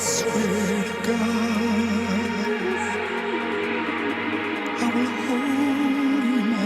swear to God, I will hold you in my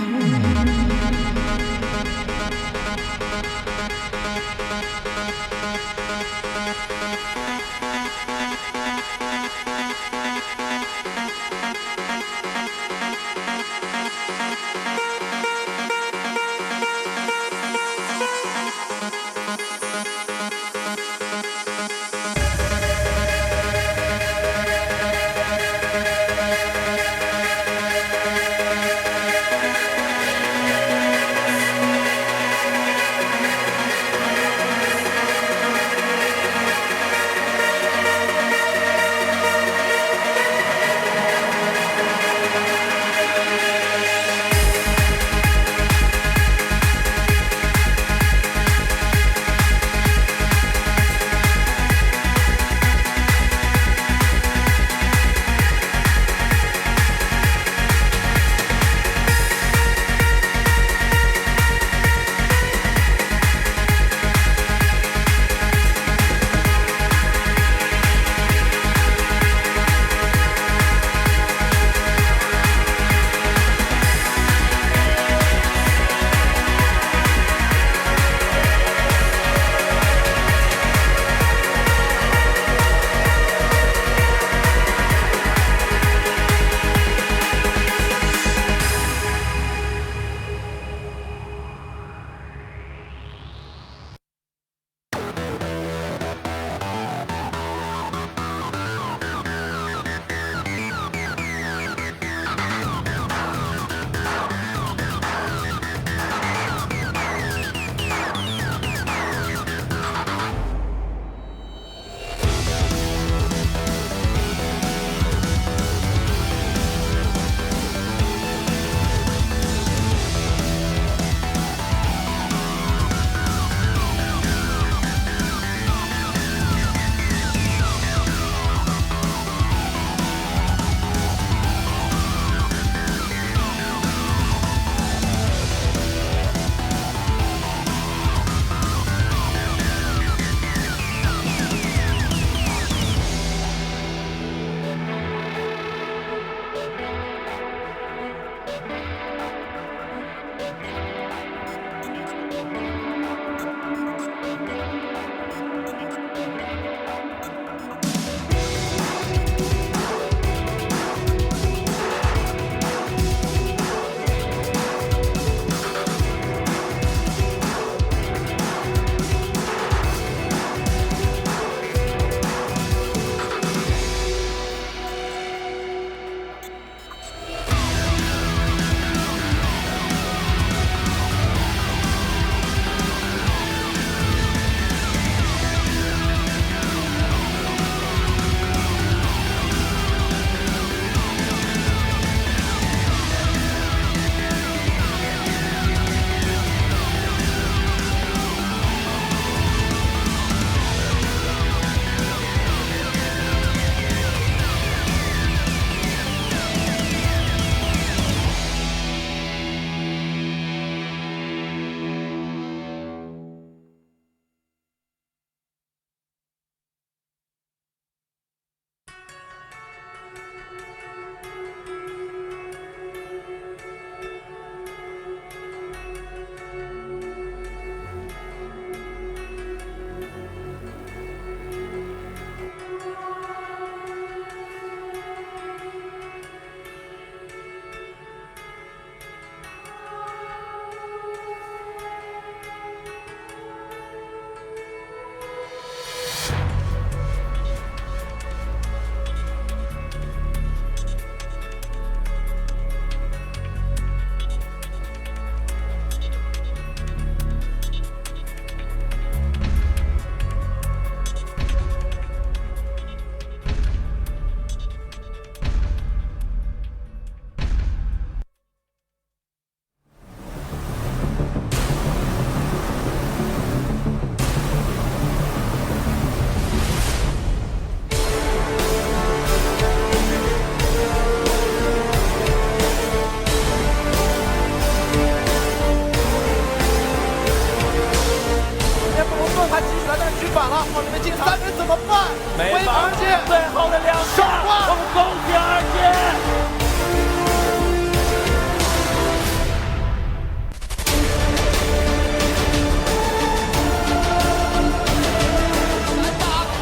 面进3人怎么办？没回办法，RNG，最后的2下，我们恭喜RNG。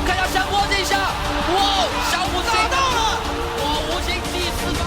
看要想摸这一下，哇，小五打到了，哇，无情第4发。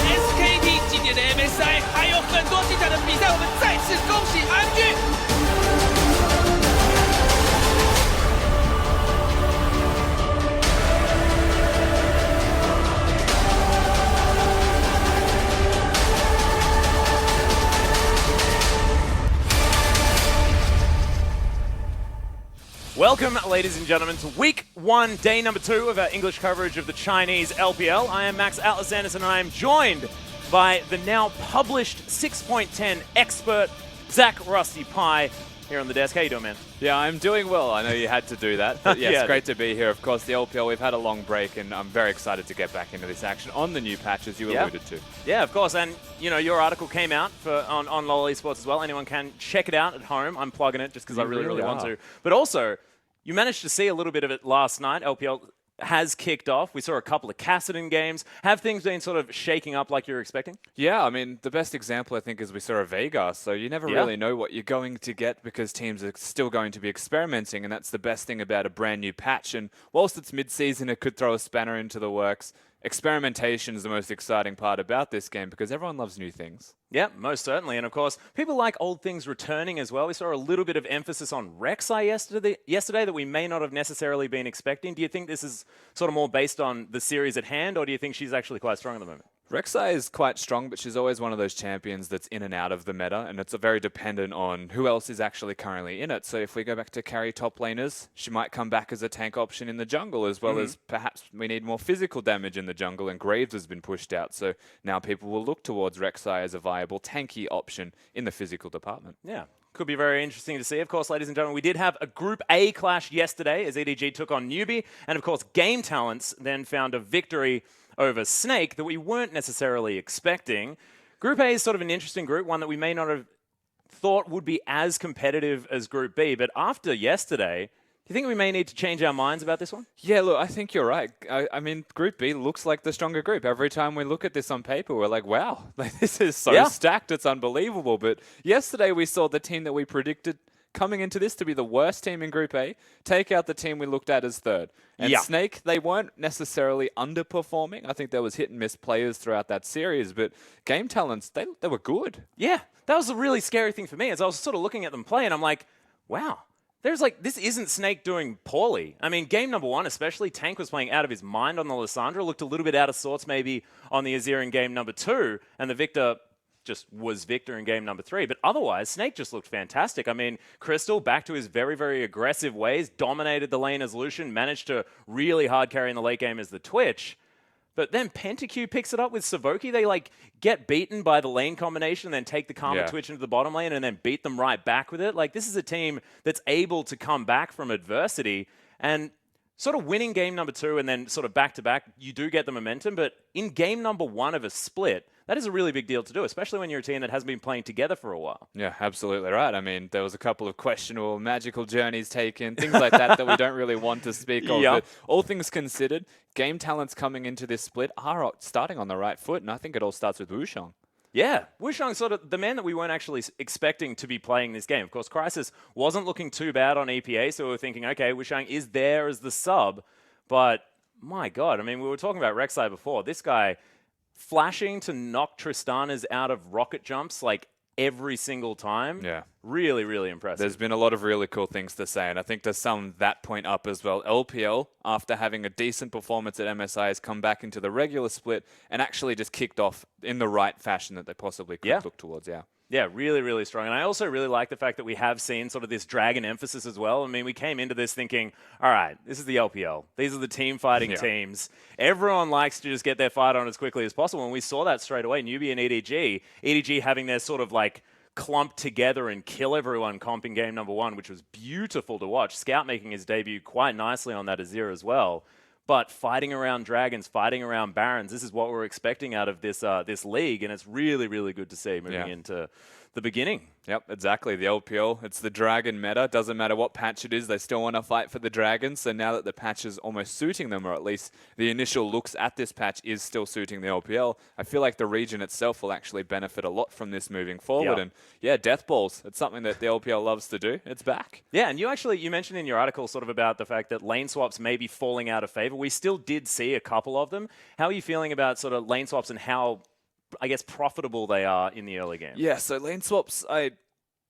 SKT 今年的 MSI 还有很多精彩的比赛，我们再次恭喜 RNG。Welcome, ladies and gentlemen, to week 1, day number 2 of our English coverage of the Chinese LPL. I am Max Atlas Anderson, and I am joined by the now published 6.10 expert, Zach Rusty Pie, here on the desk. How you doing, man? Yeah, I'm doing well. I know you had to do that, but yes, Yeah. great to be here. Of course, the LPL, we've had a long break, and I'm very excited to get back into this action on the new patch, as you alluded to. Yeah, of course. And, you know, your article came out on LoL Esports as well. Anyone can check it out at home. I'm plugging it just because I really want to. But also, you managed to see a little bit of it last night. LPL has kicked off. We saw a couple of Kassadin games. Have things been sort of shaking up like you were expecting? Yeah, I mean, the best example, I think, is we saw a Vega, so you never really know what you're going to get because teams are still going to be experimenting, and that's the best thing about a brand new patch. And whilst it's mid-season, it could throw a spanner into the works. Experimentation is the most exciting part about this game because everyone loves new things. Yeah, most certainly. And of course, people like old things returning as well. We saw a little bit of emphasis on Rek'Sai yesterday that we may not have necessarily been expecting. Do you think this is sort of more based on the series at hand, or do you think she's actually quite strong at the moment? Rek'Sai is quite strong, but she's always one of those champions that's in and out of the meta, and it's very dependent on who else is actually currently in it. So if we go back to carry top laners, she might come back as a tank option in the jungle, as well as perhaps we need more physical damage in the jungle, and Graves has been pushed out. So now people will look towards Rek'Sai as a viable tanky option in the physical department. Yeah. Could be very interesting to see. Of course, ladies and gentlemen, we did have a Group A clash yesterday as EDG took on Newbie. And of course, Game Talents then found a victory over Snake that we weren't necessarily expecting. Group A is sort of an interesting group, one that we may not have thought would be as competitive as Group B. But after yesterday, do you think we may need to change our minds about this one? Yeah, look, I think you're right. I mean, Group B looks like the stronger group. Every time we look at this on paper, we're like, wow, this is so stacked, it's unbelievable. But yesterday we saw the team that we predicted coming into this to be the worst team in Group A, take out the team we looked at as third. And Snake, they weren't necessarily underperforming. I think there was hit and miss players throughout that series, but Game Talents, they were good. Yeah, that was a really scary thing for me as I was sort of looking at them play, and I'm like, wow. There's like, this isn't Snake doing poorly. I mean, game number 1 especially, Tank was playing out of his mind on the Lissandra, looked a little bit out of sorts maybe on the Azir in game number 2, and the Victor just was Victor in game number 3. But otherwise, Snake just looked fantastic. I mean, Crystal, back to his very, very aggressive ways, dominated the lane as Lucian, managed to really hard carry in the late game as the Twitch. But then PentaQ picks it up with Savoki. They like get beaten by the lane combination, then take the Karma Twitch into the bottom lane and then beat them right back with it. Like, this is a team that's able to come back from adversity and sort of winning game number 2 and then sort of back-to-back, you do get the momentum. But in game number 1 of a split, that is a really big deal to do, especially when you're a team that hasn't been playing together for a while. Yeah, absolutely right. I mean, there was a couple of questionable magical journeys taken, things like that that we don't really want to speak of. But all things considered, Game Talents coming into this split are starting on the right foot, and I think it all starts with Wushang. Yeah, Wushang's sort of the man that we weren't actually expecting to be playing this game. Of course, Crisis wasn't looking too bad on EPA, so we were thinking, okay, Wushang is there as the sub, but my God, I mean, we were talking about Rek'Sai before. This guy flashing to knock Tristanas out of rocket jumps like every single time. Yeah. Really, really impressive. There's been a lot of really cool things to say, and I think to sum that point up as well, LPL, after having a decent performance at MSI, has come back into the regular split and actually just kicked off in the right fashion that they possibly could look towards, Yeah, really, really strong. And I also really like the fact that we have seen sort of this dragon emphasis as well. I mean, we came into this thinking, all right, this is the LPL. These are the team fighting teams. Everyone likes to just get their fight on as quickly as possible. And we saw that straight away. Newbie and EDG. EDG having their sort of like clump together and kill everyone comp in game number 1, which was beautiful to watch. Scout making his debut quite nicely on that Azir as well. But fighting around dragons, fighting around barons, this is what we're expecting out of this this league, and it's really, really good to see moving into the beginning. Yep, exactly. The LPL, it's the Dragon meta. Doesn't matter what patch it is, they still want to fight for the Dragons. So now that the patch is almost suiting them, or at least the initial looks at this patch is still suiting the LPL, I feel like the region itself will actually benefit a lot from this moving forward. Yep. And yeah, Death Balls, it's something that the LPL loves to do. It's back. Yeah, and you mentioned in your article sort of about the fact that lane swaps may be falling out of favor. We still did see a couple of them. How are you feeling about sort of lane swaps and how, I guess, profitable they are in the early game? Yeah, so lane swaps,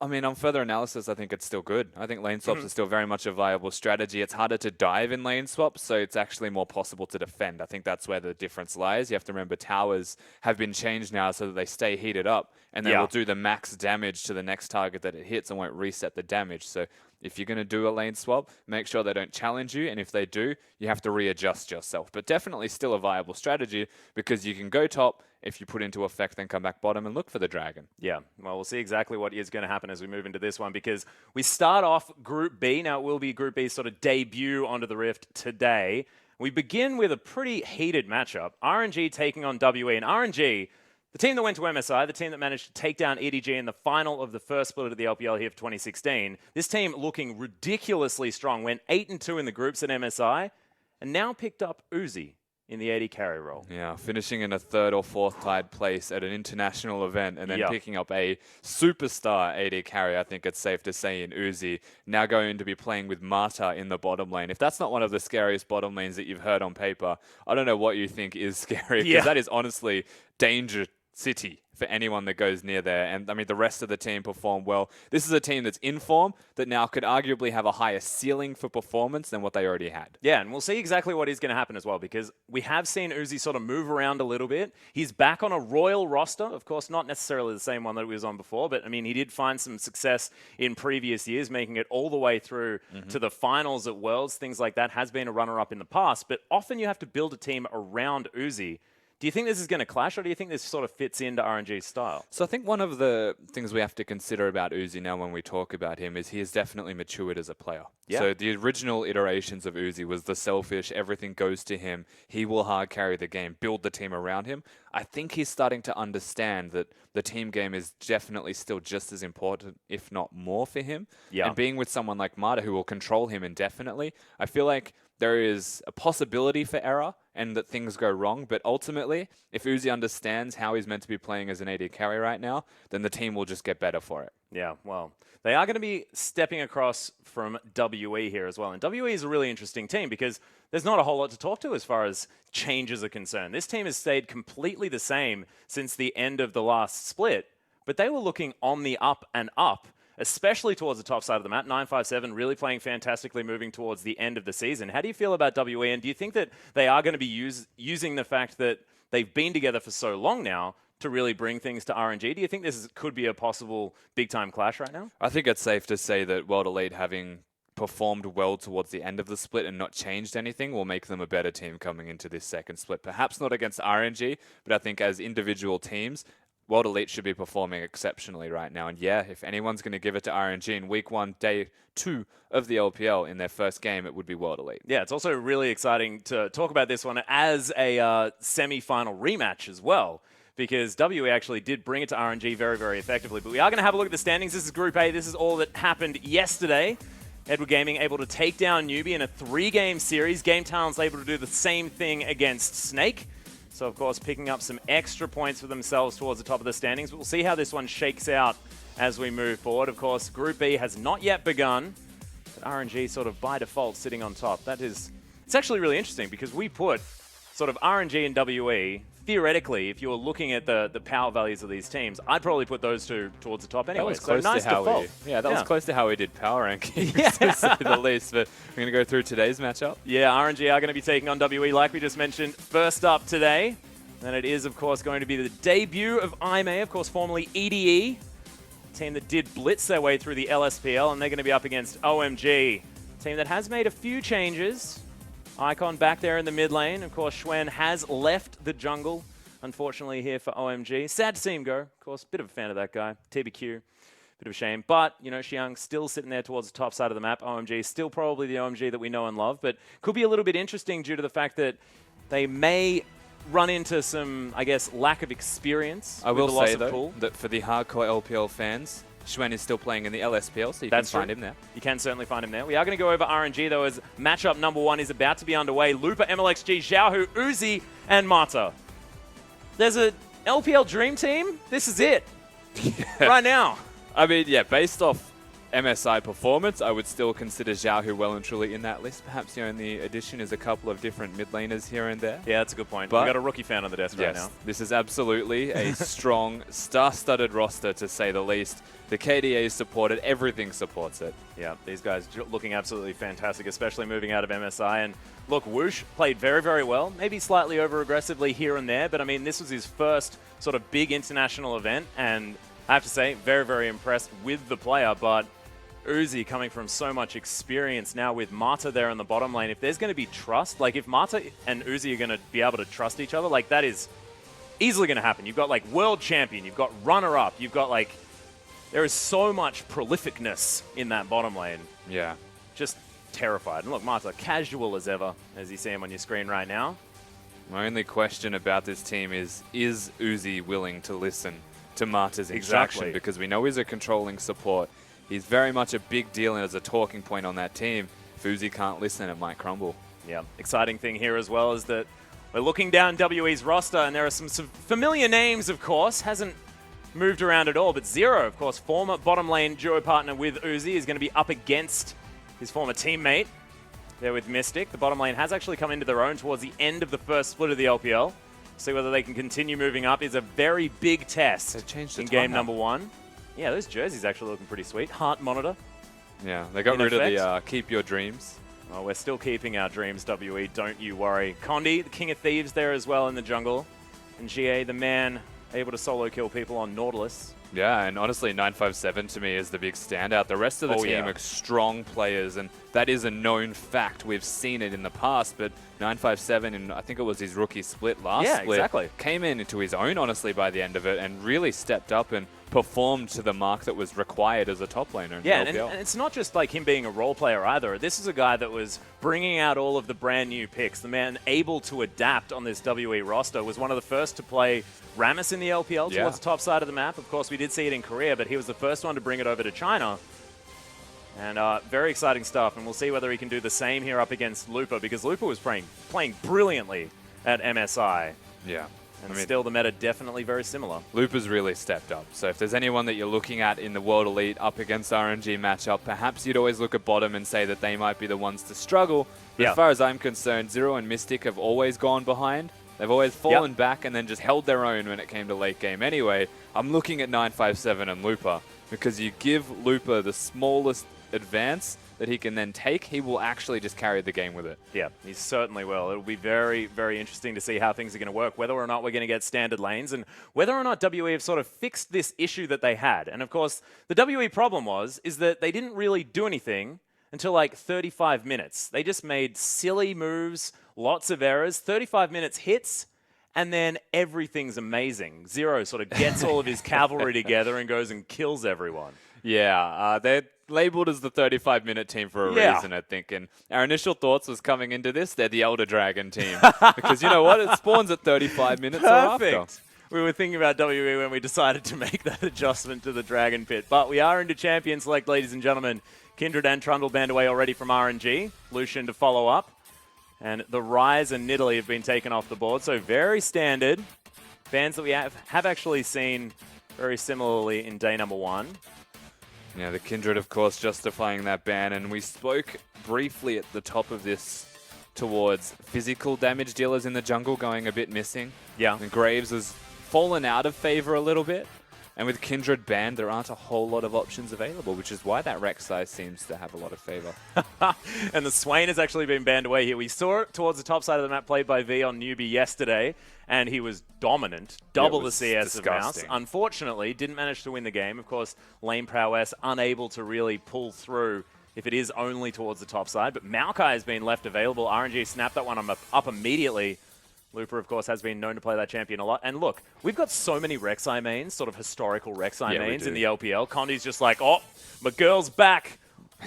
I mean, on further analysis, I think it's still good. I think lane swaps are still very much a viable strategy. It's harder to dive in lane swaps, so it's actually more possible to defend. I think that's where the difference lies. You have to remember towers have been changed now so that they stay heated up, and they will do the max damage to the next target that it hits and won't reset the damage. So if you're going to do a lane swap, make sure they don't challenge you, and if they do, you have to readjust yourself. But definitely still a viable strategy because you can go top. If you put into effect, then come back bottom and look for the Dragon. Yeah, well, we'll see exactly what is going to happen as we move into this one because we start off Group B. Now, it will be Group B's sort of debut onto the Rift today. We begin with a pretty heated matchup. RNG taking on WE. And RNG, the team that went to MSI, the team that managed to take down EDG in the final of the first split of the LPL here for 2016. This team looking ridiculously strong. Went 8-2 in the groups at MSI and now picked up Uzi in the AD carry role. Yeah, finishing in a third or fourth tied place at an international event and then picking up a superstar AD carry, I think it's safe to say, in Uzi. Now going to be playing with Marta in the bottom lane. If that's not one of the scariest bottom lanes that you've heard on paper, I don't know what you think is scary, because that is honestly danger city for anyone that goes near there. And I mean, the rest of the team performed well. This is a team that's in form that now could arguably have a higher ceiling for performance than what they already had. Yeah, and we'll see exactly what is going to happen as well, because we have seen Uzi sort of move around a little bit. He's back on a Royal roster, of course, not necessarily the same one that he was on before, but I mean, he did find some success in previous years, making it all the way through to the finals at Worlds. Things like that has been a runner-up in the past, but often you have to build a team around Uzi. Do you think this is going to clash, or do you think this sort of fits into RNG's style? So I think one of the things we have to consider about Uzi now when we talk about him is he has definitely matured as a player. Yeah. So the original iterations of Uzi was the selfish, everything goes to him, he will hard carry the game, build the team around him. I think he's starting to understand that the team game is definitely still just as important, if not more, for him. Yeah. And being with someone like Marta who will control him indefinitely, I feel like there is a possibility for error and that things go wrong, but ultimately, if Uzi understands how he's meant to be playing as an AD carry right now, then the team will just get better for it. Yeah, well, they are going to be stepping across from WE here as well. And WE is a really interesting team because there's not a whole lot to talk to as far as changes are concerned. This team has stayed completely the same since the end of the last split, but they were looking on the up and up, especially towards the top side of the map. 957 really playing fantastically moving towards the end of the season. How do you feel about WE? And do you think that they are going to be using the fact that they've been together for so long now to really bring things to RNG? Do you think this could be a possible big-time clash right now? I think it's safe to say that World Elite having performed well towards the end of the split and not changed anything will make them a better team coming into this second split. Perhaps not against RNG, but I think as individual teams, World Elite should be performing exceptionally right now. And yeah, if anyone's going to give it to RNG in week 1, day 2 of the LPL in their first game, it would be World Elite. Yeah, it's also really exciting to talk about this one as a semi-final rematch as well, because WE actually did bring it to RNG very, very effectively. But we are going to have a look at the standings. This is Group A. This is all that happened yesterday. Edward Gaming able to take down Newbie in a 3-game series. Game Talent's able to do the same thing against Snake. So, of course, picking up some extra points for themselves towards the top of the standings. But we'll see how this one shakes out as we move forward. Of course, Group B has not yet begun, but RNG sort of by default sitting on top. It's actually really interesting because we put sort of RNG and WE, theoretically, if you were looking at the power values of these teams, I'd probably put those two towards the top anyway. That was close so nice to how default. that was close to how we did power rankings, to say the least. But we're going to go through today's matchup. Yeah, RNG are going to be taking on WE, like we just mentioned, first up today. And it is, of course, going to be the debut of IMA, of course, formerly EDE, team that did blitz their way through the LSPL, and they're going to be up against OMG, team that has made a few changes. Icon back there in the mid lane. Of course, Schwen has left the jungle, unfortunately, here for OMG. Sad to see him go. Of course, bit of a fan of that guy. TBQ, bit of a shame. But, you know, Xiang still sitting there towards the top side of the map. OMG still probably the OMG that we know and love, but could be a little bit interesting due to the fact that they may run into some, I guess, lack of experience. I will with the loss say, of though, Pool. that for the hardcore LPL fans, Xuen is still playing in the LSPL, so you can find him there. You can certainly find him there. We are going to go over RNG, though, as matchup number 1 is about to be underway. Lupa, MLXG, Xiaohu, Uzi, and Mata. There's a LPL Dream Team. This is it. Right now. I mean, yeah, based off MSI performance, I would still consider Xiaohu well and truly in that list. Perhaps the only addition is a couple of different mid laners here and there. Yeah, that's a good point. But We've got a rookie fan on the desk right now. This is absolutely a strong, star-studded roster, to say the least. The KDA is supported. Everything supports it. Yeah, these guys looking absolutely fantastic, especially moving out of MSI. And look, Whoosh played very, very well. Maybe slightly over-aggressively here and there, but I mean, this was his first sort of big international event, and I have to say, very, very impressed with the player. But Uzi coming from so much experience now with Mata there in the bottom lane. If there's going to be trust, like if Mata and Uzi are going to be able to trust each other, like that is easily going to happen. You've got like world champion, you've got runner-up, you've got like, there is so much prolificness in that bottom lane. Yeah. Just terrified. And look, Mata, casual as ever, as you see him on your screen right now. My only question about this team is Uzi willing to listen to Mata's instruction? Exactly. Because we know he's a controlling support. He's very much a big deal and as a talking point on that team. If Uzi can't listen, it might crumble. Yeah, exciting thing here as well is that we're looking down WE's roster, and there are some familiar names, of course. Hasn't moved around at all, but Zero, of course, former bottom lane duo partner with Uzi, is going to be up against his former teammate there with Mystic. The bottom lane has actually come into their own towards the end of the first split of the LPL. See whether they can continue moving up is a very big test in game number 1. Yeah, those jerseys actually looking pretty sweet. Heart monitor. Yeah, they got rid of the keep your dreams. Well, we're still keeping our dreams, WE, don't you worry. Condi, the king of thieves there as well in the jungle. And GA, the man able to solo kill people on Nautilus. Yeah, and honestly, 957 to me is the big standout. The rest of the team are strong players, and that is a known fact. We've seen it in the past, but 957, and I think it was his rookie split last split, came into his own, honestly, by the end of it, and really stepped up and performed to the mark that was required as a top laner in Yeah, the LPL. and it's not just like him being a role player either. This is a guy that was bringing out all of the brand new picks. The man able to adapt on this WE roster was one of the first to play Rammus in the LPL towards the top side of the map. Of course, we did see it in Korea, but he was the first one to bring it over to China. And very exciting stuff, and we'll see whether he can do the same here up against Lupa, because Lupa was playing brilliantly at MSI. Yeah. And still the meta definitely very similar. Lupa's really stepped up. So if there's anyone that you're looking at in the World Elite up against RNG matchup, perhaps you'd always look at bottom and say that they might be the ones to struggle. But as far as I'm concerned, Zero and Mystic have always gone behind. They've always fallen back and then just held their own when it came to late game anyway. I'm looking at 957 and Lupa, because you give Lupa the smallest advance that he can then take, he will actually just carry the game with it. Yeah, he certainly will. It'll be very, very interesting to see how things are going to work, whether or not we're going to get standard lanes, and whether or not WE have sort of fixed this issue that they had. And of course, the WE problem is that they didn't really do anything until like 35 minutes. They just made silly moves, lots of errors, 35 minutes hits, and then everything's amazing. Zero sort of gets all of his cavalry together and goes and kills everyone. Yeah, they're labeled as the 35-minute team for a reason, I think. And our initial thoughts was coming into this, they're the Elder Dragon team. Because you know what? It spawns at 35 minutes or after. We were thinking about WE when we decided to make that adjustment to the Dragon Pit. But we are into Champion Select, ladies and gentlemen. Kindred and Trundle banned away already from RNG. Lucian to follow up. And the Rise and Nidalee have been taken off the board. So very standard. Bans that we have actually seen very similarly in day number 1. Yeah, the Kindred, of course, justifying that ban. And we spoke briefly at the top of this towards physical damage dealers in the jungle going a bit missing. Yeah. And Graves has fallen out of favor a little bit. And with Kindred banned, there aren't a whole lot of options available, which is why that Rek'Sai seems to have a lot of favor. And the Swain has actually been banned away here. We saw it towards the top side of the map played by V on Newbie yesterday, and he was dominant, double the CS of Mouse. Unfortunately, didn't manage to win the game. Of course, lane prowess unable to really pull through if it is only towards the top side. But Maokai has been left available. RNG snapped that one up immediately. Lupa, of course, has been known to play that champion a lot. And look, we've got so many Rek'Sai mains, sort of historical Rek'Sai mains in the LPL. Condi's just like, oh, my girl's back.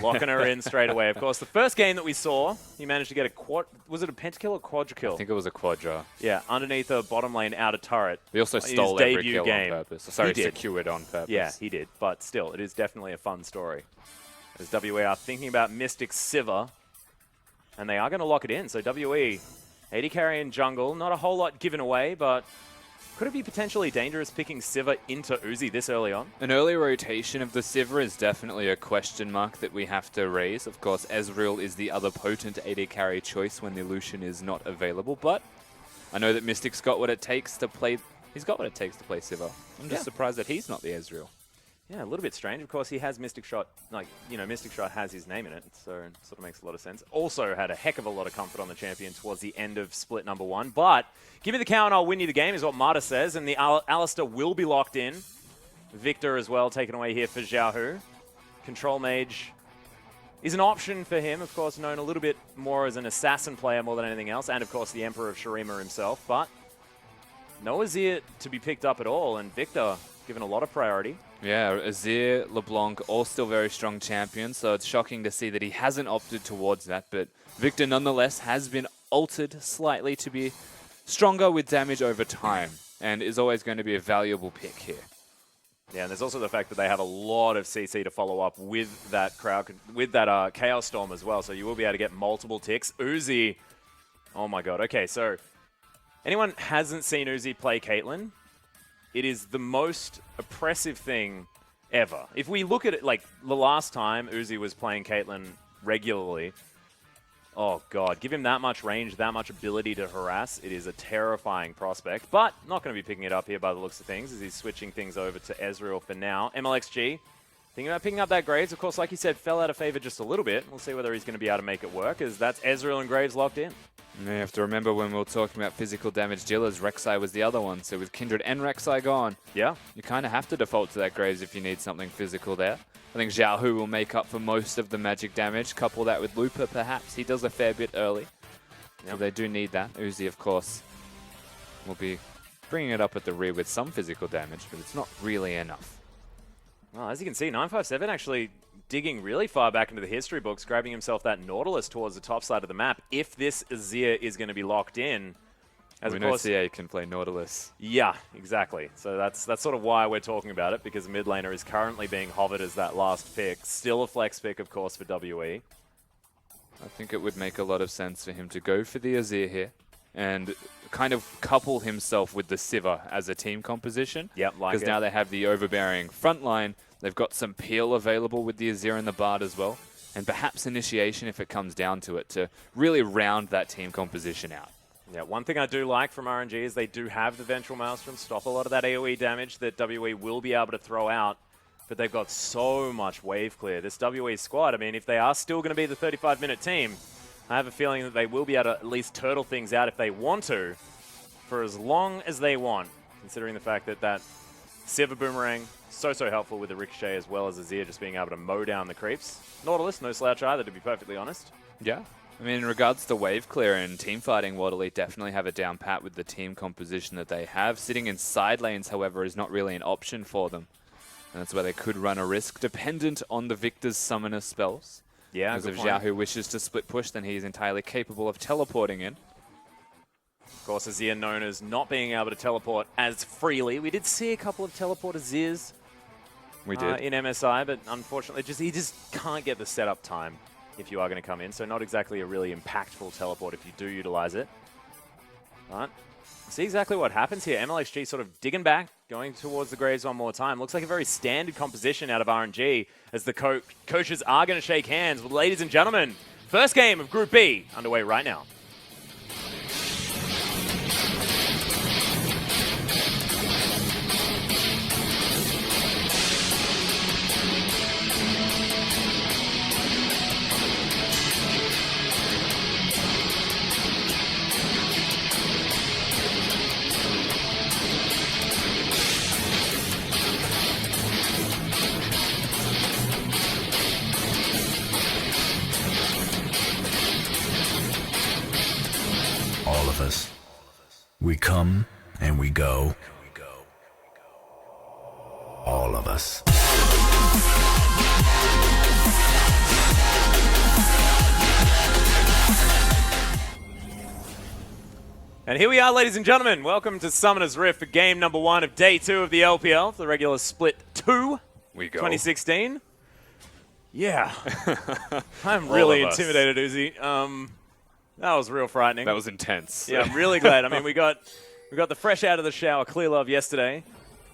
locking her in straight away. Of course, the first game that we saw, he managed to get a quad. Was it a pentakill or quadra-kill? I think it was a quadra. Yeah, underneath a bottom lane outer turret. He also His stole every debut kill game. on purpose. Sorry, He did. secured on purpose. Yeah, he did. But still, it is definitely a fun story. As WE are thinking about Mystic Sivir, and they are going to lock it in. So WE, AD carry in jungle, not a whole lot given away, but could it be potentially dangerous picking Sivir into Uzi this early on? An early rotation of the Sivir is definitely a question mark that we have to raise. Of course, Ezreal is the other potent AD carry choice when the Lucian is not available, but I know that Mystic's got what it takes to play. He's got what it takes to play Sivir. I'm just surprised that he's not the Ezreal. Yeah, a little bit strange. Of course, he has Mystic Shot. Like, you know, Mystic Shot has his name in it, so it sort of makes a lot of sense. Also had a heck of a lot of comfort on the champion towards the end of split number 1. But give me the cow and I'll win you the game is what Marta says. And the Alistair will be locked in. Victor as well taken away here for Xiaohu. Control Mage is an option for him. Of course, known a little bit more as an assassin player more than anything else. And, of course, the Emperor of Shurima himself. But no Azir to be picked up at all. And Victor given a lot of priority. Yeah, Azir, LeBlanc, all still very strong champions, so it's shocking to see that he hasn't opted towards that, but Victor nonetheless has been altered slightly to be stronger with damage over time, and is always going to be a valuable pick here. Yeah, and there's also the fact that they have a lot of CC to follow up with that with that Chaos Storm as well, so you will be able to get multiple ticks. Uzi, oh my god, okay, so anyone hasn't seen Uzi play Caitlyn, it is the most oppressive thing ever. If we look at it, like, the last time Uzi was playing Caitlyn regularly, oh, God, give him that much range, that much ability to harass, it is a terrifying prospect. But not going to be picking it up here by the looks of things, as he's switching things over to Ezreal for now. MLXG, thinking about picking up that Graves. Of course, like you said, fell out of favor just a little bit. We'll see whether he's going to be able to make it work, as that's Ezreal and Graves locked in. You have to remember when we were talking about physical damage dealers, Rek'Sai was the other one. So with Kindred and Rek'Sai gone, yeah, you kind of have to default to that Graves if you need something physical there. I think Xiaohu will make up for most of the magic damage. Couple that with Looper, perhaps. He does a fair bit early. So they do need that. Uzi, of course, will be bringing it up at the rear with some physical damage, but it's not really enough. Well, as you can see, 957 actually digging really far back into the history books, grabbing himself that Nautilus towards the top side of the map. If this Azir is going to be locked in, as we of know course, CA can play Nautilus. Yeah, exactly. So that's sort of why we're talking about it, because mid laner is currently being hovered as that last pick. Still a flex pick, of course, for WE. I think it would make a lot of sense for him to go for the Azir here and kind of couple himself with the Sivir as a team composition. Yep, like because now they have the overbearing front line. They've got some peel available with the Azir and the Bard as well. And perhaps initiation if it comes down to it to really round that team composition out. Yeah, one thing I do like from RNG is they do have the Ventral Maelstrom, stop a lot of that AoE damage that WE will be able to throw out. But they've got so much wave clear. This WE squad, I mean, if they are still going to be the 35-minute team, I have a feeling that they will be able to at least turtle things out if they want to, for as long as they want, considering the fact that that Sivir Boomerang, so helpful with the Ricochet as well as Azir just being able to mow down the creeps. Nautilus, no slouch either, to be perfectly honest. Yeah. I mean, in regards to wave clear and team fighting, World Elite definitely have it down pat with the team composition that they have. Sitting in side lanes, however, is not really an option for them. And that's where they could run a risk, dependent on the Victor's summoner spells. Yeah, because if Xiaohu wishes to split push, then he's entirely capable of teleporting in. Of course, Azir known as not being able to teleport as freely. We did see a couple of teleport Azirs we did. In MSI, but unfortunately, he just can't get the setup time if you are going to come in. So not exactly a really impactful teleport if you do utilize it. But see exactly what happens here. MLXG sort of digging back, going towards the Graves one more time. Looks like a very standard composition out of RNG as the coaches are going to shake hands. Well, ladies and gentlemen, first game of Group B underway right now. All of us. We come and we go. All of us. And here we are, ladies and gentlemen. Welcome to Summoner's Rift for game number 1 of day 2 of the LPL for the regular split 2, We go. 2016. Yeah. I'm really of us. intimidated, Uzi. That was real frightening. That was intense. Yeah, I'm really glad. I mean, we got the fresh out of the shower Clear Love yesterday.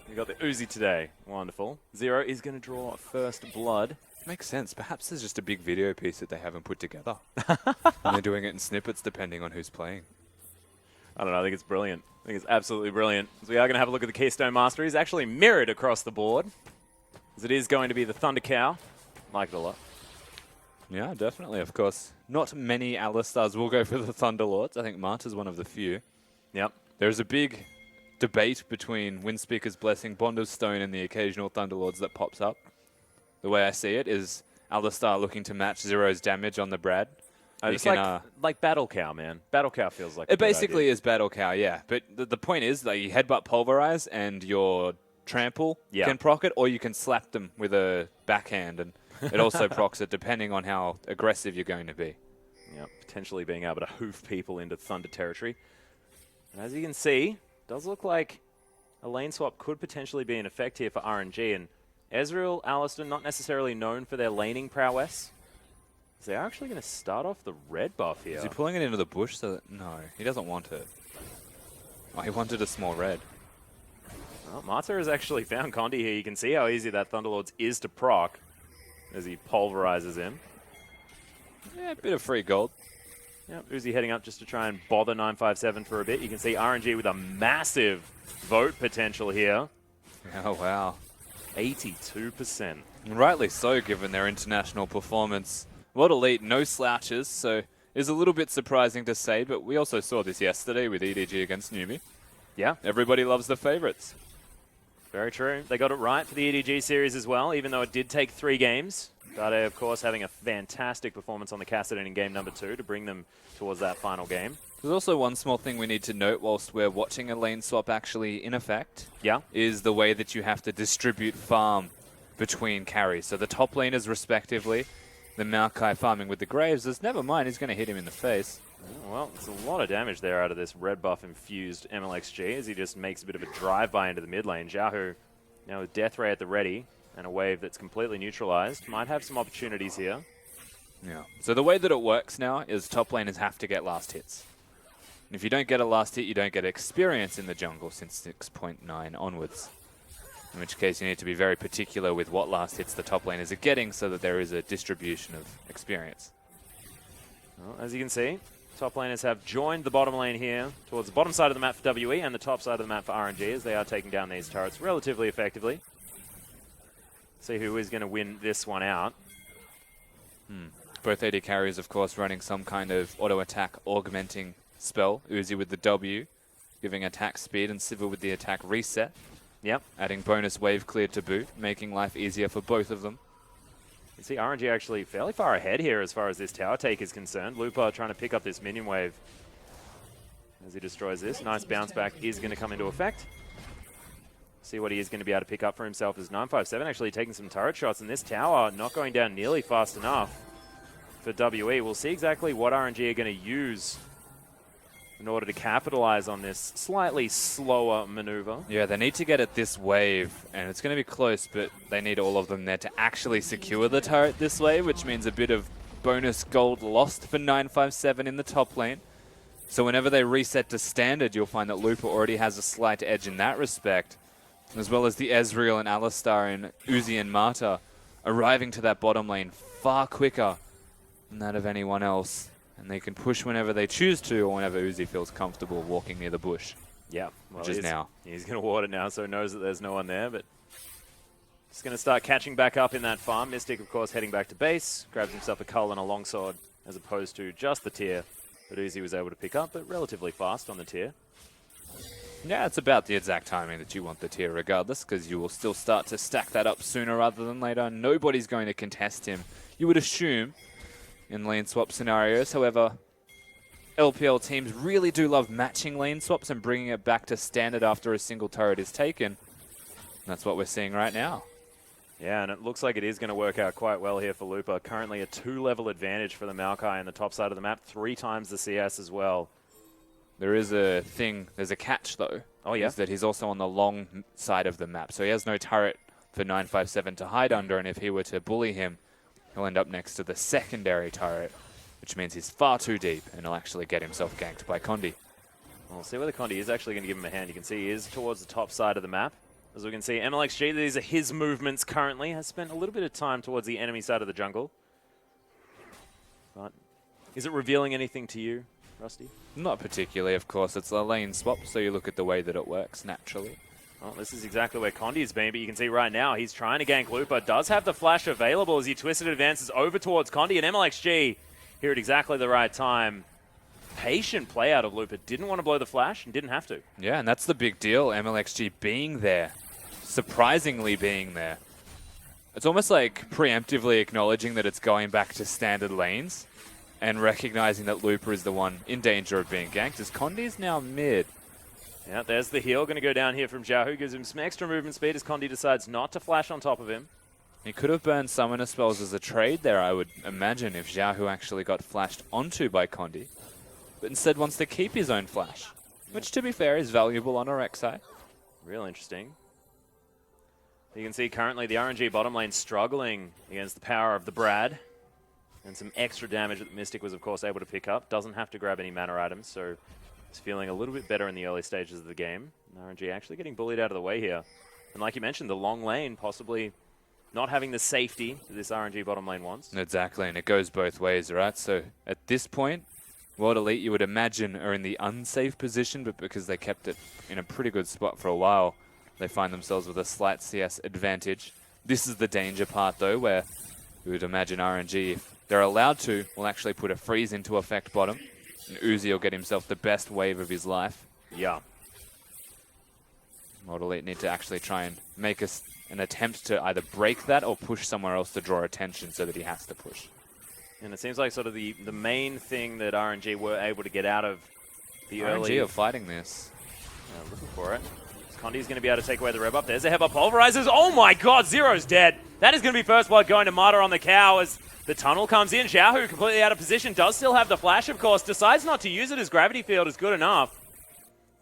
We got the Uzi today. Wonderful. Zero is going to draw first blood. Makes sense. Perhaps there's just a big video piece that they haven't put together. And they're doing it in snippets depending on who's playing. I don't know. I think it's brilliant. I think it's absolutely brilliant. So we are going to have a look at the Keystone Master. He's actually mirrored across the board, as it is going to be the Thunder Cow. Like it a lot. Yeah, definitely. Of course, not many Alistars will go for the Thunderlords. I think Marta's one of the few. Yep. There's a big debate between Windspeaker's Blessing, Bond of Stone, and the occasional Thunderlords that pops up. The way I see it is Alistar looking to match Zero's damage on the Brad. It's can, like Battle Cow, man. Battle Cow feels like it basically is Battle Cow, yeah. But the point is that you headbutt Pulverize and your Trample can proc it, or you can slap them with a backhand, and it also procs it depending on how aggressive you're going to be. Yeah, potentially being able to hoof people into Thunder territory. And as you can see, does look like a lane swap could potentially be in effect here for RNG. And Ezreal, Alistar, not necessarily known for their laning prowess. They are actually going to start off the red buff here. Is he pulling it into the bush? No, he doesn't want it. Oh, he wanted a small red. Well, Marta has actually found Condi here. You can see how easy that Thunderlords is to proc as he pulverizes him. Yeah, a bit of free gold. Yep, Uzi heading up just to try and bother 957 for a bit. You can see RNG with a massive vote potential here. Oh, wow. 82%. And rightly so, given their international performance. World Elite, no slouches, so it's a little bit surprising to say, but we also saw this yesterday with EDG against Numi. Yeah. Everybody loves the favorites. Very true. They got it right for the EDG series as well, even though it did take 3 games. Dade, of course, having a fantastic performance on the Kassadin in game number 2 to bring them towards that final game. There's also one small thing we need to note whilst we're watching a lane swap actually in effect. Yeah. Is the way that you have to distribute farm between carries. So the top laners respectively, the Maokai farming with the Graves, is never mind, he's going to hit him in the face. Oh, well, it's a lot of damage there out of this red buff infused MLXG as he just makes a bit of a drive-by into the mid lane. Xiaohu now with Death Ray at the ready and a wave that's completely neutralized. Might have some opportunities here. Yeah. So the way that it works now is top laners have to get last hits. And if you don't get a last hit, you don't get experience in the jungle since 6.9 onwards. In which case you need to be very particular with what last hits the top laners are getting so that there is a distribution of experience. Well, as you can see, top laners have joined the bottom lane here towards the bottom side of the map for WE and the top side of the map for RNG as they are taking down these turrets relatively effectively. See who is going to win this one out. Both AD carriers, of course, running some kind of auto-attack augmenting spell. Uzi with the W, giving attack speed, and Sivir with the attack reset. Yep. Adding bonus wave clear to boot, making life easier for both of them. You see RNG actually fairly far ahead here as far as this tower take is concerned. Lupa trying to pick up this minion wave as he destroys this. Nice bounce back is going to come into effect. See what he is going to be able to pick up for himself as 957 actually taking some turret shots, and this tower not going down nearly fast enough for WE. We'll see exactly what RNG are going to use in order to capitalize on this slightly slower maneuver. Yeah, they need to get at this wave, and it's going to be close, but they need all of them there to actually secure the turret this way, which means a bit of bonus gold lost for 957 in the top lane. So whenever they reset to standard, you'll find that Lupa already has a slight edge in that respect, as well as the Ezreal and Alistar and Uzi and Marta arriving to that bottom lane far quicker than that of anyone else. And they can push whenever they choose to, or whenever Uzi feels comfortable walking near the bush. Yeah, well, which is now. He's going to ward it now, so knows that there's no one there, but just going to start catching back up in that farm. Mystic, of course, heading back to base, grabs himself a cull and a longsword, as opposed to just the tier that Uzi was able to pick up, but relatively fast on the tier. Yeah, it's about the exact timing that you want the tier regardless, because you will still start to stack that up sooner rather than later. Nobody's going to contest him, you would assume, in lane swap scenarios. However, LPL teams really do love matching lane swaps and bringing it back to standard after a single turret is taken. And that's what we're seeing right now. Yeah, and it looks like it is going to work out quite well here for Lupa. Currently a 2-level advantage for the Maokai on the top side of the map, 3 times the CS as well. There is a thing, there's a catch though. Oh yeah? Is that he's also on the long side of the map. So he has no turret for 957 to hide under, and if he were to bully him, he'll end up next to the secondary turret, which means he's far too deep, and he'll actually get himself ganked by Condi. We'll see whether Condi is actually going to give him a hand. You can see he is towards the top side of the map. As we can see, MLXG, these are his movements currently, has spent a little bit of time towards the enemy side of the jungle. But is it revealing anything to you, Rusty? Not particularly, of course. It's a lane swap, so you look at the way that it works naturally. Well, this is exactly where Condi's been, but you can see right now he's trying to gank Lupa. Does have the flash available as he twisted advances over towards Condi, and MLXG here at exactly the right time. Patient play out of Lupa. Didn't want to blow the flash and didn't have to. Yeah, and that's the big deal, MLXG being there. Surprisingly being there. It's almost like preemptively acknowledging that it's going back to standard lanes and recognizing that Lupa is the one in danger of being ganked, as Condi's now mid. Yeah, there's the heal. Going to go down here from Xiao, who gives him some extra movement speed as Condi decides not to flash on top of him. He could have burned summoner spells as a trade there, I would imagine, if Xiao actually got flashed onto by Condi. But instead wants to keep his own flash, which, to be fair, is valuable on Rek'Sai. Real interesting. You can see currently the RNG bottom lane struggling against the power of the Brad. And some extra damage that Mystic was, of course, able to pick up. Doesn't have to grab any mana items, so he's feeling a little bit better in the early stages of the game. And RNG actually getting bullied out of the way here. And like you mentioned, the long lane possibly not having the safety that this RNG bottom lane wants. Exactly, and it goes both ways, right? So at this point, World Elite, you would imagine, are in the unsafe position, but because they kept it in a pretty good spot for a while, they find themselves with a slight CS advantage. This is the danger part, though, where you would imagine RNG, if they're allowed to, will actually put a freeze into effect bottom, and Uzi will get himself the best wave of his life. Yeah. World Elite need to actually try and make an attempt to either break that or push somewhere else to draw attention so that he has to push. And it seems like sort of the main thing that RNG were able to get out of the early... RNG are fighting this. Looking for it. Condi's going to be able to take away the rev up. There's a headbutt pulverizers. Oh my god, Zero's dead. That is going to be first blood going to Martyr on the cow as the tunnel comes in. Xiao, completely out of position, does still have the flash, of course. Decides not to use it as gravity field is good enough.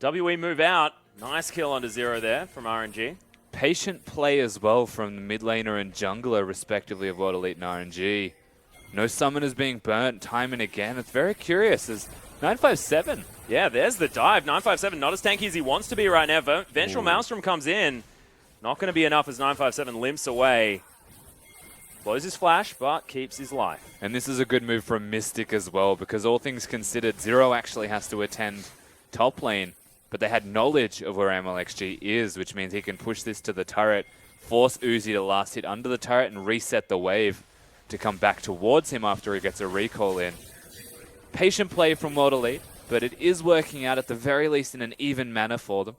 WE move out. Nice kill onto Zero there from RNG. Patient play as well from the mid laner and jungler, respectively, of World Elite and RNG. No summoners being burnt time and again. It's very curious as 957. Yeah, there's the dive. 957 not as tanky as he wants to be right now. Vengeful Maelstrom comes in. Not going to be enough as 957 limps away. Blows his flash, but keeps his life. And this is a good move from Mystic as well, because all things considered, Zero actually has to attend top lane, but they had knowledge of where MLXG is, which means he can push this to the turret, force Uzi to last hit under the turret, and reset the wave to come back towards him after he gets a recall in. Patient play from World Elite, but it is working out at the very least in an even manner for them.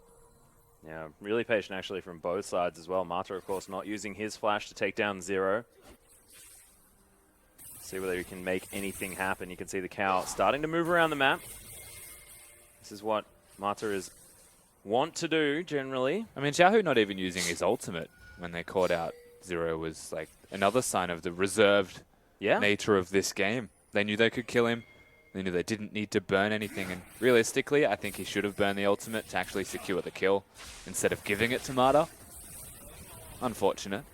Yeah, really patient actually from both sides as well. Martyr, of course, not using his flash to take down Zero. See whether he can make anything happen. You can see the cow starting to move around the map. This is what Martyr is want to do, generally. I mean, Xiao not even using his ultimate when they caught out Zero was like another sign of the reserved nature of this game. They knew they could kill him. They knew they didn't need to burn anything. And realistically, I think he should have burned the ultimate to actually secure the kill instead of giving it to Martyr. Unfortunate.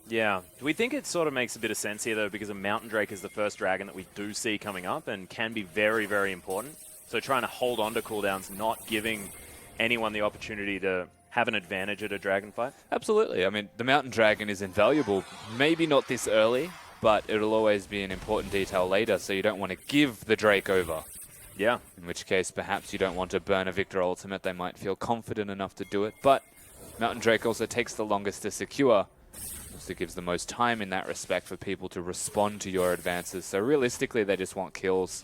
Yeah. Do we think it sort of makes a bit of sense here, though, because a Mountain Drake is the first dragon that we do see coming up and can be very, very important. So trying to hold on to cooldowns, not giving anyone the opportunity to have an advantage at a dragon fight? Absolutely. I mean, the Mountain Dragon is invaluable. Maybe not this early, but it'll always be an important detail later, so you don't want to give the Drake over. Yeah. In which case, perhaps you don't want to burn a Victor ultimate. They might feel confident enough to do it, but Mountain Drake also takes the longest to secure. Also gives the most time in that respect for people to respond to your advances. So realistically, they just want kills.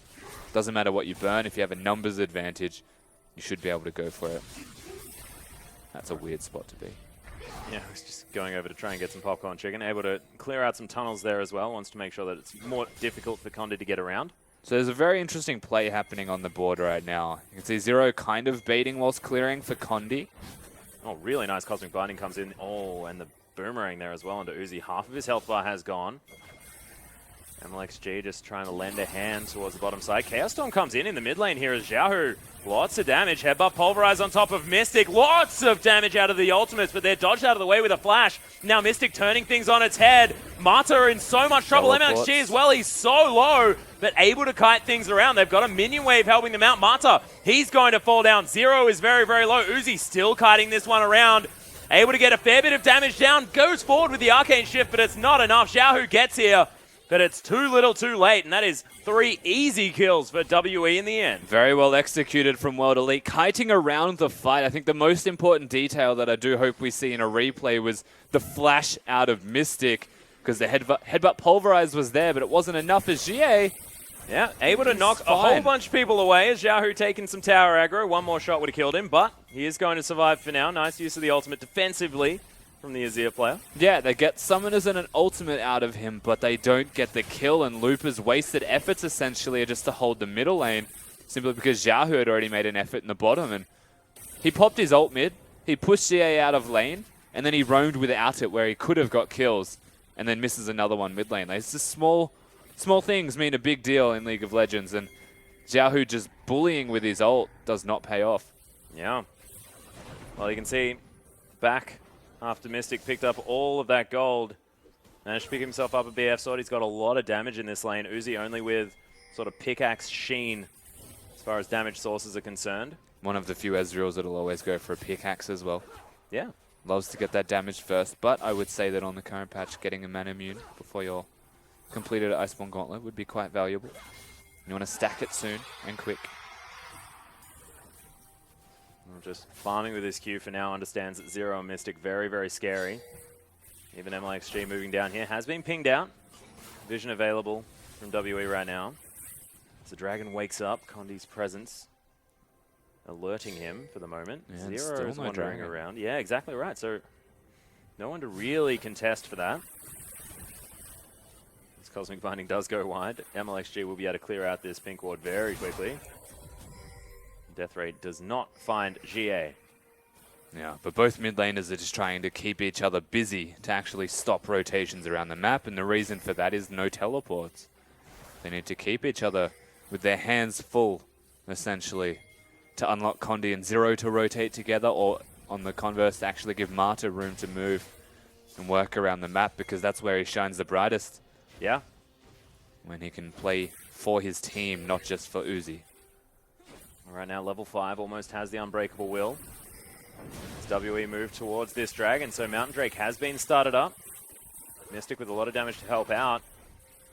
Doesn't matter what you burn. If you have a numbers advantage, you should be able to go for it. That's a weird spot to be. Yeah, he's just going over to try and get some popcorn chicken. Able to clear out some tunnels there as well. Wants to make sure that it's more difficult for Condi to get around. So there's a very interesting play happening on the board right now. You can see Zero kind of baiting whilst clearing for Condi. Oh, really nice Cosmic Binding comes in. Oh, and the Boomerang there as well into Uzi. Half of his health bar has gone. MLXG just trying to lend a hand towards the bottom side. Chaos Storm comes in the mid lane here as Xiaohu. Lots of damage. Headbutt Pulverize on top of Mystic. Lots of damage out of the ultimates, but they're dodged out of the way with a flash. Now Mystic turning things on its head. Mata in so much trouble. MLXG as well. He's so low, but able to kite things around. They've got a minion wave helping them out. Mata, he's going to fall down. Zero is very, very low. Uzi still kiting this one around. Able to get a fair bit of damage down. Goes forward with the Arcane Shift, but it's not enough. Xiaohu gets here, but it's too little too late, and that is 3 easy kills for WE in the end. Very well executed from World Elite. Kiting around the fight. I think the most important detail that I do hope we see in a replay was the flash out of Mystic, because the headbutt Pulverize was there, but it wasn't enough as GA. Yeah, able to knock a whole bunch of people away as Xiaohu taking some tower aggro. One more shot would have killed him, but he is going to survive for now. Nice use of the ultimate defensively from the Azir player. Yeah, they get summoners and an ultimate out of him, but they don't get the kill, and Looper's wasted efforts essentially are just to hold the middle lane, simply because Xiaohu had already made an effort in the bottom, and he popped his ult mid, he pushed GA out of lane, and then he roamed without it where he could have got kills, and then misses another one mid lane. It's just small things mean a big deal in League of Legends, and Xiaohu just bullying with his ult does not pay off. Yeah. Well, you can see back after Mystic picked up all of that gold, managed to pick himself up a BF sword. He's got a lot of damage in this lane. Uzi only with sort of pickaxe sheen as far as damage sources are concerned. One of the few Ezreals that'll always go for a pickaxe as well. Yeah. Loves to get that damage first, but I would say that on the current patch, getting a mana immune before you're completed at Iceborne Gauntlet would be quite valuable. You want to stack it soon and quick. Just farming with his Q for now, understands that Zero and Mystic very, very scary. Even MLXG moving down here has been pinged out. Vision available from WE right now. As the Dragon wakes up, Condi's presence alerting him for the moment. Yeah, Zero is wandering around. Yeah, exactly right. So no one to really contest for that. This Cosmic Binding does go wide. MLXG will be able to clear out this pink ward very quickly. Death rate does not find GA. Yeah, but both mid laners are just trying to keep each other busy to actually stop rotations around the map, and the reason for that is no teleports. They need to keep each other with their hands full, essentially, to unlock Condi and Zero to rotate together, or on the converse, to actually give Mata room to move and work around the map, because that's where he shines the brightest. Yeah. When he can play for his team, not just for Uzi. Right now, level 5 almost has the Unbreakable Will. As WE move towards this Dragon, so Mountain Drake has been started up. Mystic with a lot of damage to help out.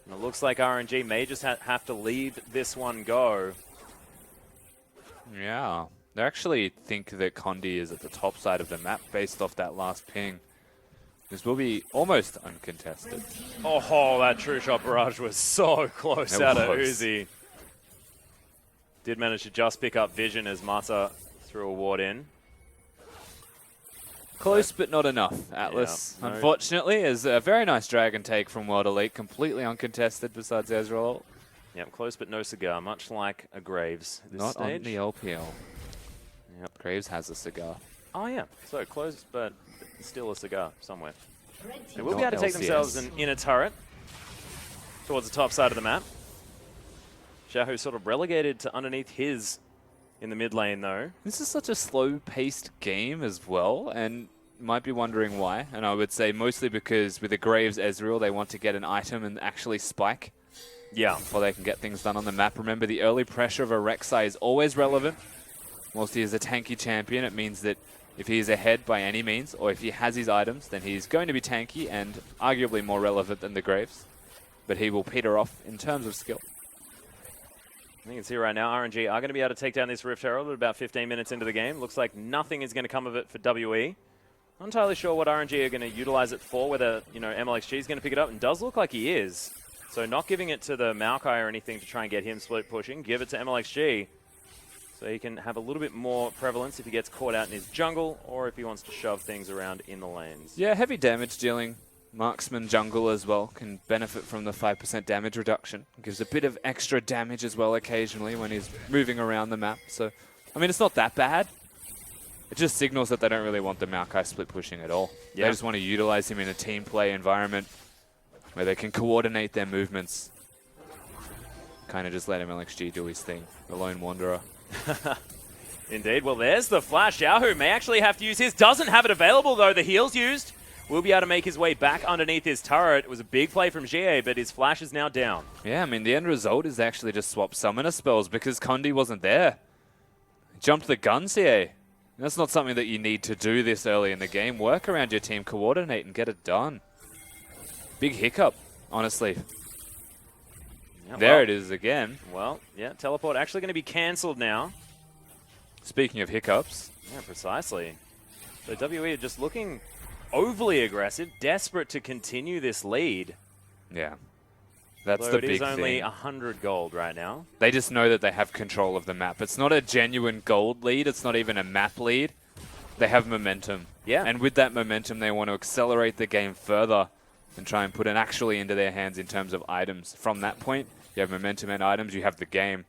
And it looks like RNG may just have to leave this one go. Yeah. They actually think that Condi is at the top side of the map based off that last ping. This will be almost uncontested. Oh, that True Shot Barrage was so close out of Uzi. Did manage to just pick up Vision as Mata threw a ward in. Close, but not enough, Atlas. Yeah, unfortunately, is a very nice Dragon take from World Elite, completely uncontested besides Ezreal. Yep, close but no cigar, much like a Graves at this not stage. On the LPL. Yep, Graves has a cigar. Oh yeah, so close but still a cigar somewhere. They will be able to take themselves an inner turret towards the top side of the map. Xiaohu sort of relegated to underneath his in the mid lane, though. This is such a slow-paced game as well, and might be wondering why. And I would say mostly because with the Graves Ezreal, they want to get an item and actually spike. Yeah. Before they can get things done on the map. Remember, the early pressure of a Rek'Sai is always relevant. Whilst he is a tanky champion, it means that if he is ahead by any means, or if he has his items, then he's going to be tanky and arguably more relevant than the Graves. But he will peter off in terms of skill. You can see right now, RNG are going to be able to take down this Rift Herald at about 15 minutes into the game. Looks like nothing is going to come of it for WE. Not entirely sure what RNG are going to utilize it for, whether, MLXG is going to pick it up, and does look like he is. So not giving it to the Maokai or anything to try and get him split pushing, give it to MLXG. So he can have a little bit more prevalence if he gets caught out in his jungle, or if he wants to shove things around in the lanes. Yeah, heavy damage dealing. Marksman jungle as well can benefit from the 5% damage reduction. Gives a bit of extra damage as well occasionally when he's moving around the map. So, I mean, it's not that bad. It just signals that they don't really want the Maokai split pushing at all. Yeah. They just want to utilize him in a team play environment where they can coordinate their movements kind of just let MLXG do his thing. The lone wanderer. Indeed. Well, there's the flash. Xiaohu may actually have to use his. Doesn't have it available, though. The heal's used. Will be able to make his way back underneath his turret. It was a big play from GA, but his flash is now down. Yeah, I mean, the end result is actually just swap summoner spells because Condi wasn't there. Jumped the gun, CA. That's not something that you need to do this early in the game. Work around your team, coordinate, and get it done. Big hiccup, honestly. Yeah, there it is again. Well, yeah, teleport actually going to be cancelled now. Speaking of hiccups. Yeah, precisely. So WE just looking overly aggressive, desperate to continue this lead. Yeah. That's Although the it big is only thing. 100 gold right now. They just know that they have control of the map. It's not a genuine gold lead. It's not even a map lead. They have momentum. Yeah. And with that momentum, they want to accelerate the game further and try and put it actually into their hands in terms of items. From that point, you have momentum and items, you have the game.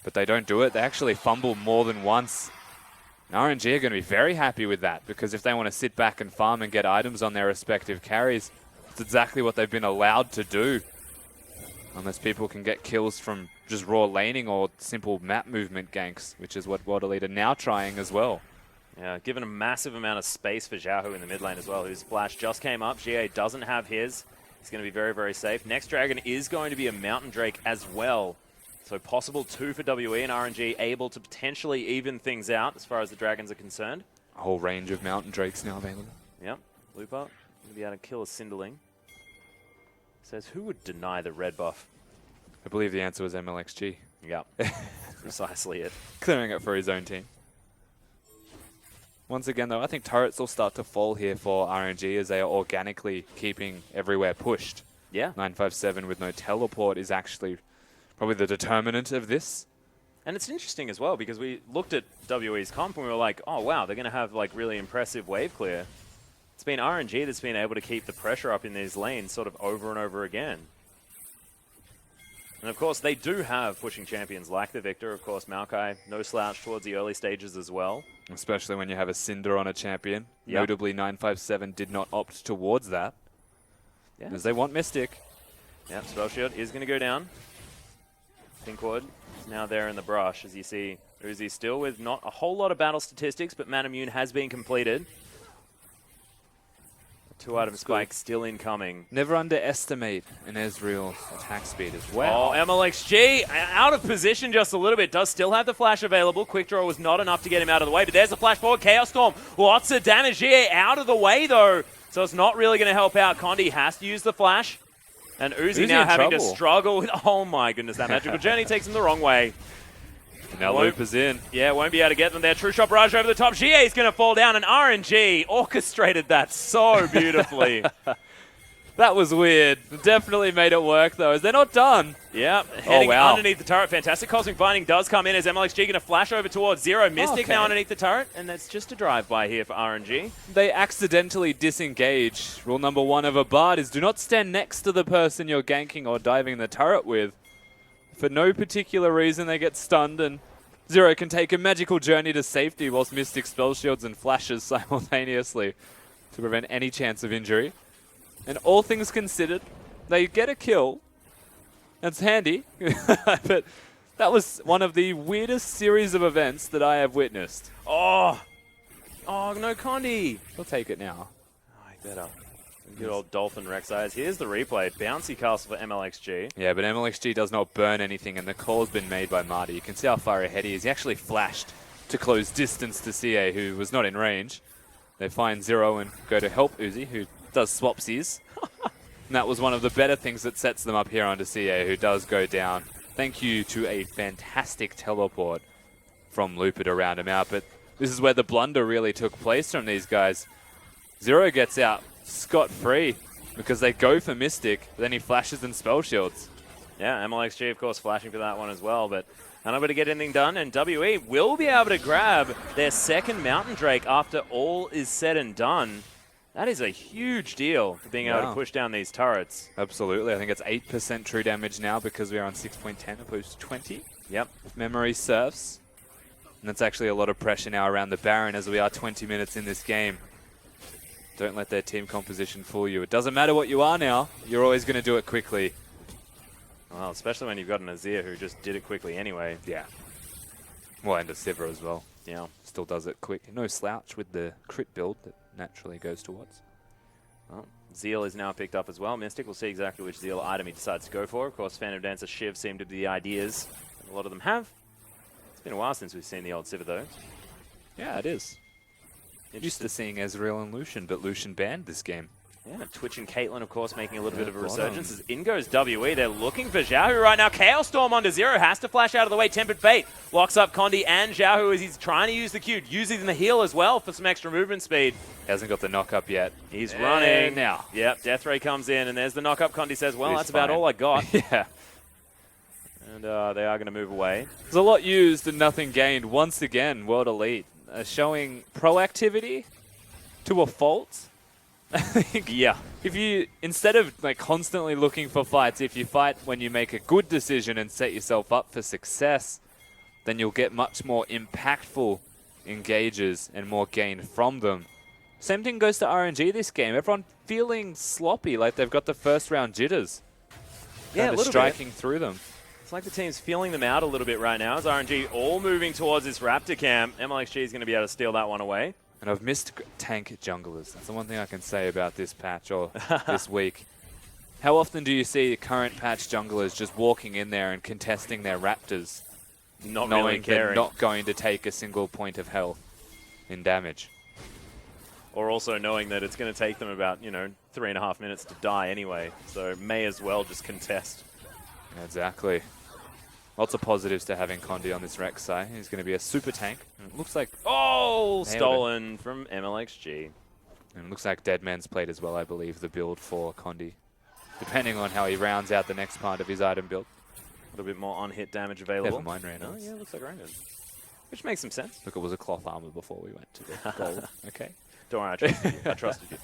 But they don't do it. They actually fumble more than once. And RNG are going to be very happy with that because if they want to sit back and farm and get items on their respective carries, it's exactly what they've been allowed to do. Unless people can get kills from just raw laning or simple map movement ganks, which is what World Elite are now trying as well. Yeah, given a massive amount of space for Xiaohu in the mid lane as well, whose flash just came up. GA doesn't have his. He's going to be very, very safe. Next dragon is going to be a Mountain Drake as well. So possible 2 for WE and RNG able to potentially even things out as far as the dragons are concerned. A whole range of Mountain Drakes now available. Yep, Looper going to be able to kill a Cinderling. Says, who would deny the red buff? I believe the answer was MLXG. Yep, precisely it. Clearing it for his own team. Once again, though, I think turrets will start to fall here for RNG as they are organically keeping everywhere pushed. Yeah. 957 with no teleport is actually probably the determinant of this. And it's interesting as well because we looked at WE's comp and we were like, oh wow, they're going to have like really impressive wave clear. It's been RNG that's been able to keep the pressure up in these lanes sort of over and over again. And of course, they do have pushing champions like the Victor. Of course, Maokai, no slouch towards the early stages as well. Especially when you have a Cinder on a champion. Yep. Notably, 957 did not opt towards that. Yeah. As they want Mystic. Yep, Spell Shield is going to go down. Pinkwood is now there in the brush, as you see Uzi still with not a whole lot of battle statistics, but Man Immune has been completed. 2-item spike still incoming. Never underestimate an Ezreal's attack speed as well. Oh, MLXG out of position just a little bit. Does still have the flash available. Quick draw was not enough to get him out of the way, but there's the flash forward. Chaos Storm. Lots of damage here. Out of the way, though. So it's not really going to help out. Condi has to use the flash. And Uzi now having to struggle with... Oh, my goodness. That magical journey takes him the wrong way. Now Loop is in. Yeah, won't be able to get them there. True Shot Barrage over the top. GA is going to fall down, and RNG orchestrated that so beautifully. That was weird. Definitely made it work, though, as they're not done. Yeah, heading wow. underneath the turret. Fantastic Cosmic Binding does come in as MLXG going to flash over towards Zero. Mystic now underneath the turret, and that's just a drive-by here for RNG. They accidentally disengage. Rule number 1 of a Bard is do not stand next to the person you're ganking or diving the turret with. For no particular reason, they get stunned, and Zero can take a magical journey to safety whilst Mystic spell shields and flashes simultaneously to prevent any chance of injury. And all things considered, they get a kill. That's handy, but that was one of the weirdest series of events that I have witnessed. Oh no, Condi. He'll take it now. Oh, he better. Good old Dolphin Rex eyes. Here's the replay. Bouncy castle for MLXG. Yeah, but MLXG does not burn anything, and the call has been made by Marty. You can see how far ahead he is. He actually flashed to close distance to CA, who was not in range. They find Zero and go to help Uzi, who does swapsies. And that was one of the better things that sets them up here onto CA, who does go down. Thank you to a fantastic teleport from Looper to round him out. But this is where the blunder really took place from these guys. Zero gets out scot-free because they go for Mystic, then he flashes and spell shields. Yeah, MLXG, of course, flashing for that one as well, but unable to get anything done, and WE will be able to grab their second Mountain Drake after all is said and done. That is a huge deal for being able to push down these turrets. Absolutely. I think it's 8% true damage now because we are on 6.10 opposed to 20. Yep. If memory serves. And that's actually a lot of pressure now around the Baron as we are 20 minutes in this game. Don't let their team composition fool you. It doesn't matter what you are now. You're always going to do it quickly. Well, especially when you've got an Azir who just did it quickly anyway. Yeah. Well, and a Sivir as well. Yeah. Still does it quick. No slouch with the crit build that naturally goes towards. Well, Zeal is now picked up as well. Mystic, we'll see exactly which Zeal item he decides to go for. Of course, Phantom Dancer, Shiv seem to be the ideas that a lot of them have. It's been a while since we've seen the old Sivir, though. Yeah, it is. Used to seeing Ezreal and Lucian, but Lucian banned this game. Yeah, Twitch and Caitlyn, of course, making a little bit of a resurgence. As in goes WE, they're looking for Xiaohu right now. Chaos Storm onto Zero, has to flash out of the way. Tempered Fate locks up Condi and Xiaohu as he's trying to use the Q, using the heal as well for some extra movement speed. Hasn't got the knock up yet. He's running. Now. Yep, Death Ray comes in, and there's the knock up. Condi says, well, He's that's about fine. all I got. Yeah. And they are going to move away. There's a lot used and nothing gained. Once again, World Elite showing proactivity to a fault. I think Yeah. if you, instead of like constantly looking for fights, if you fight when you make a good decision and set yourself up for success, then you'll get much more impactful engages and more gain from them. Same thing goes to RNG this game. Everyone feeling sloppy, like they've got the first round jitters. Yeah, a Kinda little striking bit. through them. It's like the team's feeling them out a little bit right now as RNG all moving towards this Raptor camp. MLXG is going to be able to steal that one away. And I've missed tank junglers. That's the one thing I can say about this patch or this week. How often do you see current patch junglers just walking in there and contesting their Raptors, Not really knowing they're caring. not going to take a single point of health in damage? Or also knowing that it's going to take them about, 3.5 minutes to die anyway. So may as well just contest. Exactly. Lots of positives to having Condi on this Rex side. He's going to be a super tank. And it looks like Stolen from MLXG. And it looks like Deadman's played as well, I believe, the build for Condi. Depending on how he rounds out the next part of his item build. A little bit more on-hit damage available. Never mind Randall. Oh, yeah, looks like Randall. Which makes some sense. Look, it was a cloth armor before we went to the gold. Okay. Don't worry, I trusted you. I trusted you.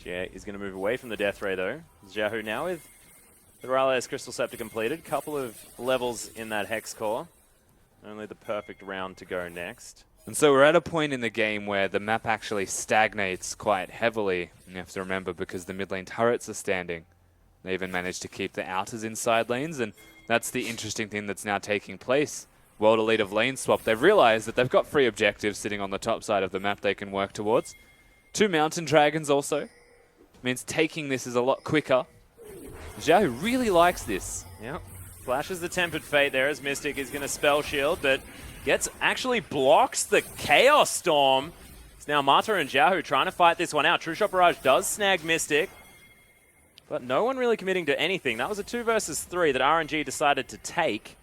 Xie is going to move away from the Death Ray, though. Xiaohu now with the Rylai's Crystal Scepter completed. Couple of levels in that Hex Core. Only the perfect round to go next. And so we're at a point in the game where the map actually stagnates quite heavily. And you have to remember, because the mid lane turrets are standing, they even managed to keep the outers in side lanes, and that's the interesting thing that's now taking place. World Elite of lane swap. They've realized that they've got 3 objectives sitting on the top side of the map they can work towards. 2 mountain dragons also. Means taking this is a lot quicker. Zhao really likes this. Yep. Flashes the Tempered Fate there as Mystic is going to spell shield, but actually blocks the Chaos Storm. It's now Mata and Xiaohu trying to fight this one out. True Shot Barrage does snag Mystic, but no one really committing to anything. That was a 2 versus 3 that RNG decided to take.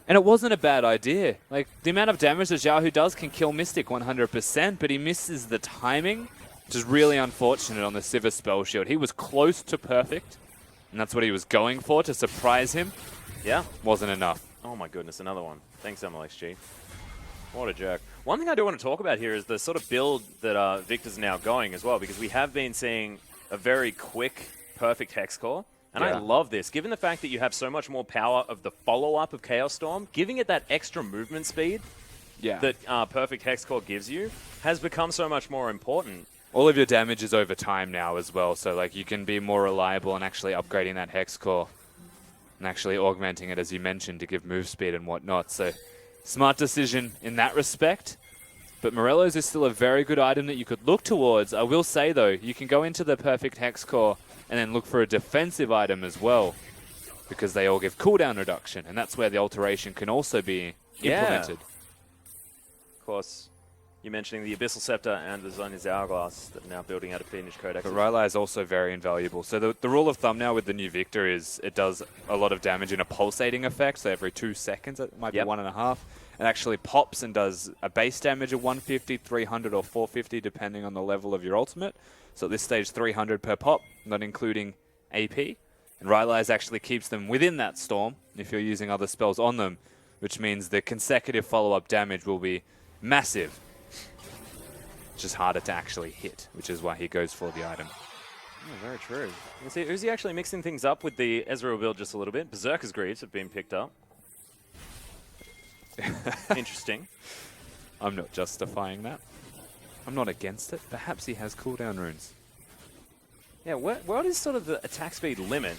And it wasn't a bad idea. Like, the amount of damage that Xiaohu does can kill Mystic 100%, but he misses the timing, which is really unfortunate on the Sivir spell shield. He was close to perfect, and that's what he was going for, to surprise him. Yeah. Wasn't enough. Oh my goodness, another one. Thanks, MLXG. What a jerk. One thing I do want to talk about here is the sort of build that Victor's now going as well, because we have been seeing a very quick, perfect Hex Core. And I love this. Given the fact that you have so much more power of the follow-up of Chaos Storm, giving it that extra movement speed that perfect Hex Core gives you has become so much more important. All of your damage is over time now as well, so like you can be more reliable in actually upgrading that Hex Core and actually augmenting it, as you mentioned, to give move speed and whatnot. So smart decision in that respect. But Morello's is still a very good item that you could look towards. I will say, though, you can go into the perfect Hex Core and then look for a defensive item as well, because they all give cooldown reduction, and that's where the alteration can also be implemented. Of course, you're mentioning the Abyssal Scepter and the Zonia's Hourglass that are now building out a Fiendish Codex. But Rylai is also very invaluable. So the rule of thumb now with the new Victor is it does a lot of damage in a pulsating effect, so every 2 seconds, it might be 1.5. It actually pops and does a base damage of 150, 300, or 450, depending on the level of your ultimate. So at this stage, 300 per pop, not including AP. And Rylai's actually keeps them within that storm if you're using other spells on them, which means the consecutive follow-up damage will be massive. It's just harder to actually hit, which is why he goes for the item. Oh, very true. You see, Uzi actually mixing things up with the Ezreal build just a little bit. Berserker's Greaves have been picked up. Interesting. I'm not justifying that. I'm not against it. Perhaps he has cooldown runes. Yeah, what is sort of the attack speed limit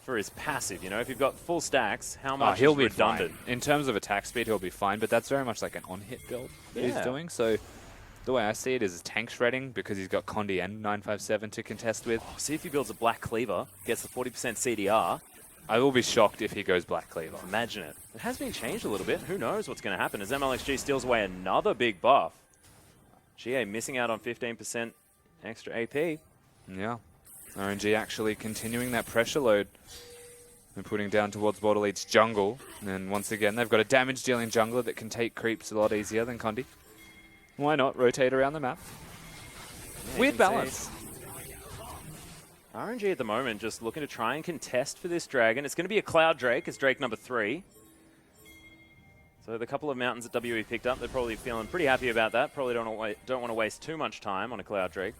for his passive. You know, if you've got full stacks, how much he'll is be redundant? fine. In terms of attack speed, he'll be fine, but that's very much like an on-hit build that he's doing. So the way I see it is tank shredding because he's got Condi and 957 to contest with. Oh, see if he builds a Black Cleaver, gets the 40% CDR. I will be shocked if he goes Black Cleaver. Imagine it. It has been changed a little bit. Who knows what's going to happen as MLXG steals away another big buff. GA missing out on 15% extra AP. Yeah. RNG actually continuing that pressure load and putting down towards Border Elite's jungle. And once again, they've got a damage-dealing jungler that can take creeps a lot easier than Condi. Why not rotate around the map? Yeah, Weird balance. RNG at the moment just looking to try and contest for this dragon. It's going to be a Cloud Drake as Drake number 3. So the couple of mountains that WE picked up, they're probably feeling pretty happy about that. Probably don't want to waste too much time on a Cloud Drake.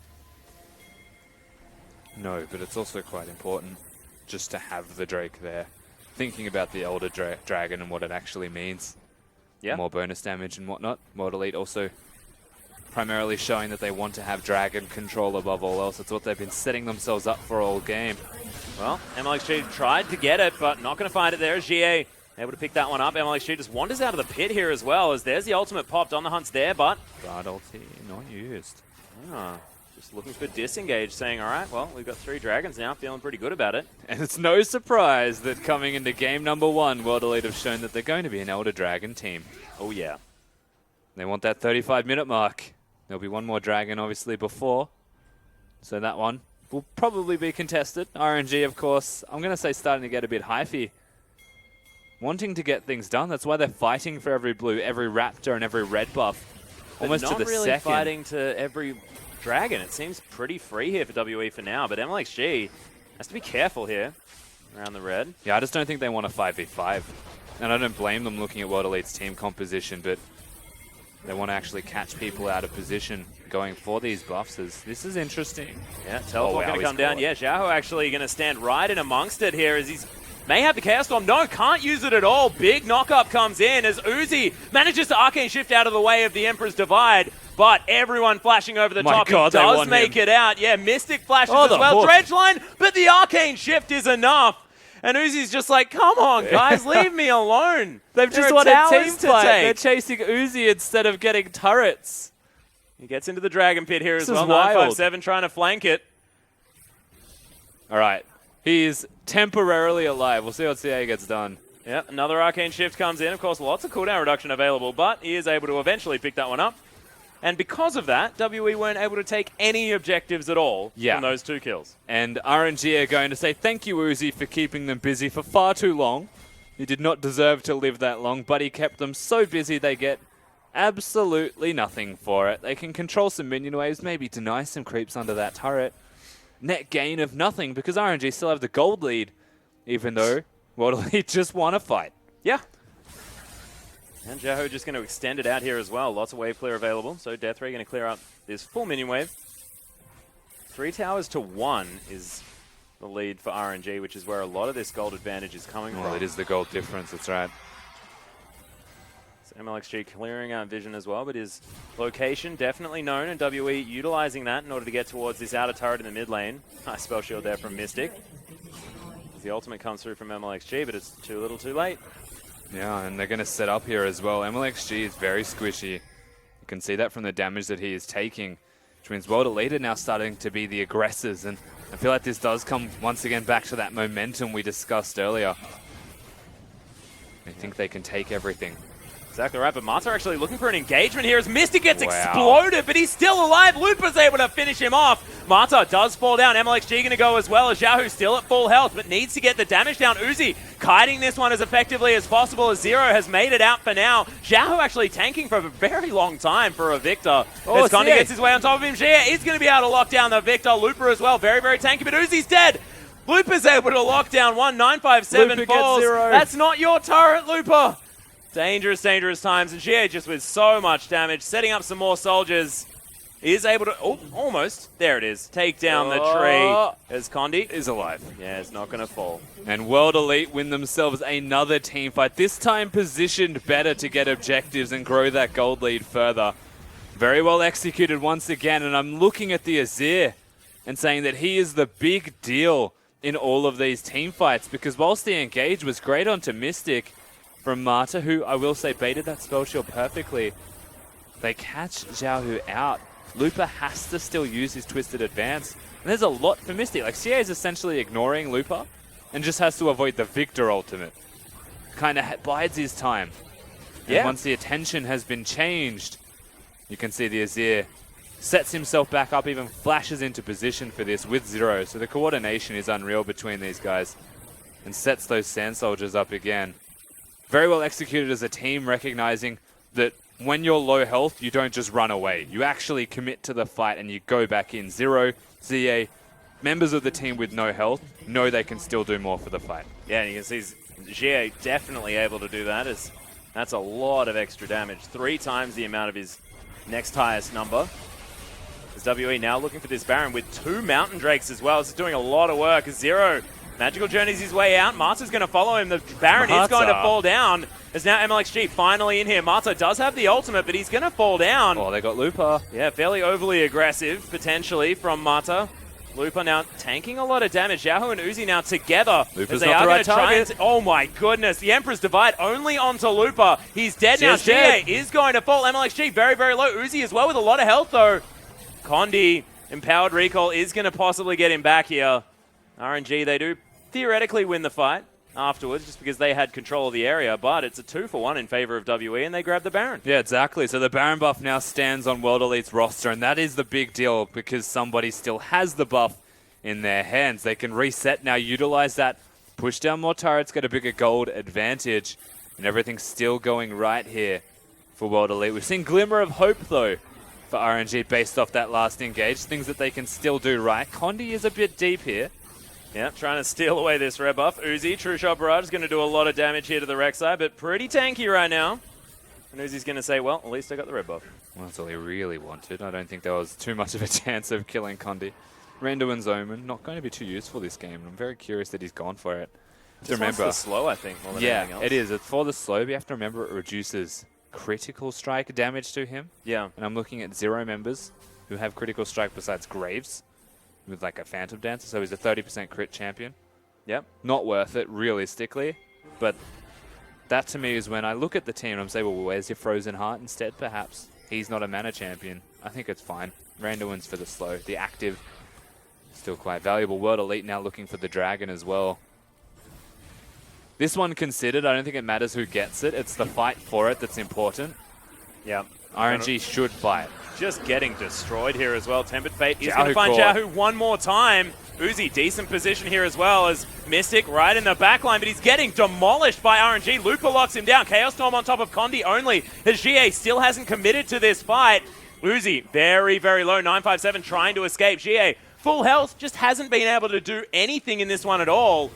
No, but it's also quite important just to have the Drake there. Thinking about the Elder Dragon and what it actually means. Yeah. More bonus damage and whatnot. World Elite also primarily showing that they want to have Dragon control above all else. That's what they've been setting themselves up for all game. Well, MLXG tried to get it, but not going to find it there. GA able to pick that one up. MLXG just wanders out of the pit here as well, as there's the ultimate popped on the hunts there, but... Guard ulti not used. Just looking for disengage, saying, all right, well, we've got 3 dragons now, feeling pretty good about it. And it's no surprise that coming into game number 1, World Elite have shown that they're going to be an Elder Dragon team. Oh, yeah. They want that 35-minute mark. There'll be one more dragon, obviously, before. So that one will probably be contested. RNG, of course, I'm going to say starting to get a bit hyphy. Wanting to get things done. That's why they're fighting for every blue, every raptor, and every red buff. Almost to the not really second. fighting to every dragon. It seems pretty free here for WE for now, but MLXG has to be careful here around the red. Yeah, I just don't think they want a 5v5. And I don't blame them looking at World Elite's team composition, but they want to actually catch people out of position going for these buffs. This is interesting. Yeah, teleport going to come down. Caught. Yeah, Xiao actually going to stand right in amongst it here as he's may have the Chaos Storm. No, can't use it at all. Big knock-up comes in as Uzi manages to Arcane Shift out of the way of the Emperor's Divide, but everyone flashing over the top. God, he does make it out. Yeah, Mystic flashes as well. Dredgeline, but the Arcane Shift is enough. And Uzi's just like, come on, guys, leave me alone. They've just won a team fight. They're chasing Uzi instead of getting turrets. He gets into the Dragon Pit here as well. Wild. 957 trying to flank it. All right. He is temporarily alive. We'll see what CA gets done. Yep, another Arcane Shift comes in. Of course, lots of cooldown reduction available, but he is able to eventually pick that one up. And because of that, WE weren't able to take any objectives at all from those 2 kills. And RNG are going to say thank you, Uzi, for keeping them busy for far too long. He did not deserve to live that long, but he kept them so busy they get absolutely nothing for it. They can control some minion waves, maybe deny some creeps under that turret. Net gain of nothing because RNG still have the gold lead, even though World Elite just won a fight. Yeah. And Jaho just going to extend it out here as well. Lots of wave clear available. So Death Ray going to clear out this full minion wave. 3 towers to 1 is the lead for RNG, which is where a lot of this gold advantage is coming from. Well, it is the gold difference, that's right. So MLXG clearing out vision as well, but his location definitely known, and WE utilizing that in order to get towards this outer turret in the mid lane. Nice spell shield there from Mystic. The ultimate comes through from MLXG, but it's too little too late. Yeah, and they're going to set up here as well. MLXG is very squishy. You can see that from the damage that he is taking, which means World Elite are now starting to be the aggressors, and I feel like this does come once again back to that momentum we discussed earlier. I think they can take everything. Exactly right, but Mata actually looking for an engagement here as Mystic gets exploded, but he's still alive. Lupa's able to finish him off. Mata does fall down. MLXG going to go as well as Yahoo still at full health, but needs to get the damage down. Uzi kiting this one as effectively as possible as Zero has made it out for now. Xiao actually tanking for a very long time for a Victor. As Condi gets his way on top of him, Xia is going to be able to lock down the Victor. Lupa as well, very, very tanky, but Uzi's dead. Lupa's able to lock down 957 falls. That's not your turret, Lupa. Dangerous, dangerous times, and Xie just with so much damage, setting up some more soldiers, is able to, almost, there it is, take down the tree as Condi is alive. Yeah, it's not going to fall. And World Elite win themselves another team fight, this time positioned better to get objectives and grow that gold lead further. Very well executed once again, and I'm looking at the Azir and saying that he is the big deal in all of these team fights, because whilst the engage was great onto Mystic from Marta, who I will say baited that spell shield perfectly, they catch Xiaohu out. Lupa has to still use his Twisted Advance. And there's a lot for Mystic. Like, CA is essentially ignoring Lupa and just has to avoid the Victor ultimate. Kind of bides his time. And once the attention has been changed, you can see the Azir sets himself back up, even flashes into position for this with Zero. So the coordination is unreal between these guys and sets those Sand Soldiers up again. Very well executed as a team, recognizing that when you're low health, you don't just run away. You actually commit to the fight and you go back in. Zero, ZA, members of the team with no health know they can still do more for the fight. Yeah, and you can see Jie definitely able to do that. That's a lot of extra damage. 3 times the amount of his next highest number. As WE now looking for this Baron with 2 Mountain Drakes as well. This is doing a lot of work. Zero Magical Journey's his way out. Marta's going to follow him. The Baron is going to fall down. As now MLXG finally in here. Marta does have the ultimate, but he's going to fall down. Oh, they got Lupa. Yeah, fairly overly aggressive, potentially, from Marta. Lupa now tanking a lot of damage. Xiaohu and Uzi now together. Lupa's they not are the right gonna try target. oh my goodness. The Emperor's Divide only onto Lupa. He's dead now. dead. GA is going to fall. MLXG very, very low. Uzi as well with a lot of health, though. Condi, Empowered Recall, is going to possibly get him back here. RNG, they do theoretically win the fight afterwards just because they had control of the area, but it's a 2-for-1 in favor of WE, and they grab the Baron. Yeah, exactly. So the Baron buff now stands on World Elite's roster, and that is the big deal because somebody still has the buff in their hands. They can reset now, utilize that, push down more turrets, get a bigger gold advantage, and everything's still going right here for World Elite. We've seen glimmer of hope, though, for RNG based off that last engage, things that they can still do right. Condi is a bit deep here. Yeah, trying to steal away this red buff. Uzi, True Shot Barrage is going to do a lot of damage here to the Rek'Sai, but pretty tanky right now. And Uzi's going to say, well, at least I got the red buff. Well, that's all he really wanted. I don't think there was too much of a chance of killing Condi. Randuin's Omen, not going to be too useful this game. I'm very curious that he's gone for it. Just wants the slow, I think, more than anything else. It is. It's for the slow, but you have to remember it reduces critical strike damage to him. Yeah. And I'm looking at 0 members who have critical strike besides Graves with like a Phantom Dancer, so he's a 30% crit champion. Yep. Not worth it, realistically. But that to me is when I look at the team and I'm saying, well, where's your Frozen Heart instead, perhaps? He's not a mana champion. I think it's fine. Randuin's for the slow. The active, still quite valuable. World Elite now looking for the Dragon as well. This one considered, I don't think it matters who gets it. It's the fight for it that's important. Yeah. RNG should fight. Just getting destroyed here as well. Tempered Fate is Xiaohu going to find caught. Xiaohu one more time. Uzi, decent position here as well as Mystic right in the back line, but he's getting demolished by RNG. Lupa locks him down. Chaos Storm on top of Condi only. As GA still hasn't committed to this fight. Uzi, very, very low. 957 trying to escape. GA, full health, just hasn't been able to do anything in this one at all.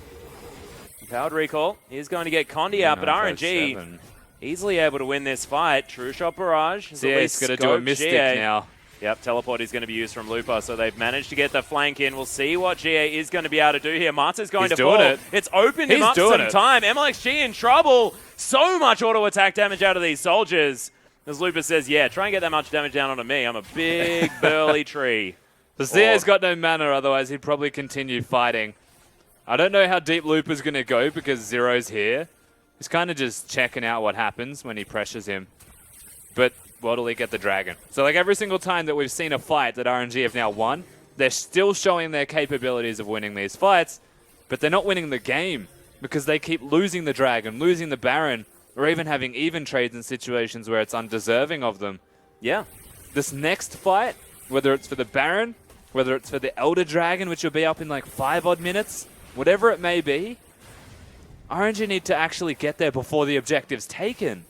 Empowered Recall is going to get Condi out, but RNG easily able to win this fight. True Shot Barrage. CA's going to do a Mystic now. Yep, Teleport is going to be used from Lupa, so they've managed to get the flank in. We'll see what GA is going to be able to do here. Marta's going to fall. It's opened him up some time. MLXG in trouble. So much auto attack damage out of these soldiers. As Lupa says, yeah, try and get that much damage down onto me. I'm a big, burly tree. The CA's got no mana, otherwise he'd probably continue fighting. I don't know how deep Lupa's going to go because Zero's here. He's kind of just checking out what happens when he pressures him. But World Elite get the Dragon. So like every single time that we've seen a fight that RNG have now won, they're still showing their capabilities of winning these fights, but they're not winning the game because they keep losing the Dragon, losing the Baron, or even having even trades in situations where it's undeserving of them. Yeah. This next fight, whether it's for the Baron, whether it's for the Elder Dragon, which will be up in like 5 odd minutes, whatever it may be, RNG need to actually get there before the objective's taken.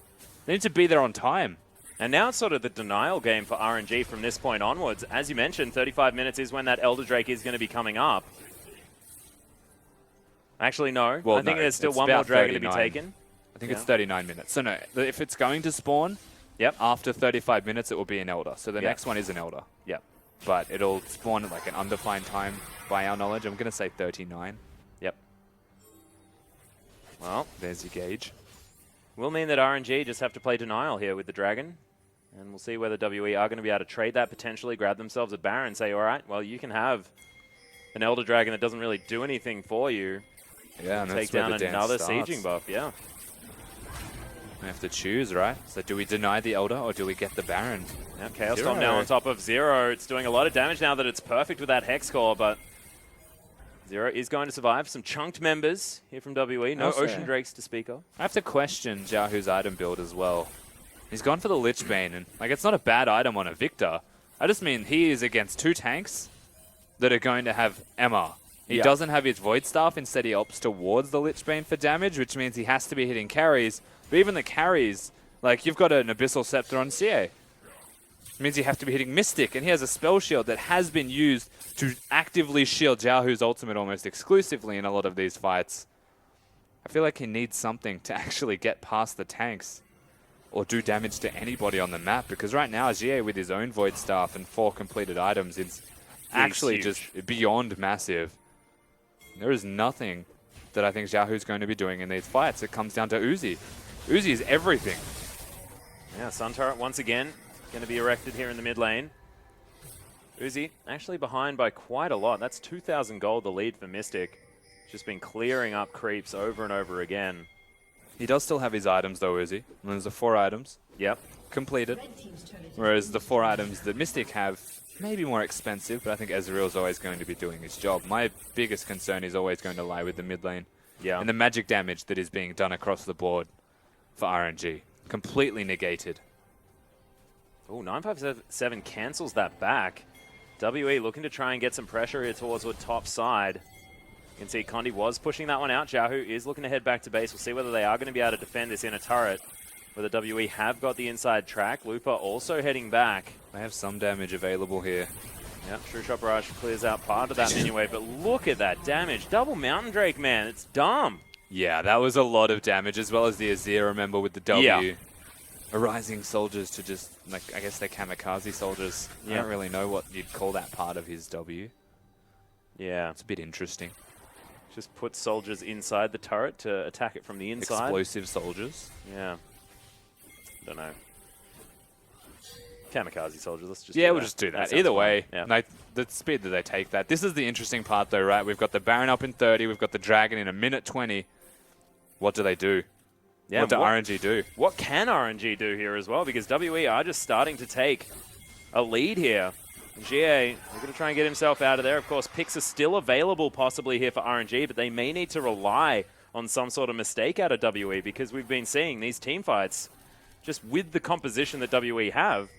They need to be there on time. And now it's sort of the denial game for RNG from this point onwards. As you mentioned, 35 minutes is when that Elder Drake is going to be coming up. Actually, no. Well, I think there's still one more dragon to be taken. I think it's 39 minutes. So no, if it's going to spawn, after 35 minutes it will be an Elder. So the next one is an Elder. Yep. But it'll spawn at like an undefined time by our knowledge. I'm going to say 39. Yep. Well, there's your gauge. Will mean that RNG just have to play denial here with the dragon. And we'll see whether WE are going to be able to trade that, potentially grab themselves a Baron and say, all right, well, you can have an Elder Dragon that doesn't really do anything for you. Yeah, and Take that's where down the dance another starts. sieging buff, yeah. We have to choose, right? So do we deny the Elder or do we get the Baron? Yeah, Chaos Zero. Storm now on top of Zero. It's doing a lot of damage now that it's perfect with that Hex Core, but Zero is going to survive. Some chunked members here from WE. No Also, Ocean Drakes to speak of. I have to question Xiaohu's item build as well. He's gone for the Lich Bane, and like it's not a bad item on a Victor. I just mean he is against 2 tanks that are going to have MR. He Yeah. doesn't have his Void Staff, instead he opts towards the Lich Bane for damage, which means he has to be hitting carries. But even the carries, like you've got an Abyssal Scepter on CA. It means you have to be hitting Mystic, and he has a spell shield that has been used to actively shield Xiaohu's ultimate almost exclusively in a lot of these fights. I feel like he needs something to actually get past the tanks or do damage to anybody on the map, because right now Jie with his own Void Staff and 4 completed items is actually huge. just beyond massive. There is nothing that I think Xiaohu's going to be doing in these fights. It comes down to Uzi. Uzi is everything. Yeah, Sun Turret once again going to be erected here in the mid lane. Uzi actually behind by quite a lot. That's 2,000 gold, the lead for Mystic. Just been clearing up creeps over and over again. He does still have his items though, Uzi. And there's the 4 items Yep. completed. Whereas the 4 items that Mystic have, maybe more expensive, but I think Ezreal's always going to be doing his job. My biggest concern is always going to lie with the mid lane. Yeah. And the magic damage that is being done across the board for RNG. Completely negated. Oh, 957 cancels that back. WE looking to try and get some pressure here towards the top side. You can see Condi was pushing that one out. Xiaohu is looking to head back to base. We'll see whether they are going to be able to defend this inner turret. Whether WE have got the inside track. Lupa also heading back. They have some damage available here. Yep, True Shot Barrage clears out part of that minion wave, but look at that damage. Double Mountain Drake, man. It's dumb. Yeah, that was a lot of damage, as well as the Azir, remember, with the W. Yeah. Arising soldiers to just, like, I guess they're kamikaze soldiers. I Yeah. don't really know what you'd call that part of his W. Yeah, It's a bit interesting. just put soldiers inside the turret to attack it from the inside. Explosive soldiers. Yeah. Don't know. Kamikaze soldiers, let's just Yeah, do we'll that. just do that. sounds Either fine. way, Yeah. like, the speed that they take that. This is the interesting part, though, right? We've got the Baron up in 30. We've got the Dragon in 1:20. What do they do? Yeah, what do what- RNG do? What can RNG do here as well? Because WE are just starting to take a lead here. GA, they're going to try and get himself out of there. Of course, picks are still available possibly here for RNG, but they may need to rely on some sort of mistake out of WE, because we've been seeing these team fights just with the composition that WE have,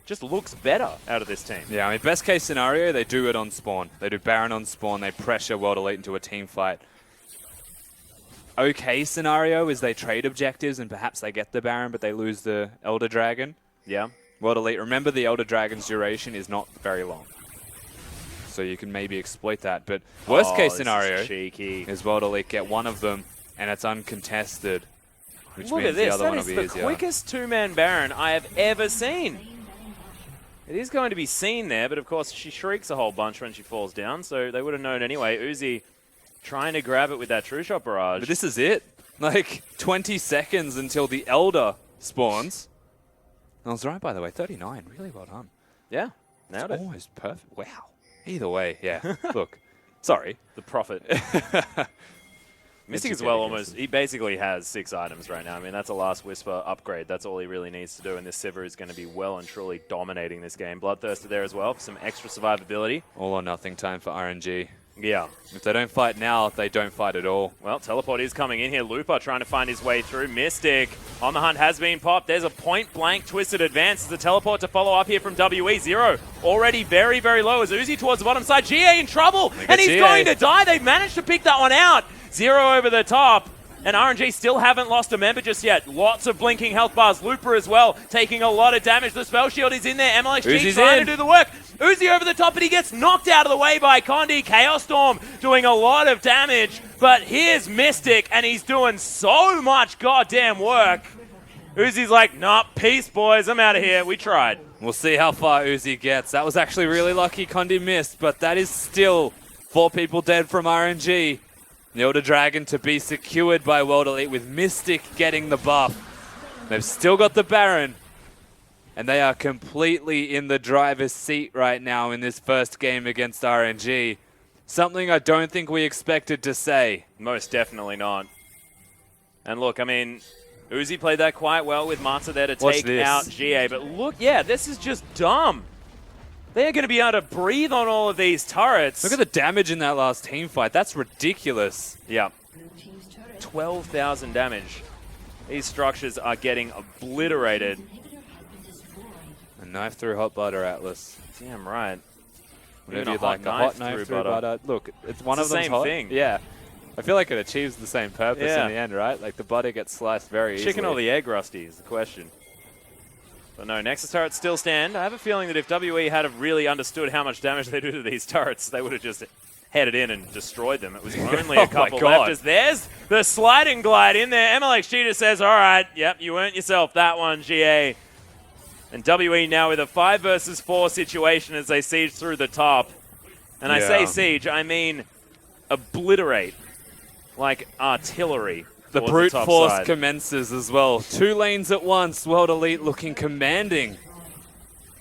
just looks better out of this team. Yeah, I mean, best case scenario, they do it on spawn. They do Baron on spawn. They pressure World Elite into a team fight. Okay scenario is they trade objectives and perhaps they get the Baron, but they lose the Elder Dragon. Yeah. World Elite, remember the Elder Dragon's duration is not very long. So you can maybe exploit that. But worst case this is scenario cheeky. is World Elite get one of them and it's uncontested. Which Look means at this. the other That one is will be the easier. quickest two-man Baron I have ever seen. It is going to be seen there, but of course she shrieks a whole bunch when she falls down, so they would have known anyway. Uzi trying to grab it with that True Shot Barrage. But this is it. Like 20 seconds until the Elder spawns. I was right, by the way. 39. Really well done. yeah, nailed it. Almost perfect. Wow. Either way, yeah. Look, sorry. The Prophet. Mystic as Educated well, guesses. almost. He basically has 6 items right now. I mean, that's a Last Whisper upgrade. That's all he really needs to do, and this Sivir is going to be well and truly dominating this game. Bloodthirster there as well for some extra survivability. All or nothing time for RNG. Yeah. If they don't fight now, they don't fight at all. Well, Teleport is coming in here. Lupa trying to find his way through. Mystic on the hunt has been popped. There's a point-blank twisted advance. There's a teleport to follow up here from WE. Zero already very, very low as Uzi towards the bottom side. GA in trouble, and he's GA. going to die. They've managed to pick that one out. Zero over the top. And RNG still haven't lost a member just yet. Lots of blinking health bars. Looper as well, taking a lot of damage. The spell shield is in there. MLXG Uzi's trying in. to do the work. Uzi over the top, but he gets knocked out of the way by Condi. Chaos Storm doing a lot of damage. But here's Mystic, and he's doing so much goddamn work. Uzi's like, nah, peace, boys. I'm out of here. We tried. We'll see how far Uzi gets. That was actually really lucky. Condi missed, but that is still 4 people dead from RNG. The Elder Dragon to be secured by World Elite with Mystic getting the buff. They've still got the Baron. And they are completely in the driver's seat right now in this first game against RNG. Something I don't think we expected to say. Most definitely not. And look, I mean, Uzi played that quite well with Mata there to Watch take this. out GA. But look, yeah, this is just dumb. They're going to be able to breathe on all of these turrets. Look at the damage in that last team fight. That's ridiculous. Yeah. 12,000 damage. These structures are getting obliterated. A knife through hot butter, Atlas. Damn right. Whatever Even you'd like, a hot knife through butter. Look, it's one It's of the them's same hot. thing. Yeah. I feel like it achieves the same purpose Yeah. in the end, right? Like the butter gets sliced very easily. Chicken or the egg, Rusty, is the question. But no, Nexus turrets still stand. I have a feeling that if WE had have really understood how much damage they do to these turrets, they would have just headed in and destroyed them. It was only Oh a couple my God. left. As there's the sliding glide in there. MLXG just says, all right, yep, you earned yourself that one, GA. And WE now with a 5 versus 4 situation as they siege through the top. And I say Yeah. siege, I mean obliterate like artillery. The towards brute top force side. commences as well. 2 lanes at once. World Elite looking commanding.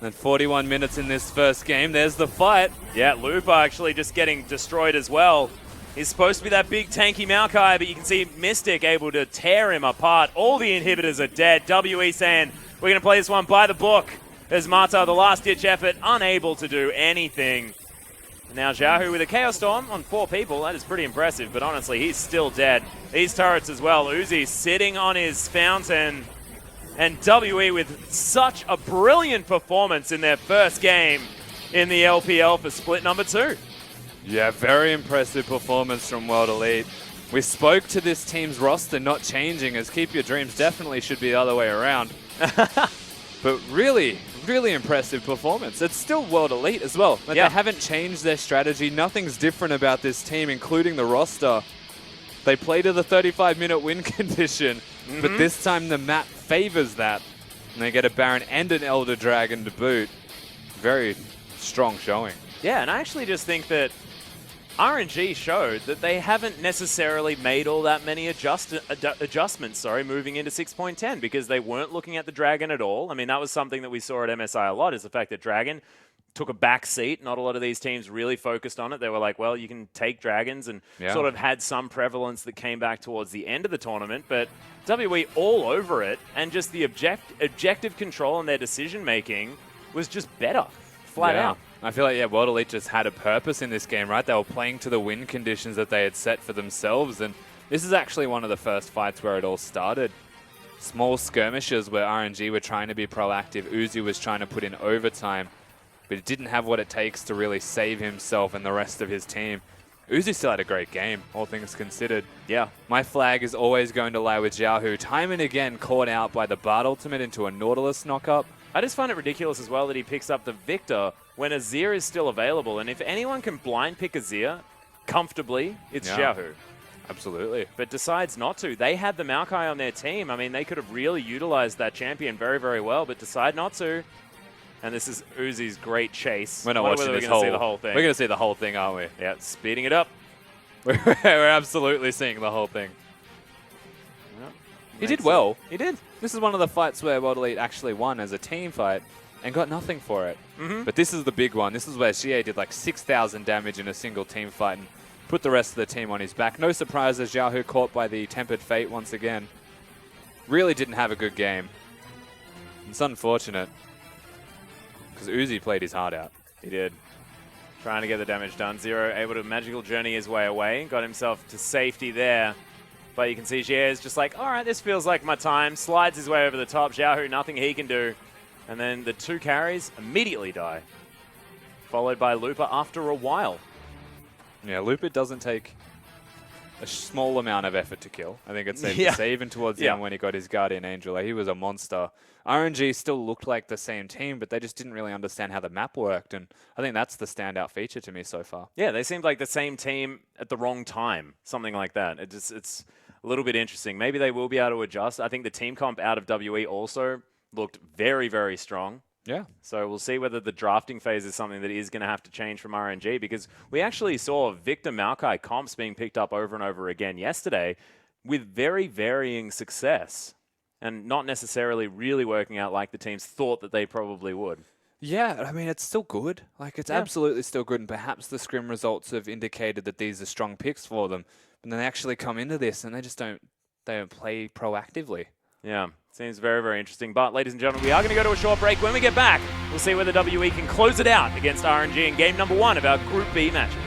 And 41 minutes in this first game. There's the fight. Yeah, Lupa actually just getting destroyed as well. He's supposed to be that big tanky Maokai, but you can see Mystic able to tear him apart. All the inhibitors are dead. WE saying, we're going to play this one by the book. As Mata, the last-ditch effort, unable to do anything. Now Xiaohu with a Chaos Storm on 4 people. That is pretty impressive, but honestly, he's still dead. These turrets as well. Uzi sitting on his fountain. And WE with such a brilliant performance in their first game in the LPL for split number 2. Yeah, very impressive performance from World Elite. We spoke to this team's roster not changing, as Keep Your Dreams definitely should be the other way around. But really, really impressive performance. It's still World Elite as well. Like Yeah. They haven't changed their strategy. Nothing's different about this team, including the roster. They play to the 35-minute win condition, but this time the map favors that. And they get a Baron and an Elder Dragon to boot. Very strong showing. Yeah, and I actually just think that RNG showed that they haven't necessarily made all that many adjustments, moving into 6.10 because they weren't looking at the Dragon at all. I mean, that was something that we saw at MSI a lot, is the fact that Dragon took a back seat. Not a lot of these teams really focused on it. They were like, well, you can take Dragons, and sort of had some prevalence that came back towards the end of the tournament. But WE all over it, and just the objective control in their decision-making was just better, flat out. I feel like, World Elite just had a purpose in this game, right? They were playing to the win conditions that they had set for themselves, and this is actually one of the first fights where it all started. Small skirmishes where RNG were trying to be proactive. Uzi was trying to put in overtime, but it didn't have what it takes to really save himself and the rest of his team. Uzi still had a great game, all things considered. Yeah. My flag is always going to lie with Xiaohu, time and again caught out by the Bard ultimate into a Nautilus knockup. I just find it ridiculous as well that he picks up the Victor when Azir is still available. And if anyone can blind pick Azir comfortably, it's Xiaohu. Absolutely. But decides not to. They had the Maokai on their team. I mean, they could have really utilized that champion very, very well, but decide not to. And this is Uzi's great chase. We're not Wonder watching whether this we're gonna see the whole thing. We're going to see the whole thing, aren't we? Yeah, speeding it up. We're absolutely seeing the whole thing. He did well. He did. This is one of the fights where World Elite actually won as a team fight and got nothing for it. But this is the big one. This is where Xie did like 6,000 damage in a single team fight and put the rest of the team on his back. No surprises, Xiaohu caught by the Tempered Fate once again. Really didn't have a good game. It's unfortunate because Uzi played his heart out. He did. Trying to get the damage done. Zero able to magical journey his way away. Got himself to safety there. But you can see Xie is just like, all right, this feels like my time. Slides his way over the top. Xiaohu, nothing he can do. And then the 2 carries immediately die. Followed by Lupa after a while. Yeah, Lupa doesn't take a small amount of effort to kill. I think it's safe Yeah. to say, even towards the end when he got his Guardian Angel. Like, he was a monster. RNG still looked like the same team, but they just didn't really understand how the map worked. And I think that's the standout feature to me so far. Yeah, they seemed like the same team at the wrong time. Something like that. It's a little bit interesting. Maybe they will be able to adjust. I think the team comp out of WE also looked very, very strong. Yeah. So we'll see whether the drafting phase is something that is going to have to change from RNG, because we actually saw Victor Maokai comps being picked up over and over again yesterday with very varying success and not necessarily really working out like the teams thought that they probably would. Yeah, I mean, it's still good. Like, it's absolutely still good, and perhaps the scrim results have indicated that these are strong picks for them. But then they actually come into this, and they just don't play proactively. Yeah, seems very, very interesting. But, ladies and gentlemen, we are going to go to a short break. When we get back, we'll see whether WE can close it out against RNG in game number 1 of our Group B matches.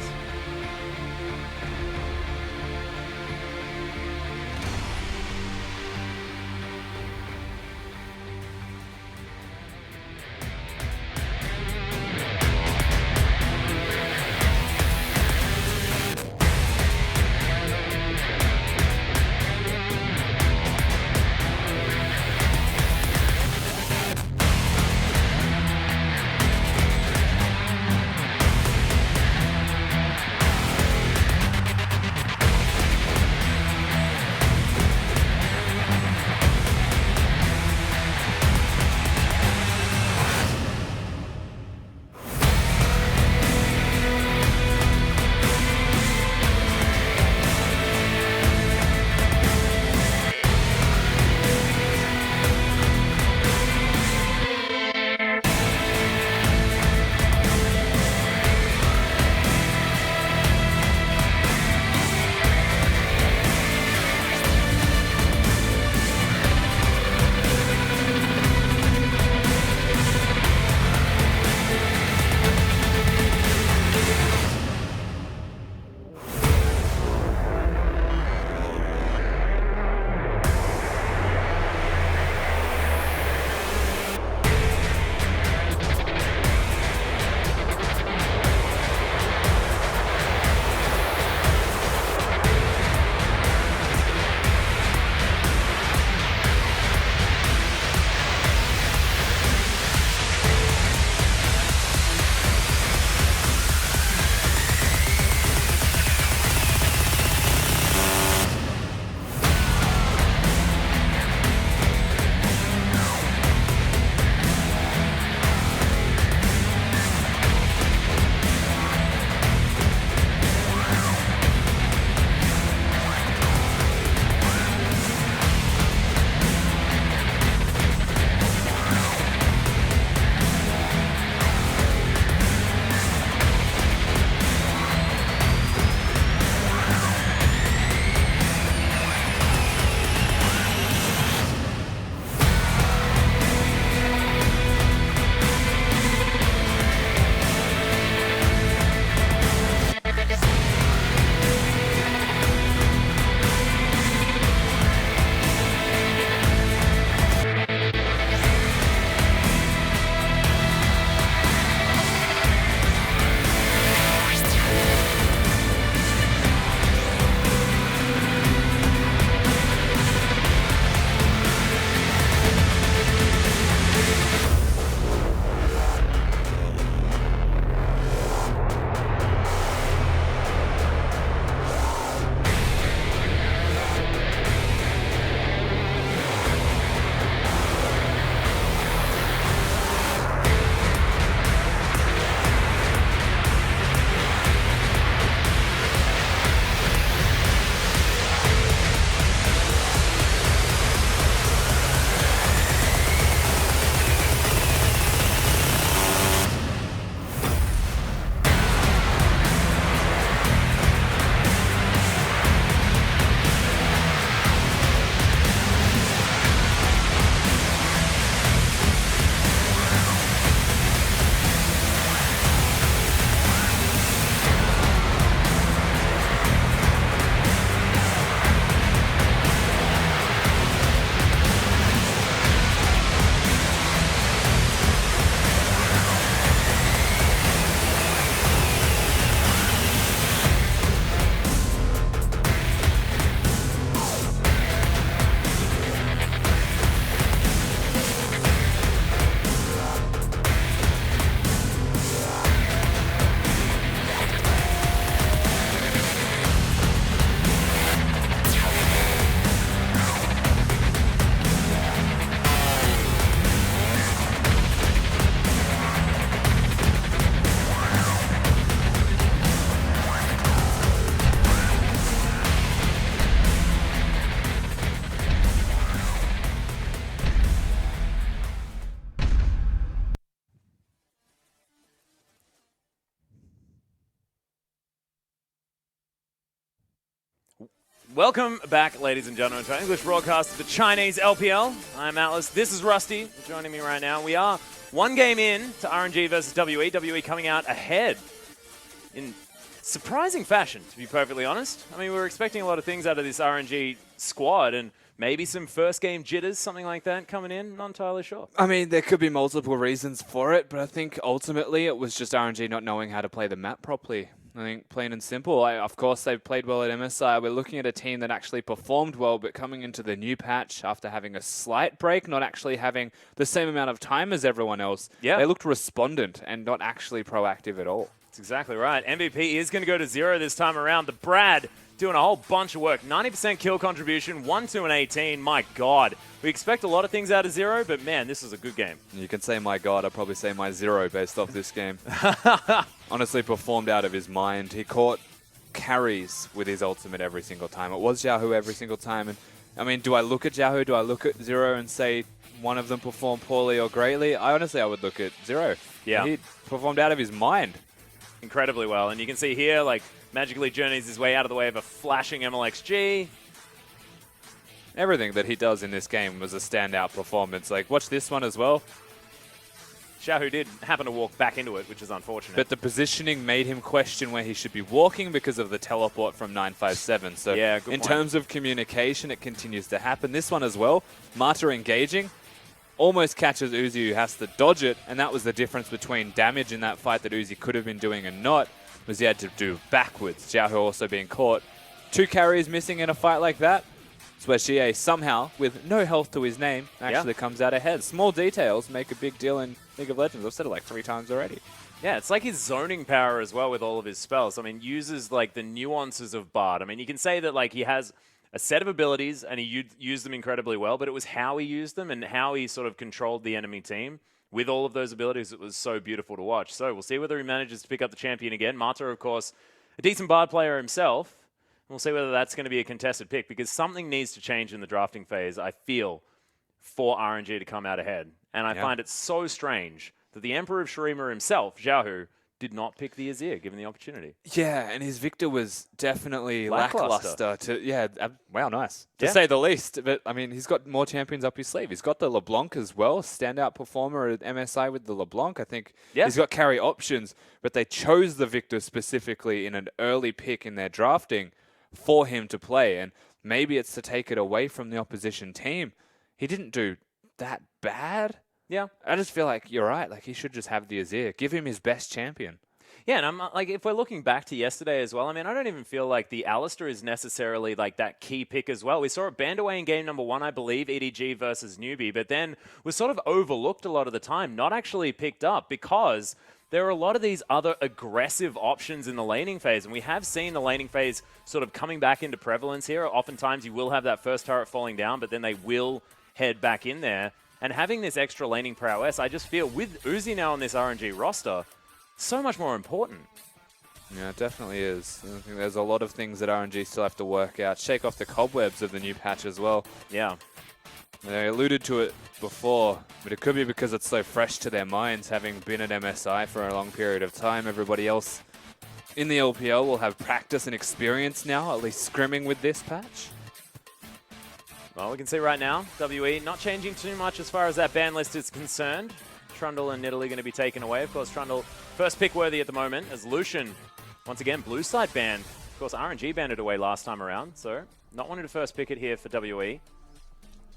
Welcome back, ladies and gentlemen, to our English broadcast of the Chinese LPL. I'm Atlas. This is Rusty joining me right now. We are one game in to RNG versus WE. WE coming out ahead in surprising fashion, to be perfectly honest. I mean, we were expecting a lot of things out of this RNG squad and maybe some first game jitters, something like that coming in. Not entirely sure. I mean, there could be multiple reasons for it, but I think ultimately it was just RNG not knowing how to play the map properly. I think plain and simple. Of course, they've played well at MSI. We're looking at a team that actually performed well, but coming into the new patch after having a slight break, not actually having the same amount of time as everyone else, they looked respondent and not actually proactive at all. That's exactly right. MVP is going to go to 0 this time around. The Brad doing a whole bunch of work. 90% kill contribution, 1, 2, and 18. My God. We expect a lot of things out of 0, but man, this was a good game. You can say my God. I'd probably say my 0 based off this game. Honestly, performed out of his mind. He caught carries with his ultimate every single time. It was Xiaohu every single time. And I mean, do I look at Xiaohu? Do I look at 0 and say one of them performed poorly or greatly? I would look at 0. Yeah. He performed out of his mind. Incredibly well. And you can see here, like, magically journeys his way out of the way of a flashing MLXG. Everything that he does in this game was a standout performance. Like, watch this one as well. Xiaohu did happen to walk back into it, which is unfortunate. But the positioning made him question where he should be walking because of the teleport from 957. So yeah, good in point. terms of communication, it continues to happen. This one as well, Mata engaging, almost catches Uzi, who has to dodge it, and that was the difference between damage in that fight that Uzi could have been doing and not, was he had to do backwards. Xiaohu also being caught. 2 carries missing in a fight like that. It's where Xie somehow, with no health to his name, actually comes out ahead. Small details make a big deal in League of Legends. I've said it like 3 times already. Yeah, it's like his zoning power as well with all of his spells. I mean, uses like the nuances of Bard. I mean, you can say that like he has a set of abilities and he used them incredibly well, but it was how he used them and how he sort of controlled the enemy team with all of those abilities. It was so beautiful to watch. So we'll see whether he manages to pick up the champion again. Mata, of course, a decent Bard player himself. We'll see whether that's going to be a contested pick because something needs to change in the drafting phase, I feel, for RNG to come out ahead. And I find it so strange that the Emperor of Shurima himself, Xiaohu, did not pick the Azir given the opportunity. Yeah, and his Victor was definitely lackluster. Wow, nice. To Yeah. say the least. But, I mean, he's got more champions up his sleeve. He's got the LeBlanc as well. Standout performer at MSI with the LeBlanc. I think he's got carry options. But they chose the Victor specifically in an early pick in their drafting for him to play. And maybe it's to take it away from the opposition team. He didn't do that bad. Yeah. I just feel like you're right. Like, he should just have the Azir. Give him his best champion. Yeah, and I'm like, if we're looking back to yesterday as well, I mean, I don't even feel like the Alistair is necessarily like that key pick as well. We saw it banned away in game number 1, I believe, EDG versus Newbie, but then was sort of overlooked a lot of the time, not actually picked up because there are a lot of these other aggressive options in the laning phase, and we have seen the laning phase sort of coming back into prevalence here. Oftentimes you will have that first turret falling down, but then they will head back in there. And having this extra laning prowess, I just feel with Uzi now on this RNG roster, so much more important. Yeah, it definitely is. I think there's a lot of things that RNG still have to work out. Shake off the cobwebs of the new patch as well. Yeah. They alluded to it before, but it could be because it's so fresh to their minds, having been at MSI for a long period of time. Everybody else in the LPL will have practice and experience now, at least scrimming with this patch. Well, we can see right now, WE not changing too much as far as that ban list is concerned. Trundle and Nidalee going to be taken away. Of course, Trundle first pick worthy at the moment as Lucian, once again, blue side banned. Of course, RNG banned it away last time around, so not wanting to first pick it here for WE.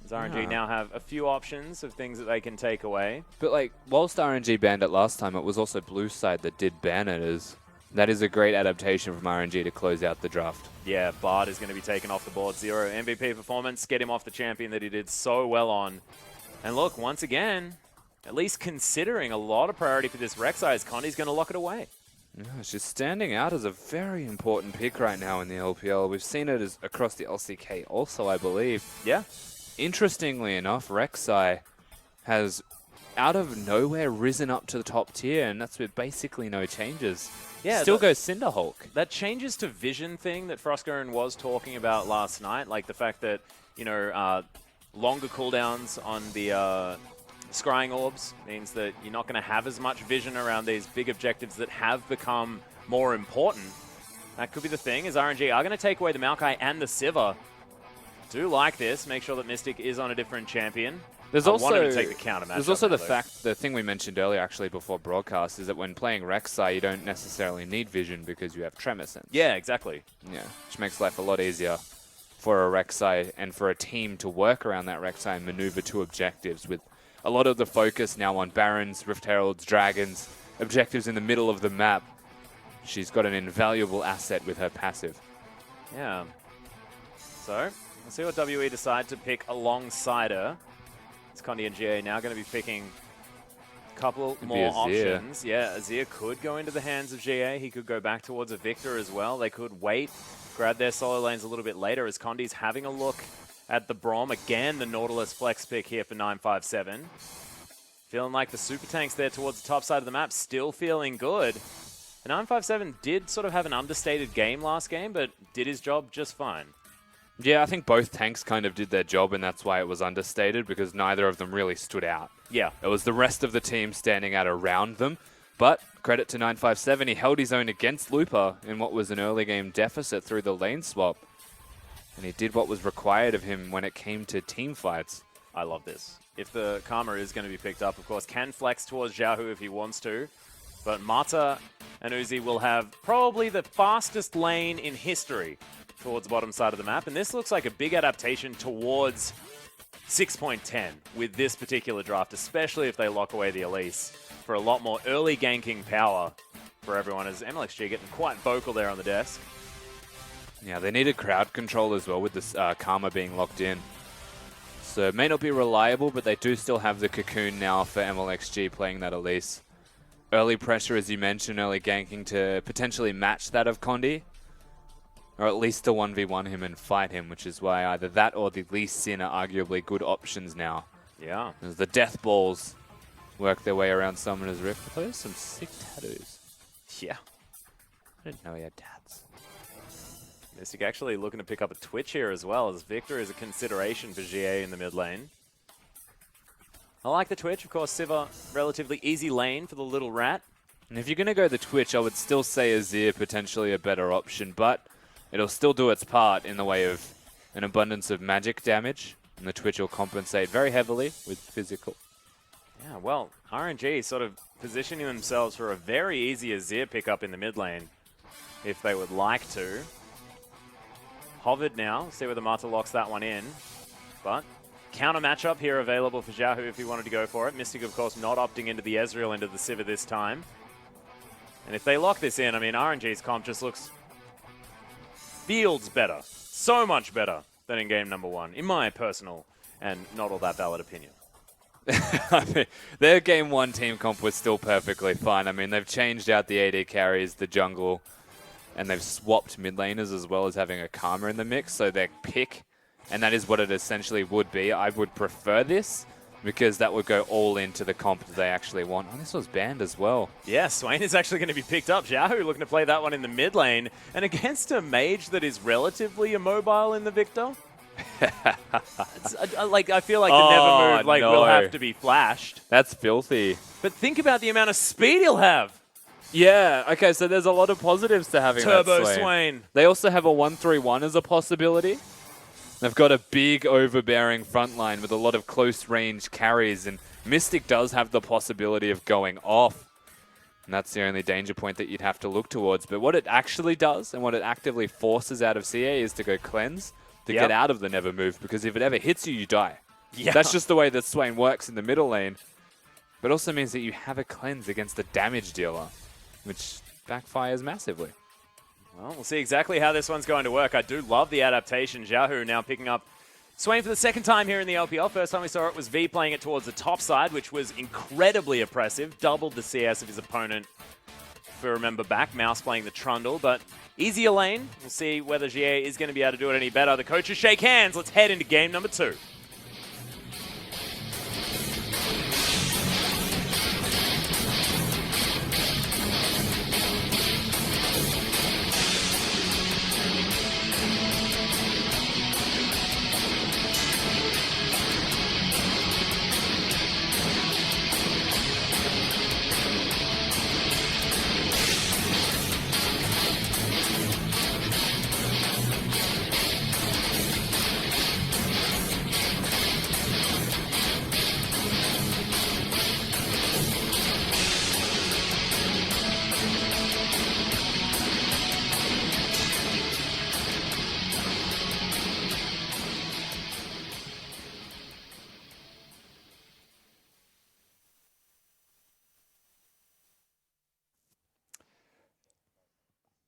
As RNG now have a few options of things that they can take away. But like, whilst RNG banned it last time, it was also blue side that did ban it. That is a great adaptation from RNG to close out the draft. Yeah, Bard is going to be taken off the board. 0 MVP performance, get him off the champion that he did so well on. And look, once again, at least considering a lot of priority for this Rek'Sai, as Condi's going to lock it away. Yeah, she's standing out as a very important pick right now in the LPL. We've seen it across the LCK also, I believe. Yeah. Interestingly enough, Rek'Sai has out of nowhere risen up to the top tier, and that's with basically no changes. Yeah, Still goes Cinderhulk. That changes to vision thing that Frostgurn was talking about last night, like the fact that, you know, longer cooldowns on the scrying orbs means that you're not going to have as much vision around these big objectives that have become more important. That could be the thing, is RNG are going to take away the Maokai and the Sivir. Do like this. Make sure that Mystic is on a different champion. There's I also wanted to take the counter match. There's also the thing we mentioned earlier, actually, before broadcast, is that when playing Rek'Sai, you don't necessarily need vision because you have Tremor Sense. Yeah, exactly. Yeah, which makes life a lot easier for a Rek'Sai and for a team to work around that Rek'Sai and maneuver to objectives, with a lot of the focus now on Barons, Rift Heralds, Dragons, objectives in the middle of the map. She's got an invaluable asset with her passive. Yeah. So, we'll see what WE decide to pick alongside her. It's Condi and GA now going to be picking a couple more options. Yeah, Azir could go into the hands of GA. He could go back towards a Victor as well. They could wait, grab their solo lanes a little bit later as Condi's having a look at the Braum. Again, the Nautilus flex pick here for 957. Feeling like the super tanks there towards the top side of the map, still feeling good. And 957 did sort of have an understated game last game, but did his job just fine. Yeah, I think both tanks kind of did their job, and that's why it was understated, because neither of them really stood out. Yeah. It was the rest of the team standing out around them. But credit to 957, he held his own against Looper in what was an early game deficit through the lane swap. And he did what was required of him when it came to team fights. I love this. If the Karma is going to be picked up, of course, can flex towards Xiaohu if he wants to. But Mata and Uzi will have probably the fastest lane in history towards the bottom side of the map. And this looks like a big adaptation towards 6.10 with this particular draft, especially if they lock away the Elise for a lot more early ganking power for everyone, as MLXG getting quite vocal there on the desk. Yeah, they needed crowd control as well with this Karma being locked in. So it may not be reliable, but they do still have the Cocoon now for MLXG playing that Elise. Early pressure, as you mentioned, early ganking to potentially match that of Condi, or at least to 1v1 him and fight him, which is why either that or the Lee Sin are arguably good options now. Yeah. As the Death Balls work their way around Summoner's Rift. There's some sick tattoos. Yeah. I didn't know he had tats. Mystic actually looking to pick up a Twitch here as well, as Victor is a consideration for GA in the mid lane. I like the Twitch. Of course, Sivir, relatively easy lane for the little rat. And if you're going to go the Twitch, I would still say Azir potentially a better option, but it'll still do its part in the way of an abundance of magic damage, and the Twitch will compensate very heavily with physical. Yeah, well, RNG sort of positioning themselves for a very easy Azir pickup in the mid lane, if they would like to. Hovered now, see whether Mata locks that one in, but counter matchup here available for Xiaohu if he wanted to go for it. Mystic, of course, not opting into the Ezreal into the Sivir this time. And if they lock this in, I mean, RNG's comp just looks... feels better. So much better than in game number one, in my personal and not all that valid opinion. I mean, their game one team comp was still perfectly fine. I mean, they've changed out the AD carries, the jungle, and they've swapped mid laners as well as having a Karma in the mix, so their pick, and that is what it essentially would be. I would prefer this, because that would go all into the comp that they actually want. Oh, this was banned as well. Yeah, Swain is actually going to be picked up. Xiaohu looking to play that one in the mid lane, and against a mage that is relatively immobile in the Victor. I feel like the never move will have to be flashed. That's filthy. But think about the amount of speed he'll have. Yeah, okay, so there's a lot of positives to having Turbo that Swain. They also have a 1-3-1 as a possibility. They've got a big overbearing front line with a lot of close range carries, and Mystic does have the possibility of going off. And that's the only danger point that you'd have to look towards. But what it actually does, and what it actively forces out of CA, is to go cleanse, to get out of the never move, because if it ever hits you, you die. Yeah. That's just the way that Swain works in the middle lane. But also means that you have a cleanse against the damage dealer, which backfires massively. Well, we'll see exactly how this one's going to work. I do love the adaptation. Xiaohu now picking up Swain for the second time here in the LPL. First time we saw it was V playing it towards the top side, which was incredibly oppressive. Doubled the CS of his opponent. If we remember back, Mouse playing the Trundle, but easier lane. We'll see whether GA is going to be able to do it any better. The coaches shake hands. Let's head into game number 2.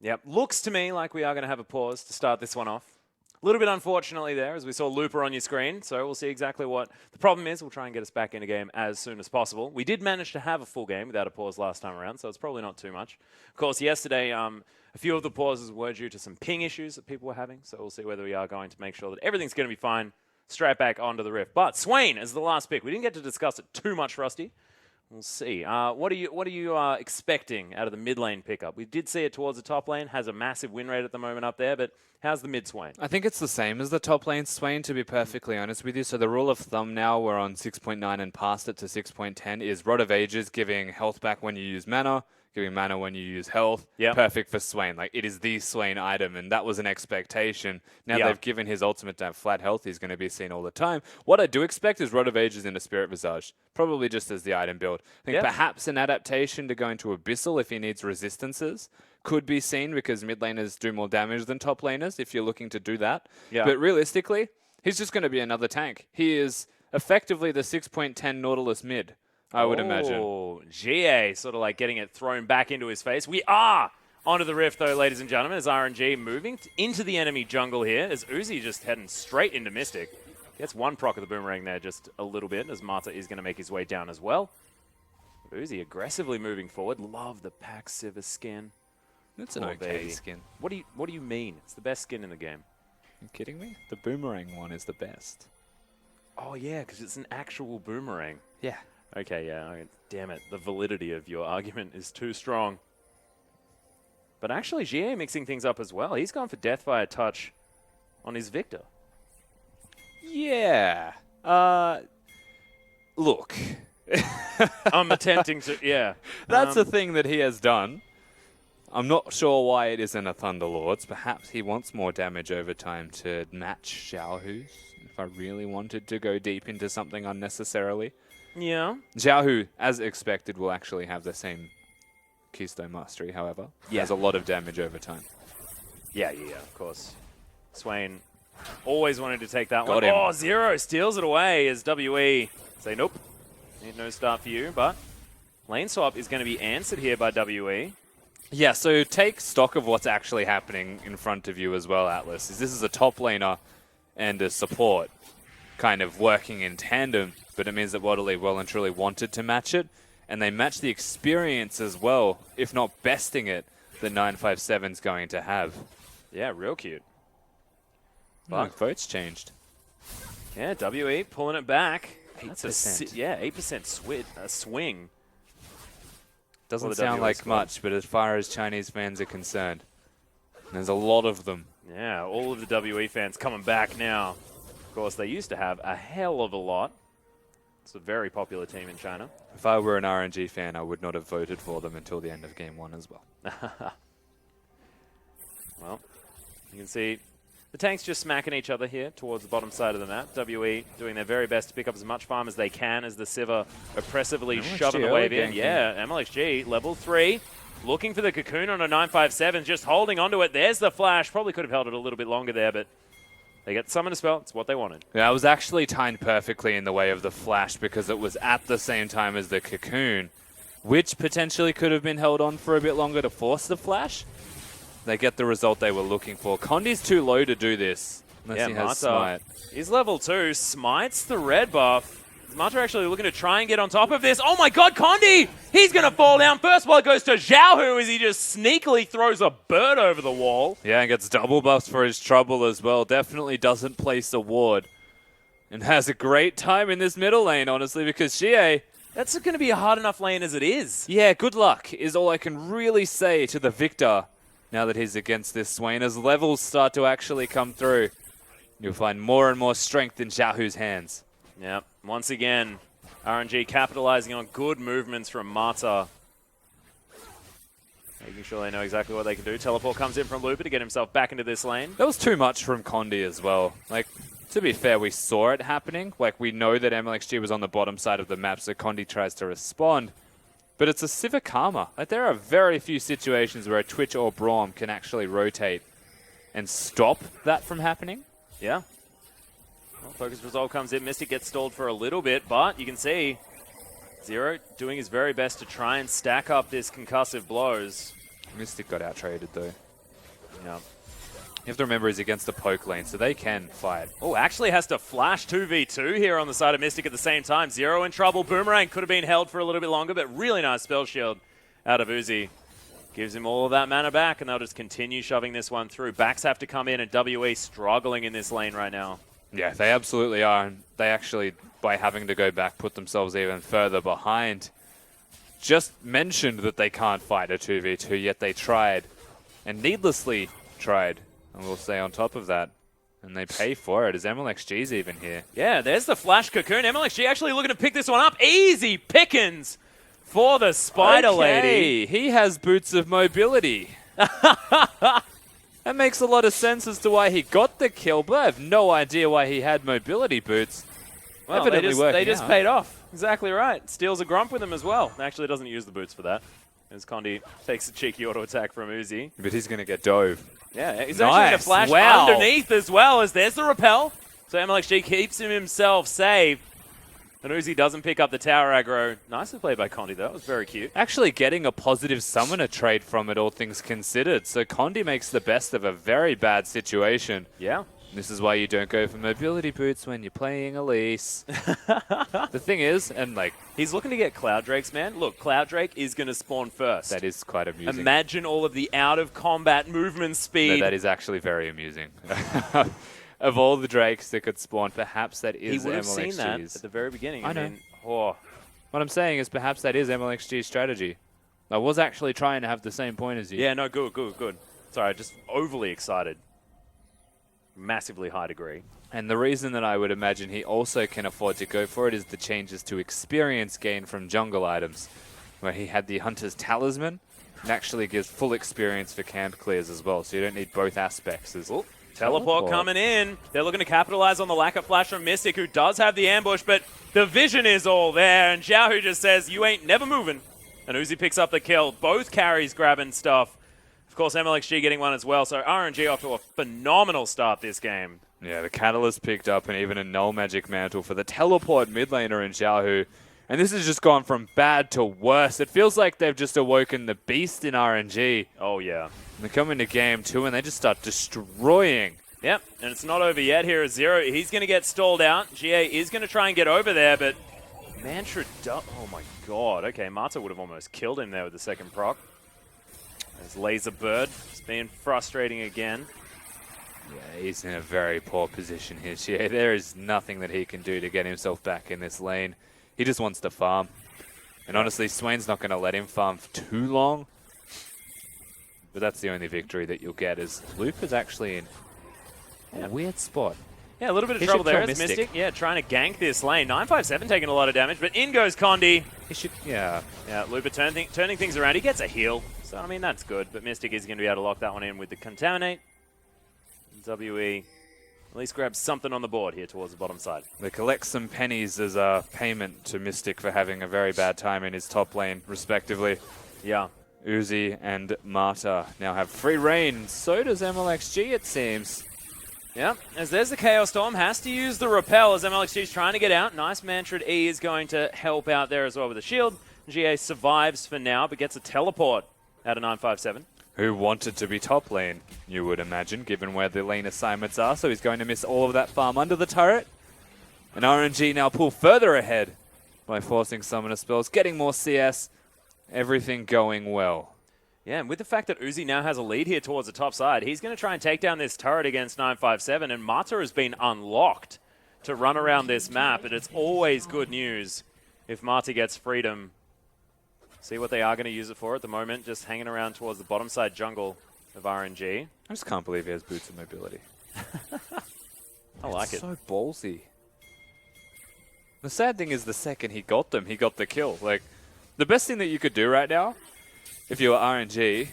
Yep. Looks to me like we are going to have a pause to start this one off. A little bit unfortunately there, as we saw Looper on your screen, so we'll see exactly what the problem is. We'll try and get us back in a game as soon as possible. We did manage to have a full game without a pause last time around, so it's probably not too much. Of course, yesterday, a few of the pauses were due to some ping issues that people were having, so we'll see whether we are going to make sure that everything's going to be fine straight back onto the Rift. But Swain is the last pick. We didn't get to discuss it too much, Rusty. We'll see. What are you expecting out of the mid lane pickup? We did see it towards the top lane. Has a massive win rate at the moment up there, but how's the mid Swain? I think it's the same as the top lane Swain, to be perfectly honest with you. So the rule of thumb now, we're on 6.9 and past it to 6.10, is Rod of Ages giving health back when you use mana, giving mana when you use health. Yep. Perfect for Swain. Like, it is the Swain item, and that was an expectation. Now they've given his ultimate to have flat health. He's going to be seen all the time. What I do expect is Rod of Ages into Spirit Visage, probably just as the item build. I think perhaps an adaptation to go into Abyssal if he needs resistances could be seen, because mid laners do more damage than top laners if you're looking to do that. Yeah. But realistically, he's just going to be another tank. He is effectively the 6.10 Nautilus mid, I would imagine. Oh, GA sort of like getting it thrown back into his face. We are onto the Rift, though, ladies and gentlemen, as RNG moving into the enemy jungle here, as Uzi just heading straight into Mystic. Gets one proc of the Boomerang there just a little bit, as Mata is going to make his way down as well. Uzi aggressively moving forward. Love the Pack Sivir skin. It's an okay skin. What do you mean? It's the best skin in the game. You kidding me? The Boomerang one is the best. Oh, yeah, because it's an actual Boomerang. Yeah. Okay, yeah. Okay. Damn it. The validity of your argument is too strong. But actually, GA mixing things up as well. He's gone for Death via Touch on his Victor. Yeah. Look. I'm attempting to, yeah. That's a thing that he has done. I'm not sure why it isn't a Thunderlords. Perhaps he wants more damage over time to match Xiaohu's, if I really wanted to go deep into something unnecessarily. Yeah. Xiaohu, as expected, will actually have the same Keystone Mastery, however. Yeah. Has a lot of damage over time. Yeah, of course. Swain always wanted to take that Got one. him. Oh, Zero steals it away as WE say, nope, ain't no start for you. But lane swap is going to be answered here by WE. Yeah, so take stock of what's actually happening in front of you as well, Atlas. This is a top laner and a support kind of working in tandem, but it means that Waterloo well and truly wanted to match it, and they match the experience as well, if not besting it, that 957's going to have. Yeah, real cute. But votes changed. Yeah, WE pulling it back. 8%. That's 8% swing. Doesn't the sound WA like squad. much, but as far as Chinese fans are concerned, there's a lot of them. Yeah, all of the WE fans coming back now. Of course, they used to have a hell of a lot. It's a very popular team in China. If I were an RNG fan, I would not have voted for them until the end of Game 1 as well. Well, you can see the tanks just smacking each other here towards the bottom side of the map. WE doing their very best to pick up as much farm as they can as the Sivir oppressively MLXG shoving the wave in. early ganking. Yeah, MLXG, level 3. Looking for the cocoon on a 957, just holding onto it. There's the flash. Probably could have held it a little bit longer there, but they get summon a spell. It's what they wanted. Yeah, it was actually timed perfectly in the way of the flash because it was at the same time as the cocoon, which potentially could have been held on for a bit longer to force the flash. They get the result they were looking for. Condi's too low to do this, unless he has Smite. He's level 2, smites the red buff. Is Mata actually looking to try and get on top of this? Oh my god, Condi! He's going to fall down. First ball goes to Xiaohu as he just sneakily throws a bird over the wall. Yeah, and gets double buffs for his trouble as well. Definitely doesn't place a ward. And has a great time in this middle lane, honestly, because Xie... That's going to be a hard enough lane as it is. Yeah, good luck is all I can really say to the Victor now that he's against this Swain. As levels start to actually come through, you'll find more and more strength in Xiaohu's hands. Yep. Once again, RNG capitalizing on good movements from Mata. Making sure they know exactly what they can do. Teleport comes in from Looper to get himself back into this lane. That was too much from Condi as well. Like, to be fair, we saw it happening. Like, we know that MLXG was on the bottom side of the map, so Condi tries to respond. But it's a Sivir Karma. Like, there are very few situations where a Twitch or Braum can actually rotate and stop that from happening. Yeah. Well, Focus Resolve comes in. Mystic gets stalled for a little bit, but you can see Zero doing his very best to try and stack up this concussive blows. Mystic got out-traded, though. Yeah. You have to remember he's against the poke lane, so they can fight. Oh, actually has to flash 2v2 here on the side of Mystic at the same time. Zero in trouble. Boomerang could have been held for a little bit longer, but really nice spell shield out of Uzi. Gives him all of that mana back, and they'll just continue shoving this one through. Backs have to come in, and WE struggling in this lane right now. Yeah, they absolutely are. And they actually, by having to go back, put themselves even further behind. Just mentioned that they can't fight a 2v2, yet they tried. And needlessly tried. And we'll stay on top of that. And they pay for it, as MLXG's even here. Yeah, there's the flash cocoon. MLXG actually looking to pick this one up. Easy pickings for the Spider Lady. He has boots of mobility. That makes a lot of sense as to why he got the kill, but I have no idea why he had mobility boots. Well, they just paid off. Exactly right. Steals a Grump with him as well. Actually doesn't use the boots for that. As Condi takes a cheeky auto attack from Uzi. But he's going to get dove. Yeah, he's actually going to flash underneath as well, as there's the repel. So MLXG keeps himself safe. And Uzi doesn't pick up the tower aggro. Nicely played by Condi, though. That was very cute. Actually getting a positive summoner trade from it, all things considered. So Condi makes the best of a very bad situation. Yeah. This is why you don't go for mobility boots when you're playing Elise. The thing is, and like... He's looking to get Cloud Drakes, man. Look, Cloud Drake is going to spawn first. That is quite amusing. Imagine all of the out-of-combat movement speed. No, that is actually very amusing. Of all the Drakes that could spawn, perhaps that is MLXG's. He would have seen that at the very beginning. I know. mean, oh. What I'm saying is perhaps that is MLXG's strategy. I was actually trying to have the same point as you. Yeah, no, good. Sorry, just overly excited. Massively high degree. And the reason that I would imagine he also can afford to go for it is the changes to experience gain from jungle items, where he had the Hunter's Talisman, and actually gives full experience for camp clears as well, so you don't need both aspects. Teleport coming in. They're looking to capitalize on the lack of flash from Mystic, who does have the ambush, but the vision is all there, and Xiaohu just says, you ain't never moving. And Uzi picks up the kill. Both carries grabbing stuff. Of course, MLXG getting one as well, so RNG off to a phenomenal start this game. Yeah, the Catalyst picked up and even a Null Magic Mantle for the teleport mid laner in Xiaohu. And this has just gone from bad to worse. It feels like they've just awoken the beast in RNG. Oh, yeah. And they come into game 2 and they just start destroying. Yep, and it's not over yet here at Zero. He's going to get stalled out. GA is going to try and get over there, but Mantra... Oh, my God. Okay, Mata would have almost killed him there with the second proc. There's Laser Bird. It's being frustrating again. Yeah, he's in a very poor position here. Yeah, there is nothing that he can do to get himself back in this lane. He just wants to farm. And honestly, Swain's not going to let him farm for too long. But that's the only victory that you'll get, is Loop is actually in a weird spot. Yeah, a little bit of trouble there. It's Mystic. Yeah, trying to gank this lane. 957 taking a lot of damage, but in goes Condi. He should, yeah. Yeah, Looper turning things around. He gets a heal. So, I mean, that's good. But Mystic is going to be able to lock that one in with the Contaminate. WE at least grabs something on the board here towards the bottom side. They collect some pennies as a payment to Mystic for having a very bad time in his top lane, respectively. Yeah. Uzi and Marta now have free reign. So does MLXG, it seems. Yeah, as there's the Chaos Storm. Has to use the Repel as MLXG's trying to get out. Nice Mantra E is going to help out there as well with the shield. GA survives for now, but gets a teleport out of 957. Who wanted to be top lane, you would imagine, given where the lane assignments are. So he's going to miss all of that farm under the turret. And RNG now pull further ahead by forcing summoner spells, getting more CS, everything going well. Yeah, and with the fact that Uzi now has a lead here towards the top side, he's going to try and take down this turret against 957, and Mata has been unlocked to run around this map, and it's always good news if Mata gets freedom. See what they are going to use it for at the moment, just hanging around towards the bottom side jungle of RNG. I just can't believe he has boots of mobility. I like it. So ballsy. The sad thing is the second he got them, he got the kill. Like, the best thing that you could do right now, if you were RNG,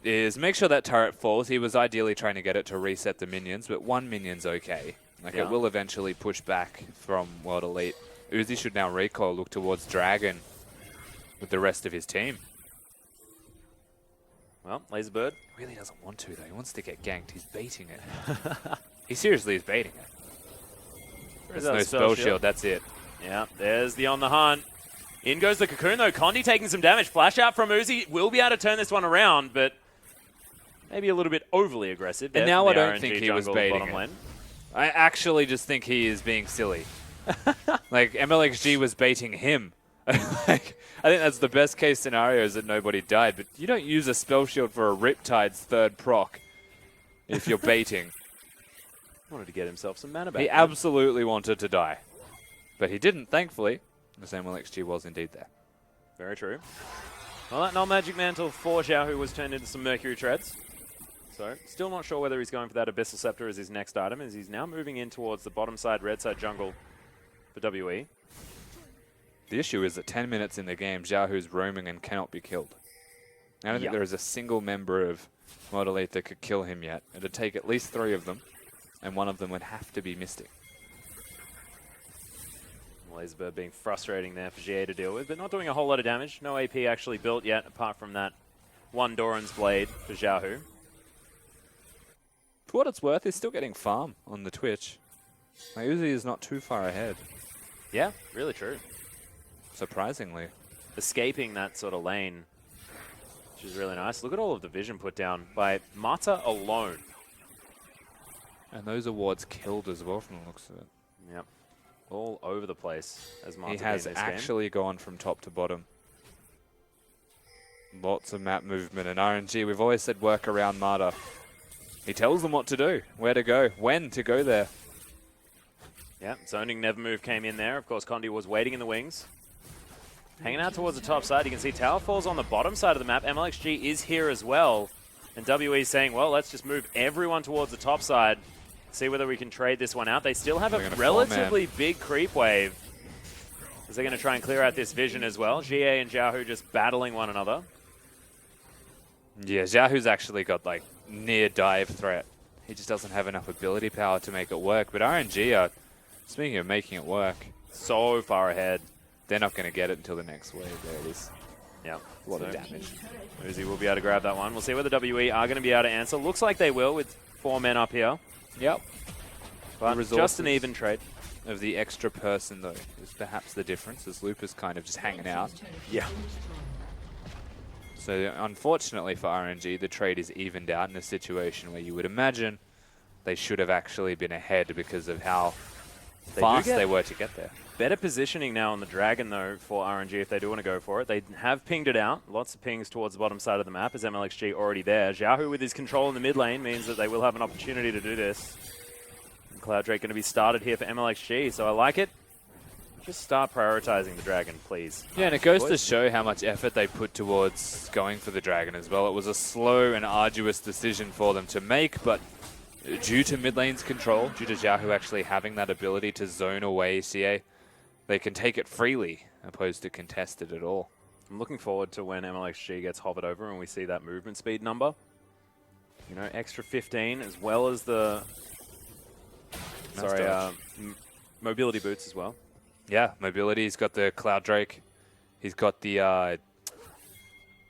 is make sure that turret falls. He was ideally trying to get it to reset the minions, but one minion's okay. Like, it will eventually push back from World Elite. Uzi should now recoil, look towards Dragon with the rest of his team. Well, Laserbird Really doesn't want to, though. He wants to get ganked. He's baiting it. He seriously is baiting it. There's no spell shield. That's it. Yeah, there's the on the hunt. In goes the Cocoon, though. Condi taking some damage. Flash out from Uzi. Will be able to turn this one around, but maybe a little bit overly aggressive. And there now from I the don't RNG think he was jungle baiting bottom it. lane. I actually just think he is being silly. Like, MLXG was baiting him. Like, I think that's the best case scenario, is that nobody died. But you don't use a spell shield for a Riptide's third proc if you're baiting. Wanted to get himself some mana back. He absolutely wanted to die. But he didn't, thankfully. The same MLXG was indeed there. Very true. Well, that non-magic mantle for Xiaohu was turned into some Mercury Treads. So, still not sure whether he's going for that Abyssal Scepter as his next item, as he's now moving in towards the bottom side, red side jungle for WE. The issue is that 10 minutes in the game, Xiaohu's roaming and cannot be killed. I don't think there is a single member of Mod Elite that could kill him yet. It would take at least 3 of them, and one of them would have to be Mystic. Laserbird being frustrating there for GA to deal with, but not doing a whole lot of damage. No AP actually built yet, apart from that one Doran's Blade for Xiaohu. For what it's worth, he's still getting farm on the Twitch. My Uzi is not too far ahead, Yeah, really true. surprisingly. Escaping that sort of lane, which is really nice. Look at all of the vision put down by Mata alone. And those awards killed as well from the looks of it. Yep. All over the place as Mata He has in this game. actually gone from top to bottom. Lots of map movement, and RNG, we've always said work around Mata. He tells them what to do, where to go, when to go there. Yeah, zoning never move came in there. Of course, Condi was waiting in the wings. Hanging out towards the top side. You can see Tower Falls on the bottom side of the map. MLXG is here as well. And WE saying, well, let's just move everyone towards the top side. See whether we can trade this one out. They still have a relatively big creep wave, as they're going to try and clear out this vision as well. GA and Xiaohu just battling one another. Yeah, Xiaohu's actually got like near dive threat. He just doesn't have enough ability power to make it work. But RNG are, speaking of making it work, So far ahead. they're not going to get it until the next wave. There it is. Yeah. A lot of damage. Uzi will be able to grab that one. We'll see whether WE are going to be able to answer. Looks like they will with 4 men up here. Yep. But just an even trade. Of the extra person, though, is perhaps the difference, as Loop is kind of just hanging out. Yeah. So unfortunately for RNG, the trade is evened out in a situation where you would imagine they should have actually been ahead because of how fast they were to get there. Better positioning now on the Dragon, though, for RNG if they do want to go for it. They have pinged it out. Lots of pings towards the bottom side of the map as MLXG already there. Xiaohu with his control in the mid lane means that they will have an opportunity to do this. And Cloud Drake going to be started here for MLXG, so I like it. Just start prioritizing the Dragon, please. Yeah, and it goes to show how much effort they put towards going for the Dragon as well. It was a slow and arduous decision for them to make, but due to mid lane's control, due to Xiaohu actually having that ability to zone away CA, they can take it freely, opposed to contested at all. I'm looking forward to when MLXG gets hovered over and we see that movement speed number. You know, extra 15 as well as the... mobility boots as well. Yeah, mobility. He's got the Cloud Drake. He's got the,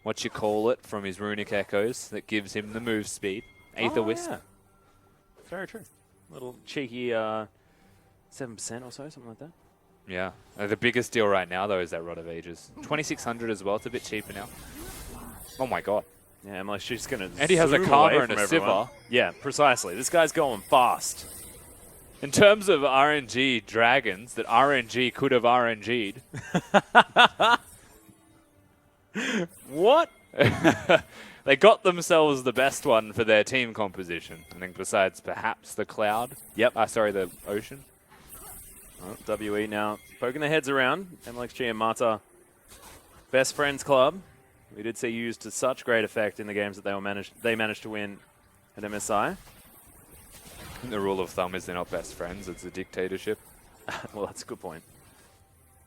what you call it, from his Runic Echoes that gives him the move speed. Aether Wisp. Yeah. Very true. Little cheeky 7% or so, something like that. Yeah. The biggest deal right now, though, is that Rod of Ages. 2,600 as well. It's a bit cheaper now. Oh, my God. Yeah, MLXG's going to And he has a Karma and a Sivir. Yeah, precisely. This guy's going fast. In terms of RNG dragons that RNG could have RNG'd. What? They got themselves the best one for their team composition. I think besides perhaps the Cloud. Yep. Sorry, the Ocean. Oh, WE now poking their heads around. MLXG and Mata, best friends club. We did see used to such great effect in the games that they managed to win at MSI. The rule of thumb is they're not best friends. It's a dictatorship. Well, that's a good point.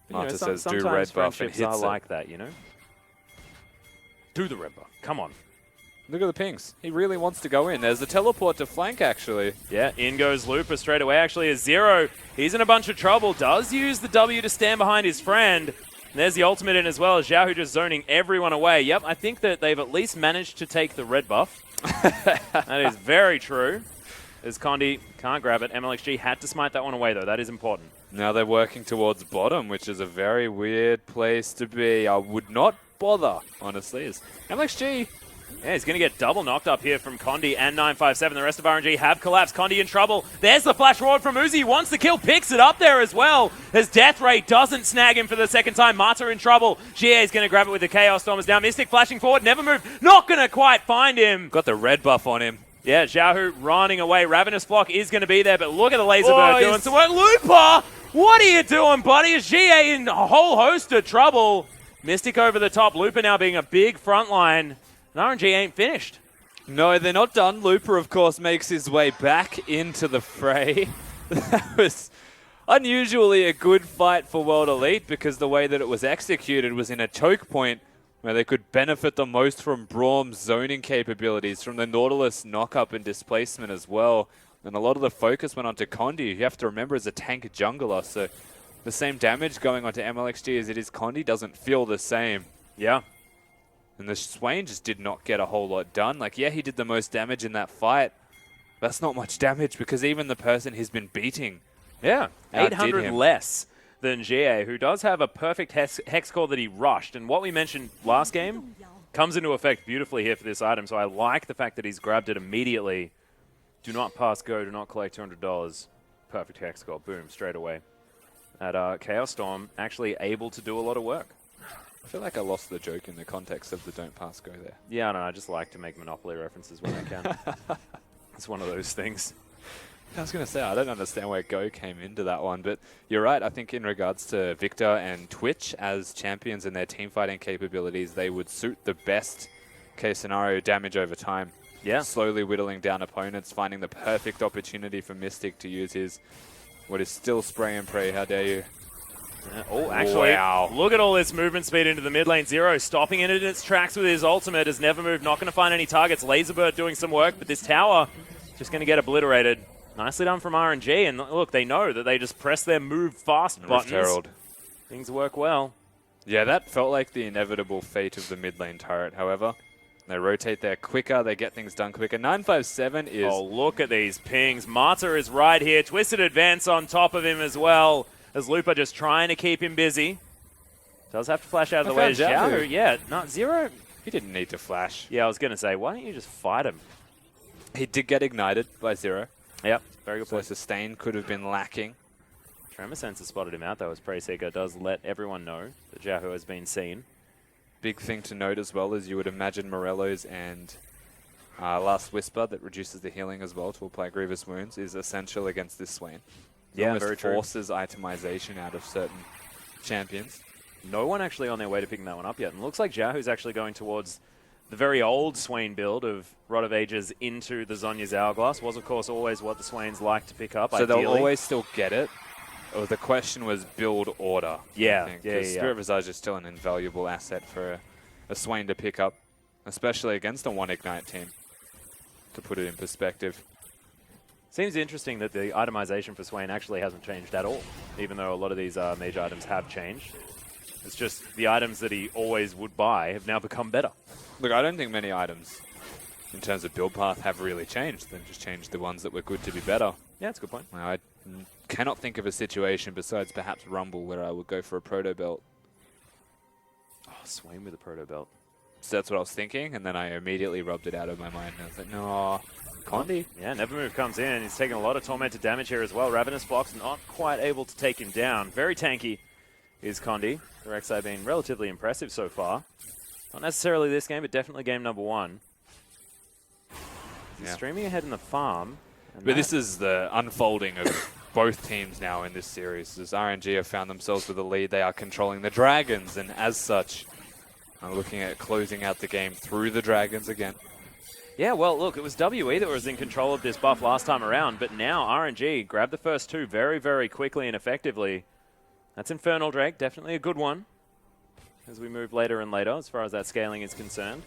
Mata says do sometimes red buff and friendships hits are it. like that, you know? Do the red buff. Come on. Look at the pings. He really wants to go in. There's the teleport to flank, actually. Yeah, in goes Looper straight away. Actually, a 0. He's in a bunch of trouble. Does use the W to stand behind his friend. And there's the ultimate in as well, as Xiaohu just zoning everyone away. Yep, I think that they've at least managed to take the red buff. That is very true. As Condi can't grab it. MLXG had to smite that one away, though. That is important. Now they're working towards bottom, which is a very weird place to be. I would not bother, honestly. As MLXG Yeah, he's going to get double knocked up here from Condi and 957. The rest of RNG have collapsed. Condi in trouble. There's the flash forward from Uzi. He wants the kill, picks it up there as well. As Death Ray doesn't snag him for the second time. Mata in trouble. Jie is going to grab it with the Chaos Stormers now. Mystic flashing forward. Never move. Not going to quite find him. Got the red buff on him. Yeah, Xiaohu running away. Ravenous Flock is going to be there, but look at the Laser Bird doing some work. Looper! What are you doing, buddy? Is Jie in a whole host of trouble? Mystic over the top. Looper now being a big front line. And RNG ain't finished. No, they're not done. Looper, of course, makes his way back into the fray. That was unusually a good fight for World Elite because the way that it was executed was in a choke point where they could benefit the most from Braum's zoning capabilities, from the Nautilus knock-up and displacement as well. And a lot of the focus went onto Condi. You have to remember as a tank jungler, so the same damage going onto MLXG as it is Condi doesn't feel the same. Yeah. And the Swain just did not get a whole lot done. Like, yeah, he did the most damage in that fight. That's not much damage because even the person he's been beating, yeah, 800 him. less than Jie, who does have a perfect hex core that he rushed. And what we mentioned last game comes into effect beautifully here for this item. So I like the fact that he's grabbed it immediately. Do not pass go, do not collect $200. Perfect hex core, boom, straight away. At Chaos Storm, actually able to do a lot of work. I feel like I lost the joke in the context of the don't pass go there. Yeah, I know, I just like to make Monopoly references when I can. It's one of those things. I was going to say, I don't understand where Go came into that one, but you're right. I think in regards to Victor and Twitch as champions and their team fighting capabilities, they would suit the best case scenario damage over time. Yeah. Slowly whittling down opponents, finding the perfect opportunity for Mystic to use his, what is still spray and pray, how dare you. Oh, actually, wow. Look at all this movement speed into the mid lane. Zero stopping it in its tracks with his ultimate. Has never moved, not going to find any targets. Laserbird doing some work, but this tower just going to get obliterated. Nicely done from RNG, and look, they know that they just press their move fast buttons. Herald. Things work well. Yeah, that felt like the inevitable fate of the mid lane turret, however. They rotate there quicker, they get things done quicker. 957 is... Oh, look at these pings. Mata is right here. Twisted Advance on top of him as well. As Looper just trying to keep him busy. Does have to flash out of the way. Xiao, yeah, not Zero. He didn't need to flash. Yeah, I was going to say, why don't you just fight him? He did get ignited by Zero. Yep, very good So point. sustain could have been lacking. Tremor Sensor spotted him out though, as Preyseeker does let everyone know that Jahu has been seen. Big thing to note as well is you would imagine Morello's and Last Whisper that reduces the healing as well to apply Grievous Wounds is essential against this Swain. Yeah, almost very true. forces itemization out of certain champions. No one actually on their way to picking that one up yet. And it looks like Jahu's actually going towards the very old Swain build of Rod of Ages into the Zhonya's Hourglass. Was, of course, always what the Swains like to pick up, So ideally. they'll always still get it. Or the question was build order. Yeah, I think, yeah. Spirit Visage is still an invaluable asset for a Swain to pick up, especially against a one Ignite team, to put it in perspective. Seems interesting that the itemization for Swain actually hasn't changed at all, even though a lot of these mage items have changed. It's just the items that he always would buy have now become better. Look, I don't think many items in terms of build path have really changed. They've just changed the ones that were good to be better. Yeah, that's a good point. Now, I cannot think of a situation besides perhaps Rumble where I would go for a Proto Belt. Oh, Swain with a Proto Belt. So that's what I was thinking, and then I immediately rubbed it out of my mind. And I was like, no, Condi. Yeah, Nevermove comes in. He's taking a lot of tormented damage here as well. Ravenous Fox not quite able to take him down. Very tanky is Condi. The Rek'Sai being relatively impressive so far. Not necessarily this game, but definitely game number one. He's streaming ahead in the farm. But this is the unfolding of both teams now in this series. As RNG have found themselves with a lead, they are controlling the Dragons, and as such, are looking at closing out the game through the Dragons again. Yeah, well, look, it was WE that was in control of this buff last time around, but now RNG grabbed the first two very, very quickly and effectively. That's Infernal Drake, definitely a good one as we move later and later as far as that scaling is concerned.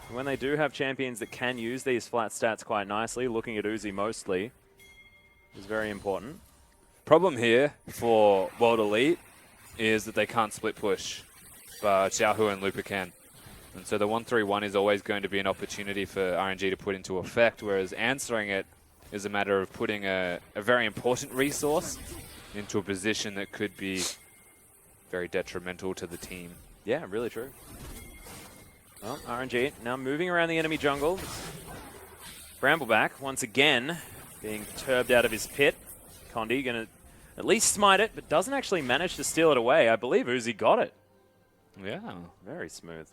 And when they do have champions that can use these flat stats quite nicely, looking at Uzi mostly is very important. Problem here for World Elite is that they can't split push, but Xiaohu and Lupa can. And so the 1-3-1 is always going to be an opportunity for RNG to put into effect, whereas answering it is a matter of putting a very important resource into a position that could be very detrimental to the team. Yeah, really true. Well, RNG now moving around the enemy jungle. Brambleback once again being turbed out of his pit. Condi going to at least smite it, but doesn't actually manage to steal it away. I believe Uzi got it. Yeah. Very smooth.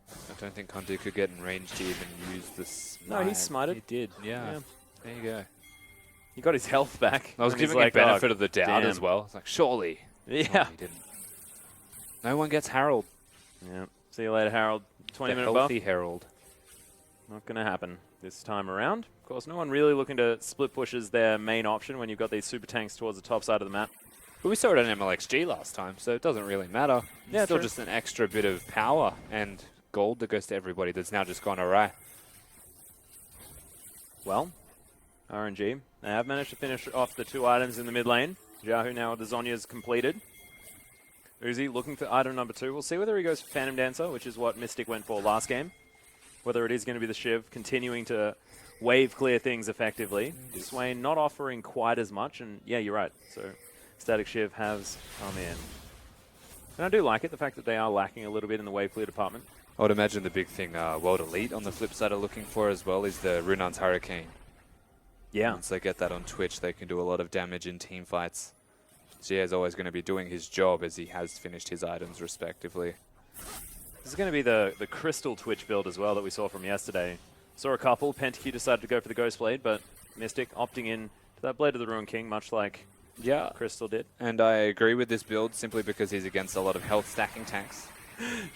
I don't think Conti could get in range to even use this. No, he smited. He did, yeah. There you go. He got his health back. I was and he's giving him like, benefit oh, of the doubt damn. as well. It's like, surely. Yeah. No, he didn't. No one gets Harold. Yeah. See you later, Harold. 20-minute buff. Healthy Herald. Not going to happen this time around. Of course, no one really looking to split push as their main option when you've got these super tanks towards the top side of the map. But we saw it on MLXG last time, so it doesn't really matter. Yeah, It's still true. just an extra bit of power and gold that goes to everybody that's now just gone awry. Well, RNG, they have managed to finish off the 2 items in the mid lane. Jahu now with the Zhonya's completed. Uzi looking for item number 2. We'll see whether he goes for Phantom Dancer, which is what Mystic went for last game. Whether it is going to be the Shiv continuing to wave clear things effectively. Swain not offering quite as much, and yeah, you're right. So Static Shiv has come in. And I do like it, the fact that they are lacking a little bit in the wave clear department. I would imagine the big thing World Elite on the flip side are looking for as well is the Runan's Hurricane. Yeah. Once they get that on Twitch, they can do a lot of damage in team fights. Zia is always going to be doing his job as he has finished his items respectively. This is going to be the Crystal Twitch build as well that we saw from yesterday. Saw a couple. Pentakill decided to go for the Ghost Blade, but Mystic opting in to that Blade of the Ruin King, much like Crystal did. And I agree with this build simply because he's against a lot of health stacking tanks.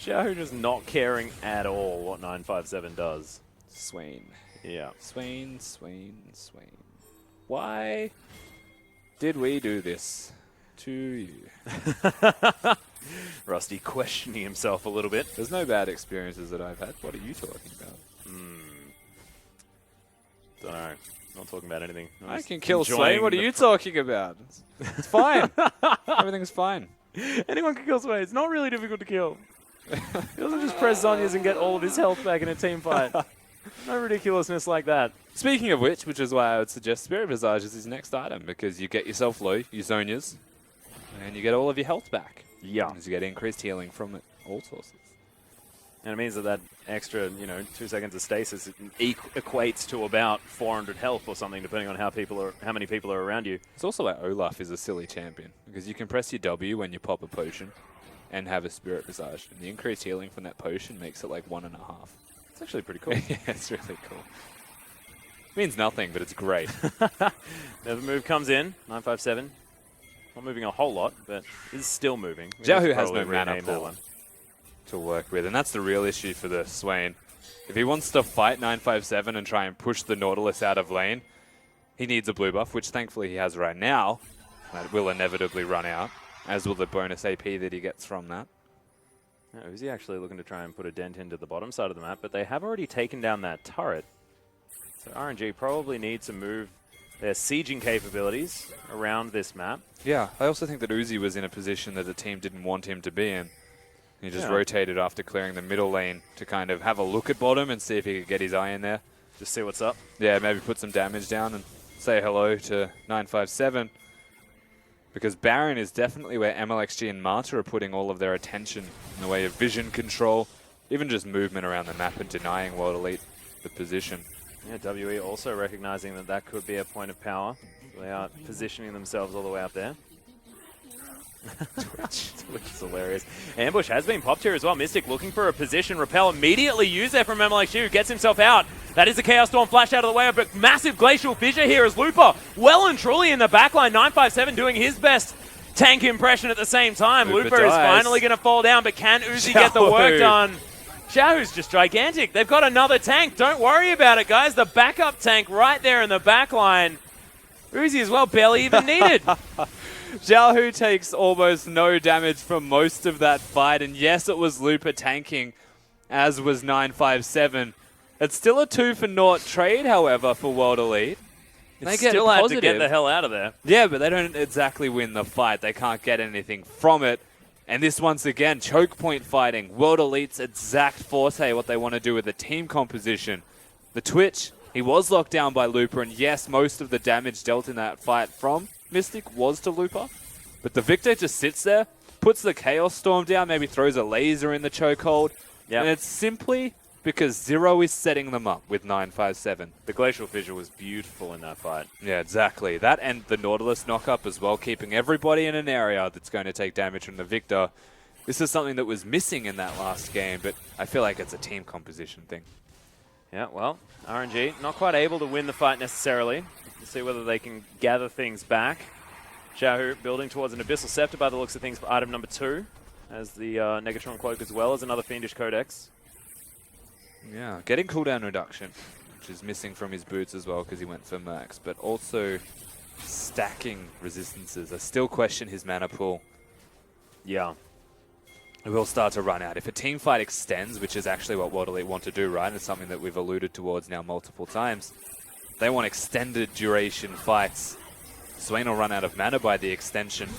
Xiaohu just not caring at all what 957 does. Swain. Yeah. Swain. Why did we do this to you? Rusty questioning himself a little bit. There's no bad experiences that I've had. What are you talking about? Don't know. Not talking about anything. I'm I just can kill enjoying Swain. What are the you talking about? It's fine. Everything's fine. Anyone can kill Swain. It's not really difficult to kill. He doesn't just press Zhonya's and get all of his health back in a team fight. No ridiculousness like that. Speaking of which is why I would suggest Spirit Visage as his next item, because you get yourself low, your Zhonya's, and you get all of your health back. Yeah. As you get increased healing from it, all sources. And it means that extra, 2 seconds of stasis equates to about 400 health or something, depending on how many people are around you. It's also why Olaf is a silly champion, because you can press your W when you pop a potion and have a Spirit Visage, and the increased healing from that potion makes it like 1.5. It's actually pretty cool. Yeah, it's really cool. Means nothing, but it's great. Never move comes in, 957. Not moving a whole lot, but is still moving. Jahu has Probably no mana rename that pool one. to work with, and that's the real issue for the Swain. If he wants to fight 957 and try and push the Nautilus out of lane, he needs a blue buff, which thankfully he has right now. That will inevitably run out, as will the bonus AP that he gets from that. No, is he actually looking to try and put a dent into the bottom side of the map? But they have already taken down that turret. So RNG probably needs to move their sieging capabilities around this map. Yeah, I also think that Uzi was in a position that the team didn't want him to be in. He just rotated after clearing the middle lane to kind of have a look at bottom and see if he could get his eye in there. Just see what's up. Yeah, maybe put some damage down and say hello to 957. Because Baron is definitely where MLXG and Marta are putting all of their attention in the way of vision control, even just movement around the map and denying World Elite the position. Yeah, WE also recognizing that that could be a point of power. So they are positioning themselves all the way up there. Twitch is hilarious. Ambush has been popped here as well. Mystic looking for a position. Repel immediately used there from MLXG, who gets himself out. That is the Chaos Storm flash out of the way, but massive Glacial Fissure here as Looper well and truly in the backline. 957 doing his best tank impression at the same time. Looper is finally going to fall down, but can Uzi get the work done? Xiaohu's just gigantic. They've got another tank. Don't worry about it, guys. The backup tank right there in the backline. Uzi as well, barely even needed. Xiaohu takes almost no damage from most of that fight, and yes, it was Looper tanking, as was 957. It's still a 2-for-0 trade, however, for World Elite. They still have to get the hell out of there. Yeah, but they don't exactly win the fight. They can't get anything from it. And this, once again, choke point fighting. World Elite's exact forte, what they want to do with the team composition. The Twitch, he was locked down by Looper, and yes, most of the damage dealt in that fight from Mystic was to Looper. But the Victor just sits there, puts the Chaos Storm down, maybe throws a laser in the chokehold, Yep. And it's simply because Zero is setting them up with 957. The Glacial Fissure was beautiful in that fight. Yeah, exactly. That and the Nautilus knock-up as well, keeping everybody in an area that's going to take damage from the Victor. This is something that was missing in that last game, but I feel like it's a team composition thing. Yeah, well, RNG not quite able to win the fight necessarily. We'll see whether they can gather things back. Xiaohu building towards an Abyssal Scepter by the looks of things for item number 2, as the Negatron Cloak as well as another Fiendish Codex. Yeah, getting cooldown reduction, which is missing from his boots as well because he went for max, but also stacking resistances. I still question his mana pool. Yeah. It will start to run out. If a team fight extends, which is actually what World Elite want to do, right? It's something that we've alluded towards now multiple times. They want extended duration fights. Swain will run out of mana by the extension.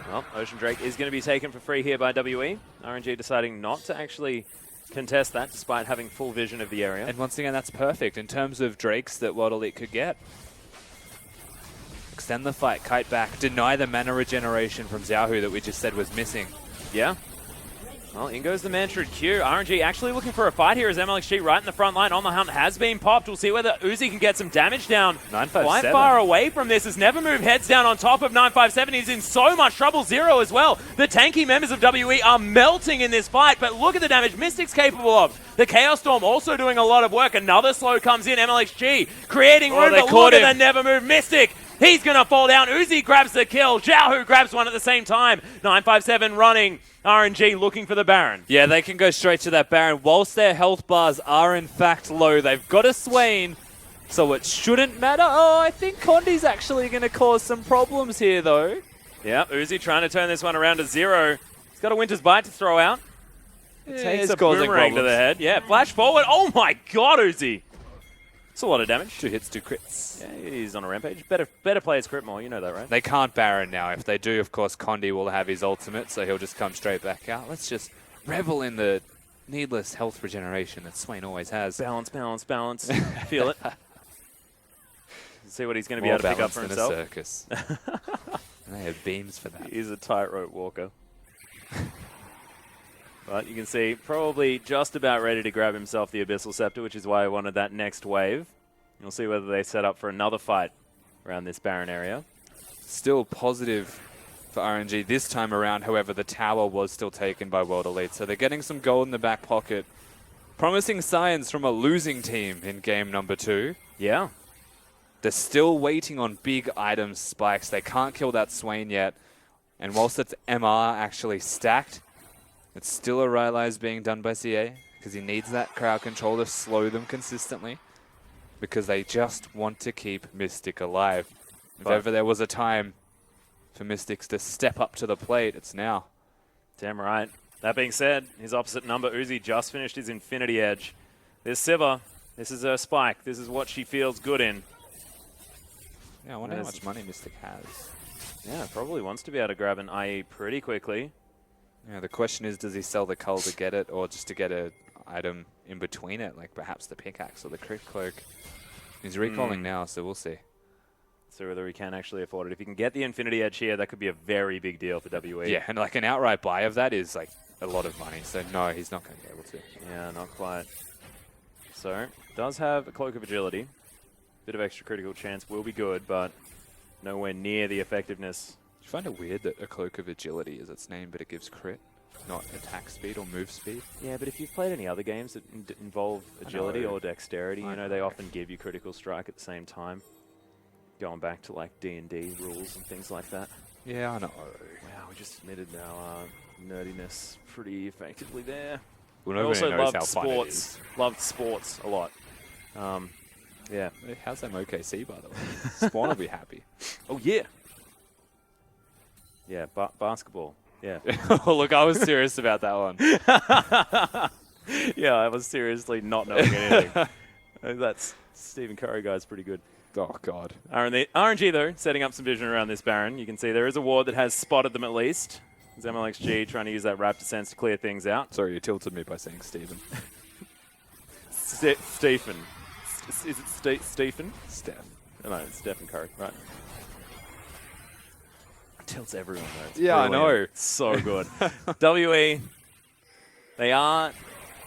Well, Ocean Drake is going to be taken for free here by WE. RNG deciding not to actually contest that despite having full vision of the area. And once again, that's perfect in terms of Drakes that World Elite could get. Extend the fight, kite back, deny the mana regeneration from Xiaohu that we just said was missing. Yeah. Well, in goes the Mantrid Q. RNG actually looking for a fight here as MLXG right in the front line on the hunt has been popped. We'll see whether Uzi can get some damage down. 957. Quite far away from this as Nevermove heads down on top of 957. He's in so much trouble. Zero as well. The tanky members of WE are melting in this fight, but look at the damage Mystic's capable of. The Chaos Storm also doing a lot of work. Another slow comes in. MLXG creating room, but look at the Nevermove Mystic. He's going to fall down. Uzi grabs the kill. Xiaohu grabs one at the same time. 957 running. RNG looking for the Baron. Yeah, they can go straight to that Baron. Whilst their health bars are in fact low, they've got a Swain, so it shouldn't matter. Oh, I think Condi's actually going to cause some problems here, though. Yeah, Uzi trying to turn this one around to 0. He's got a Winter's Bite to throw out. It takes a boomerang to the head. Yeah, flash forward. Oh my god, Uzi. It's a lot of damage. 2 hits, 2 crits. Yeah, he's on a rampage. Better players crit more, you know that, right? They can't Baron now. If they do, of course, Condi will have his ultimate, so he'll just come straight back out. Let's just revel in the needless health regeneration that Swain always has. Balance, balance, balance. Feel it. See what he's going to be able to pick up for himself. More balanced than a circus. They have beams for that. He's a tightrope walker. But you can see, probably just about ready to grab himself the Abyssal Scepter, which is why I wanted that next wave. We'll see whether they set up for another fight around this Baron area. Still positive for RNG this time around, however, the tower was still taken by World Elite, so they're getting some gold in the back pocket. Promising signs from a losing team in game number 2. Yeah. They're still waiting on big item spikes. They can't kill that Swain yet. And whilst it's MR actually stacked, it's still a Rylai's being done by CA because he needs that crowd control to slow them consistently because they just want to keep Mystic alive. If ever there was a time for Mystics to step up to the plate, it's now. Damn right. That being said, his opposite number, Uzi, just finished his Infinity Edge. There's Siva. This is her spike. This is what she feels good in. Yeah, I wonder how much money Mystic has. Yeah, probably wants to be able to grab an IE pretty quickly. Yeah, the question is, does he sell the cull to get it, or just to get an item in between it, like perhaps the pickaxe or the crit cloak? He's recalling now, so we'll see. So whether he can actually afford it. If he can get the Infinity Edge here, that could be a very big deal for WE. Yeah, and like an outright buy of that is like a lot of money, so no, he's not going to be able to. Yeah, not quite. So, does have a Cloak of Agility. Bit of extra critical chance will be good, but nowhere near the effectiveness. Do you find it weird that a Cloak of Agility is its name, but it gives crit, not attack speed or move speed? Yeah, but if you've played any other games that involve agility or dexterity, you know, they often give you critical strike at the same time. Going back to like D&D rules and things like that. Yeah, I know. Wow, we just submitted our nerdiness pretty effectively there. Well, I also knows loved how fun it sports. is. Loved sports a lot. Yeah. How's them OKC, by the way? Spawn will be happy. Oh, yeah. Yeah, basketball. Yeah. Oh, look, I was serious about that one. Yeah, I was seriously not knowing anything. That's Stephen Curry guy's pretty good. Oh, God. RNG, though, setting up some vision around this Baron. You can see there is a ward that has spotted them at least. There's MLXG trying to use that Raptor sense to clear things out. Sorry, you tilted me by saying Stephen. Stephen. Is it Stephen? Steph. No, it's Stephen Curry, right? Tilts everyone, though. It's Yeah, I brilliant. know. It's so good. WE They are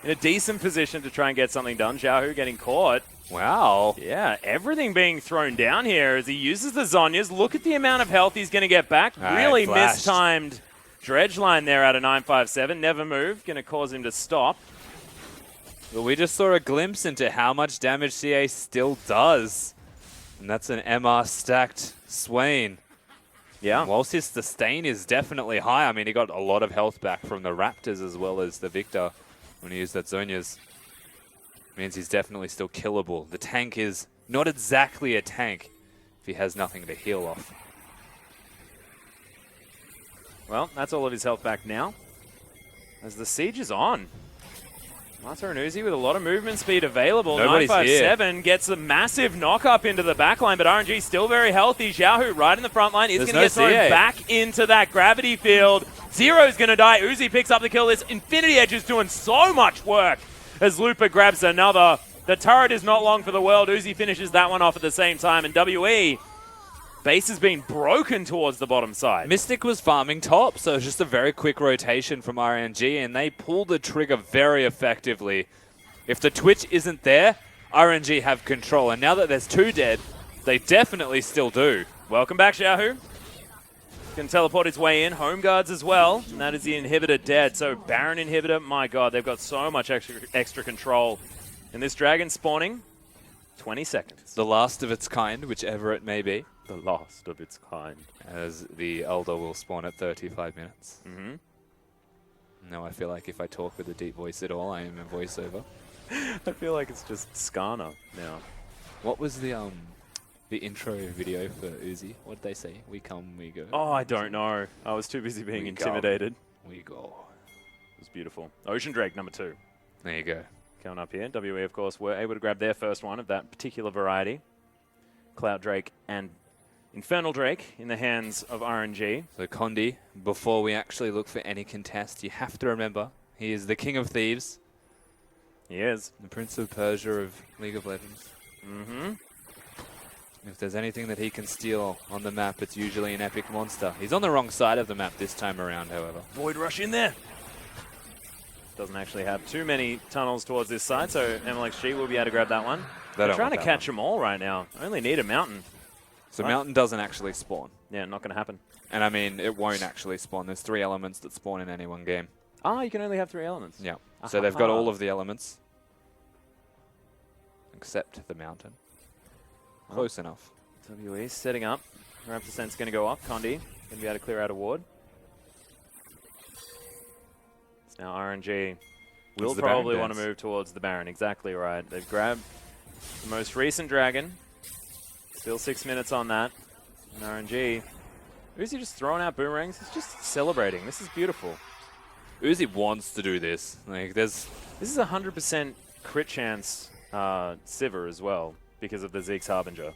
in a decent position to try and get something done. Xiaohu getting caught. Wow. Yeah, everything being thrown down here as he uses the Zhonya's. Look at the amount of health he's going to get back. Really flashed. mistimed dredge line there out of 957. Never move. Going to cause him to stop. But we just saw a glimpse into how much damage CA still does. And that's an MR stacked Swain. Yeah. And whilst his sustain is definitely high, I mean, he got a lot of health back from the Raptors as well as the Victor when he used that Zhonya's. Means he's definitely still killable. The tank is not exactly a tank if he has nothing to heal off. Well, that's all of his health back now. As the siege is on. Mata and Uzi with a lot of movement speed available. Nobody's 957 gets a massive knock-up into the backline, but RNG still very healthy. Xiaohu right in the front line is going to get thrown back into that gravity field. Zero's going to die. Uzi picks up the kill. This Infinity Edge is doing so much work as Lupa grabs another. The turret is not long for the world. Uzi finishes that one off at the same time, and WE, base has been broken towards the bottom side. Mystic was farming top, so it's just a very quick rotation from RNG, and they pull the trigger very effectively. If the Twitch isn't there, RNG have control, and now that there's 2 dead, they definitely still do. Welcome back, Xiaohu. Can teleport his way in. Home guards as well, and that is the inhibitor dead. So Baron inhibitor, my god, they've got so much extra control. And this dragon spawning, 20 seconds. The last of its kind, whichever it may be. The last of its kind. As the Elder will spawn at 35 minutes. Mm-hmm. Now I feel like if I talk with a deep voice at all, I am a voiceover. I feel like it's just Skarner now. What was the intro video for Uzi? What did they say? We come, we go. Oh, I don't know. I was too busy being intimidated. We go. It was beautiful. Ocean Drake, number 2. There you go. Coming up here. WE, of course, were able to grab their first one of that particular variety. Cloud Drake and Infernal Drake in the hands of RNG. So Condi, before we actually look for any contest, you have to remember, he is the King of Thieves. He is. The Prince of Persia of League of Legends. Mm-hmm. If there's anything that he can steal on the map, it's usually an epic monster. He's on the wrong side of the map this time around, however. Void Rush in there. Doesn't actually have too many tunnels towards this side, so MLXG will be able to grab that one. They're trying to catch them all right now. Only need a mountain. So Mountain doesn't actually spawn. Yeah, not going to happen. And I mean, it won't actually spawn. There's 3 elements that spawn in any one game. Ah, you can only have 3 elements. Yeah. So they've got all of the elements. Except the mountain. Close enough. WE setting up. Raptor Sense going to go up. Condi going to be able to clear out a ward. It's now RNG. Will probably want to move towards the Baron. Exactly right. They've grabbed the most recent dragon. Still 6 minutes on that. And RNG. Uzi just throwing out boomerangs. He's just celebrating. This is beautiful. Uzi wants to do this. Like, this is a 100% crit chance Sivir as well because of the Zeke's Harbinger.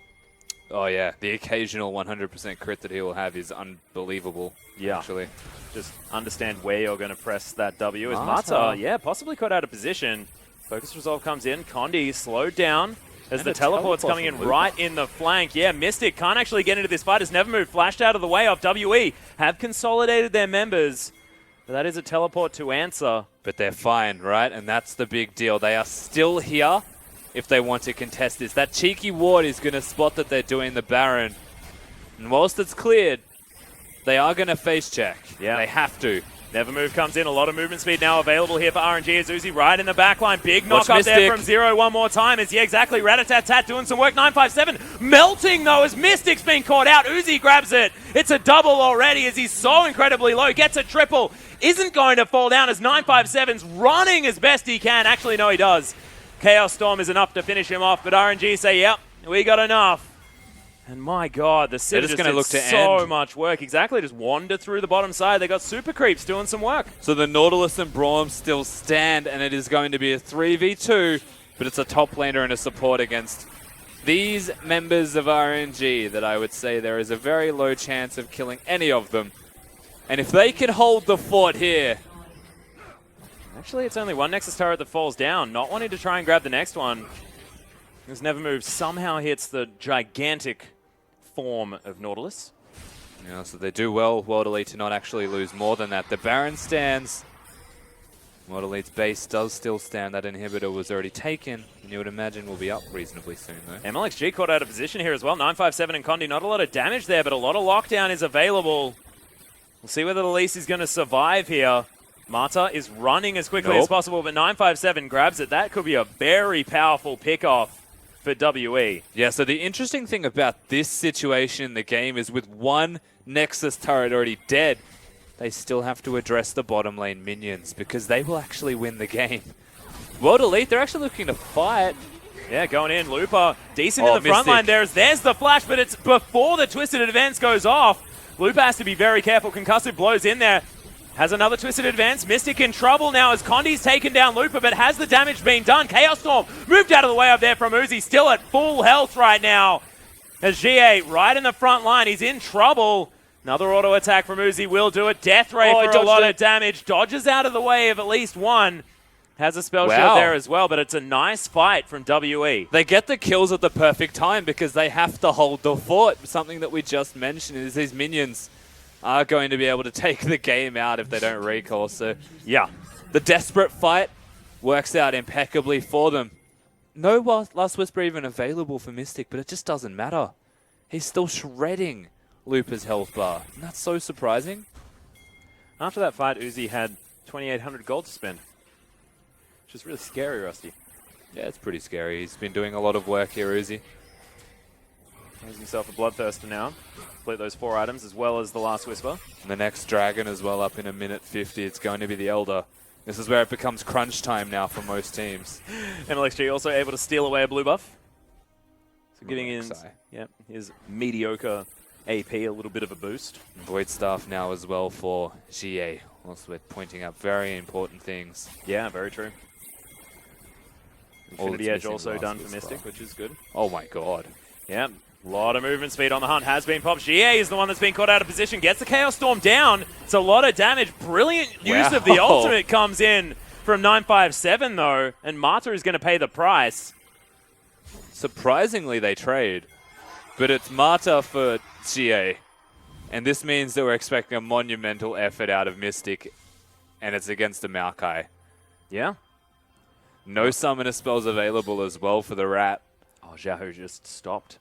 Oh yeah, the occasional 100% crit that he will have is unbelievable. Yeah, actually. Just understand where you're going to press that W. As Mata, yeah, possibly caught out of position. Focus Resolve comes in. Condi slowed down as the teleport's coming in right in the flank. Yeah, Mystic can't actually get into this fight. Has never moved. Flashed out of the way off WE. Have consolidated their members. But that is a teleport to answer. But they're fine, right? And that's the big deal. They are still here if they want to contest this. That cheeky ward is going to spot that they're doing the Baron. And whilst it's cleared, they are going to face check. Yeah. They have to. Nevermove comes in. A lot of movement speed now available here for RNG as Uzi right in the backline. Big knock up there from Zero one more time. As yeah, exactly. Rat-a-tat-tat doing some work. 957 melting though as Mystic's been caught out. Uzi grabs it. It's a double already as he's so incredibly low. Gets a triple. Isn't going to fall down as 957's running as best he can. Actually, no, he does. Chaos Storm is enough to finish him off, but RNG say, yep, we got enough. And my god, the Civ just did so much work. Exactly, just wander through the bottom side. They got super creeps doing some work. So the Nautilus and Braum still stand, and it is going to be a 3v2, but it's a top laner and a support against these members of RNG that I would say there is a very low chance of killing any of them. And if they can hold the fort here... Actually, it's only one Nexus turret that falls down. Not wanting to try and grab the next one. This Nevermove somehow hits the gigantic form of Nautilus. Yeah, so they do well, World Elite, to not actually lose more than that. The Baron stands. Model Elite's base does still stand. That inhibitor was already taken, and you would imagine will be up reasonably soon, though. MLXG caught out of position here as well. 957 and Condi, not a lot of damage there, but a lot of lockdown is available. We'll see whether the Lease is going to survive here. Mata is running as quickly as possible, but 957 grabs it. That could be a very powerful pick-off for WE. Yeah, so the interesting thing about this situation in the game is with one Nexus turret already dead, they still have to address the bottom lane minions because they will actually win the game. World Elite, they're actually looking to fight. Yeah, going in. Looper, decent in the front line. There's the flash, but it's before the Twisted Advance goes off. Looper has to be very careful. Concussive blows in there. Has another Twisted Advance. Mystic in trouble now as Condi's taken down Looper, but has the damage been done? Chaos Storm moved out of the way up there from Uzi, still at full health right now. As GA right in the front line, he's in trouble. Another auto attack from Uzi will do it. Death Ray for a lot of damage. Dodges out of the way of at least one. Has a spell shield there as well, but it's a nice fight from WE. They get the kills at the perfect time because they have to hold the fort. Something that we just mentioned is these minions are going to be able to take the game out if they don't recall. So, yeah, the desperate fight works out impeccably for them. No Last Whisper even available for Mystic, but it just doesn't matter. He's still shredding Looper's health bar, and that's so surprising. After that fight, Uzi had 2,800 gold to spend, which is really scary, Rusty. Yeah, it's pretty scary. He's been doing a lot of work here, Uzi. Has himself a Bloodthirster now. Complete those 4 items as well as the Last Whisper. And the next Dragon as well up in a minute 50. It's going to be the Elder. This is where it becomes crunch time now for most teams. MLXG also able to steal away a blue buff. So giving in his mediocre AP a little bit of a boost. Void Staff now as well for GA. Also, we're pointing out very important things. Yeah, very true. Infinity Edge also done for Mystic, which is good. Oh my god. Yeah, a lot of movement speed on the hunt has been popped. GA is the one that's been caught out of position. Gets the Chaos Storm down. It's a lot of damage. Brilliant use of the ultimate comes in from 957 though, and Mata is going to pay the price. Surprisingly, they trade, but it's Mata for GA. And this means that we're expecting a monumental effort out of Mystic, and it's against a Maokai. Yeah. No summoner spells available as well for the Rat. Oh, Xiaohu just stopped.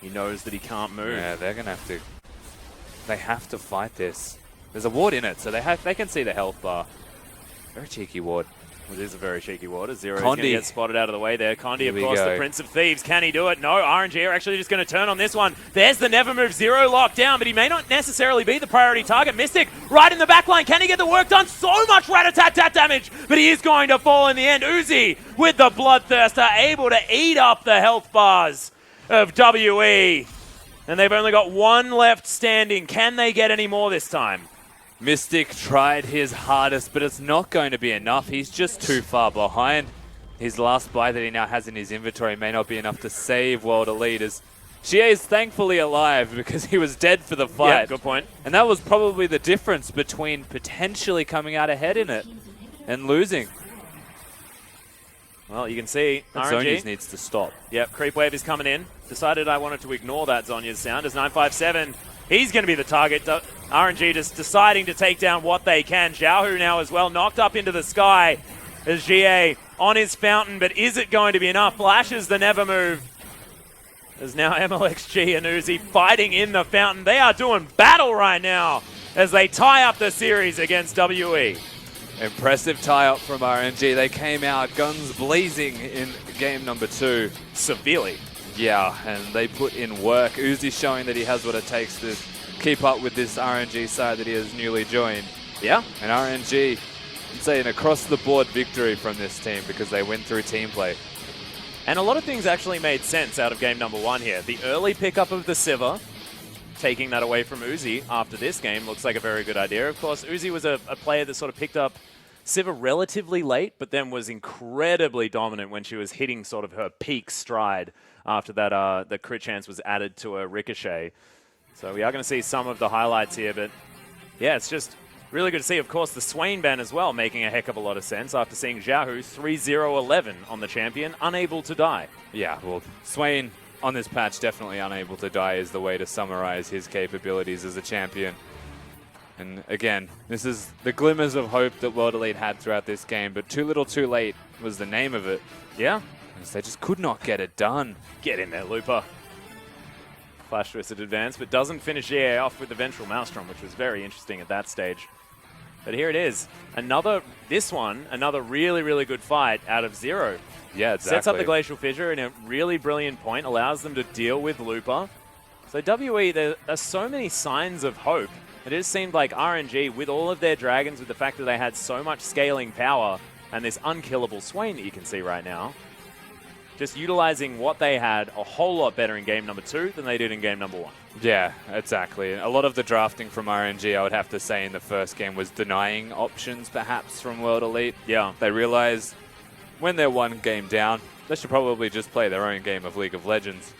He knows that he can't move. Yeah, they're going to have to... They have to fight this. There's a ward in it, so they can see the health bar. Very cheeky ward. It is a very cheeky ward. Zero is going to get spotted out of the way there. Condi, of course, the Prince of Thieves. Can he do it? No, RNG are actually just going to turn on this one. There's the never move. Zero locked down, but he may not necessarily be the priority target. Mystic right in the back line. Can he get the work done? So much rat-a-tat-tat damage, but he is going to fall in the end. Uzi with the Bloodthirster able to eat up the health bars of WE. And they've only got one left standing. Can they get any more this time? Mystic tried his hardest, but it's not going to be enough. He's just too far behind. His last buy that he now has in his inventory may not be enough to save World Elite, as Xie is thankfully alive because he was dead for the fight. Yeah, good point. And that was probably the difference between potentially coming out ahead in it and losing. Well, you can see Zonia's needs to stop. Yep, Creep Wave is coming in. Decided I wanted to ignore that Zonia's sound as 957. He's going to be the target. RNG just deciding to take down what they can. Xiaohu now as well, knocked up into the sky as GA on his fountain, but is it going to be enough? Flashes the never move. There's now MLXG and Uzi fighting in the fountain. They are doing battle right now as they tie up the series against WE. Impressive tie-up from RNG. They came out guns blazing in game number 2. Severely. Yeah, and they put in work. Uzi showing that he has what it takes to keep up with this RNG side that he has newly joined. Yeah. And RNG, I'd say an across-the-board victory from this team because they went through team play. And a lot of things actually made sense out of game number 1 here. The early pickup of the Sivir, taking that away from Uzi after this game, looks like a very good idea. Of course, Uzi was a player that sort of picked up Sivir relatively late, but then was incredibly dominant when she was hitting sort of her peak stride after that the crit chance was added to a Ricochet. So we are going to see some of the highlights here, but yeah, it's just really good to see. Of course, the Swain ban as well, making a heck of a lot of sense after seeing Xiaohu 3-0-11 on the champion, unable to die. Yeah, well, Swain on this patch definitely unable to die is the way to summarize his capabilities as a champion. And again, this is the glimmers of hope that World Elite had throughout this game, but too little too late was the name of it. Yeah. As they just could not get it done. Get in there, Looper. Flash Twisted advance, but doesn't finish EA off with the Ventral Maelstrom, which was very interesting at that stage. But here it is. Another really, really good fight out of Zero. Yeah, exactly. Sets up the Glacial Fissure in a really brilliant point, allows them to deal with Looper. So WE, there are so many signs of hope. It just seemed like RNG, with all of their dragons, with the fact that they had so much scaling power and this unkillable Swain that you can see right now, just utilizing what they had a whole lot better in game number 2 than they did in game number 1. Yeah, exactly. A lot of the drafting from RNG, I would have to say, in the first game was denying options, perhaps, from World Elite. Yeah. They realized when they're one game down, they should probably just play their own game of League of Legends.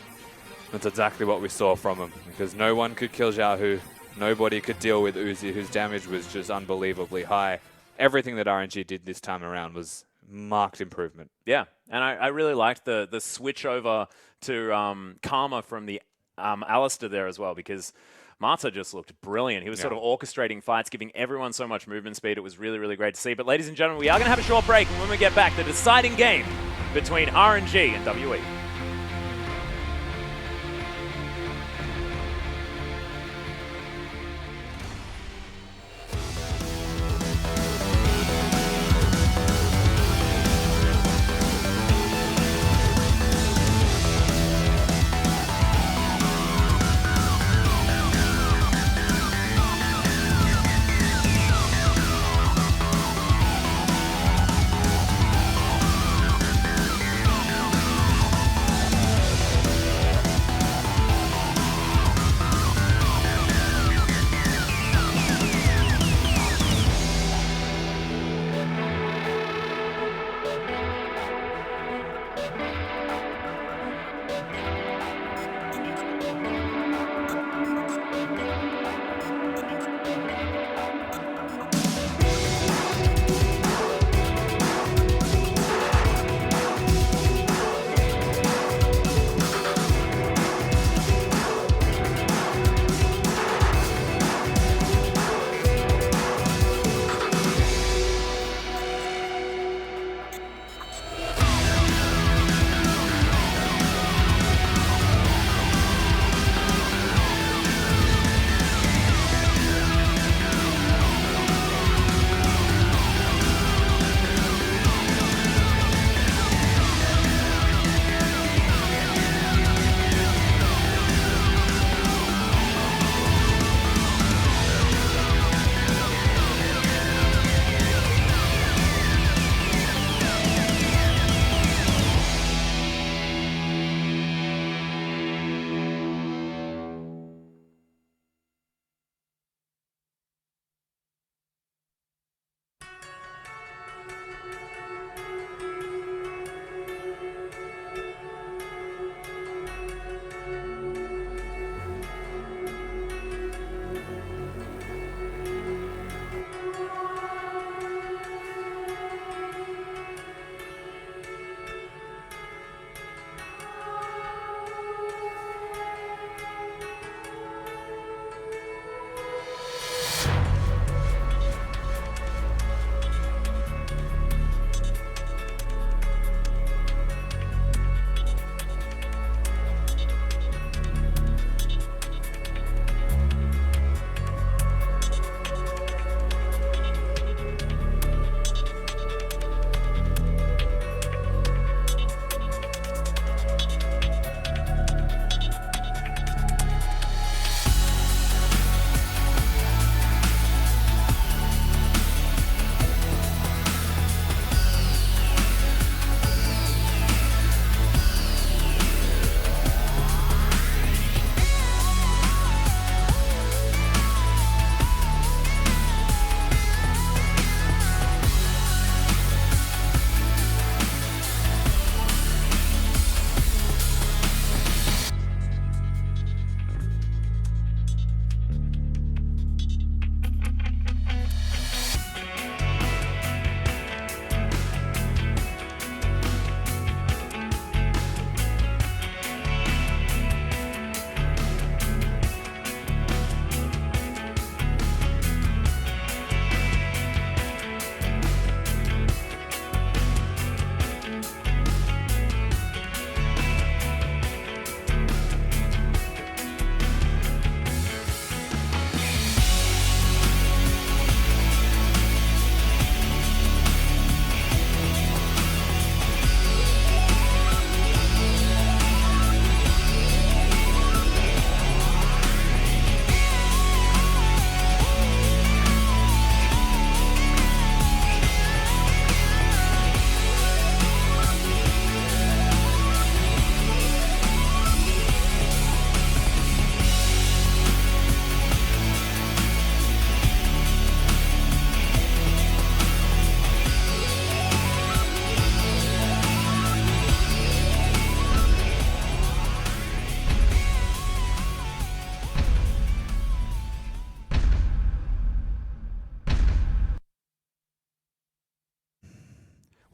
That's exactly what we saw from them, because no one could kill Xiaohu, nobody could deal with Uzi, whose damage was just unbelievably high. Everything that RNG did this time around was marked improvement. Yeah, and I really liked the switch over to Karma from the Alistair there as well, because Marta just looked brilliant. He was sort of orchestrating fights, giving everyone so much movement speed. It was really, really great to see. But ladies and gentlemen, we are going to have a short break, and when we get back, the deciding game between RNG and WE.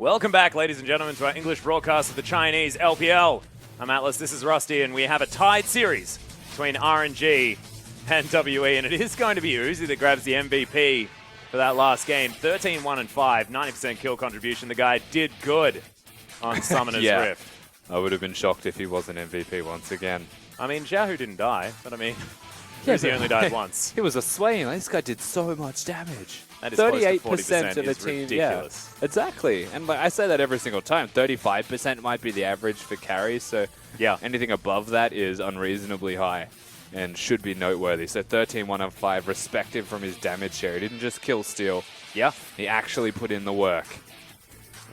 Welcome back, ladies and gentlemen, to our English broadcast of the Chinese LPL. I'm Atlas, this is Rusty, and we have a tied series between RNG and WE, and it is going to be Uzi that grabs the MVP for that last game. 13-1-5, 90% kill contribution. The guy did good on Summoner's Yeah. Rift. I would have been shocked if he wasn't MVP once again. I mean, Xiaohu didn't die, but I mean, Uzi only died once. He was a Swain. This guy did so much damage. That is close to 38% of the is team. ridiculous. Yeah, exactly. And like, I say that every single time. 35% might be the average for carries. So Yeah. anything above that is unreasonably high and should be noteworthy. So 13-1-5, respective from his damage share. He didn't just kill steal. Yeah. He actually put in the work.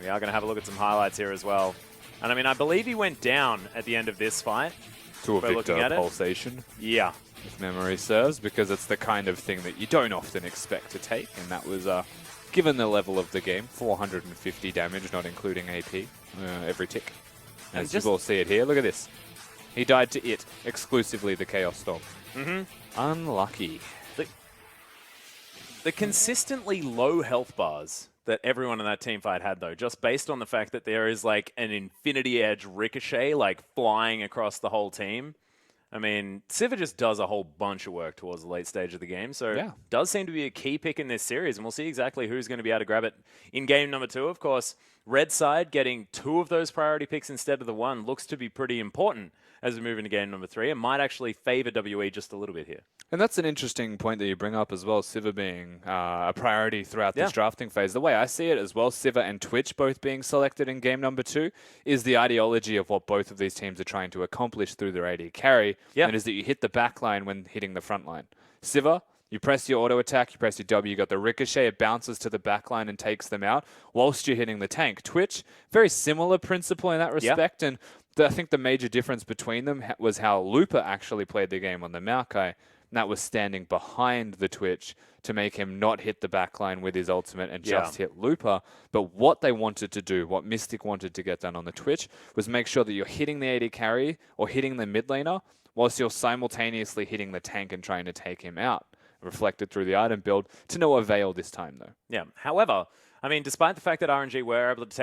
We are going to have a look at some highlights here as well. And I mean, I believe he went down at the end of this fight. To a By looking Victor at it. pulsation, Yeah. if memory serves, because it's the kind of thing that you don't often expect to take. And that was, given the level of the game, 450 damage, not including AP, every tick. As you will see it here. Look at this. He died to it, exclusively the Chaos Storm. Unlucky. The consistently low health bars that everyone in that team fight had, though, just based on the fact that there is like an Infinity Edge ricochet like flying across the whole team. I mean, Siva just does a whole bunch of work towards the late stage of the game, so Yeah. does seem to be a key pick in this series, and we'll see exactly who's going to be able to grab it in game number 2. Of course, Red side getting 2 of those priority picks instead of the 1 looks to be pretty important as we move into game number 3, and might actually favor WE just a little bit here. And that's an interesting point that you bring up as well, Siva being a priority throughout this Yeah. drafting phase. The way I see it as well, Siva and Twitch both being selected in game number 2, is the ideology of what both of these teams are trying to accomplish through their AD carry. Yeah. And it is that you hit the back line when hitting the front line. Siva, you press your auto attack, you press your W, you got the ricochet, it bounces to the back line and takes them out whilst you're hitting the tank. Twitch, very similar principle in that respect, and I think the major difference between them was how Looper actually played the game on the Maokai. And that was standing behind the Twitch to make him not hit the backline with his ultimate and just hit Looper. But what they wanted to do, what Mystic wanted to get done on the Twitch, was make sure that you're hitting the AD carry or hitting the mid laner whilst you're simultaneously hitting the tank and trying to take him out. Reflected through the item build to no avail this time, though. Yeah. However, I mean, despite the fact that RNG were able to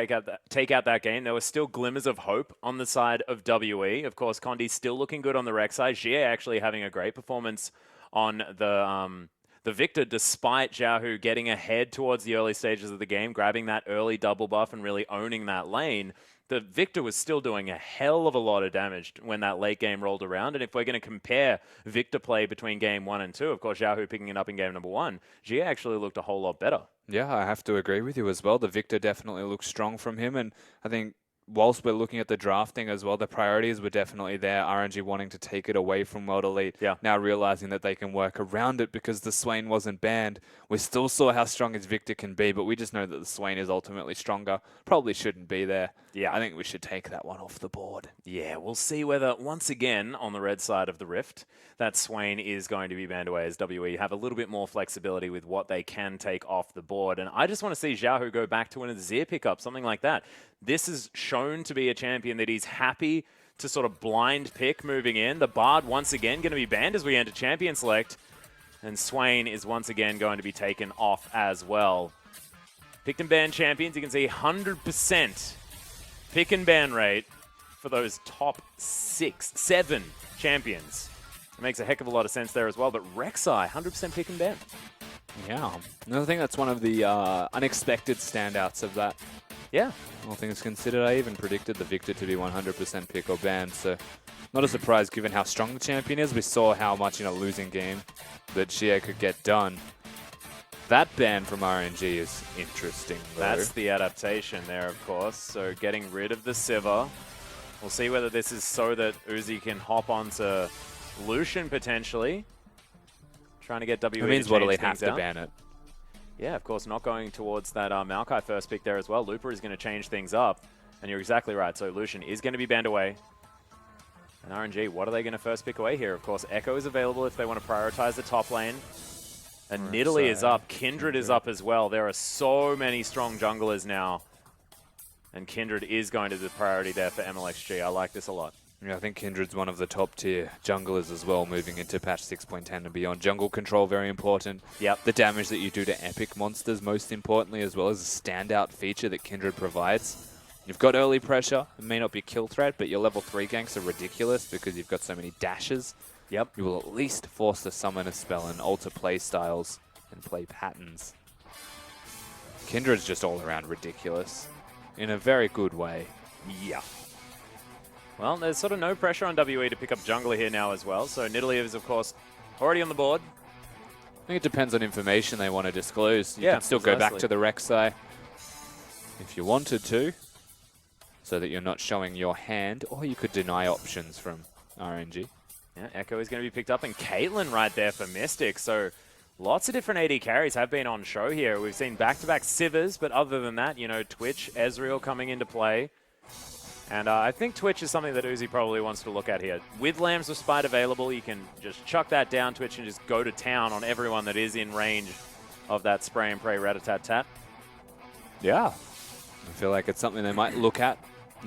take out that game, there were still glimmers of hope on the side of WE. Of course, Condi's still looking good on the Rex side. Jie actually having a great performance on the Victor, despite Xiaohu getting ahead towards the early stages of the game, grabbing that early double buff and really owning that lane. The Victor was still doing a hell of a lot of damage when that late game rolled around. And if we're going to compare Victor play between game 1 and 2, of course, Xiaohu picking it up in game number 1, Jie actually looked a whole lot better. Yeah, I have to agree with you as well. The Victor definitely looks strong from him, and I think whilst we're looking at the drafting as well, the priorities were definitely there. RNG wanting to take it away from World Elite, now realizing that they can work around it because the Swain wasn't banned. We still saw how strong his Victor can be, but we just know that the Swain is ultimately stronger. Probably shouldn't be there. Yeah. I think we should take that one off the board. Yeah, we'll see whether, once again, on the red side of the Rift, that Swain is going to be banned away as WE have a little bit more flexibility with what they can take off the board. And I just want to see Xiaohu go back to an Azir pickup, something like that. This is shown to be a champion that he's happy to sort of blind pick moving in. The Bard, once again, going to be banned as we enter Champion Select. And Swain is once again going to be taken off as well. Picked and banned champions, you can see 100% pick and ban rate for those top 7 champions. It makes a heck of a lot of sense there as well, but Rek'Sai, 100% pick and ban. Yeah. And I think that's one of the unexpected standouts of that. Yeah. All things considered, I even predicted the Victor to be 100% pick or ban, so not a surprise given how strong the champion is. We saw how much in a losing game that Xie could get done. That ban from RNG is interesting, though. That's the adaptation there, of course. So getting rid of the Siva. We'll see whether this is so that Uzi can hop onto Lucian potentially. Trying to get WE It means to World change Elite have things to out. ban it. Yeah, of course, not going towards that Maokai first pick there as well. Looper is going to change things up, and you're exactly right. So Lucian is going to be banned away. And RNG, what are they going to first pick away here? Of course, Echo is available if they want to prioritize the top lane. And Nidalee is up. Kindred is up as well. There are so many strong junglers now. And Kindred is going to be the priority there for MLXG. I like this a lot. Yeah, I think Kindred's one of the top tier junglers as well, moving into patch 6.10 and beyond. Jungle control, very important. Yep. The damage that you do to epic monsters, most importantly, as well as a standout feature that Kindred provides. You've got early pressure. It may not be kill threat, but your level 3 ganks are ridiculous because you've got so many dashes. Yep. You will at least force the summon a spell and alter play styles and play patterns. Kindred's just all around ridiculous in a very good way. Yeah. Well, there's sort of no pressure on WE to pick up jungler here now as well. So Nidalee is, of course, already on the board. I think it depends on information they want to disclose. You Yeah, can still go back precisely. to the Rek'Sai if you wanted to, so that you're not showing your hand, or you could deny options from RNG. Yeah, Echo is going to be picked up, and Caitlyn right there for Mystic. So lots of different AD carries have been on show here. We've seen back-to-back Sivers, but other than that, you know, Twitch, Ezreal coming into play. And I think Twitch is something that Uzi probably wants to look at here. With Lambs of Spite available, you can just chuck that down, Twitch, and just go to town on everyone that is in range of that spray and pray rat-a-tat-tat. Yeah. I feel like it's something they might look at,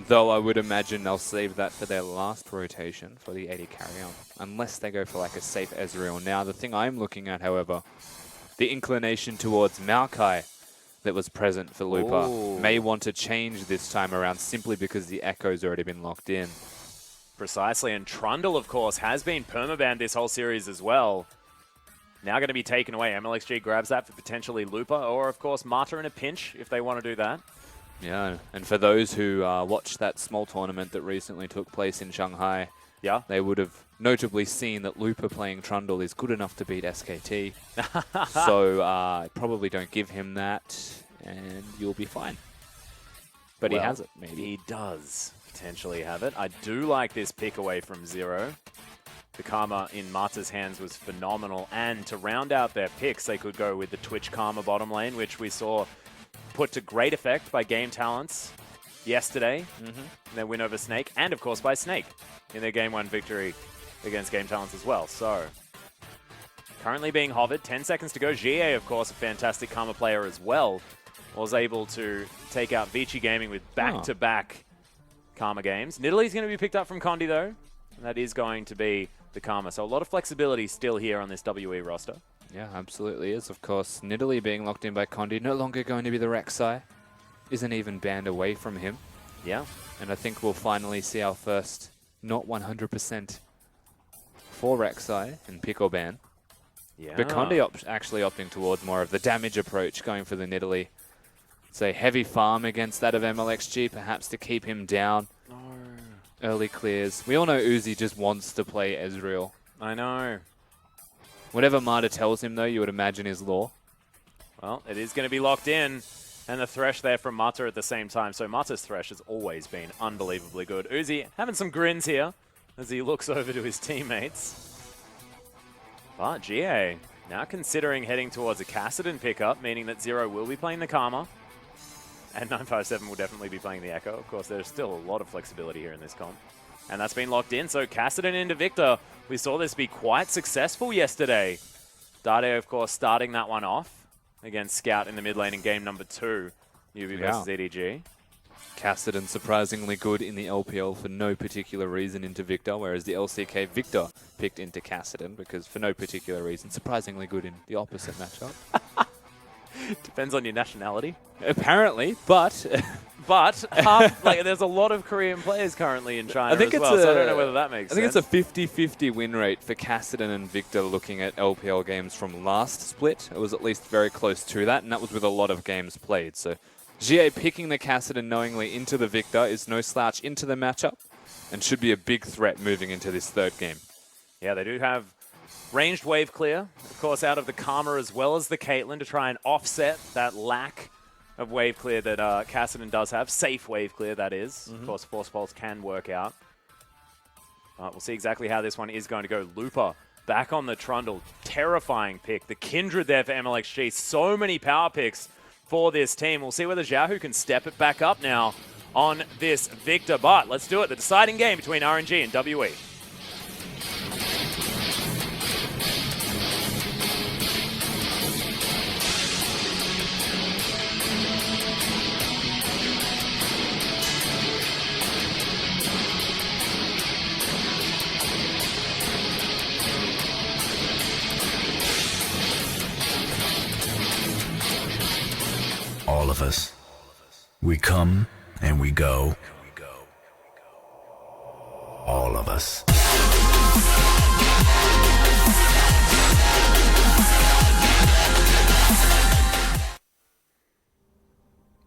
though I would imagine they'll save that for their last rotation for the AD carry-on, unless they go for like a safe Ezreal. Now, the thing I'm looking at, however, the inclination towards Maokai that was present for Lupa Ooh. may want to change this time around simply because the Echo's already been locked in. Precisely, and Trundle, of course, has been permabanned this whole series as well. Now going to be taken away. MLXG grabs that for potentially Lupa, or, of course, Marta in a pinch if they want to do that. Yeah, and for those who watched that small tournament that recently took place in Shanghai, Yeah. they would have notably seen that Lupa playing Trundle is good enough to beat SKT. So probably don't give him that, and you'll be fine. But he Well, has it, maybe. He does potentially have it. I do like this pick away from Zero. The Karma in Marta's hands was phenomenal. And to round out their picks, they could go with the Twitch Karma bottom lane, which we saw put to great effect by Game Talents yesterday in their win over Snake. And, of course, by Snake in their Game 1 victory against Game Talents as well. So, currently being hovered. 10 seconds to go. GA, of course, a fantastic Karma player as well, was able to take out Vici Gaming with back-to-back Karma games. Nidalee's going to be picked up from Condi, though. And that is going to be the Karma. So a lot of flexibility still here on this WE roster. Yeah, absolutely is. Of course, Nidalee being locked in by Condi, no longer going to be the Rek'Sai. Isn't even banned away from him. Yeah. And I think we'll finally see our first not 100% for Rek'Sai in pick or ban. Yeah. But Condi actually opting towards more of the damage approach, going for the Nidalee. It's a heavy farm against that of MLXG, perhaps to keep him down. No. Early clears. We all know Uzi just wants to play Ezreal. I know. Whatever Marta tells him, though, you would imagine is law. Well, it is going to be locked in. And the Thresh there from Marta at the same time. So Marta's Thresh has always been unbelievably good. Uzi having some grins here as he looks over to his teammates. But GA now considering heading towards a Kassadin pickup, meaning that Zero will be playing the Karma. And 957 will definitely be playing the Echo. Of course, there's still a lot of flexibility here in this comp. And that's been locked in. So Kassadin into Victor. We saw this be quite successful yesterday. Dade, of course, starting that one off against Scout in the mid lane in game number 2. UV versus EDG. Kassadin surprisingly good in the LPL for no particular reason into Victor, whereas the LCK Victor picked into Kassadin because for no particular reason, surprisingly good in the opposite matchup. Depends on your nationality. Apparently, but... But there's a lot of Korean players currently in China I think as well, so I don't know whether that makes sense. I think it's a 50-50 win rate for Kassadin and Victor looking at LPL games from last split. It was at least very close to that, and that was with a lot of games played. So GA picking the Kassadin knowingly into the Victor is no slouch into the matchup and should be a big threat moving into this third game. Yeah, they do have ranged wave clear, of course, out of the Karma as well as the Caitlyn to try and offset that lack of wave clear that Kassadin does have. Safe wave clear, that is. Of course, Force Pulse can work out. We'll see exactly how this one is going to go. Lupa back on the Trundle. Terrifying pick. The Kindred there for MLXG. So many power picks for this team. We'll see whether Xiaohu can step it back up now on this Victor. But let's do it. The deciding game between RNG and WE. All of us. We come and we go. All of us.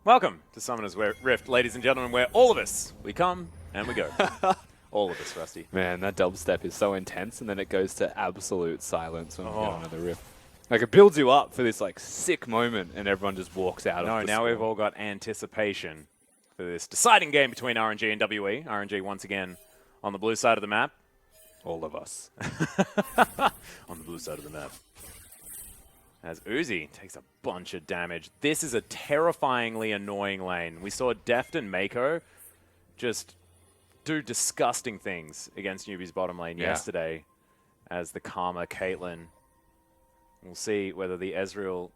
Welcome to Summoner's Rift, ladies and gentlemen, where all of us, we come and we go. All of us, Rusty. Man, that dubstep is so intense, and then it goes to absolute silence when we get onto the riff. Like, it builds you up for this, like, sick moment, and everyone just walks out of the now score. we've all got anticipation for this deciding game between RNG and WE. RNG once again on the blue side of the map. All of us. On the blue side of the map. As Uzi takes a bunch of damage. This is a terrifyingly annoying lane. We saw Deft and Mako just do disgusting things against Newbie's bottom lane yesterday as the Karma Caitlyn. We'll see whether the Ezreal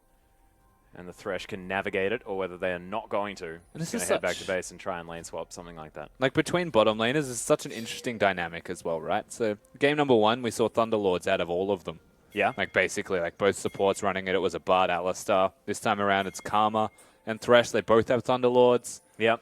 and the Thresh can navigate it or whether they are not going to. This Just is head back such- to base and try and lane swap, something like that. Like, between bottom laners is such an interesting dynamic as well, right? So, game number 1, we saw Thunderlords out of all of them. Yeah. Like, basically, like, both supports running it. It was a Bard, Alistar. This time around, it's Karma and Thresh. They both have Thunderlords. Yep.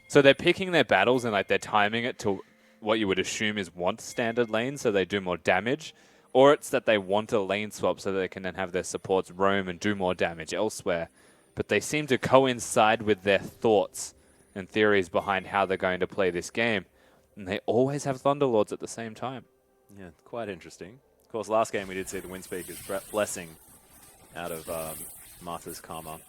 So they're picking their battles and, like, they're timing it to what you would assume is want standard lanes, so they do more damage. Or it's that they want a lane swap so that they can then have their supports roam and do more damage elsewhere. But they seem to coincide with their thoughts and theories behind how they're going to play this game. And they always have Thunderlords at the same time. Yeah, quite interesting. Of course, last game we did see the Windspeaker's blessing out of Martha's Karma.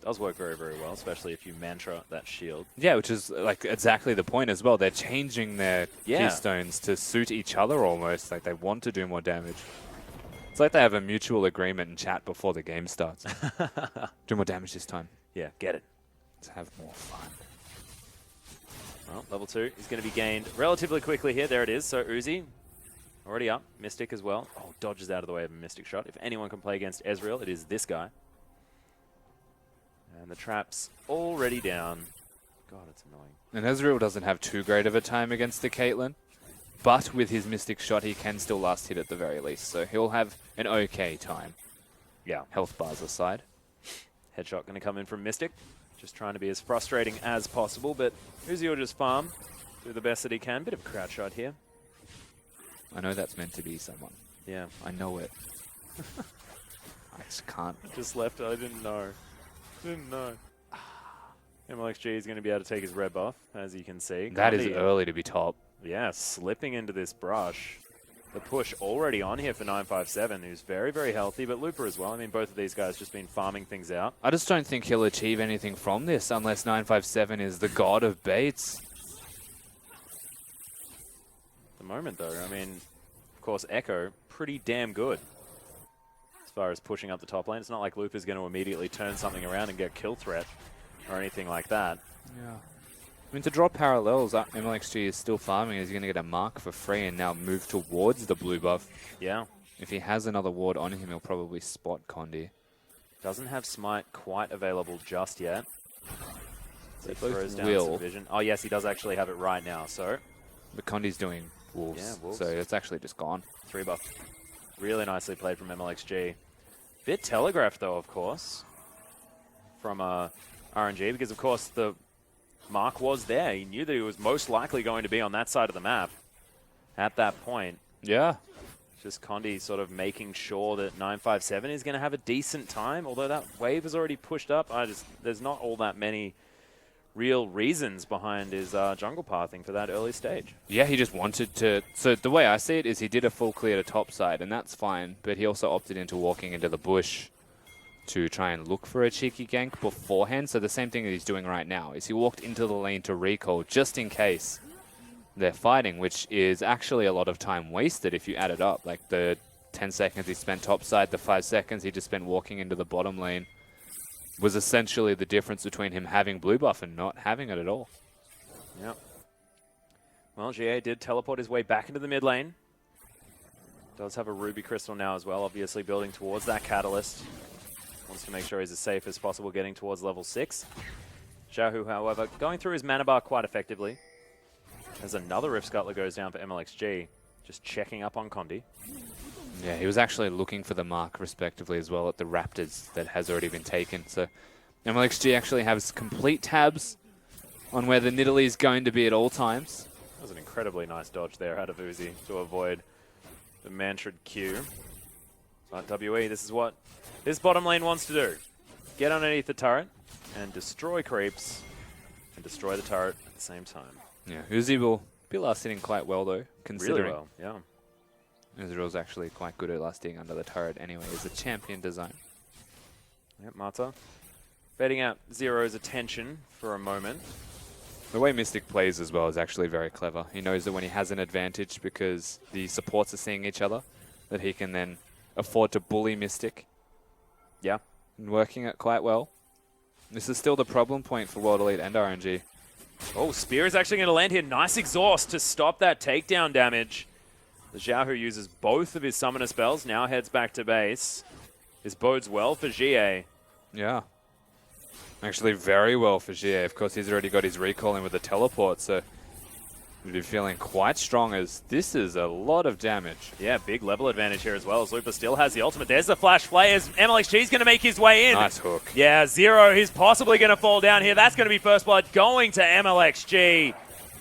Does work very, very well, especially if you mantra that shield. Yeah, which is like exactly the point as well. They're changing their keystones to suit each other almost. Like they want to do more damage. It's like they have a mutual agreement in chat before the game starts. Do more damage this time. Yeah, get it. Let's have more fun. Well, level 2 is going to be gained relatively quickly here. There it is. So Uzi already up. Mystic as well. Oh, dodges out of the way of a Mystic shot. If anyone can play against Ezreal, it is this guy. And the trap's already down. God, it's annoying. And Ezreal doesn't have too great of a time against the Caitlyn. But with his Mystic shot, he can still last hit at the very least. So he'll have an okay time. Yeah. Health bars aside. Headshot going to come in from Mystic. Just trying to be as frustrating as possible. But Uzi will just farm. Do the best that he can. Bit of a crouch shot here. I know that's meant to be someone. Yeah. I know it. I just can't. Just left it. I didn't know. Didn't know. MLXG is going to be able to take his red buff, as you can see. That is Condi, early to be top. Yeah, slipping into this brush. The push already on here for 957, who's very, very healthy, but Looper as well. I mean, both of these guys just been farming things out. I just don't think he'll achieve anything from this unless 957 is the god of baits. At the moment, though, I mean, of course, Echo, pretty damn good as far as pushing up the top lane. It's not like Looper's going to immediately turn something around and get kill threat or anything like that. Yeah. I mean, to draw parallels, MLXG is still farming. He's going to get a mark for free and now move towards the blue buff. Yeah. If he has another ward on him, he'll probably spot Condi. Doesn't have Smite quite available just yet. So he They both throws down will. some vision. Oh, yes, he does actually have it right now. So, But Condi's doing wolves, Yeah, wolves. so it's actually just gone. 3 buff. Really nicely played from MLXG. Bit telegraphed, though, of course, from RNG, because, of course, the mark was there. He knew that he was most likely going to be on that side of the map at that point. Yeah. Just Condi sort of making sure that 957 is going to have a decent time, although that wave is already pushed up. There's not all that many real reasons behind his jungle pathing for that early stage. Yeah, he just wanted to... So the way I see it is he did a full clear to top side, and that's fine, but he also opted into walking into the bush to try and look for a cheeky gank beforehand. So the same thing that he's doing right now is he walked into the lane to recall just in case they're fighting, which is actually a lot of time wasted if you add it up. Like the 10 seconds he spent topside, the 5 seconds he just spent walking into the bottom lane was essentially the difference between him having blue buff and not having it at all. Yep. Well, GA did teleport his way back into the mid lane. Does have a Ruby Crystal now as well, obviously building towards that Catalyst. Wants to make sure he's as safe as possible getting towards level 6. Xiaohu, however, going through his mana bar quite effectively. As another Rift Scuttler goes down for MLXG, just checking up on Condi. Yeah, he was actually looking for the mark respectively as well at the Raptors that has already been taken. So MLXG actually has complete tabs on where the Nidalee is going to be at all times. That was an incredibly nice dodge there out of Uzi to avoid the mantraed Q. But WE, this is what this bottom lane wants to do. Get underneath the turret and destroy creeps and destroy the turret at the same time. Yeah, Uzi will be last hitting quite well though, considering Really well, yeah. Israel's actually quite good at last hitting under the turret anyway as a champion design. Yep, Mata betting out Zero's attention for a moment. The way Mystic plays as well is actually very clever. He knows that when he has an advantage because the supports are seeing each other, that he can then afford to bully Mystic. Yeah. And working it quite well. This is still the problem point for World Elite and RNG. Oh, Spear is actually going to land here. Nice exhaust to stop that takedown damage. The Xiao who uses both of his summoner spells now heads back to base. This bodes well for GA. Yeah. Actually very well for GA. Of course, he's already got his recall in with the teleport, so he'll be feeling quite strong as this is a lot of damage. Yeah, big level advantage here as well as Looper still has the ultimate. There's the flash play as MLXG's going to make his way in. Nice hook. Yeah, Zero, he's possibly going to fall down here. That's going to be first blood going to MLXG.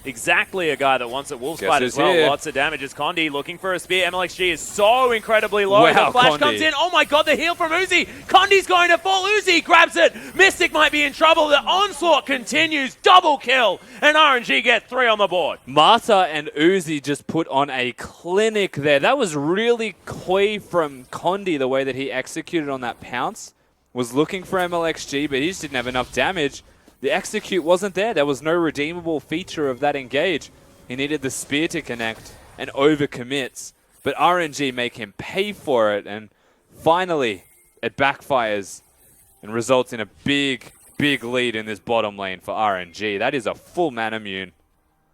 Exactly a guy that wants a wolf fight as well. Here. Lots of damage. It's Condi looking for a spear. MLXG is so incredibly low. Wow, the flash Condi. comes in. Oh my god, the heal from Uzi. Condi's going to fall. Uzi grabs it. Mystic might be in trouble. The onslaught continues. Double kill. And RNG get 3 on the board. Mata and Uzi just put on a clinic there. That was really coy from Condi, the way that he executed on that pounce. Was looking for MLXG, but he just didn't have enough damage. The execute wasn't there. There was no redeemable feature of that engage. He needed the spear to connect and overcommits. But RNG make him pay for it. And finally, it backfires and results in a big, big lead in this bottom lane for RNG. That is a full mana immune.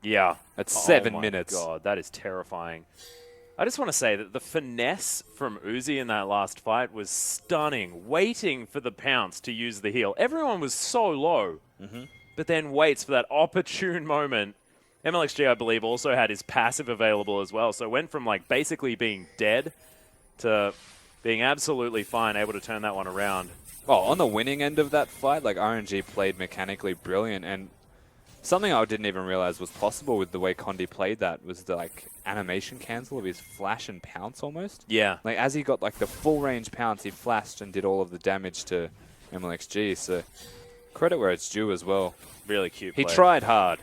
Yeah. At 7 oh my minutes. God, that is terrifying. I just want to say that the finesse from Uzi in that last fight was stunning. Waiting for the pounce to use the heal. Everyone was so low, but then waits for that opportune moment. MLXG, I believe, also had his passive available as well. So went from like basically being dead to being absolutely fine, able to turn that one around. Oh, on the winning end of that fight, like RNG played mechanically brilliant, and something I didn't even realize was possible with the way Condi played that was the like animation cancel of his flash and pounce almost. Yeah. Like as he got like the full range pounce, he flashed and did all of the damage to MLXG. So credit where it's due as well. Really cute He play. tried hard,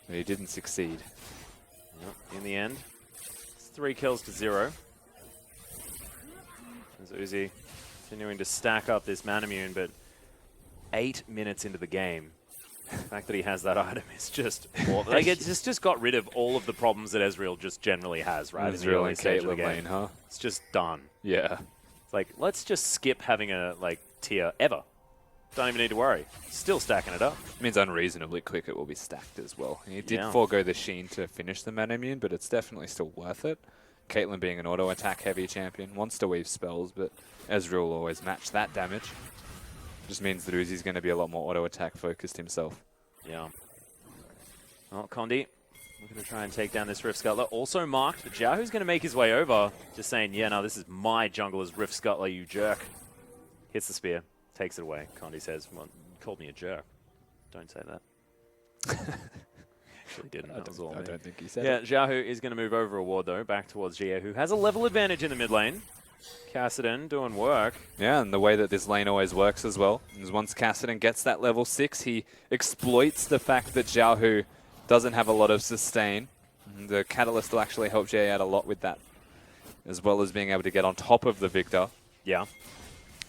but he didn't succeed. Yep, in the end, it's 3 kills to 0. As Uzi continuing to stack up this Manamune, but 8 minutes into the game, the fact that he has that item is just awful. Like it's just got rid of all of the problems that Ezreal just generally has, right? in the Ezreal early and stage of the Caitlyn game. lane, huh? It's just done. Yeah. It's like, let's just skip having a tier ever. Don't even need to worry. Still stacking it up. It means unreasonably quick it will be stacked as well. He did Yeah. forego the Sheen to finish the Manamune, but it's definitely still worth it. Caitlyn being an auto-attack heavy champion, wants to weave spells, but Ezreal will always match that damage. Just means that Uzi's going to be a lot more auto-attack focused himself. Yeah. Well, Condi looking to try and take down this Rift Scuttler. Also marked, Jiahu's going to make his way over. Just saying, yeah, no, this is my jungler's Rift Scuttler, you jerk. Hits the spear, takes it away. Condi says, well, you called me a jerk. Don't say that. Actually didn't. That was all I me. don't think he said Yeah, it. Jiahu is going to move over a ward, though, back towards Jia, who has a level advantage in the mid lane. Kassadin doing work. Yeah, and the way that this lane always works as well is once Kassadin gets that level 6, he exploits the fact that Xiaohu doesn't have a lot of sustain. And the Catalyst will actually help Jia out a lot with that, as well as being able to get on top of the Victor. Yeah.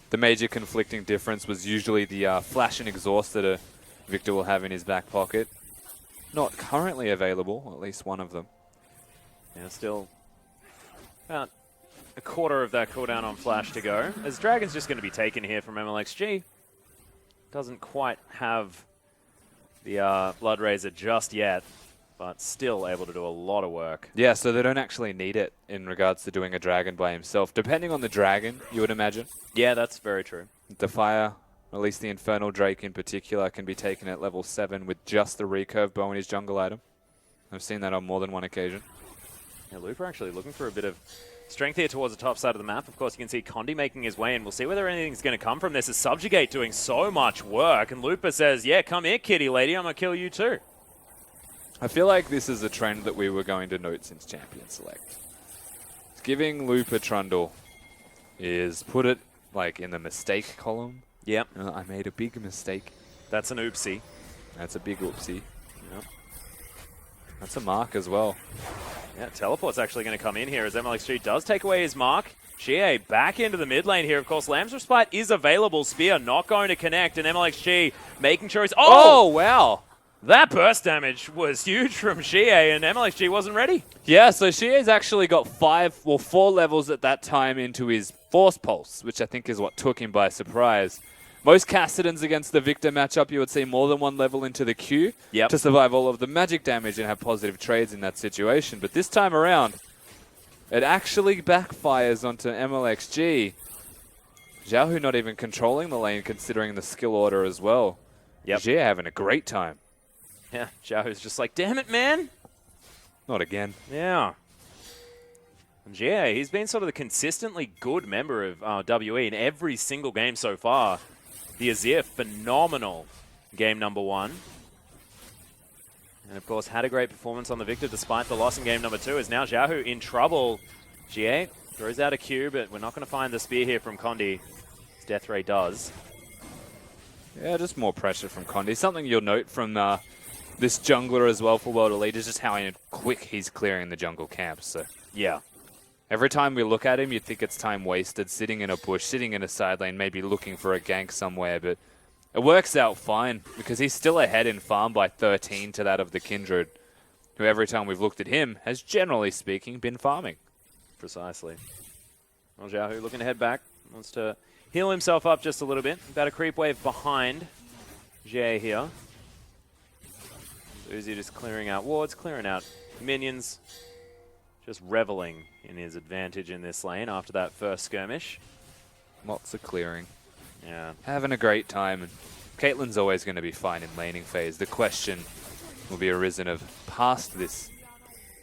The major conflicting difference was usually the flash and exhaust that a Victor will have in his back pocket. Not currently available, at least one of them. Yeah, still about a quarter of that cooldown on flash to go. As Dragon's just going to be taken here from MLXG. Doesn't quite have the Blood Razor just yet, but still able to do a lot of work. Yeah, so they don't actually need it in regards to doing a dragon by himself. Depending on the dragon, you would imagine. Yeah, that's very true. The fire, at least the Infernal Drake in particular, can be taken at level 7 with just the recurve bow and his jungle item. I've seen that on more than one occasion. Yeah, Looper actually looking for a bit of Strength here towards the top side of the map. Of course, you can see Condi making his way in. We'll see whether anything's going to come from this. As Subjugate doing so much work, and Lupa says, yeah, come here, kitty lady, I'm going to kill you too. I feel like this is a trend that we were going to note since Champion Select. Giving Lupa Trundle is put it like in the mistake column. Yep. I made a big mistake. That's an oopsie. That's a big oopsie. Yep. That's a mark as well. Yeah, Teleport's actually going to come in here as MLXG does take away his mark. Xie back into the mid lane here. Of course, Lamb's Respite is available. Spear not going to connect, and MLXG making sure he's... Oh, wow. That burst damage was huge from Xie, and MLXG wasn't ready. Yeah, so Xie's actually got 4 levels at that time into his Force Pulse, which I think is what took him by surprise. Most Cassidans against the Victor matchup, you would see more than 1 level into the Q to survive all of the magic damage and have positive trades in that situation. But this time around, it actually backfires onto MLXG. Xiaohu not even controlling the lane, considering the skill order as well. Yep. Xie having a great time. Yeah, Xiaohu's just like, damn it, man. Not again. Yeah. And Xie, he's been sort of the consistently good member of WE in every single game so far. The Azir, phenomenal game number 1. And of course, had a great performance on the Victor despite the loss in game number 2. Is now Xiaohu in trouble. Xie throws out a Q, but we're not going to find the spear here from Condi. His death ray does. Yeah, just more pressure from Condi. Something you'll note from this jungler as well for World Elite is just how quick he's clearing the jungle camps. So yeah. Every time we look at him, you'd think it's time wasted, sitting in a bush, sitting in a side lane, maybe looking for a gank somewhere, but it works out fine because he's still ahead in farm by 13 to that of the Kindred, who every time we've looked at him has, generally speaking, been farming. Precisely. Well, Xiaohu looking to head back, wants to heal himself up just a little bit. About a creep wave behind Xie here. Uzi just clearing out wards, clearing out minions. Just reveling in his advantage in this lane after that first skirmish. Lots of clearing. Yeah. Having a great time. And Caitlyn's always going to be fine in laning phase. The question will be arisen of past this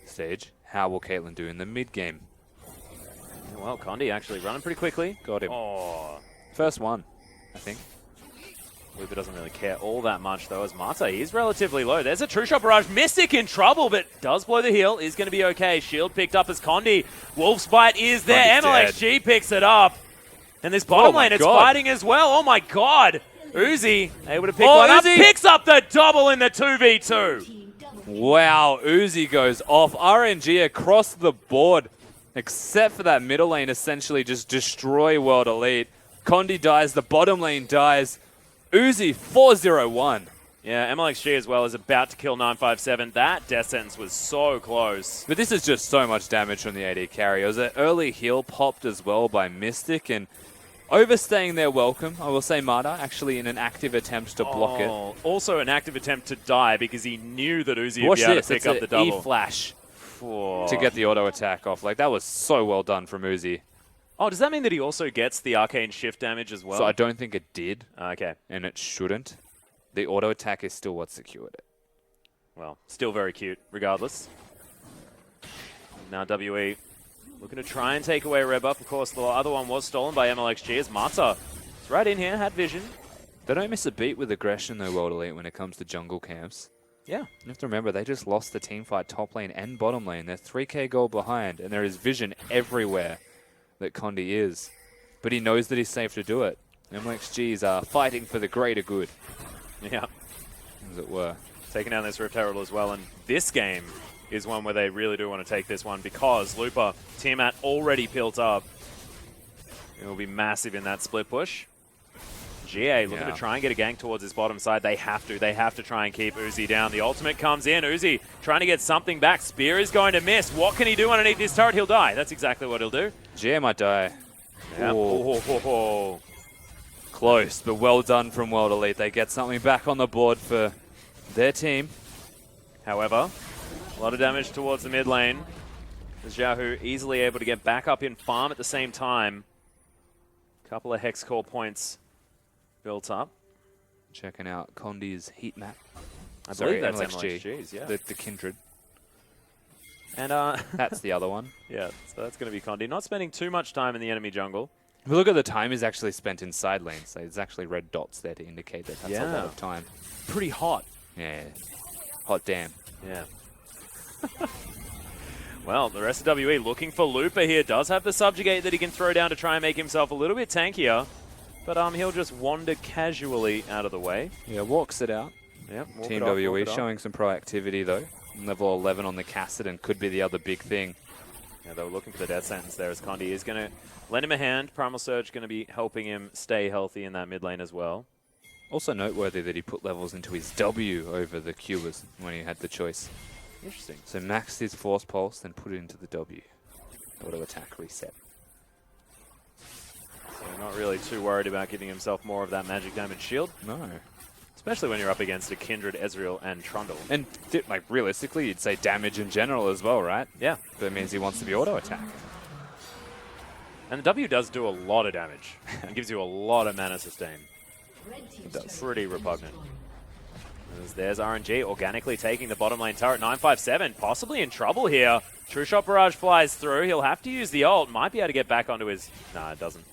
stage, how will Caitlyn do in the mid game? Yeah, well, Condi actually running pretty quickly. Got him. Oh. First one, I think. Lupa doesn't really care all that much, though, as Mata, he's relatively low. There's a True Shot Barrage. Mystic in trouble, but does blow the heal. Is going to be okay. Shield picked up as Condi. Wolf's Bite is there. Condi's MLXG picks it up. And this bottom lane, it's fighting as well. Oh, my God. Uzi able to pick one up. Picks up the double in the 2v2. Wow, Uzi goes off. RNG across the board, except for that middle lane, essentially just destroy World Elite. Condi dies. The bottom lane dies. Uzi 4-0-1. Yeah, MLXG as well is about to kill 957. That death sentence was so close. But this is just so much damage from the AD carry. It was an early heal popped as well by Mystic, and overstaying their welcome, I will say Mata, actually in an active attempt to block it. Also an active attempt to die because he knew that Uzi would be able to pick up the double. E-flash to get the auto attack off. Like, that was so well done from Uzi. Oh, does that mean that he also gets the arcane shift damage as well? So I don't think it did. Okay. And it shouldn't. The auto attack is still what secured it. Well, still very cute, regardless. Now WE looking to try and take away red buff. Of course, the other one was stolen by MLXG as Mata. It's right in here, had vision. They don't miss a beat with aggression, though, World Elite, when it comes to jungle camps. Yeah. You have to remember, they just lost the team fight top lane and bottom lane. They're 3k gold behind, and there is vision everywhere that Condi is. But he knows that he's safe to do it. MLXGs are fighting for the greater good. Yeah. As it were. Taking down this Rift Herald as well, and this game is one where they really do want to take this one because Lupa, Tiamat already built up. It will be massive in that split push. GA looking to try and get a gank towards his bottom side. They have to try and keep Uzi down. The ultimate comes in. Uzi trying to get something back. Spear is going to miss. What can he do underneath this turret? He'll die. That's exactly what he'll do. GA might die. Yeah. Oh. Close, but well done from World Elite. They get something back on the board for their team. However, a lot of damage towards the mid lane. As Xiaohu easily able to get back up in farm at the same time. Couple of Hex Core points built up. Checking out Condi's heat map. I believe that's MLXG's, yeah. The Kindred. And That's the other one. yeah, so that's going to be Condi. Not spending too much time in the enemy jungle. If we look at the time he's actually spent in side lanes, so there's actually red dots there to indicate that that's a lot of time. Pretty hot. Yeah. Hot damn. Yeah. Well, the rest of WE looking for Looper here. Does have the subjugate that he can throw down to try and make himself a little bit tankier. But he'll just wander casually out of the way. Yeah, walks it out. Yep, walk Team it off, WE walk it off. showing some proactivity though. Level 11 on the Kassadin could be the other big thing. Yeah, they were looking for the death sentence there as Condi is going to lend him a hand. Primal Surge going to be helping him stay healthy in that mid lane as well. Also noteworthy that he put levels into his W over the Qs when he had the choice. Interesting. So maxed his Force Pulse, then put it into the W. Auto attack reset. So not really too worried about giving himself more of that magic damage shield. No. Especially when you're up against a Kindred, Ezreal, and Trundle. And like realistically, you'd say damage in general as well, right? Yeah. That means he wants to be auto attack. And the W does do a lot of damage. It gives you a lot of mana sustain. It does. Pretty repugnant. There's RNG organically taking the bottom lane turret. 957 possibly in trouble here. True Shot Barrage flies through. He'll have to use the ult. Might be able to get back onto his... Nah, it doesn't.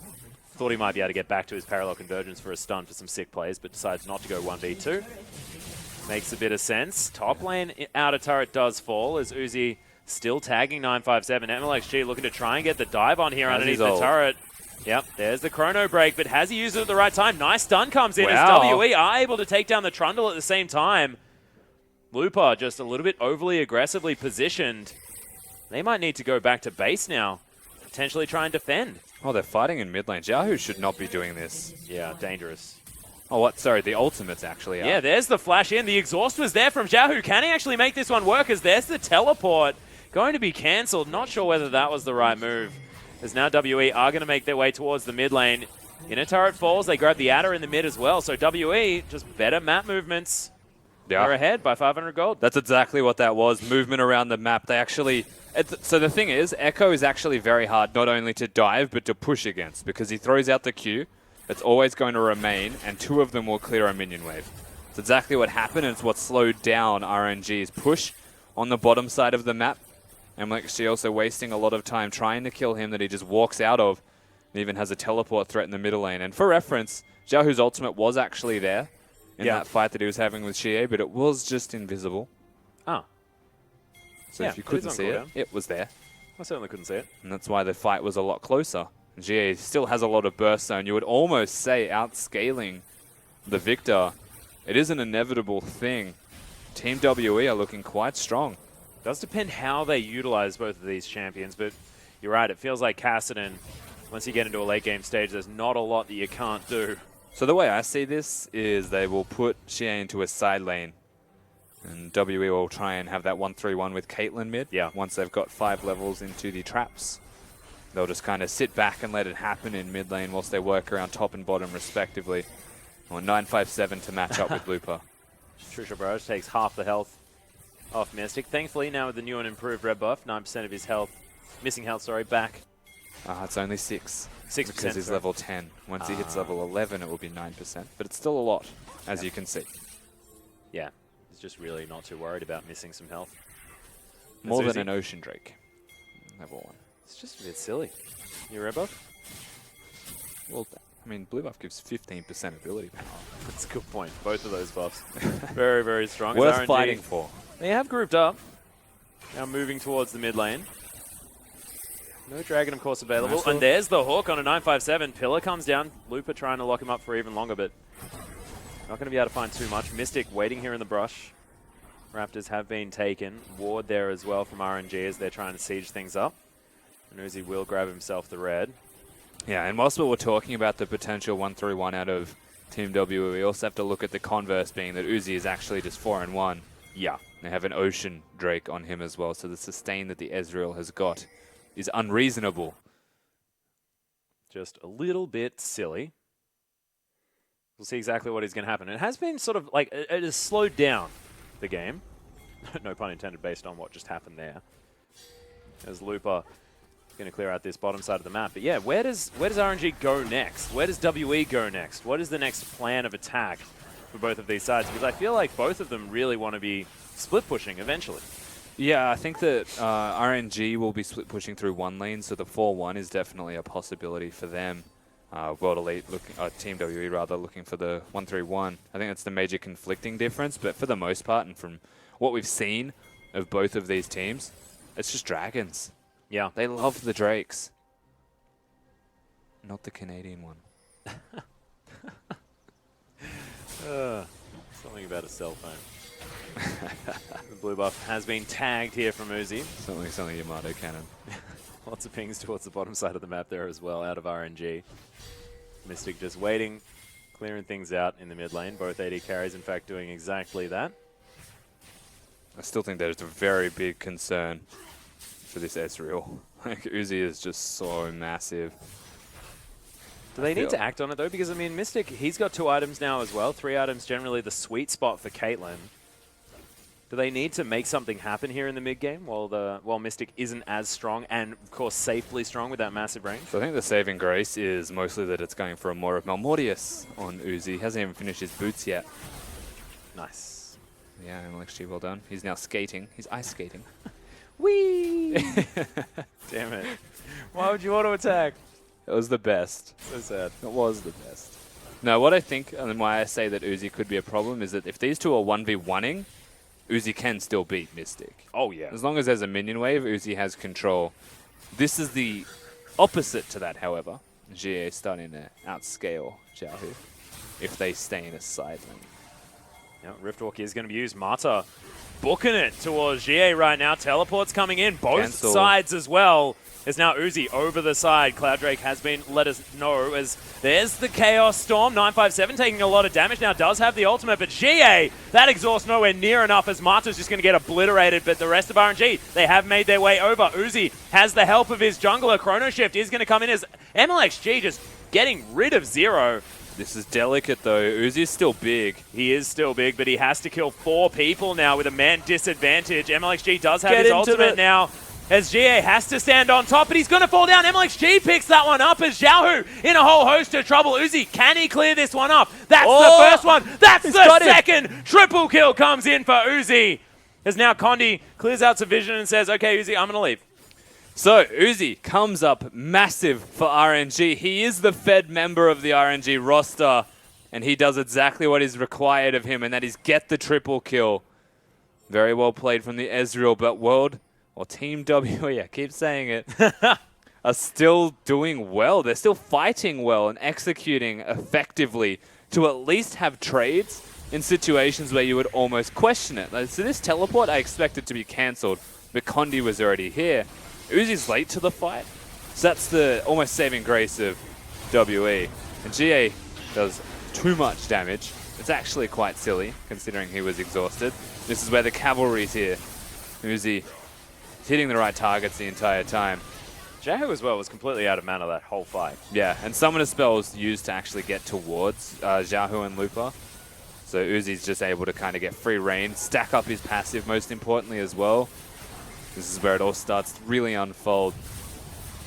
Thought he might be able to get back to his parallel convergence for a stun for some sick plays, but decides not to go 1v2. Makes a bit of sense. Top lane outer turret does fall as Uzi still tagging 957. MLXG looking to try and get the dive on here underneath the turret. Yep, there's the chrono break, but has he used it at the right time? Nice stun comes in as WE are able to take down the Trundle at the same time. Looper just a little bit overly aggressively positioned. They might need to go back to base now. Potentially try and defend. Oh, they're fighting in mid lane. Yahoo should not be doing this. Yeah, dangerous. Oh, what? Sorry, the ultimate's actually out. Yeah, there's the flash in. The exhaust was there from Xiaohu. Can he actually make this one work? As there's the teleport. Going to be cancelled. Not sure whether that was the right move. As now WE are going to make their way towards the mid lane. Inner turret falls. They grab the adder in the mid as well. So WE, just better map movements. Yeah. They're ahead by 500 gold. That's exactly what that was. Movement around the map. They actually... So the thing is, Echo is actually very hard not only to dive, but to push against. Because he throws out the Q. It's always going to remain, and two of them will clear a minion wave. It's exactly what happened, and it's what slowed down RNG's push on the bottom side of the map. And MLXG also wasting a lot of time trying to kill him that he just walks out of. And even has a teleport threat in the middle lane. And for reference, Xiaohu's ultimate was actually there in that fight that he was having with Xie, but it was just invisible. Oh. So if you couldn't see it, it was there. I certainly couldn't see it. And that's why the fight was a lot closer. Xie still has a lot of burst zone. You would almost say outscaling the Victor. It is an inevitable thing. Team WE are looking quite strong. Does depend how they utilize both of these champions, but you're right. It feels like Kassadin, once you get into a late game stage, there's not a lot that you can't do. So the way I see this is they will put Xie into a side lane. And WE will try and have that 1-3-1 with Caitlyn mid. Yeah. Once they've got 5 levels into the traps. They'll just kind of sit back and let it happen in mid lane whilst they work around top and bottom respectively. Or 957 to match up with Looper. True Shot Barrage takes half the health off Mystic. Thankfully, now with the new and improved red buff, 9% of his health, missing health, sorry, back. It's only 6. 6%. Because he's level 10. Once he hits level 11, it will be 9%. But it's still a lot, as you can see. Yeah, he's just really not too worried about missing some health. More That's than easy. an Ocean Drake. Level 1. It's just a bit silly. Your red buff? Well, I mean, blue buff gives 15% ability power. That's a good point. Both of those buffs. Very, very strong. Worth RNG, fighting for. They have grouped up. Now moving towards the mid lane. No dragon, of course, available. Nice And hook. there's the hook on a 957. Pillar comes down. Looper trying to lock him up for even longer, but not going to be able to find too much. Mystic waiting here in the brush. Raptors have been taken. Ward there as well from RNG as they're trying to siege things up. And Uzi will grab himself the red. Yeah, and whilst we were talking about the potential 1-3-1 out of Team W, we also have to look at the converse being that Uzi is actually just 4-1. Yeah. They have an Ocean Drake on him as well, so the sustain that the Ezreal has got is unreasonable. Just a little bit silly. We'll see exactly what is going to happen. It has been sort of like, it has slowed down the game. No pun intended based on what just happened there. As Looper going to clear out this bottom side of the map. But yeah, where does RNG go next? Where does WE go next? What is the next plan of attack for both of these sides? Because I feel like both of them really want to be split pushing eventually. Yeah, I think that RNG will be split pushing through one lane, so the 4-1 is definitely a possibility for them. World Elite, Team WE rather, looking for the 1-3-1. I think that's the major conflicting difference, but for the most part, and from what we've seen of both of these teams, it's just Dragons. Yeah. They love the Drakes. Not the Canadian one. Something about a cell phone. The blue buff has been tagged here from Uzi. Something Yamato cannon. Lots of pings towards the bottom side of the map there as well, out of RNG. Mystic just waiting, clearing things out in the mid lane. Both AD carries, in fact, doing exactly that. I still think there's a very big concern for this Ezreal. Like, Uzi is just so massive. Do they need to act on it, though? Because, I mean, Mystic, he's got 2 items now as well. 3 items, generally the sweet spot for Caitlyn. Do they need to make something happen here in the mid-game while Mystic isn't as strong and, of course, safely strong with that massive range? So I think the saving grace is mostly that it's going for a more of Malmortius on Uzi. He hasn't even finished his boots yet. Nice. Yeah, MLXG, well done. He's now skating. He's ice skating. Whee! Damn it. Why would you auto attack? It was the best. So sad. It was the best. No, what I think, and why I say that Uzi could be a problem, is that if these two are 1v1ing, Uzi can still beat Mystic. Oh, yeah. As long as there's a minion wave, Uzi has control. This is the opposite to that, however. GA starting to outscale Xiaohu if they stay in a side lane. Yeah, Riftwalk is going to be used. Mata booking it towards GA right now. Teleport's coming in. Both Cancel. sides as well. It's now Uzi over the side. Cloud Drake has been let us know as there's the Chaos Storm. 957 taking a lot of damage now. Does have the ultimate, but GA, that exhaust nowhere near enough as Mata's just going to get obliterated. But the rest of RNG, they have made their way over. Uzi has the help of his jungler. Chrono Shift is going to come in as MLXG just getting rid of Zero. This is delicate, though. Uzi's still big. He is still big, but he has to kill 4 people now with a man disadvantage. MLXG does have Get his into ultimate it. now. As GA has to stand on top, but he's going to fall down. MLXG picks that one up as Xiaohu in a whole host of trouble. Uzi, can he clear this one up? That's the first one. That's the second. Triple kill comes in for Uzi. As now Condi clears out some vision and says, okay, Uzi, I'm going to leave. So, Uzi comes up massive for RNG. He is the Fed member of the RNG roster, and he does exactly what is required of him, and that is get the triple kill. Very well played from the Ezreal, but Team W, I keep saying it, are still doing well. They're still fighting well and executing effectively to at least have trades in situations where you would almost question it. So this teleport, I expected to be cancelled, but Condi was already here. Uzi's late to the fight, so that's the almost saving grace of WE. And GA does too much damage. It's actually quite silly, considering he was exhausted. This is where the cavalry's here. Uzi hitting the right targets the entire time. Xiaohu as well was completely out of mana that whole fight. Yeah, and summoner spells used to actually get towards Xiaohu and Lupa. So Uzi's just able to kind of get free reign, stack up his passive most importantly as well. This is where it all starts to really unfold.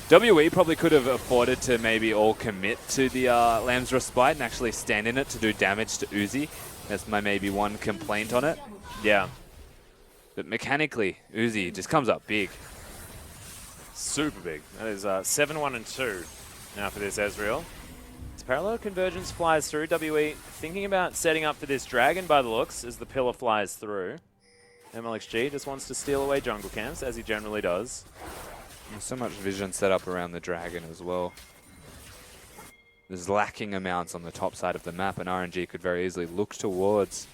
WE probably could have afforded to maybe all commit to the Lamb's Respite and actually stand in it to do damage to Uzi. That's my maybe one complaint on it. Yeah. But mechanically, Uzi just comes up big. Super big. That is 7-1-2 now for this Ezreal. As parallel convergence flies through, WE thinking about setting up for this dragon by the looks as the pillar flies through. MLXG just wants to steal away jungle camps, as he generally does. There's so much vision set up around the dragon as well. There's lacking amounts on the top side of the map, and RNG could very easily look towards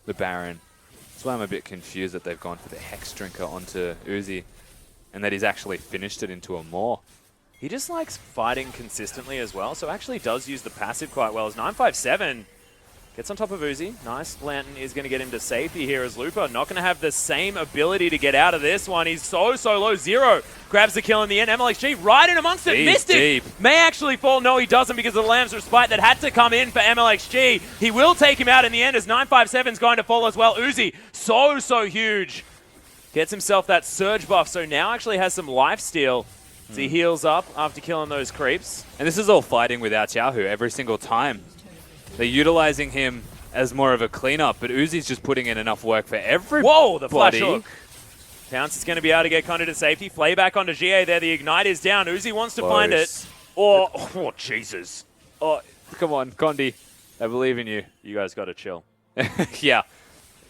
the Baron. That's why I'm a bit confused that they've gone for the Hex Drinker onto Uzi, and that he's actually finished it into a Maw. He just likes fighting consistently as well, so actually does use the passive quite well. As 957 gets on top of Uzi. Nice. Lantern is going to get him to safety here as Lupa not going to have the same ability to get out of this one. He's so low. Zero grabs the kill in the end. MLXG right in amongst it. He's Mystic deep. may actually fall. No, he doesn't because of the Lamb's Respite that had to come in for MLXG. He will take him out in the end as 957's going to fall as well. Uzi, so huge. Gets himself that surge buff, so now actually has some lifesteal as he heals up after killing those creeps. And this is all fighting without Xiaohu every single time. They're utilizing him as more of a cleanup, but Uzi's just putting in enough work for everybody. Whoa, the flash hook. Pounce is going to be able to get Condi to safety. Flay back onto GA there. The Ignite is down. Uzi wants to find it. Oh, Jesus. Oh, come on, Condi. I believe in you. You guys got to chill. Yeah.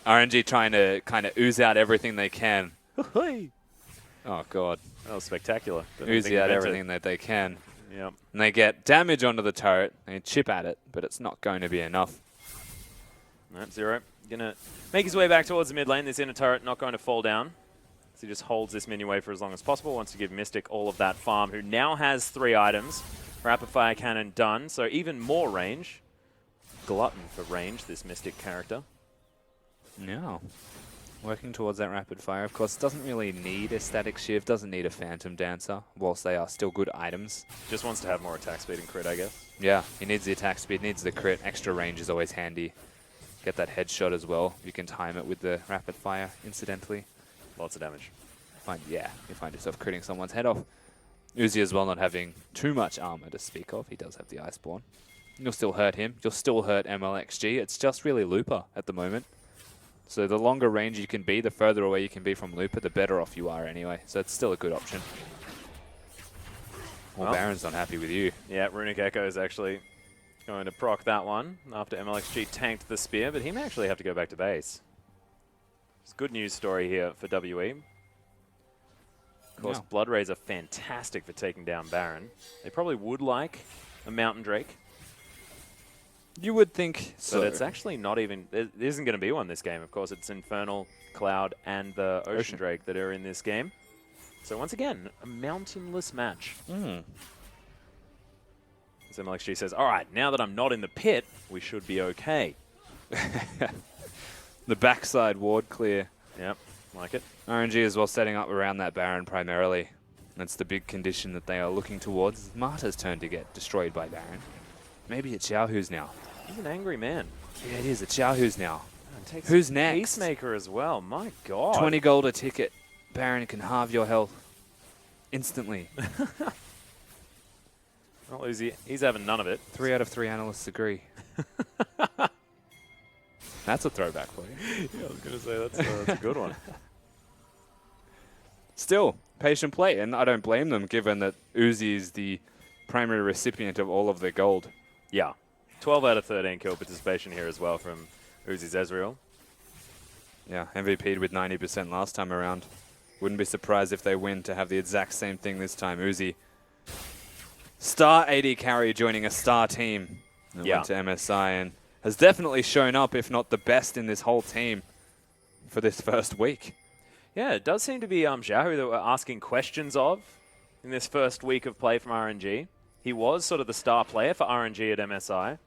RNG trying to kind of ooze out everything they can. Oh, God. That was spectacular. Ooze out everything that they can. Yep. And they get damage onto the turret. They chip at it, but it's not going to be enough. Nope, Zero. Going to make his way back towards the mid lane. This inner turret not going to fall down. So he just holds this minion wave for as long as possible. Wants to give Mystic all of that farm, who now has 3 items. Rapid Fire Cannon done, so even more range. Glutton for range, this Mystic character. No. Working towards that rapid fire, of course, doesn't really need a static shift, doesn't need a phantom dancer, whilst they are still good items. Just wants to have more attack speed and crit, I guess. Yeah, he needs the attack speed, needs the crit. Extra range is always handy. Get that headshot as well. You can time it with the rapid fire, incidentally. Lots of damage. You find yourself critting someone's head off. Uzi as well not having too much armor to speak of. He does have the Iceborne. You'll still hurt him. You'll still hurt MLXG. It's just really Looper at the moment. So the longer range you can be, the further away you can be from Looper, the better off you are anyway. So it's still a good option. Well, Baron's not happy with you. Yeah, Runic Echo is actually going to proc that one after MLXG tanked the spear, but he may actually have to go back to base. It's a good news story here for WE. Of course, Blood Rays are fantastic for taking down Baron. They probably would like a Mountain Drake. You would think so. But it's actually not even... There isn't going to be one this game. Of course, it's Infernal, Cloud, and the Ocean Drake that are in this game. So once again, a mountainless match. As MLXG says, all right, now that I'm not in the pit, we should be okay. The backside ward clear. Yep, like it. RNG as well setting up around that Baron primarily. That's the big condition that they are looking towards. Marta's turn to get destroyed by Baron. Maybe it's Xiaohu's now. He's an angry man. Yeah, it is. It's Xiaohu's now. Takes Who's next? Peacemaker as well. My God. 20 gold a ticket. Baron can halve your health instantly. Well, he's having none of it. 3 out of 3 analysts agree. That's a throwback for you. Yeah, I was going to say that's a good one. Still, patient play, and I don't blame them given that Uzi is the primary recipient of all of their gold. Yeah. 12 out of 13 kill participation here as well from Uzi's Ezreal. Yeah, MVP'd with 90% last time around. Wouldn't be surprised if they win to have the exact same thing this time. Uzi, star AD carry joining a star team that went to MSI and has definitely shown up, if not the best in this whole team for this first week. Yeah, it does seem to be Xiaohu that we're asking questions of in this first week of play from RNG. He was sort of the star player for RNG at MSI.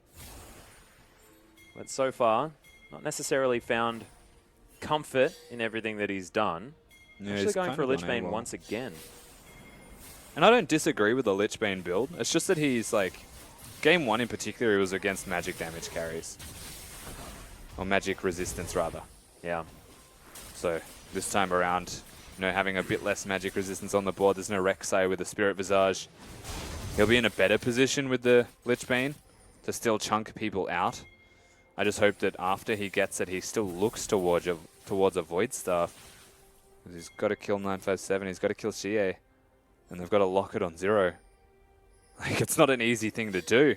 But so far, not necessarily found comfort in everything that he's done. Yeah, Actually going for a Lichbane once again. And I don't disagree with the Lichbane build. It's just that he's like, game 1 in particular, he was against magic damage carries. Or magic resistance, rather. Yeah. So this time around, you know, having a bit less magic resistance on the board, there's no Rek'Sai with the Spirit Visage. He'll be in a better position with the Lichbane to still chunk people out. I just hope that after he gets it, he still looks towards a Void Staff. He's got to kill 957, he's got to kill Xie, and they've got to lock it on 0. Like, it's not an easy thing to do.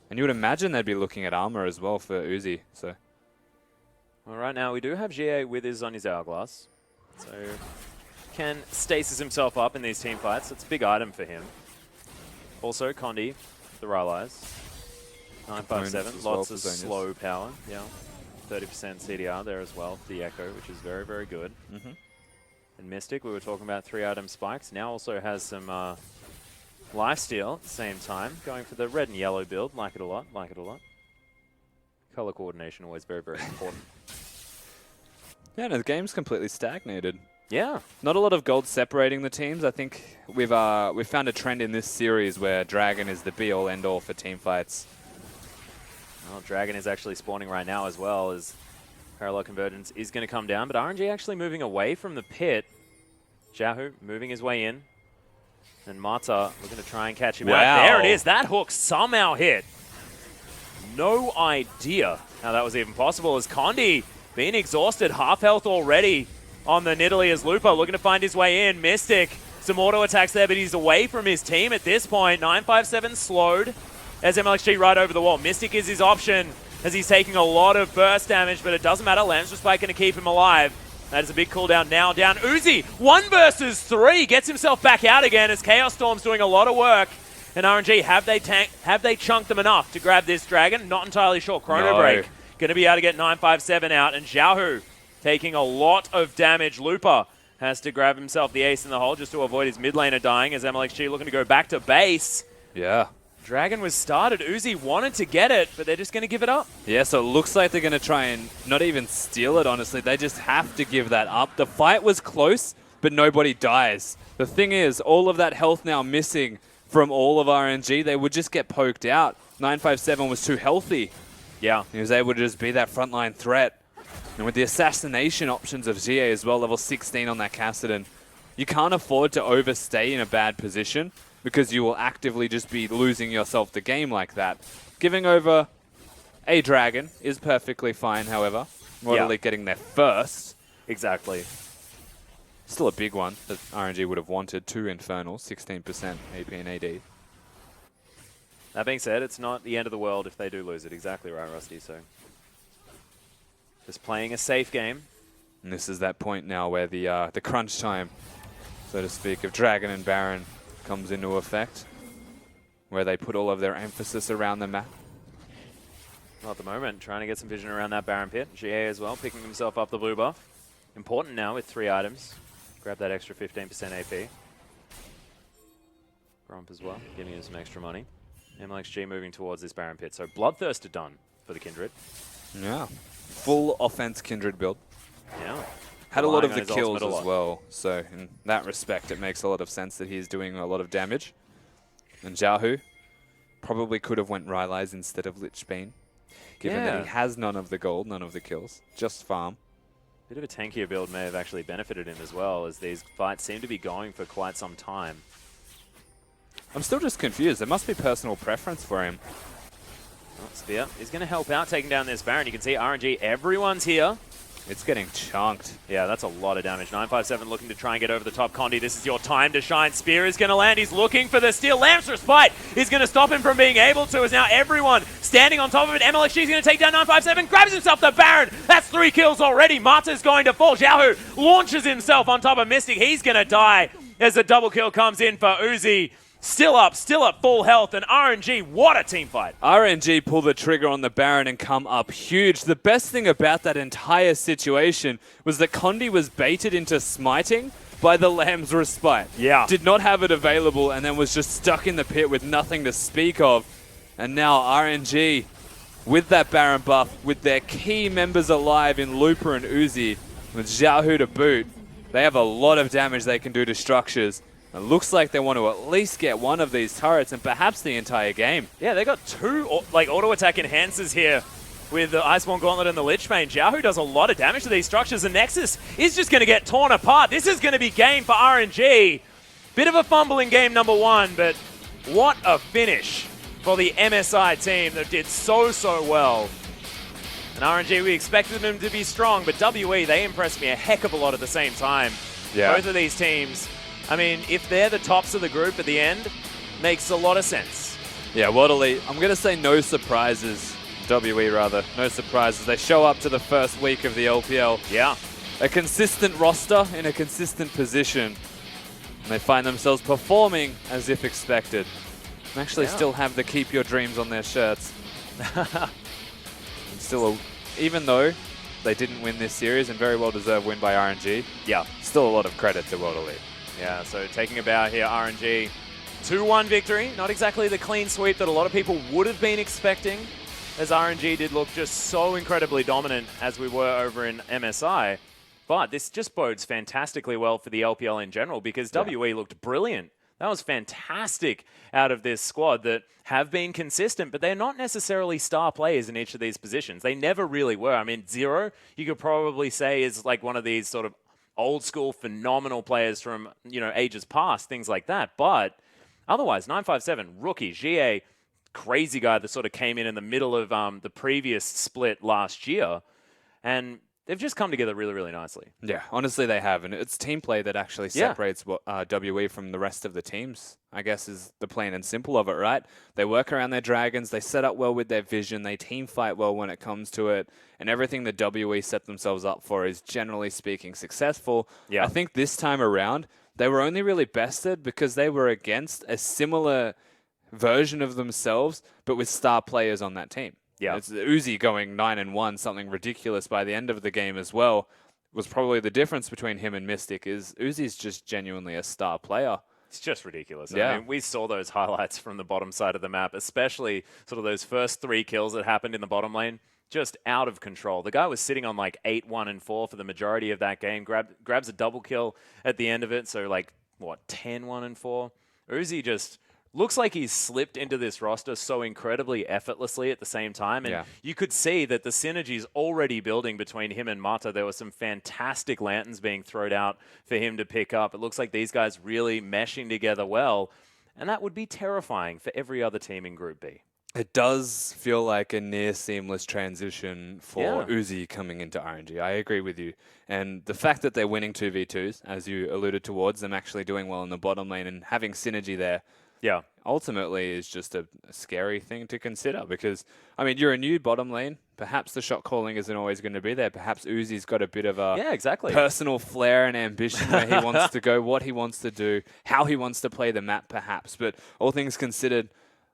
And you would imagine they'd be looking at armor as well for Uzi, so... Well, right now we do have GA with his on his Hourglass. So can stasis himself up in these team fights. It's a big item for him. Also, Condi, the Rylai's. 957, lots of slow power. Yeah, 30% CDR there as well. The Echo, which is very, very good. And Mystic, we were talking about 3-item spikes. Now also has some lifesteal at the same time. Going for the red and yellow build. Like it a lot, like it a lot. Color coordination always very, very important. Yeah, no, the game's completely stagnated. Yeah. Not a lot of gold separating the teams. I think we've found a trend in this series where Dragon is the be-all, end-all for team fights. Well, Dragon is actually spawning right now as well, as Parallel Convergence is going to come down, but RNG actually moving away from the pit. Xiaohu moving his way in. And Mata looking to try and catch him out. There it is. That hook somehow hit. No idea how that was even possible, as Condi being exhausted, half health already. on the Nidalee as Lupo looking to find his way in. Mystic, some auto attacks there, but he's away from his team at this point. 957 slowed as MLXG right over the wall. Mystic is his option as he's taking a lot of burst damage, but it doesn't matter. Lamb's Respite going to keep him alive. That is a big cooldown now. Down Uzi, 1 versus 3, gets himself back out again as Chaos Storm's doing a lot of work. And RNG, have they chunked them enough to grab this dragon? Not entirely sure. Chrono Break going to be able to get 957 out, and Xiaohu taking a lot of damage. Lupa has to grab himself the ace in the hole just to avoid his mid laner dying as MLXG looking to go back to base. Yeah. Dragon was started. Uzi wanted to get it, but they're just going to give it up. Yeah, so it looks like they're going to try and not even steal it, honestly. They just have to give that up. The fight was close, but nobody dies. The thing is, all of that health now missing from all of RNG, they would just get poked out. 957 was too healthy. Yeah. He was able to just be that frontline threat. And with the assassination options of GA as well, level 16 on that Kassadin, you can't afford to overstay in a bad position because you will actively just be losing yourself the game like that. Giving over a dragon is perfectly fine, however. Royal Elite getting there first. Exactly. Still a big one that RNG would have wanted. 2 Infernals, 16% AP and AD. That being said, it's not the end of the world if they do lose it. Exactly right, Rusty. So just playing a safe game. And this is that point now where the crunch time, so to speak, of Dragon and Baron comes into effect, where they put all of their emphasis around the map. Well, at the moment, trying to get some vision around that Baron pit. GA as well, picking himself up the blue buff. Important now with 3 items. Grab that extra 15% AP. Gromp as well, giving him some extra money. MLXG moving towards this Baron pit. So Bloodthirster done for the Kindred. Yeah. Full offense Kindred build. Yeah. Had a lot of Relying the on his kills ultimate a as lot. well, so in that respect it makes a lot of sense that he's doing a lot of damage. And Xiaohu probably could have went Rylai's instead of Lich Bane, given that he has none of the gold, none of the kills, just farm. Bit of a tankier build may have actually benefited him as well, as these fights seem to be going for quite some time. I'm still just confused. There must be personal preference for him. Oh, Spear is going to help out taking down this Baron. You can see RNG, everyone's here. It's getting chunked. Yeah, that's a lot of damage. 957 looking to try and get over the top. Condi, this is your time to shine. Spear is going to land. He's looking for the steal. Lamb's Respite is going to stop him from being able to, as now everyone standing on top of it. MLXG is going to take down 957, grabs himself the Baron. That's 3 kills already. Mata's going to fall. Xiaohu launches himself on top of Mystic. He's going to die as the double kill comes in for Uzi. Still up, full health, and RNG, what a team fight. RNG pull the trigger on the Baron and come up huge. The best thing about that entire situation was that Condi was baited into smiting by the Lamb's Respite. Yeah. Did not have it available and then was just stuck in the pit with nothing to speak of. And now RNG, with that Baron buff, with their key members alive in Looper and Uzi, with Xiaohu to boot, they have a lot of damage they can do to structures. It looks like they want to at least get one of these turrets and perhaps the entire game. Yeah, they got 2 auto attack enhancers here with the Iceborne Gauntlet and the Lich Bane. Xiaohu does a lot of damage to these structures. The Nexus is just going to get torn apart. This is going to be game for RNG. Bit of a fumble in game number 1, but what a finish for the MSI team that did so well. And RNG, we expected them to be strong, but WE, they impressed me a heck of a lot at the same time. Yeah. Both of these teams, I mean, if they're the tops of the group at the end, makes a lot of sense. Yeah, Waterley, I'm going to say no surprises. WE rather, no surprises. They show up to the first week of the LPL. Yeah. A consistent roster in a consistent position. And they find themselves performing as if expected. And actually still have the Keep Your Dreams on their shirts. And still, even though they didn't win this series and very well deserved win by RNG, Yeah. still a lot of credit to World Elite. Yeah, so taking a bow here, RNG. 2-1 victory. Not exactly the clean sweep that a lot of people would have been expecting, as RNG did look just so incredibly dominant as we were over in MSI. But this just bodes fantastically well for the LPL in general, because WE looked brilliant. That was fantastic out of this squad that have been consistent, but they're not necessarily star players in each of these positions. They never really were. I mean, Zero, you could probably say, is like one of these sort of old school phenomenal players from, you know, ages past, things like that. But otherwise, 957, rookie, GA, crazy guy that sort of came in the middle of the previous split last year. And they've just come together really, really nicely. Yeah, honestly, they have. And it's team play that actually separates WE from the rest of the teams, I guess, is the plain and simple of it, right? They work around their dragons. They set up well with their vision. They team fight well when it comes to it. And everything that WE set themselves up for is, generally speaking, successful. Yeah. I think this time around, they were only really bested because they were against a similar version of themselves, but with star players on that team. Yeah. It's Uzi going 9-1, something ridiculous by the end of the game as well, was probably the difference between him and Mystic is Uzi's just genuinely a star player. It's just ridiculous. Yeah. I mean, we saw those highlights from the bottom side of the map, especially sort of those first 3 kills that happened in the bottom lane. Just out of control. The guy was sitting on like 8-1-4 for the majority of that game. Grabs a double kill at the end of it. So like, what, 10-1-4? Uzi just looks like he's slipped into this roster so incredibly effortlessly at the same time. And you could see that the synergy's already building between him and Mata. There were some fantastic lanterns being thrown out for him to pick up. It looks like these guys really meshing together well. And that would be terrifying for every other team in Group B. It does feel like a near seamless transition for Uzi coming into RNG. I agree with you. And the fact that they're winning 2v2s, as you alluded towards, them actually doing well in the bottom lane and having synergy there, ultimately is just a scary thing to consider because, I mean, you're a new bottom lane. Perhaps the shot calling isn't always going to be there. Perhaps Uzi's got a bit of a personal flair and ambition where he wants to go, what he wants to do, how he wants to play the map perhaps. But all things considered,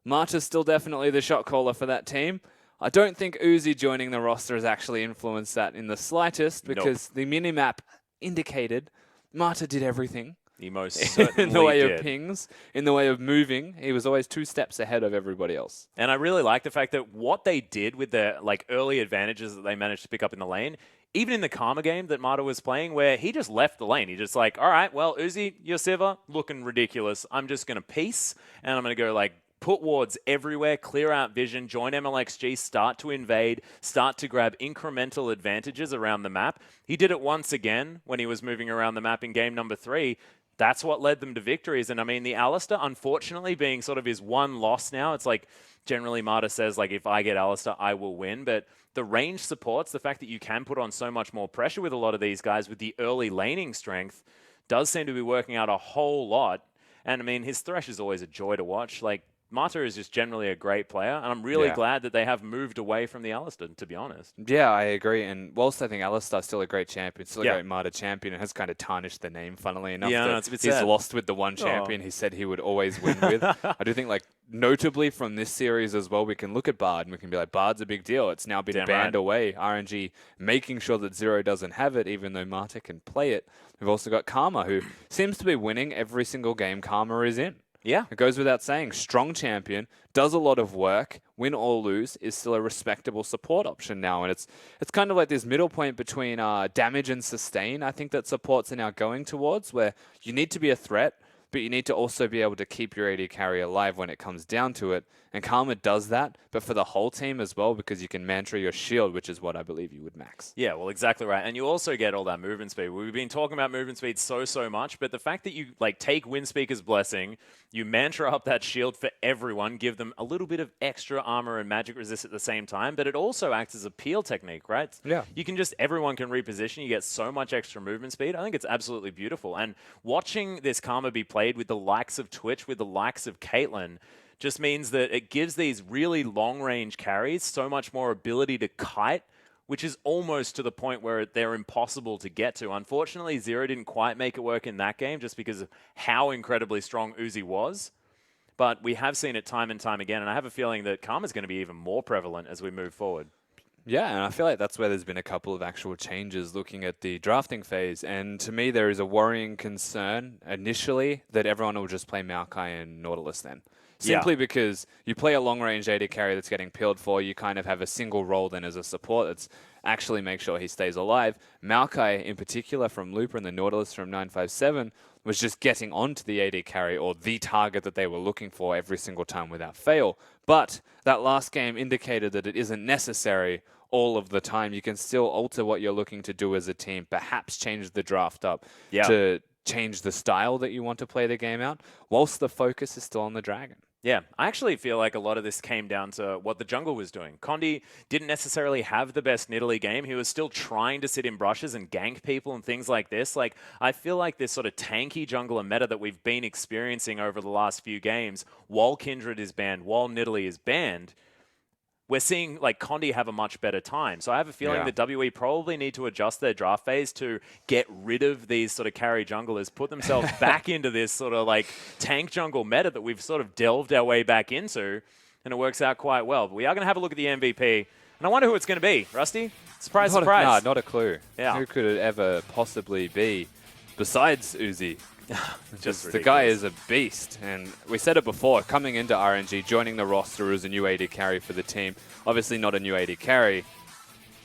Mata's still definitely the shot caller for that team. I don't think Uzi joining the roster has actually influenced that in the slightest because the minimap indicated Mata did everything. He most certainly in the way did. of pings, in the way of moving, he was always 2 steps ahead of everybody else. And I really like the fact that what they did with their like early advantages that they managed to pick up in the lane, even in the Karma game that Mata was playing, where he just left the lane. He just like, all right, well, Uzi, your Siva, looking ridiculous. I'm just going to peace, and I'm going to go like put wards everywhere, clear out vision, join MLXG, start to invade, start to grab incremental advantages around the map. He did it once again when he was moving around the map in game number 3. That's what led them to victories. And I mean, the Alistair, unfortunately, being sort of his one loss now, it's like generally Mata says, like, if I get Alistair, I will win. But the range supports, the fact that you can put on so much more pressure with a lot of these guys with the early laning strength does seem to be working out a whole lot. And I mean, his Thresh is always a joy to watch. Like, Mata is just generally a great player, and I'm really glad that they have moved away from the Alistair, to be honest. Yeah, I agree. And whilst I think Alistair's still a great champion, still a great Mata champion, and has kind of tarnished the name, funnily enough. Yeah, that it's a bit he's sad. lost with the one champion he said he would always win with. I do think, like, notably from this series as well, we can look at Bard and we can be like, Bard's a big deal. It's now been banned away. RNG making sure that Zero doesn't have it, even though Mata can play it. We've also got Karma, who seems to be winning every single game Karma is in. Yeah. It goes without saying, strong champion, does a lot of work, win or lose, is still a respectable support option now. And it's kind of like this middle point between damage and sustain, I think that supports are now going towards, where you need to be a threat, but you need to also be able to keep your AD carry alive when it comes down to it. And Karma does that, but for the whole team as well, because you can mantra your shield, which is what I believe you would max. Yeah, well, exactly right. And you also get all that movement speed. We've been talking about movement speed so much, but the fact that you like take Windspeaker's Blessing, you mantra up that shield for everyone, give them a little bit of extra armor and magic resist at the same time, but it also acts as a peel technique, right? Yeah. You can just, everyone can reposition. You get so much extra movement speed. I think it's absolutely beautiful. And watching this Karma be played with the likes of Twitch, with the likes of Caitlyn, just means that it gives these really long-range carries so much more ability to kite, which is almost to the point where they're impossible to get to. Unfortunately, Zero didn't quite make it work in that game just because of how incredibly strong Uzi was. But we have seen it time and time again, and I have a feeling that Karma's going to be even more prevalent as we move forward. Yeah, and I feel like that's where there's been a couple of actual changes looking at the drafting phase. And to me, there is a worrying concern initially that everyone will just play Maokai and Nautilus then. Simply because you play a long-range AD carry that's getting peeled for, you kind of have a single role then as a support that's actually make sure he stays alive. Maokai, in particular, from Looper and the Nautilus from 957, was just getting onto the AD carry or the target that they were looking for every single time without fail. But that last game indicated that it isn't necessary all of the time. You can still alter what you're looking to do as a team, perhaps change the draft up to change the style that you want to play the game out, whilst the focus is still on the Dragon. Yeah, I actually feel like a lot of this came down to what the jungle was doing. Condi didn't necessarily have the best Nidalee game. He was still trying to sit in brushes and gank people and things like this. Like, I feel like this sort of tanky jungler meta that we've been experiencing over the last few games, while Kindred is banned, while Nidalee is banned, we're seeing like Condi have a much better time. So I have a feeling that WE probably need to adjust their draft phase to get rid of these sort of carry junglers, put themselves back into this sort of like tank jungle meta that we've sort of delved our way back into, and it works out quite well. But we are going to have a look at the MVP, and I wonder who it's going to be. Rusty? Surprise, surprise. Not a clue. Yeah. Who could it ever possibly be besides Uzi? Just the guy is a beast, and we said it before, coming into RNG, joining the roster as a new AD carry for the team. Obviously not a new AD carry,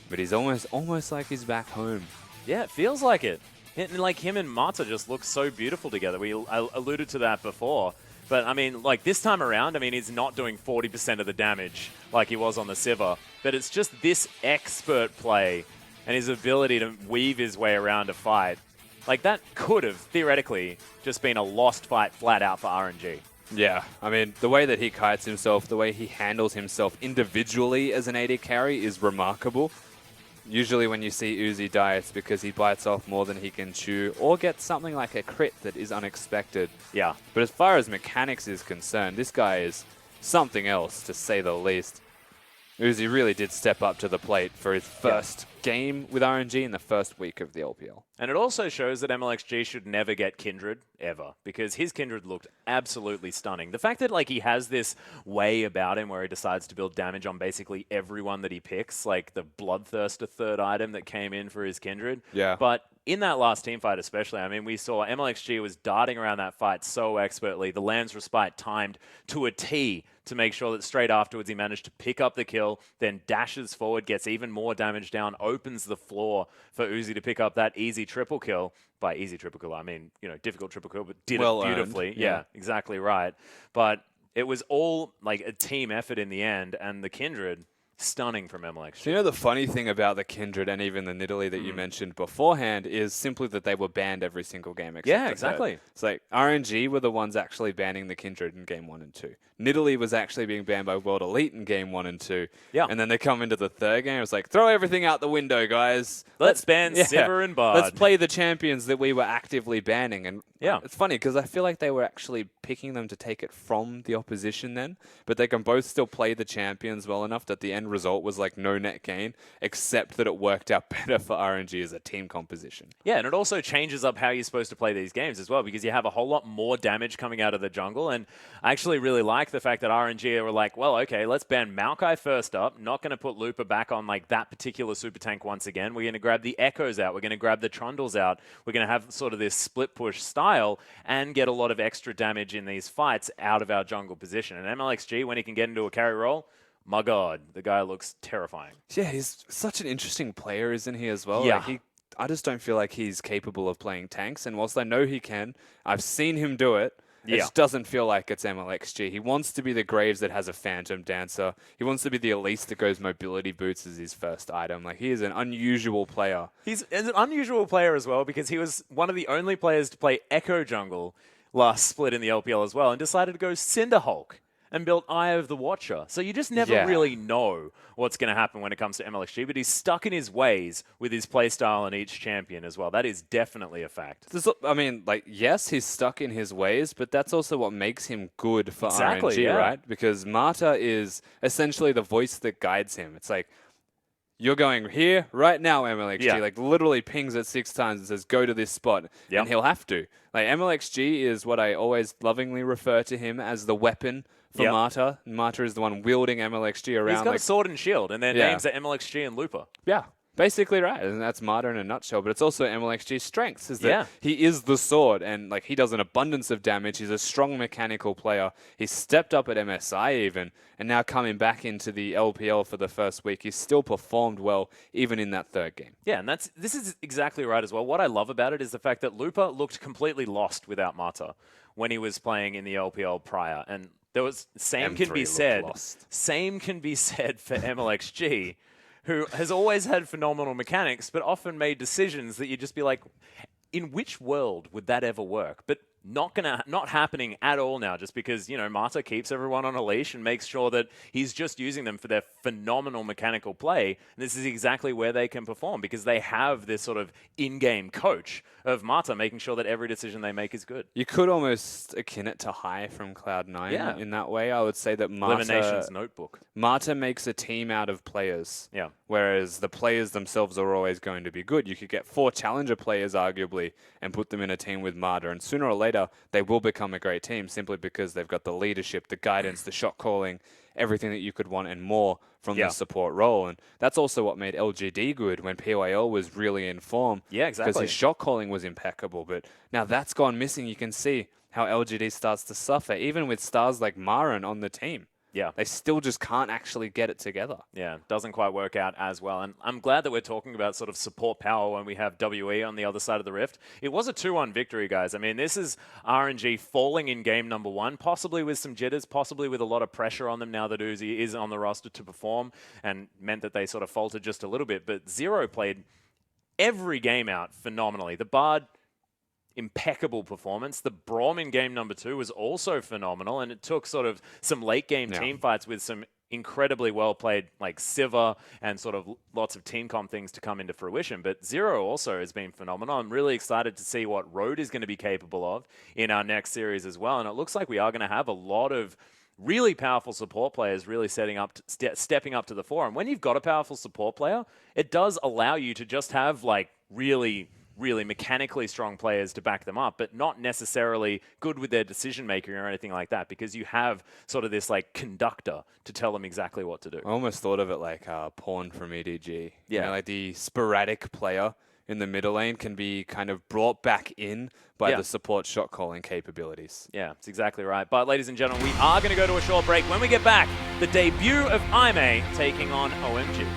but he's almost like he's back home. Yeah, it feels like it. And like him and Mata just look so beautiful together. I alluded to that before. But, I mean, like this time around, I mean, he's not doing 40% of the damage like he was on the Sivir. But it's just this expert play and his ability to weave his way around a fight. Like, that could have, theoretically, just been a lost fight flat out for RNG. Yeah, I mean, the way that he kites himself, the way he handles himself individually as an AD carry is remarkable. Usually when you see Uzi die, it's because he bites off more than he can chew, or gets something like a crit that is unexpected. Yeah. But as far as mechanics is concerned, this guy is something else, to say the least. Uzi really did step up to the plate for his first game with RNG in the first week of the LPL. And it also shows that MLXG should never get Kindred, ever, because his Kindred looked absolutely stunning. The fact that like he has this way about him where he decides to build damage on basically everyone that he picks, like the Bloodthirster third item that came in for his Kindred. Yeah. But in that last team fight especially, I mean, we saw MLXG was darting around that fight so expertly. The Lamb's Respite timed to a T to make sure that straight afterwards he managed to pick up the kill, then dashes forward, gets even more damage down, opens the floor for Uzi to pick up that easy triple kill. By easy triple kill, I mean, you know, difficult triple kill, but did it beautifully. Earned. Yeah, exactly right. But it was all like a team effort in the end, and the Kindred, stunning from MLXG. So you know the funny thing about the Kindred and even the Nidalee that you mentioned beforehand is simply that they were banned every single game. Yeah, exactly. It's like RNG were the ones actually banning the Kindred in game 1 and 2. Nidalee was actually being banned by World Elite in game 1 and 2. Yeah. And then they come into the third game. It's like, throw everything out the window, guys. Let's ban Sivir and Bard. Let's play the champions that we were actively banning. And yeah, it's funny because I feel like they were actually picking them to take it from the opposition then, but they can both still play the champions well enough that the end result was like no net gain, except that it worked out better for RNG as a team composition. Yeah, and it also changes up how you're supposed to play these games as well, because you have a whole lot more damage coming out of the jungle. And I actually really like the fact that RNG were like, well, okay, let's ban Maokai first up. Not going to put Lupa back on like that particular super tank once again. We're going to grab the Echoes out. We're going to grab the Trundles out. We're going to have sort of this split push style and get a lot of extra damage in these fights out of our jungle position. And MLXG, when he can get into a carry role, my God, the guy looks terrifying. Yeah, he's such an interesting player, isn't he, as well? Yeah. Like I just don't feel like he's capable of playing tanks. And whilst I know he can, I've seen him do it. It just doesn't feel like it's MLXG. He wants to be the Graves that has a Phantom Dancer. He wants to be the Elise that goes Mobility Boots as his first item. Like, he is an unusual player. He's an unusual player as well, because he was one of the only players to play Echo Jungle last split in the LPL as well, and decided to go Cinder Hulk and built Eye of the Watcher. So you just never really know what's going to happen when it comes to MLXG, but he's stuck in his ways with his playstyle on each champion as well. That is definitely a fact. I mean, like, yes, he's stuck in his ways, but that's also what makes him good for RNG, right? Because Mata is essentially the voice that guides him. It's like, you're going here right now, MLXG. Like, literally pings it 6 times and says, go to this spot. And he'll have to. Like, MLXG is what I always lovingly refer to him as the weapon for Mata. Mata is the one wielding MLXG around. He's got a sword and shield, and their names are MLXG and Lupa. Yeah. Basically right, and that's Mata in a nutshell, but it's also MLXG's strengths, is that he is the sword, and like he does an abundance of damage. He's a strong mechanical player. He's stepped up at MSI even, and now coming back into the LPL for the first week, he's still performed well, even in that third game. Yeah, and this is exactly right as well. What I love about it is the fact that Lupa looked completely lost without Mata when he was playing in the LPL prior, and there was same can be said for MLXG, who has always had phenomenal mechanics, but often made decisions that you'd just be like, in which world would that ever work? But not happening at all now, just because, you know, Mata keeps everyone on a leash and makes sure that he's just using them for their phenomenal mechanical play. And this is exactly where they can perform, because they have this sort of in-game coach of Mata making sure that every decision they make is good. You could almost akin it to High from Cloud9 in that way. I would say that Elimination's notebook. Mata makes a team out of players. Yeah. Whereas the players themselves are always going to be good. You could get 4 challenger players, arguably, and put them in a team with Mata. And sooner or later, they will become a great team simply because they've got the leadership, the guidance, the shot calling, everything that you could want and more from the support role. And that's also what made LGD good when PYL was really in form. Yeah, exactly. Because his shot calling was impeccable. But now that's gone missing. You can see how LGD starts to suffer, even with stars like Marin on the team. Yeah. They still just can't actually get it together. Yeah, doesn't quite work out as well. And I'm glad that we're talking about sort of support power when we have WE on the other side of the rift. It was a 2-1 victory, guys. I mean, this is RNG falling in game number 1, possibly with some jitters, possibly with a lot of pressure on them now that Uzi is on the roster to perform, and meant that they sort of faltered just a little bit. But Zero played every game out phenomenally. The Bard, impeccable performance. The Braum in game number 2 was also phenomenal, and it took sort of some late game team fights with some incredibly well played like Siva and sort of lots of team comp things to come into fruition. But Zero also has been phenomenal. I'm really excited to see what Road is going to be capable of in our next series as well. And it looks like we are going to have a lot of really powerful support players really stepping up to the fore. And when you've got a powerful support player, it does allow you to just have like really mechanically strong players to back them up, but not necessarily good with their decision making or anything like that, because you have sort of this like conductor to tell them exactly what to do. I almost thought of it like Pawn from EDG. Yeah. You know, like the sporadic player in the middle lane can be kind of brought back in by the support shot calling capabilities. Yeah, that's exactly right. But ladies and gentlemen, we are going to go to a short break. When we get back, the debut of Aime taking on OMG.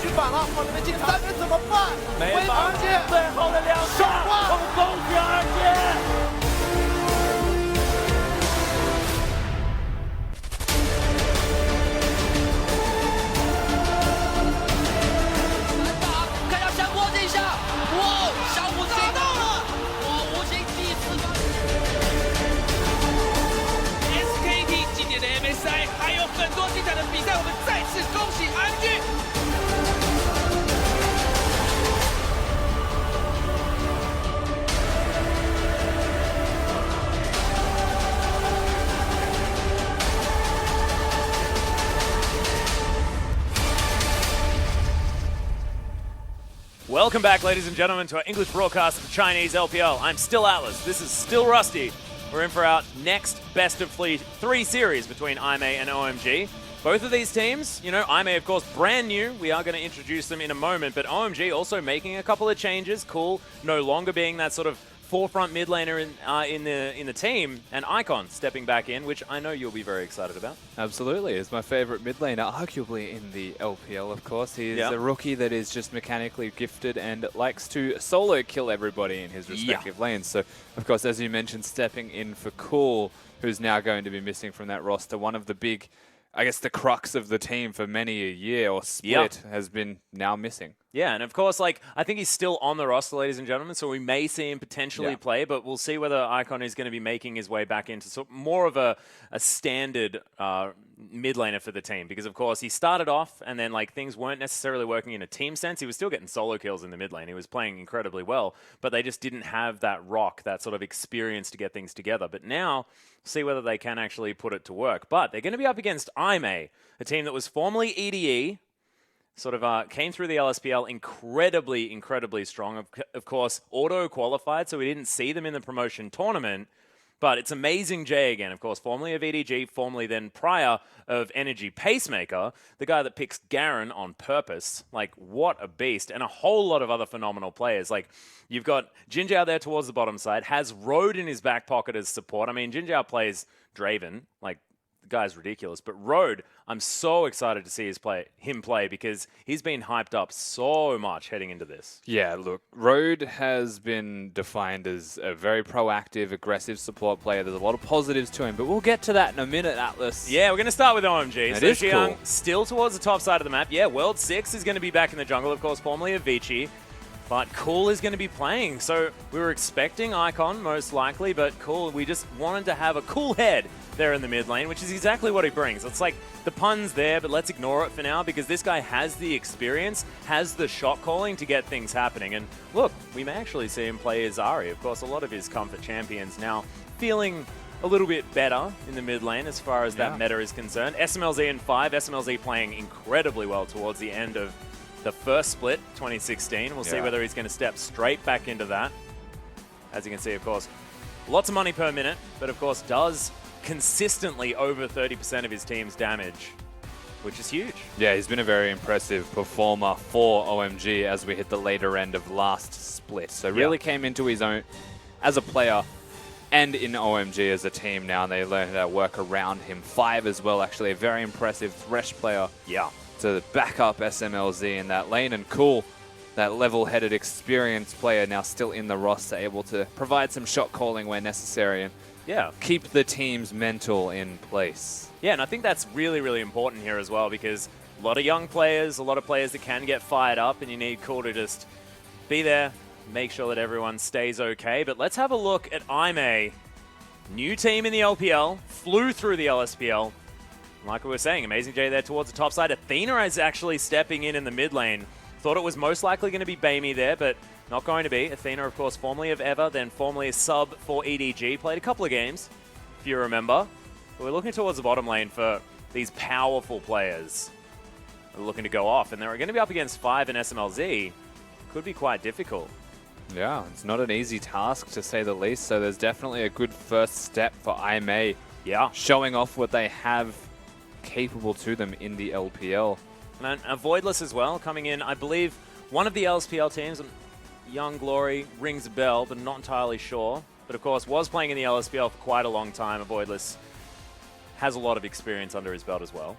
举反了，往里面进3人怎么办？没办法，最后的2下，我们恭喜RNG。看到山坡这一下，哇，小虎打到了，哇，无情第一次发。SKT 今年的 MSI 还有很多精彩的比赛，我们再次恭喜 RNG。Welcome back, ladies and gentlemen, to our English broadcast of the Chinese LPL. I'm still Atlas. This is still Rusty. We're in for our next best of three series between IMA and OMG. Both of these teams, you know, IMA, of course, brand new. We are going to introduce them in a moment, but OMG also making a couple of changes. Cool, no longer being that sort of forefront mid laner in the team, and Icon stepping back in, which I know you'll be very excited about. Absolutely. He's my favorite mid laner, arguably in the LPL, of course. He is a rookie that is just mechanically gifted and likes to solo kill everybody in his respective lanes. So, of course, as you mentioned, stepping in for Cool, who's now going to be missing from that roster. One of the big, I guess, the crux of the team for many a year or split has been now missing. Yeah, and of course, like, I think he's still on the roster, ladies and gentlemen, so we may see him potentially play, but we'll see whether Icon is going to be making his way back into more of a standard mid laner for the team, because, of course, he started off, and then, like, things weren't necessarily working in a team sense. He was still getting solo kills in the mid lane. He was playing incredibly well, but they just didn't have that rock, that sort of experience to get things together. But now, see whether they can actually put it to work. But they're going to be up against IMA, a team that was formerly EDE, sort of came through the LSPL incredibly strong. Of course, auto-qualified, so we didn't see them in the promotion tournament. But it's Amazing J again, of course, formerly of EDG, formerly then prior of Energy Pacemaker, the guy that picks Garen on purpose. Like, what a beast. And a whole lot of other phenomenal players. Like, you've got Jinjiao there towards the bottom side, has Road in his back pocket as support. I mean, Jinjiao plays Draven, like, the guy's ridiculous. But Road, I'm so excited to see him play because he's been hyped up so much heading into this. Yeah, look, Road has been defined as a very proactive, aggressive support player. There's a lot of positives to him, but we'll get to that in a minute, Atlas. Yeah, we're going to start with OMG. That is cool. Still towards the top side of the map. Yeah, World 6 is going to be back in the jungle, of course, formerly of Vici. But Cool is going to be playing. So we were expecting Icon, most likely, but Cool, we just wanted to have a cool head there in the mid lane, which is exactly what he brings. It's like the pun's there, but let's ignore it for now because this guy has the experience, has the shot calling to get things happening. And look, we may actually see him play as Ari. Of course, a lot of his comfort champions now feeling a little bit better in the mid lane as far as that meta is concerned. SMLZ in 5, SMLZ playing incredibly well towards the end of the first split, 2016. We'll see whether he's going to step straight back into that. As you can see, of course, lots of money per minute, but of course does consistently over 30% of his team's damage, which is huge. Yeah, he's been a very impressive performer for OMG as we hit the later end of last split. So really came into his own as a player and in OMG as a team now, and they learned how to work around him. 5 as well, actually, a very impressive Thresh player. Yeah. To back up SMLZ in that lane, and Cool, that level-headed, experienced player now still in the roster, able to provide some shot calling where necessary and keep the team's mental in place. Yeah, and I think that's really important here as well because a lot of young players, a lot of players that can get fired up, and you need Cool to just be there, make sure that everyone stays okay. But let's have a look at IMA. New team in the LPL, flew through the LSPL. Like we were saying, Amazing J there towards the top side. Athena is actually stepping in the mid lane. Thought it was most likely going to be Bamey there, but not going to be. Athena, of course, formerly of Ever, then formerly a sub for EDG. Played a couple of games, if you remember. But we're looking towards the bottom lane for these powerful players. We're looking to go off, and they're going to be up against 5 and SMLZ. Could be quite difficult. Yeah, it's not an easy task, to say the least, so there's definitely a good first step for IMA. Yeah. Showing off what they have capable to them in the LPL. And a Voidless as well, coming in, I believe, one of the LSPL teams, Young Glory, rings a bell, but not entirely sure. But of course, was playing in the LSPL for quite a long time. A Voidless has a lot of experience under his belt as well.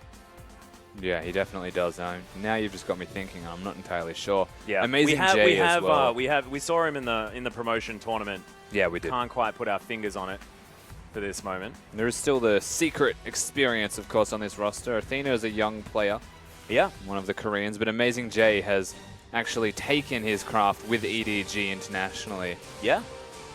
Yeah, he definitely does. Now you've just got me thinking. I'm not entirely sure. Yeah, Amazing Jay as well. We saw him in the promotion tournament. Yeah, we did. Can't quite put our fingers on it for this moment. There is still the secret experience, of course, on this roster. Athena is a young player. Yeah. One of the Koreans, but Amazing Jay has actually taken his craft with EDG internationally. Yeah.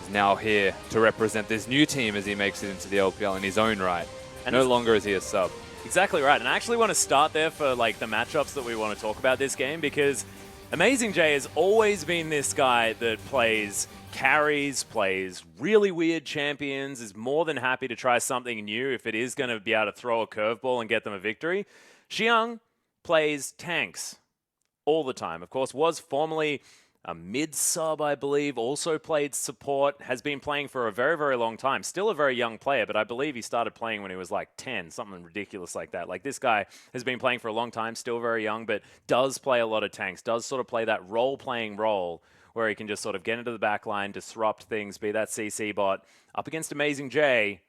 He's now here to represent this new team as he makes it into the LPL in his own right. And no longer is he a sub. Exactly right. And I actually want to start there for like the matchups that we want to talk about this game, because Amazing Jay has always been this guy that plays carries, plays really weird champions, is more than happy to try something new if it is going to be able to throw a curveball and get them a victory. Xiang plays tanks all the time. Of course, was formerly a mid-sub, I believe, also played support, has been playing for a very, very long time. Still a very young player, but I believe he started playing when he was like 10, something ridiculous like that. Like, this guy has been playing for a long time, still very young, but does play a lot of tanks, does sort of play that role-playing role where he can just sort of get into the back line, disrupt things, be that CC bot. Up against Amazing Jay,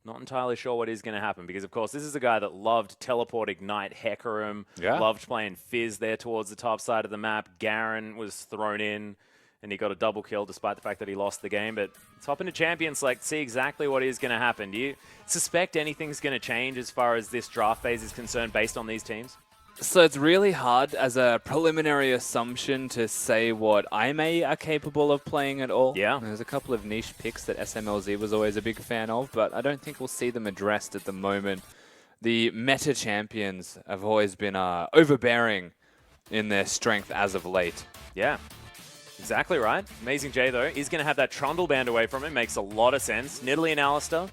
not entirely sure what is going to happen, because, of course, this is a guy that loved Teleport, Ignite, Hecarim, loved playing Fizz there towards the top side of the map. Garen was thrown in, and he got a double kill despite the fact that he lost the game. But let's hop into Champions Select, see exactly what is going to happen. Do you suspect anything's going to change as far as this draft phase is concerned based on these teams? So it's really hard as a preliminary assumption to say what IMA are capable of playing at all. Yeah. There's a couple of niche picks that SMLZ was always a big fan of, but I don't think we'll see them addressed at the moment. The meta champions have always been overbearing in their strength as of late. Yeah, exactly right. Amazing Jay, though, is going to have that Trundle banned away from him. Makes a lot of sense. Nidalee and Alistar,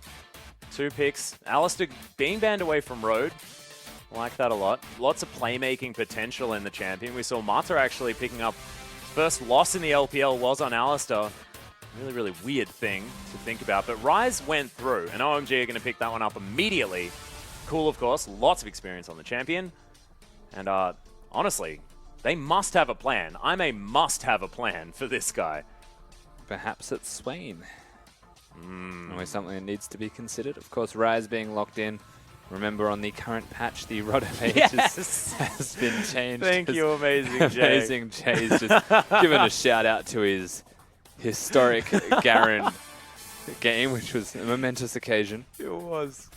2 picks. Alistar being banned away from Road. Like that a lot. Lots of playmaking potential in the champion. We saw Mata actually picking up first loss in the LPL was on Alistar. Really, really weird thing to think about. But Ryze went through, and OMG are going to pick that one up immediately. Cool, of course. Lots of experience on the champion. And honestly, they must have a plan. I'm a must have a plan for this guy. Perhaps it's Swain. Always something that needs to be considered. Of course, Ryze being locked in. Remember, on the current patch, the Rod of Ages has been changed. Thank you, Amazing Jay. Amazing Jay's just given a shout out to his historic Garen game, which was a momentous occasion. It was.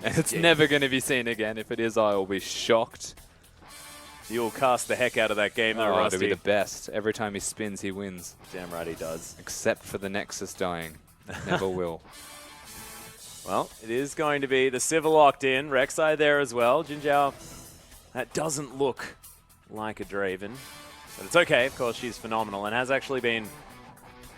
And it's never going to be seen again. If it is, I will be shocked. You'll cast the heck out of that game, though, Rusty. It'll be the best. Every time he spins, he wins. Damn right he does. Except for the Nexus dying. Never will. Well, it is going to be the Sivir locked in. Rek'Sai there as well. Jinzhao, that doesn't look like a Draven. But it's okay, of course, she's phenomenal and has actually been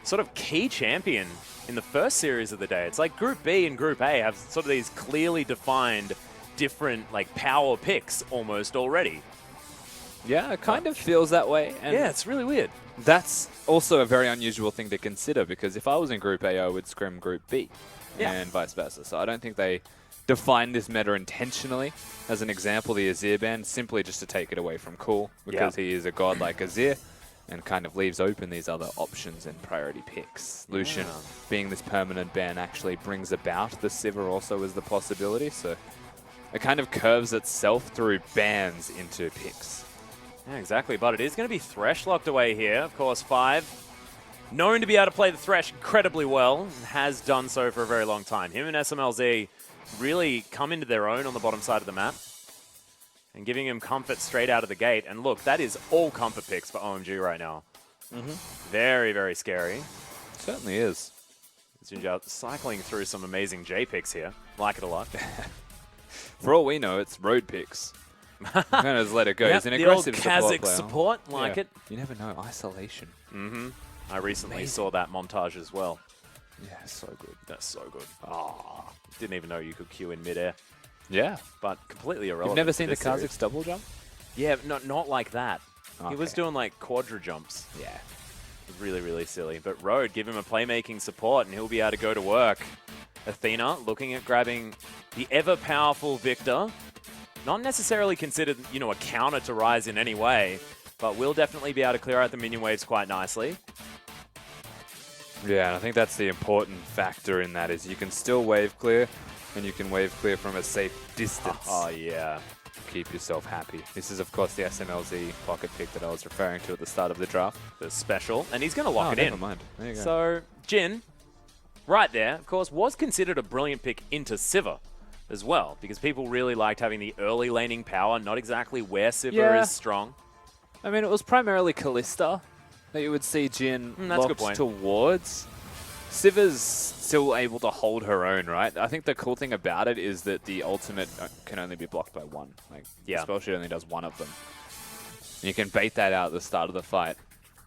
sort of key champion in the first series of the day. It's like Group B and Group A have sort of these clearly defined different like power picks almost already. Yeah, it kind of feels that way. And yeah, it's really weird. That's also a very unusual thing to consider, because if I was in Group A, I would scrim Group B. Yeah. And vice versa. So I don't think they defined this meta intentionally. As an example, the Azir ban, simply just to take it away from Cool, because he is a god like Azir, and kind of leaves open these other options and priority picks. Lucian being this permanent ban actually brings about the Sivir also as the possibility, so it kind of curves itself through bans into picks. Yeah, exactly, but it is going to be Thresh locked away here. Of course, 5. Known to be able to play the Thresh incredibly well, and has done so for a very long time. Him and SMLZ really come into their own on the bottom side of the map, and giving him comfort straight out of the gate. And look, that is all comfort picks for OMG right now. Very, very scary. Certainly is. Jinzhao cycling through some amazing J picks here. Like it a lot. For all we know, it's road picks. Kind of just let it go. Yep, He's an the aggressive old support Kazakh player. support, like it. You never know. Isolation. I recently saw that montage as well. Yeah, so good. That's so good. Oh, didn't even know you could queue in midair. Yeah. But completely irrelevant. You've never seen the to this series. Kazakhs double jump? Yeah, not like that. He was Okay. doing like quadra jumps. Yeah. Really, really silly. But Road, give him a playmaking support and he'll be able to go to work. Athena looking at grabbing the ever-powerful Victor. Not necessarily considered, you know, a counter to Ryze in any way, but will definitely be able to clear out the minion waves quite nicely. Yeah, and I think that's the important factor in that, is you can still wave clear, and you can wave clear from a safe distance. Oh, yeah. Keep yourself happy. This is, of course, the SMLZ pocket pick that I was referring to at the start of the draft. The special. And he's going to lock it in. Never mind. There you go. So, Jin, right there, of course, was considered a brilliant pick into Sivir as well, because people really liked having the early laning power, not exactly where Sivir is strong. I mean, it was primarily Kalista that you would see Jin that's a good locked point. towards. Sivir's still able to hold her own, right? I think the cool thing about it is that the ultimate can only be blocked by one. Like, the spell sheet only does one of them. And you can bait that out at the start of the fight.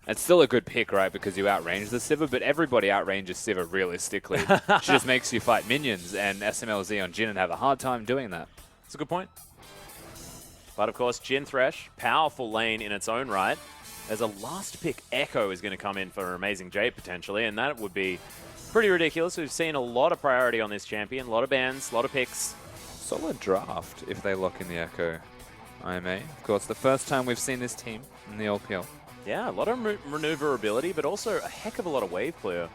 It's still a good pick, right? Because you outrange the Sivir, but everybody outranges Sivir realistically. She just makes you fight minions, and SMLZ on Jin have a hard time doing that. That's a good point. But of course, Jin Thresh, powerful lane in its own right. As a last pick, Echo is going to come in for Amazing J potentially, and that would be pretty ridiculous. We've seen a lot of priority on this champion, a lot of bans, a lot of picks. Solid draft if they lock in the Echo IMA. Of course, the first time we've seen this team in the LPL. Yeah, a lot of maneuverability, but also a heck of a lot of wave clear.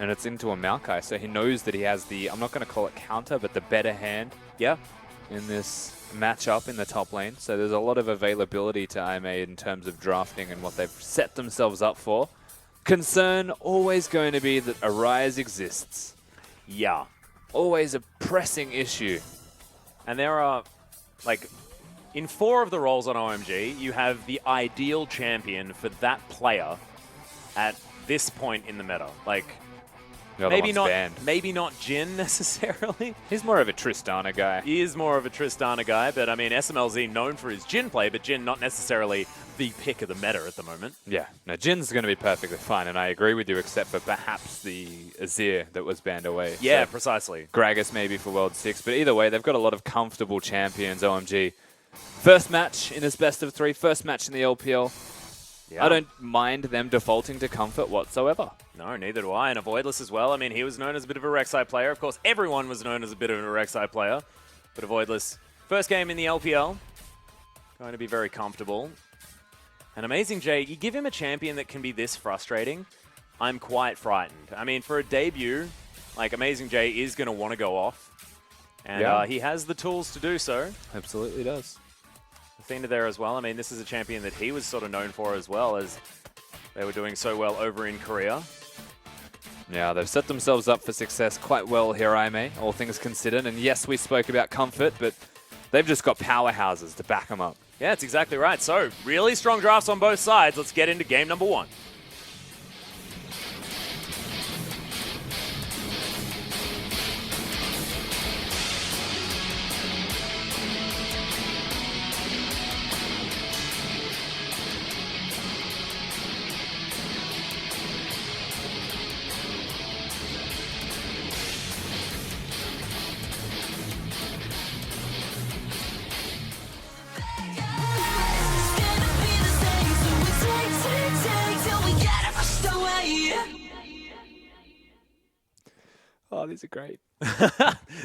And it's into a Maokai, so he knows that he has the, I'm not going to call it counter, but the better hand in this matchup in the top lane. So there's a lot of availability to IMA in terms of drafting and what they've set themselves up for. Concern always going to be that Arise exists. Yeah. Always a pressing issue. And there are, like, in 4 of the roles on OMG, you have the ideal champion for that player at this point in the meta. Like, maybe not Jin necessarily. He's more of a Tristana guy. He is more of a Tristana guy, but I mean, SMLZ known for his Jin play, but Jin not necessarily the pick of the meta at the moment. Yeah, no, Jin's going to be perfectly fine, and I agree with you, except for perhaps the Azir that was banned away. Yeah, so precisely. Gragas maybe for World 6, but either way, they've got a lot of comfortable champions, OMG. First match in his best of 3, first match in the LPL. Yeah. I don't mind them defaulting to comfort whatsoever. No, neither do I. And Avoidless as well. I mean, he was known as a bit of a Rek'Sai player. Of course, everyone was known as a bit of a Rek'Sai player. But Avoidless, first game in the LPL, going to be very comfortable. And Amazing J, you give him a champion that can be this frustrating, I'm quite frightened. I mean, for a debut, like, Amazing J is going to want to go off. And he has the tools to do so. Absolutely does. Athena there as well. I mean, this is a champion that he was sort of known for as well, as they were doing so well over in Korea. Yeah, they've set themselves up for success quite well here, IMA, all things considered. And yes, we spoke about comfort, but they've just got powerhouses to back them up. Yeah, that's exactly right. So, really strong drafts on both sides. Let's get into game number 1. Oh, these are great.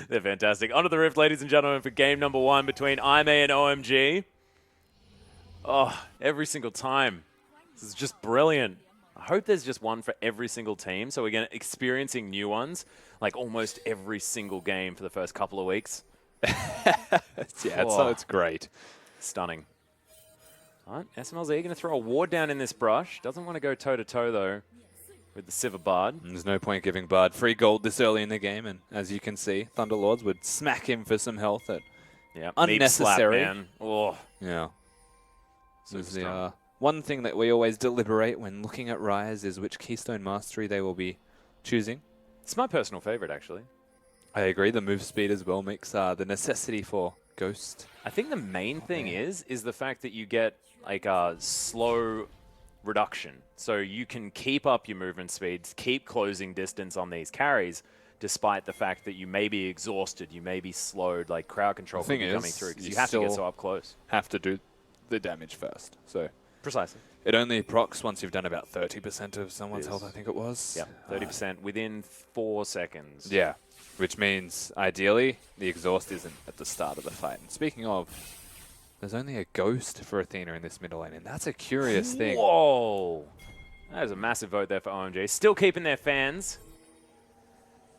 They're fantastic. Onto the Rift, ladies and gentlemen, for game number 1 between IMA and OMG. Oh, every single time. This is just brilliant. I hope there's just one for every single team, so we're experiencing new ones, like almost every single game for the first couple of weeks. It's great. Stunning. All right, SMLZ going to throw a ward down in this brush. Doesn't want to go toe-to-toe, though, with the Sivir Bard. There's no point giving Bard free gold this early in the game, and as you can see, Thunderlords would smack him for some health at unnecessary. Meat slap, man. Oh. Yeah. This is the one thing that we always deliberate when looking at Rise is which Keystone Mastery they will be choosing. It's my personal favorite, actually. I agree. The move speed as well makes the necessity for Ghost. I think the main thing is the fact that you get like a slow reduction. So you can keep up your movement speeds, keep closing distance on these carries, despite the fact that you may be exhausted, you may be slowed, like crowd control can be coming through, because you have to get so up close. Have to do the damage first. So precisely. It only procs once you've done about 30% of someone's health, I think it was. Yeah, 30% within 4 seconds. Yeah, which means, ideally, the exhaust isn't at the start of the fight. And speaking of, there's only a Ghost for Athena in this middle lane, and that's a curious thing. Whoa! That is a massive vote there for OMG. Still keeping their fans.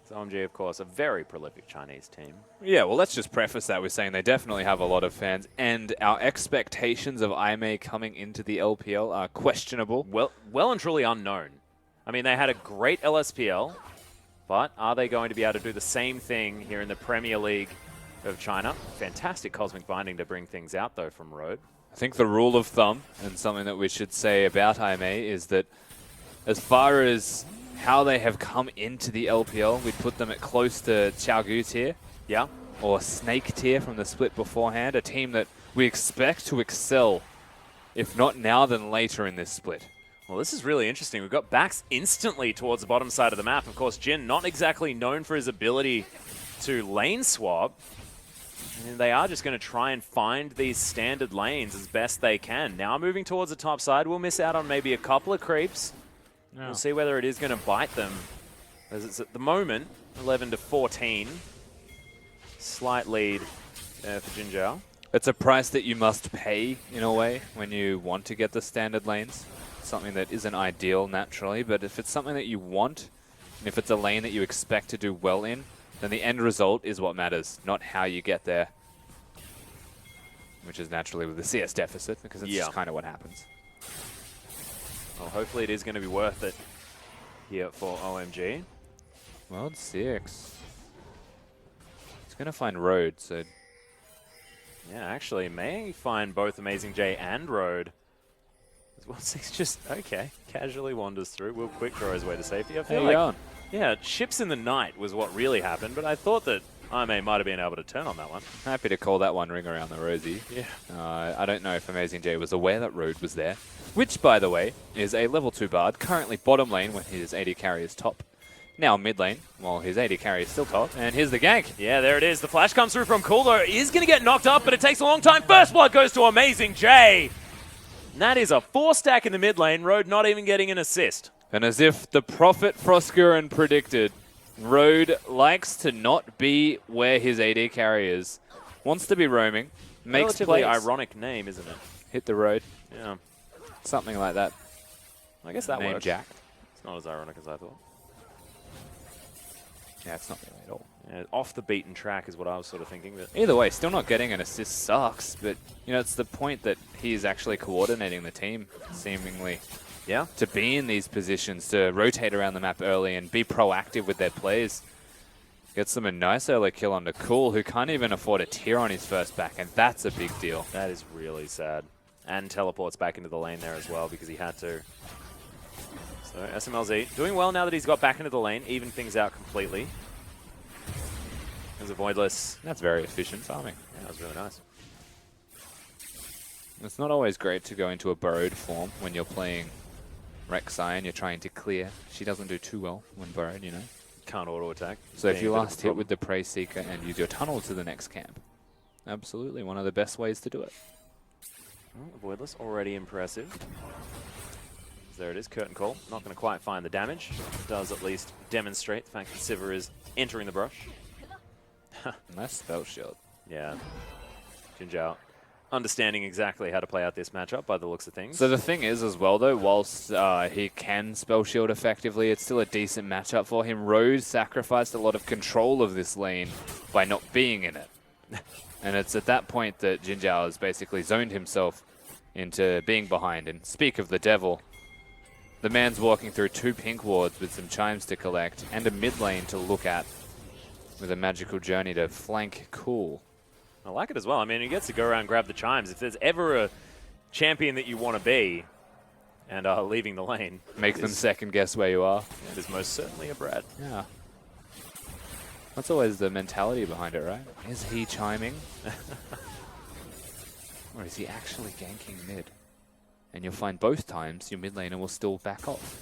So OMG, of course, a very prolific Chinese team. Yeah, well, let's just preface that with saying they definitely have a lot of fans, and our expectations of IMA coming into the LPL are questionable. Well and truly unknown. I mean, they had a great LSPL, but are they going to be able to do the same thing here in the Premier League of China? Fantastic Cosmic Binding to bring things out, though, from Road. I think the rule of thumb, and something that we should say about IMA, is that as far as how they have come into the LPL, we'd put them at close to Xiaogu tier. Yeah. Or Snake tier from the split beforehand. A team that we expect to excel, if not now, then later in this split. Well, this is really interesting. We've got backs instantly towards the bottom side of the map. Of course, Jin not exactly known for his ability to lane swap. And they are just going to try and find these standard lanes as best they can. Now moving towards the top side, we'll miss out on maybe a couple of creeps. No. We'll see whether it is going to bite them. As it's at the moment, 11-14. Slight lead there for Jinzhao. It's a price that you must pay, in a way, when you want to get the standard lanes. Something that isn't ideal naturally, but if it's something that you want, and if it's a lane that you expect to do well in, then the end result is what matters, not how you get there. Which is naturally with the CS deficit, because it's just kind of what happens. Well, hopefully it is going to be worth it here for OMG. World 6. It's going to find Road, so... Yeah, actually, may find both Amazing J and Road. World 6 just, okay, casually wanders through. Will quick draw his way to safety. I feel like, yeah, ships in the night was what really happened, but I thought that IMA might have been able to turn on that one. Happy to call that one ring around the rosy. Yeah. I don't know if Amazing J was aware that Road was there, which, by the way, is a level 2 Bard, currently bottom lane when his AD carry is top. Now mid lane, while his AD carry is still top, and here's the gank. Yeah, there it is. The flash comes through from Cooldo. Is going to get knocked up, but it takes a long time. First blood goes to Amazing J. And that is a 4-stack in the mid lane. Road not even getting an assist. And as if the Prophet Froskuren predicted, Road likes to not be where his AD carry is. Wants to be roaming. Makes Relatively plays. ironic name, isn't it? Hit the road. Yeah. Something like that. I guess that Name works. Jack. It's not as ironic as I thought. Yeah, it's not really at all. Yeah, off the beaten track is what I was sort of thinking. But Either way, still not getting an assist sucks, but you know, it's the point that he's actually coordinating the team, seemingly. Yeah. To be in these positions, to rotate around the map early and be proactive with their plays. Gets them a nice early kill onto Cool, who can't even afford a tier on his first back, and that's a big deal. That is really sad. And teleports back into the lane there as well because he had to. So SMLZ doing well now that he's got back into the lane, even things out completely. There's a Voidless. That's very efficient farming. Yeah, that was really nice. It's not always great to go into a burrowed form when you're playing Rek'Sai and you're trying to clear. She doesn't do too well when burrowed, you know. Can't auto attack. So if you last hit with the Prey Seeker and use your tunnel to the next camp, absolutely one of the best ways to do it. Oh, the Voidless already impressive. There it is, Curtain Call. Not going to quite find the damage. Does at least demonstrate the fact that Sivir is entering the brush. Nice spell shield. Yeah. Jinzhao understanding exactly how to play out this matchup by the looks of things. So the thing is as well though, whilst he can spell shield effectively, it's still a decent matchup for him. Rose sacrificed a lot of control of this lane by not being in it. And it's at that point that Jinzhao has basically zoned himself into being behind. And speak of the devil, the man's walking through 2 pink wards with some chimes to collect and a mid lane to look at with a magical journey to flank Cool. I like it as well. I mean, he gets to go around and grab the chimes. If there's ever a champion that you want to be and are leaving the lane, Make them second guess where you are. it is most certainly a Brad. Yeah. That's always the mentality behind it, right? Is he chiming? Or is he actually ganking mid? And you'll find both times your mid laner will still back off.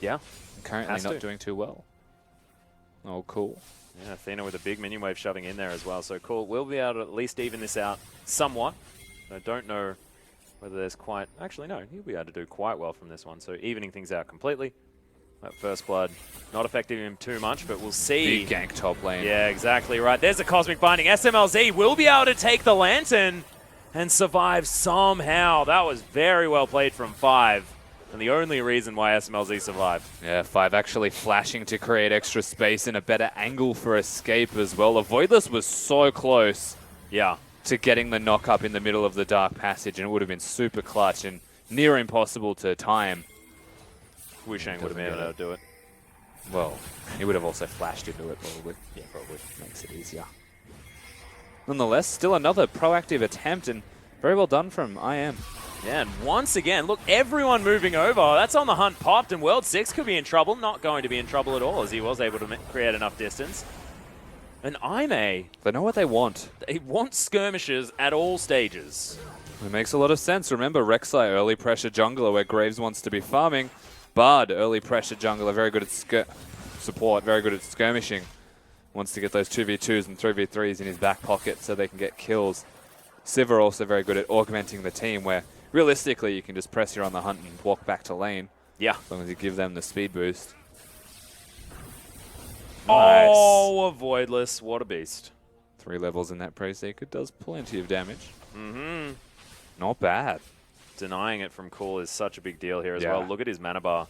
Yeah. Currently not doing too well. Oh, Cool. Yeah, Athena with a big minion wave shoving in there as well. So Cool will be able to at least even this out somewhat. I don't know whether there's quite... Actually, no. He'll be able to do quite well from this one. So evening things out completely. That first blood not affecting him too much, but we'll see. Big gank top lane. Yeah, exactly right. There's a Cosmic Binding. SMLZ will be able to take the Lantern and survive somehow. That was very well played from 5. and the only reason why SMLZ survived. Yeah, 5 actually flashing to create extra space and a better angle for escape as well. Avoidless was so close Yeah. to getting the knock up in the middle of the dark passage, and it would have been super clutch and near impossible to time. Wushang would have been able to do it. Well, he would have also flashed into it probably. Yeah, probably. Makes it easier. Nonetheless, still another proactive attempt, and very well done from IM. Yeah, and once again, look, everyone moving over. That's on the hunt popped, and World 6 could be in trouble. Not going to be in trouble at all, as he was able to create enough distance. And IMA, They know what they want. they want skirmishes at all stages. It makes a lot of sense. Remember, Rek'Sai, early pressure jungler, where Graves wants to be farming. Bard, early pressure jungler, very good at support, very good at skirmishing. Wants to get those 2v2s and 3v3s in his back pocket so they can get kills. Sivir also very good at augmenting the team, where realistically you can just press here on the hunt and walk back to lane. Yeah. As long as you give them the speed boost. Oh, a Voidless. What a beast. 3 levels in that Prey Seeker does plenty of damage. Mm-hmm. Not bad. Denying it from Cool is such a big deal here as Yeah. well. Look at his mana bar.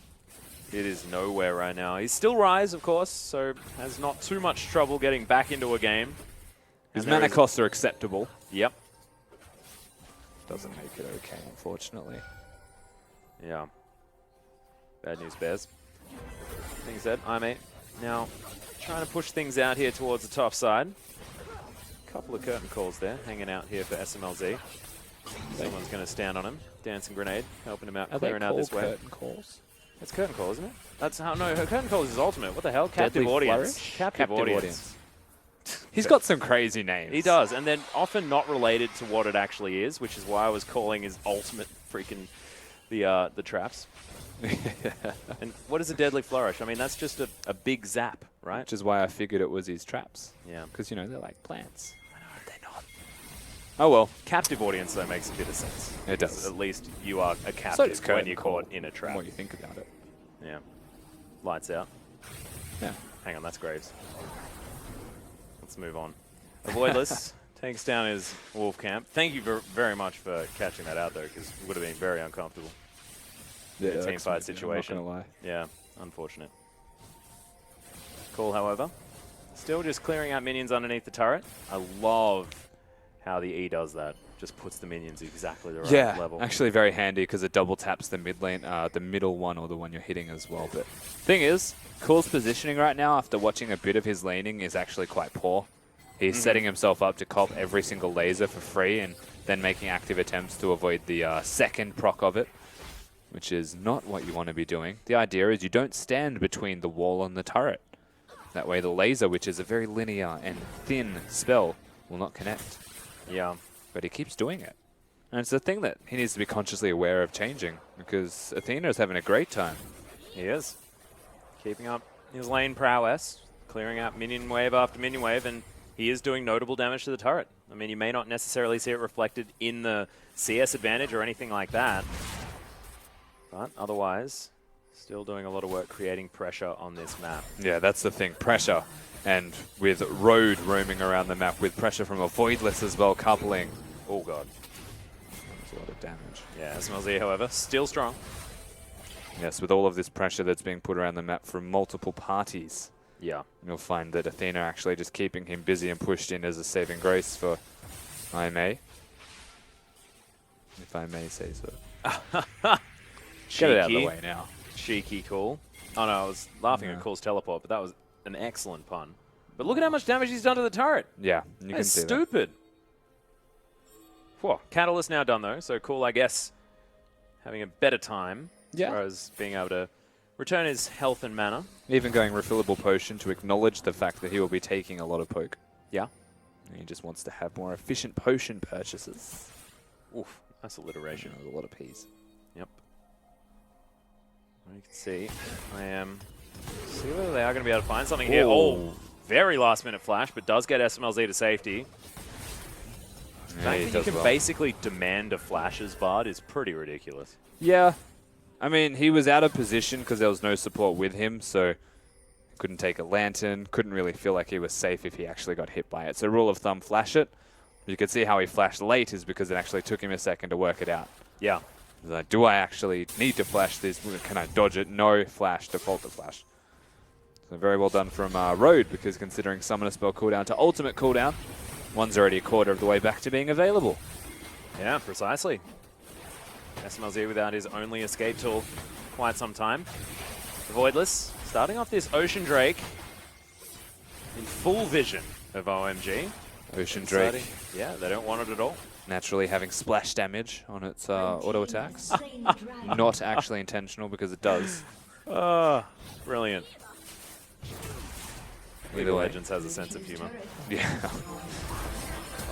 It is nowhere right now. He's still Rise, of course, so has not too much trouble getting back into a game. His And there mana is- costs are acceptable. Yep. Doesn't make it okay, unfortunately. Yeah. Bad news, Bears. Being said, IMA now trying to push things out here towards the top side. Couple of curtain calls there, hanging out here for SMLZ. Someone's going to stand on him. Dancing Grenade, helping him out, clearing out this way. curtain calls? It's curtain call, isn't it? That's how, no, her curtain call is his ultimate. What the hell? Captive Deadly Audience. Flourish? Captive Audience. He's got some crazy names. He does, and then often not related to what it actually is, which is why I was calling his ultimate freaking the traps. And what is a Deadly Flourish? I mean, that's just a big zap, right? Which is why I figured it was his traps. Yeah. Because, you know, they're like plants. They're not. Oh, well. Captive Audience, though, makes a bit of sense. It does. At least you are a So does captive when curtain you're call, caught in a trap. from what you think about it. Yeah. Lights out. Yeah. Hang on, that's Graves. Let's move on. Avoidless takes down his Wolf Camp. Thank you very much for catching that out, though, because it would have been very uncomfortable. Yeah, team that's fight amazing, situation. I'm not gonna lie. Yeah, unfortunate. Cool, however. Still just clearing out minions underneath the turret. I love how the E does that. Just puts the minions exactly the right level. Actually very handy because it double taps the mid lane, the middle one or the one you're hitting as well. But thing is, Cool's positioning right now after watching a bit of his laning is actually quite poor. He's setting himself up to cop every single laser for free and then making active attempts to avoid the second proc of it, which is not what you want to be doing. The idea is you don't stand between the wall and the turret. That way the laser, which is a very linear and thin spell, will not connect. Yeah. But he keeps doing it. And it's a thing that he needs to be consciously aware of changing, because Athena is having a great time. He is. Keeping up his lane prowess, clearing out minion wave after minion wave, and he is doing notable damage to the turret. I mean, you may not necessarily see it reflected in the CS advantage or anything like that, but otherwise, still doing a lot of work creating pressure on this map. Yeah, that's the thing. Pressure. And with Road roaming around the map, with pressure from a Voidless as well, coupling. Oh, God. That's a lot of damage. Yeah, SMLZ, however, still strong. Yes, with all of this pressure that's being put around the map from multiple parties, Yeah. you'll find that Athena actually just keeping him busy and pushed in as a saving grace for IMA. If I may say so. Get it out of the Cheeky. way now. Cheeky Cool. Oh, no, I was laughing Yeah. at Cool's teleport, but that was an excellent pun. But look at how much damage he's done to the turret. Yeah, you can That's see that. stupid. Whoa. Catalyst now done, though, so Cool, I guess, having a better time Yeah. as far as being able to return his health and mana. Even going refillable potion to acknowledge the fact that he will be taking a lot of poke. Yeah. And he just wants to have more efficient potion purchases. Oof, that's alliteration. You know, a lot of peas. Yep. You can see, see whether they are going to be able to find something here. Oh, very last minute flash, but does get SMLZ to safety. The Yeah, fact he that you does can well. basically demand a flashes Bard is pretty ridiculous. Yeah. I mean, he was out of position because there was no support with him, so couldn't take a lantern, couldn't really feel like he was safe if he actually got hit by it. So rule of thumb, flash it. You can see how he flashed late is because it actually took him a second to work it out. Yeah. Like, do I actually need to flash this? Can I dodge it? No, flash, default to flash. So very well done from Road, because considering Summoner Spell cooldown to Ultimate cooldown, one's already a quarter of the way back to being available. Yeah, precisely. SMLZ without his only escape tool quite some time. Voidless starting off this Ocean Drake in full vision of OMG. Ocean Drake. Yeah, they don't want it at all. Naturally having splash damage on its auto attacks. Not actually intentional, because it does. Brilliant. League of Legends has a sense of humor. Yeah.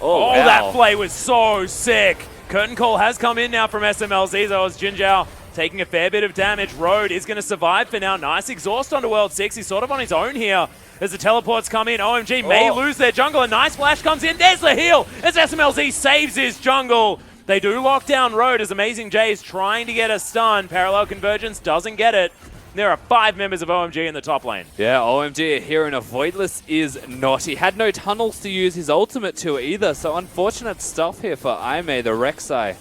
Oh, wow. that play was so sick. Curtain Call has come in now from SMLZ, so as Jinzhao taking a fair bit of damage. Road is going to survive for now. Nice exhaust onto World 6. He's sort of on his own here as the teleports come in. OMG may lose their jungle. A nice flash comes in. There's the heal as SMLZ saves his jungle. They do lock down Road as Amazing J is trying to get a stun. Parallel Convergence doesn't get it. There are 5 members of OMG in the top lane. Yeah, OMG here in a Voidless is not. He had no tunnels to use his ultimate to either, so unfortunate stuff here for Aime, the Rek'Sai.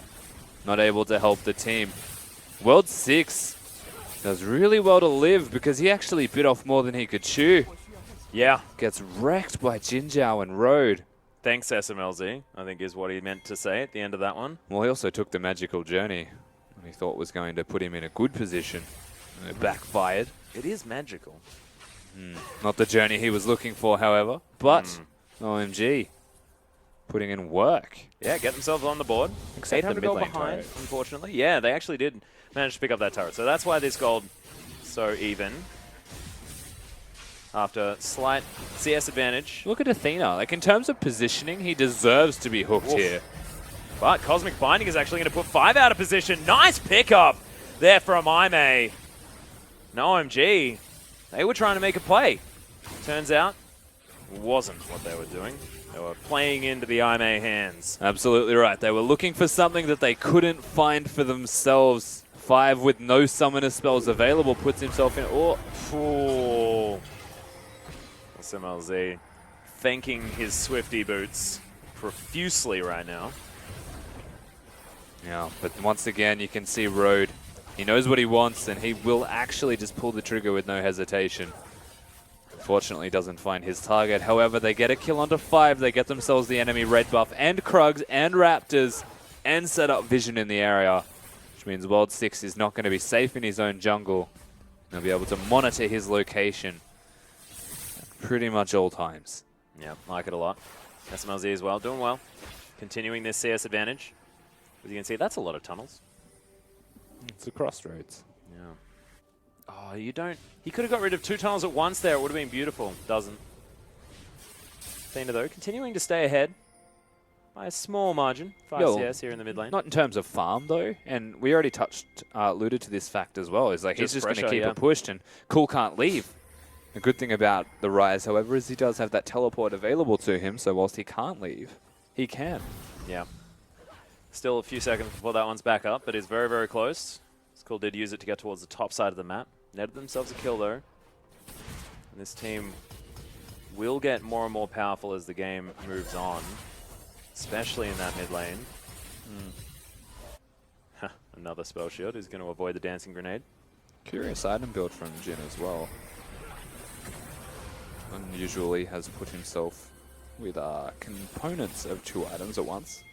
Not able to help the team. World 6 does really well to live, because he actually bit off more than he could chew. Yeah. Gets wrecked by Jinzhao and Road. Thanks, SMLZ, I think is what he meant to say at the end of that one. Well, he also took the magical journey, and he thought was going to put him in a good position. And it backfired. It is magical. Not the journey he was looking for, however. But OMG putting in work. Yeah, get themselves on the board. Except 800 the gold mid lane behind, turret. unfortunately. Yeah, they actually did manage to pick up that turret. So that's why this gold so even. After slight CS advantage. Look at Athena. Like, in terms of positioning, he deserves to be hooked here. But Cosmic Binding is actually going to put 5 out of position. Nice pickup there from Aime. No, OMG, they were trying to make a play. Turns out, wasn't what they were doing. They were playing into the Aime hands. Absolutely right. They were looking for something that they couldn't find for themselves. 5 with no summoner spells available puts himself in. Oh, SMLZ thanking his Swifty boots profusely right now. Yeah, but once again, you can see Road. He knows what he wants, and he will actually just pull the trigger with no hesitation. Fortunately, doesn't find his target. However, they get a kill onto 5. They get themselves the enemy red buff and Krugs and Raptors and set up vision in the area, which means World 6 is not going to be safe in his own jungle. They'll be able to monitor his location at pretty much all times. Yeah, like it a lot. SMLZ as well, doing well. Continuing this CS advantage. As you can see, that's a lot of tunnels. It's a crossroads. Yeah. Oh, you don't... He could have got rid of 2 tunnels at once there. It would have been beautiful. Doesn't. Athena, though, continuing to stay ahead by a small margin. 5 CS here in the mid lane. Not in terms of farm, though. And we already alluded to this fact as well. Is like he's just going to keep it pushed, and Cool can't leave. The good thing about the Rise, however, is he does have that teleport available to him, so whilst he can't leave, he can. Yeah. Still a few seconds before that one's back up, but is very, very close. Skull did use it to get towards the top side of the map. Netted themselves a kill, though. And this team will get more and more powerful as the game moves on, especially in that mid lane. Another spell shield is going to avoid the dancing grenade. Curious item build from Jin as well. Unusually has put himself with components of 2 items at once.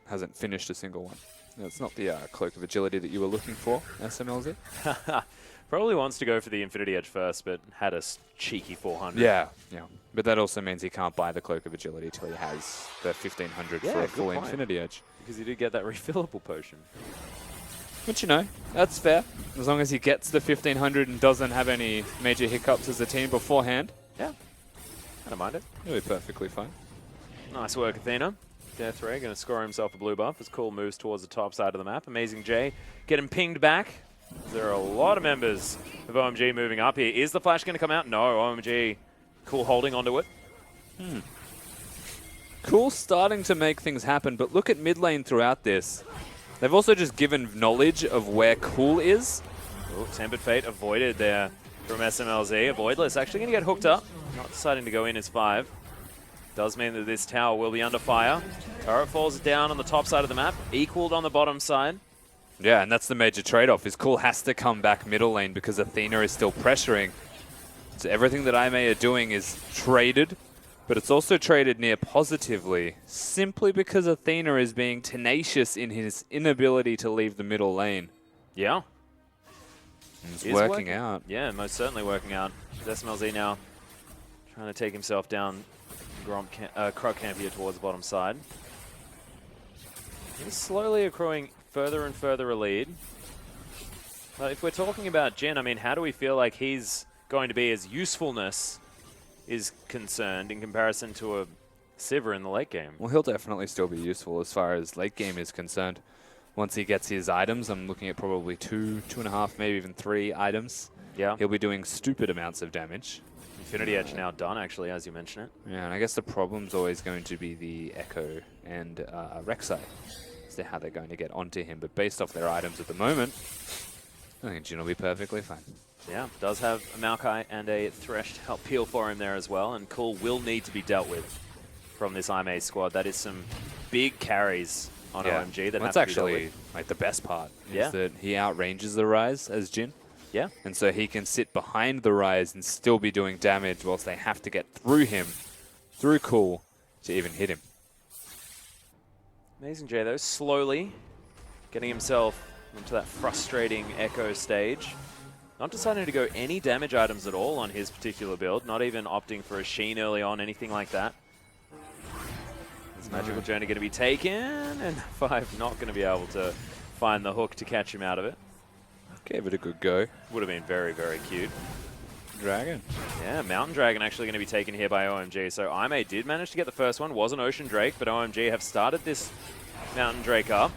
Hasn't finished a single one. It's not the Cloak of Agility that you were looking for, SMLZ. Probably wants to go for the Infinity Edge first, but had a cheeky 400. Yeah. But that also means he can't buy the Cloak of Agility till he has the 1500 for a full Infinity Edge. Because he did get that refillable potion. Which, that's fair. As long as he gets the 1500 and doesn't have any major hiccups as a team beforehand. Yeah. I don't mind it. He'll be perfectly fine. Nice work, Athena. Death Ray going to score himself a blue buff as Cool moves towards the top side of the map. Amazing J getting pinged back. There are a lot of members of OMG moving up here. Is the flash going to come out? No, OMG. Cool holding onto it. Cool starting to make things happen, but look at mid lane throughout this. They've also just given knowledge of where Cool is. Ooh, Tempered Fate avoided there from SMLZ. Voidless actually going to get hooked up. Not deciding to go in as 5. Does mean that this tower will be under fire. Turret falls down on the top side of the map, equaled on the bottom side. Yeah, and that's the major trade-off, is Cool has to come back middle lane because Athena is still pressuring. So everything that IMA are doing is traded, but it's also traded near positively, simply because Athena is being tenacious in his inability to leave the middle lane. Yeah. It's working out. Yeah, most certainly working out. SMLZ now trying to take himself down Krug camp here towards the bottom side. He's slowly accruing further and further a lead. But if we're talking about Jin, I mean, how do we feel like he's going to be as usefulness is concerned in comparison to a Sivir in the late game? Well, he'll definitely still be useful as far as late game is concerned. Once he gets his items, I'm looking at probably 2.5, maybe even 3 items. Yeah. He'll be doing stupid amounts of damage. Infinity Edge now done, actually, as you mention it. Yeah, and I guess the problem's always going to be the Echo and Rek'Sai as to how they're going to get onto him. But based off their items at the moment, I think Jin will be perfectly fine. Yeah, does have a Maokai and a Thresh to help peel for him there as well, and Cool will need to be dealt with from this IMA squad. That is some big carries on OMG that That's have to be dealt actually with. like the best part, Yeah. is that he outranges the Ryze as Jin. Yeah. And so he can sit behind the Ryze and still be doing damage whilst they have to get through him, through Cool, to even hit him. Amazing J, though, slowly getting himself into that frustrating Echo stage. Not deciding to go any damage items at all on his particular build, not even opting for a Sheen early on, anything like that. Is Magical Journey going to be taken? And 5 not going to be able to find the hook to catch him out of it. Gave it a good go. Would have been very, very cute. Dragon. Yeah, Mountain Dragon actually going to be taken here by OMG. So IMA did manage to get the first one. Was an Ocean Drake, but OMG have started this Mountain Drake up.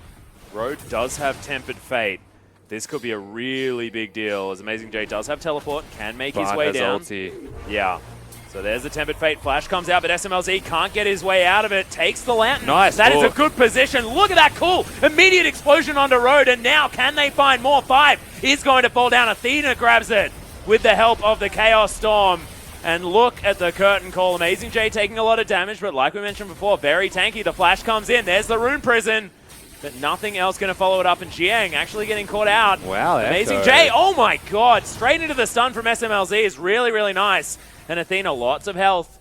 Road does have Tempered Fate. This could be a really big deal, as Amazing J does have Teleport, can make his way down. Ulti. Yeah. So there's the Tempered Fate. Flash comes out, but SMLZ can't get his way out of it. Takes the Lantern. Nice. That is a good position. Look at that, Cool. Immediate explosion onto Road, and now can they find more? 5 is going to fall down. Athena grabs it with the help of the Chaos Storm. And look at the curtain call. Amazing J taking a lot of damage, but like we mentioned before, very tanky. The Flash comes in. There's the Rune Prison. But nothing else going to follow it up, and Jiang actually getting caught out. Wow, Amazing Echo. J, oh my god, straight into the stun from SMLZ is really, really nice. And Athena, lots of health.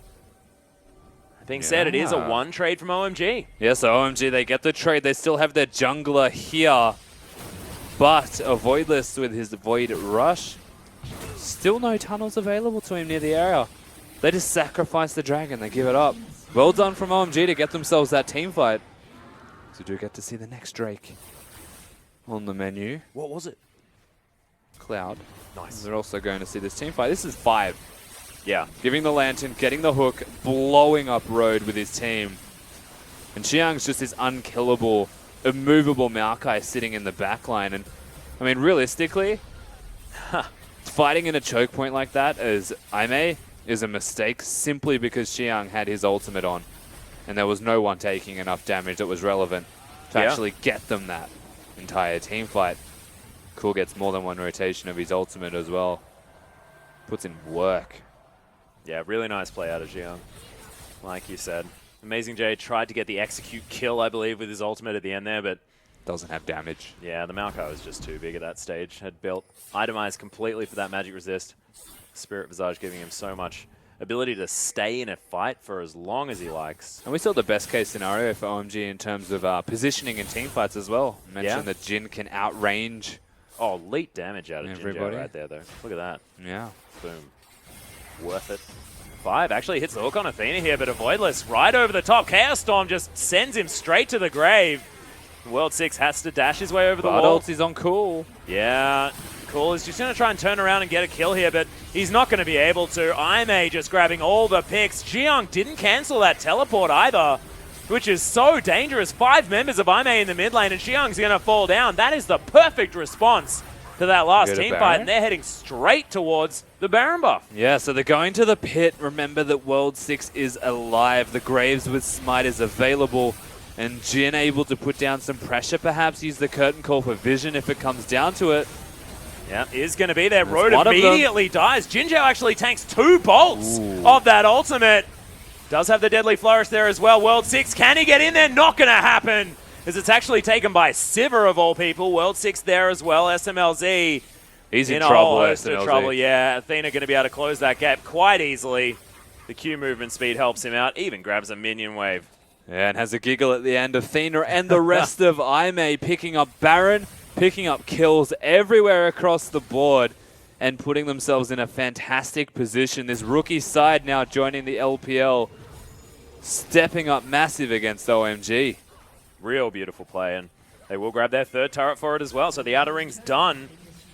That being said, it is a 1 trade from OMG. Yeah, so OMG, they get the trade. They still have their jungler here. But a Voidless with his Void Rush. Still no tunnels available to him near the area. They just sacrifice the dragon. They give it up. Well done from OMG to get themselves that team fight. So we do get to see the next Drake on the menu. What was it? Cloud. Nice. We're also going to see this team fight. This is 5. Yeah. Giving the Lantern, getting the hook, blowing up Road with his team. And Xiang's just this unkillable, immovable Maokai sitting in the backline. And, I mean, realistically, fighting in a choke point like that as Aimee is a mistake simply because Xiang had his ultimate on. And there was no one taking enough damage that was relevant to actually get them that entire team fight. Cool gets more than 1 rotation of his ultimate as well. Puts in work. Yeah, really nice play out of Jiang, like you said. Amazing J tried to get the execute kill, I believe, with his ultimate at the end there, but Doesn't have damage. yeah, the Maokai was just too big at that stage. Had built, itemized completely for that magic resist. Spirit Visage giving him so much ability to stay in a fight for as long as he likes. And we saw the best case scenario for OMG in terms of positioning in team fights as well. Mentioned that Jin can outrange. Oh, elite damage out of Everybody. Jinjo right there, though. Look at that. Yeah. Boom. Worth it. 5 actually hits the hook on Athena here, but a Voidless right over the top. Chaos Storm just sends him straight to the grave. World 6 has to dash his way over the wall. Ulti's on Cool. Yeah, Cool is just going to try and turn around and get a kill here, but he's not going to be able to. Aimee just grabbing all the picks. Jiang didn't cancel that teleport either, which is so dangerous. 5 members of Aimee in the mid lane, and Jiang's going to fall down. That is the perfect response to that last team fight, and they're heading straight towards the Baron buff. Yeah, so they're going to the pit. Remember that World 6 is alive. The Graves with Smite is available. And Jin able to put down some pressure, perhaps use the curtain call for vision if it comes down to it. Yeah, is going to be there. That's Road one of them. immediately dies. Jinjo actually tanks 2 bolts of that ultimate. Does have the Deadly Flourish there as well. World 6, can he get in there? Not going to happen. as it's actually taken by Sivir of all people. World 6 there as well. SMLZ He's in a trouble, whole host of SMLZ. trouble. Yeah, Athena going to be able to close that gap quite easily. The Q movement speed helps him out. Even grabs a minion wave. Yeah, and has a giggle at the end. Athena and the rest of IMA picking up Baron, picking up kills everywhere across the board, and putting themselves in a fantastic position. This rookie side now joining the LPL, stepping up massive against OMG. Real beautiful play, and they will grab their third turret for it as well. So the outer ring's done.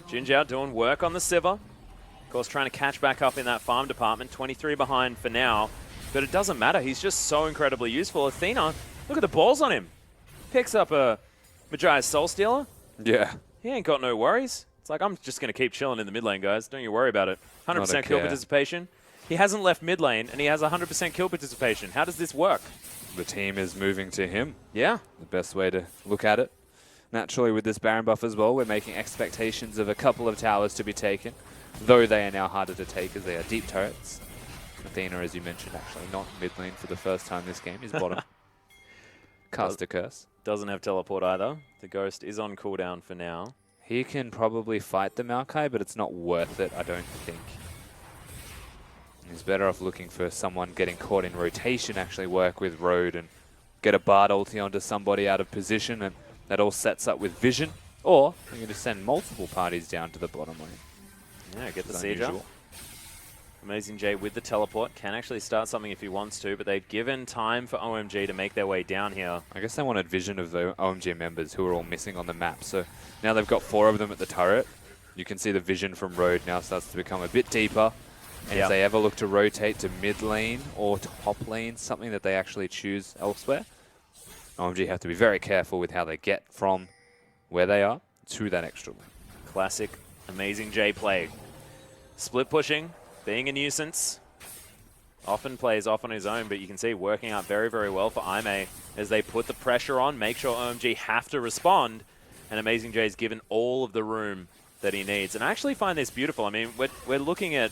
Jinjiao doing work on the Sivir. Of course, trying to catch back up in that farm department. 23 behind for now. But it doesn't matter. He's just so incredibly useful. Athena, look at the balls on him. Picks up a Majia's Soul Stealer. Yeah. He ain't got no worries. It's like, I'm just going to keep chilling in the mid lane, guys. Don't you worry about it. 100% kill participation. He hasn't left mid lane, and he has 100% kill participation. How does this work? The team is moving to him. Yeah. The best way to look at it. Naturally, with this Baron buff as well, we're making expectations of a couple of towers to be taken, though they are now harder to take as they are deep turrets. Athena, as you mentioned, actually not mid lane for the first time this game. He's bottom. Cast a curse. Doesn't have teleport either. The Ghost is on cooldown for now. He can probably fight the Maokai, but it's not worth it, I don't think. He's better off looking for someone getting caught in rotation, actually work with Road and get a Bard ulti onto somebody out of position, and that all sets up with vision. Or you're going to send multiple parties down to the bottom lane. Yeah, get the It's siege up. unusual. Amazing J with the teleport. Can actually start something if he wants to, but they've given time for OMG to make their way down here. I guess they wanted vision of the OMG members who are all missing on the map. So now they've got 4 of them at the turret. You can see the vision from Road now starts to become a bit deeper. And if they ever look to rotate to mid lane or top lane, something that they actually choose elsewhere, OMG have to be very careful with how they get from where they are to that extra lane. Classic Amazing J play. Split pushing, being a nuisance. Often plays off on his own, but you can see working out very, very well for IMA as they put the pressure on, make sure OMG have to respond, and Amazing J's given all of the room that he needs. And I actually find this beautiful. I mean, we're looking at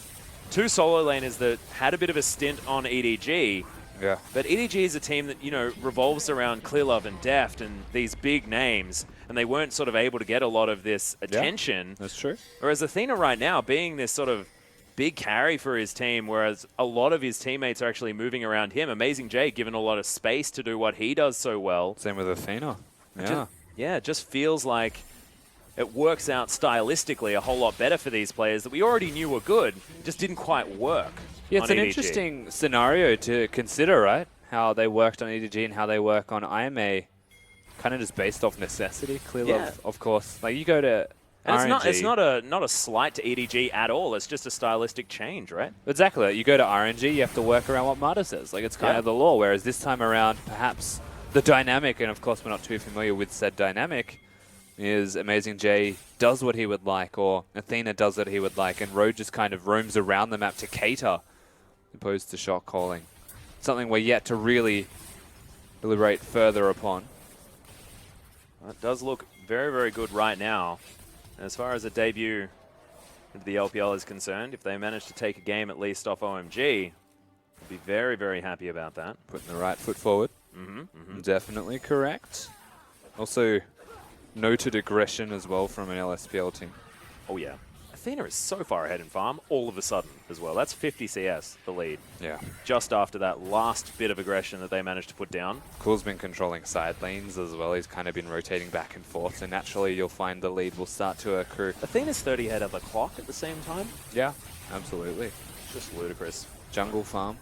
2 solo laners that had a bit of a stint on EDG, Yeah. but EDG is a team that, you know, revolves around Clearlove and Deft and these big names, and they weren't sort of able to get a lot of this attention. That's true. Whereas Athena right now, being this sort of big carry for his team, whereas a lot of his teammates are actually moving around him. Amazing J given a lot of space to do what he does so well. Same with Athena. Yeah. It just feels like it works out stylistically a whole lot better for these players that we already knew were good, just didn't quite work. Yeah, it's on an EDG. interesting scenario to consider, right? How they worked on EDG and how they work on IMA, kind of just based off necessity. Clearly, of course. Like you go to and RNG. it's not a slight to EDG at all. It's just a stylistic change, right? Exactly. You go to RNG, you have to work around what Marta says. Like it's kind of the law. Whereas this time around, perhaps the dynamic, and of course we're not too familiar with said dynamic, is Amazing J does what he would like, or Athena does what he would like, and Road just kind of roams around the map to cater, opposed to shot calling. Something we're yet to really deliberate further upon. It does look very, very good right now. As far as a debut into the LPL is concerned, if they manage to take a game at least off OMG, I'd be very, very happy about that. Putting the right foot forward. Definitely correct. Also, noted aggression as well from an LSPL team. Oh yeah. Athena is so far ahead in farm all of a sudden as well. That's 50 CS, the lead. Yeah. Just after that last bit of aggression that they managed to put down. Cool's been controlling side lanes as well. He's kind of been rotating back and forth, so naturally you'll find the lead will start to accrue. Athena's 30 ahead of the clock at the same time. Yeah, absolutely. Just ludicrous. Jungle farm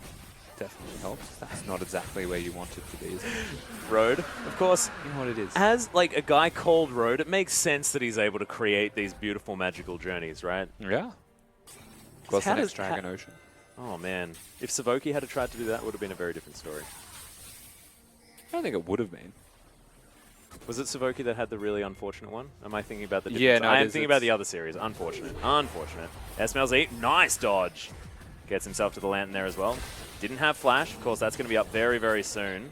definitely helps. That's not exactly where you want it to be, is it? Road, of course. You know what it is. As like a guy called Road, it makes sense that he's able to create these beautiful magical journeys, right? Yeah. Across How the does- next Dragon Ocean. Oh man, if Savoki had tried to do that, it would have been a very different story. I don't think it would have been. Was it Savoki that had the really unfortunate one? Am I thinking about the different? Yeah, no, I it am is. thinking about the other series. Unfortunate. Unfortunate. SMLZ, nice dodge. Gets himself to the lantern there as well. Didn't have flash. Of course, that's going to be up very, very soon.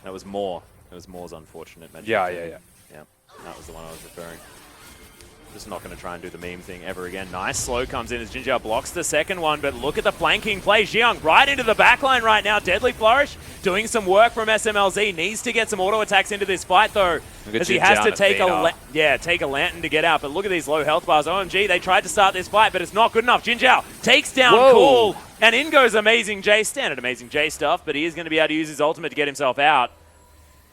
That was Moore. It was Moore's unfortunate magic. Yeah. Yeah, that was the one I was referring. Just not going to try and do the meme thing ever again. Nice slow comes in as Jinjiao blocks the second one, but look at the flanking play. Xiang right into the backline right now. Deadly Flourish doing some work from SMLZ. Needs to get some auto attacks into this fight though, as he has to take a lantern to get out. But look at these low health bars. OMG, they tried to start this fight, but it's not good enough. Jinjiao takes down Cool, and in goes Amazing J. Standard Amazing J stuff, but he is going to be able to use his ultimate to get himself out.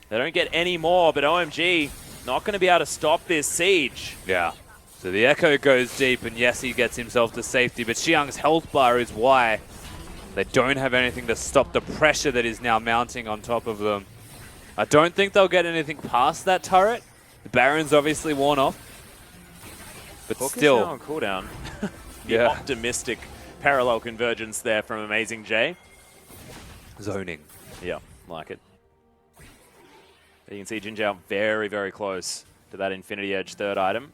They don't get any more, but OMG not going to be able to stop this siege. Yeah. So the Echo goes deep, and yes, he gets himself to safety, but Xiang's health bar is why they don't have anything to stop the pressure that is now mounting on top of them. I don't think they'll get anything past that turret. The Baron's obviously worn off. But Hook still. is now on cooldown. The optimistic parallel convergence there from Amazing J. Zoning. Yeah, like it. You can see Jinjiao very, very close to that Infinity Edge third item.